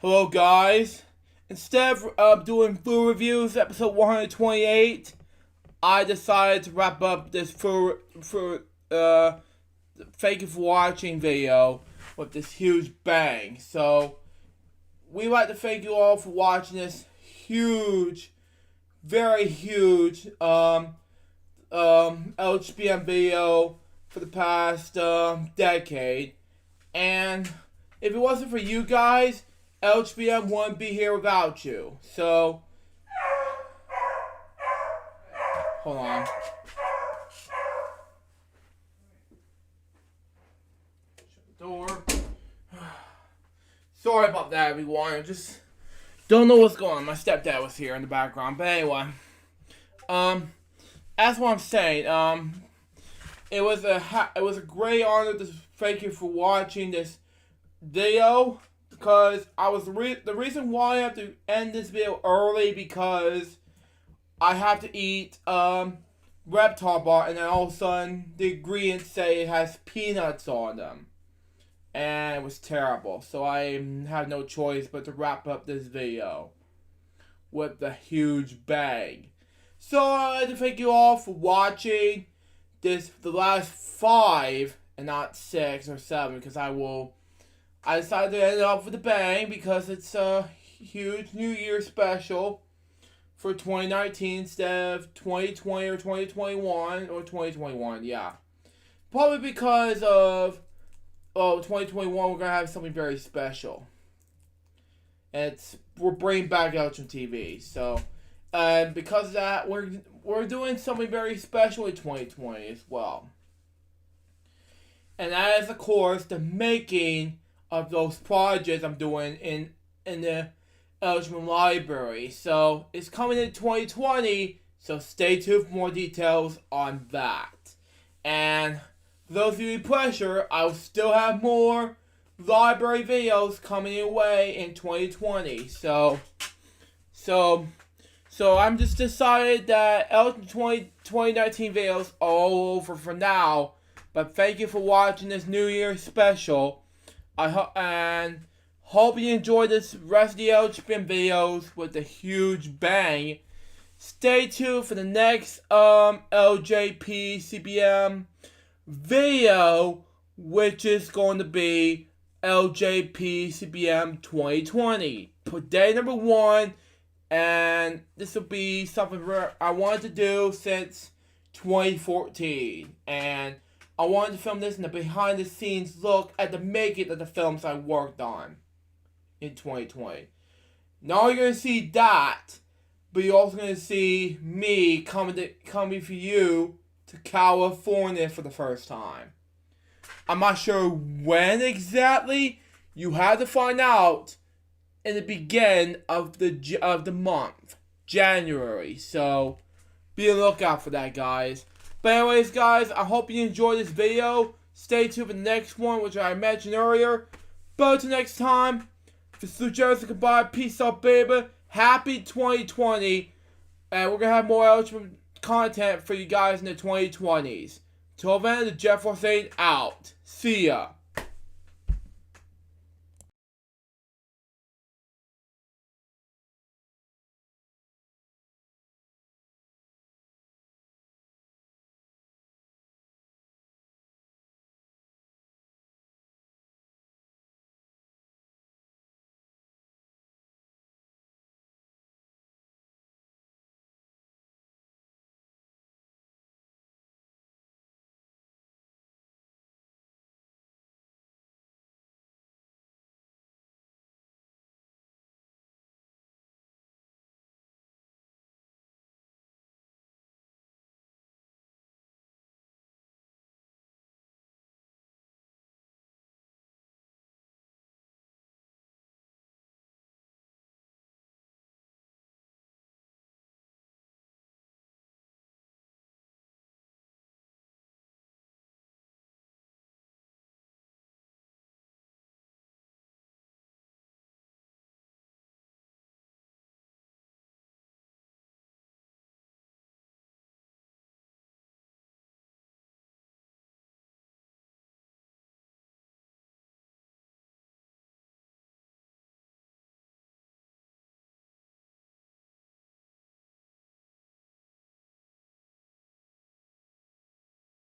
Hello, guys. Instead of doing food reviews, episode 128, I decided to wrap up this thank you for watching video with this huge bang. So, we'd like to thank you all for watching this huge, very huge LJPCBM video for the past decade. And if it wasn't for you guys, LJPCBM wouldn't be here without you. So, hold on. Shut the door. Sorry about that, everyone. I just don't know what's going on. My stepdad was here in the background. But anyway, that's what I'm saying. It was a great honor to thank you for watching this video, because the reason why I have to end this video early, because I have to eat reptile bar, and then all of a sudden the ingredients say it has peanuts on them, and it was terrible. So I had no choice but to wrap up this video with the huge bang. So I'd like to thank you all for watching the last 5 and not 6 or 7, because I decided to end it off with a bang because it's a huge New Year special for 2019 instead of 2020 or 2021 or 2021, yeah. Probably because of 2021 we're gonna have something very special. And we're bringing back LJPCBM, so because of that we're doing something very special in 2020 as well. And that is, of course, the making of those projects I'm doing in the LJPCBM library. So it's coming in 2020, so stay tuned for more details on that. And for those of you with pleasure, I will still have more library videos coming your way in 2020. So I'm just decided that LJPCBM 2019 videos are all over for now. But thank you for watching this New Year special. I hope you enjoyed this rest of the LJPCBM videos with a huge bang. Stay tuned for the next LJPCBM video, which is going to be LJPCBM 2020. Day number 1, and this will be something I wanted to do since 2014. And I wanted to film this in the behind the scenes look at the making of the films I worked on in 2020. Now you're going to see that, but you're also going to see me coming for you to California for the first time. I'm not sure when exactly. You have to find out in the beginning of the month, January. So be on the lookout for that, guys. But anyways, guys, I hope you enjoyed this video. Stay tuned for the next one, which I mentioned earlier. But until next time, this is Joseph. Goodbye. Peace out, baby. Happy 2020. And we're going to have more LJPCBM content for you guys in the 2020s. Till then, the Jeff was saying out. See ya.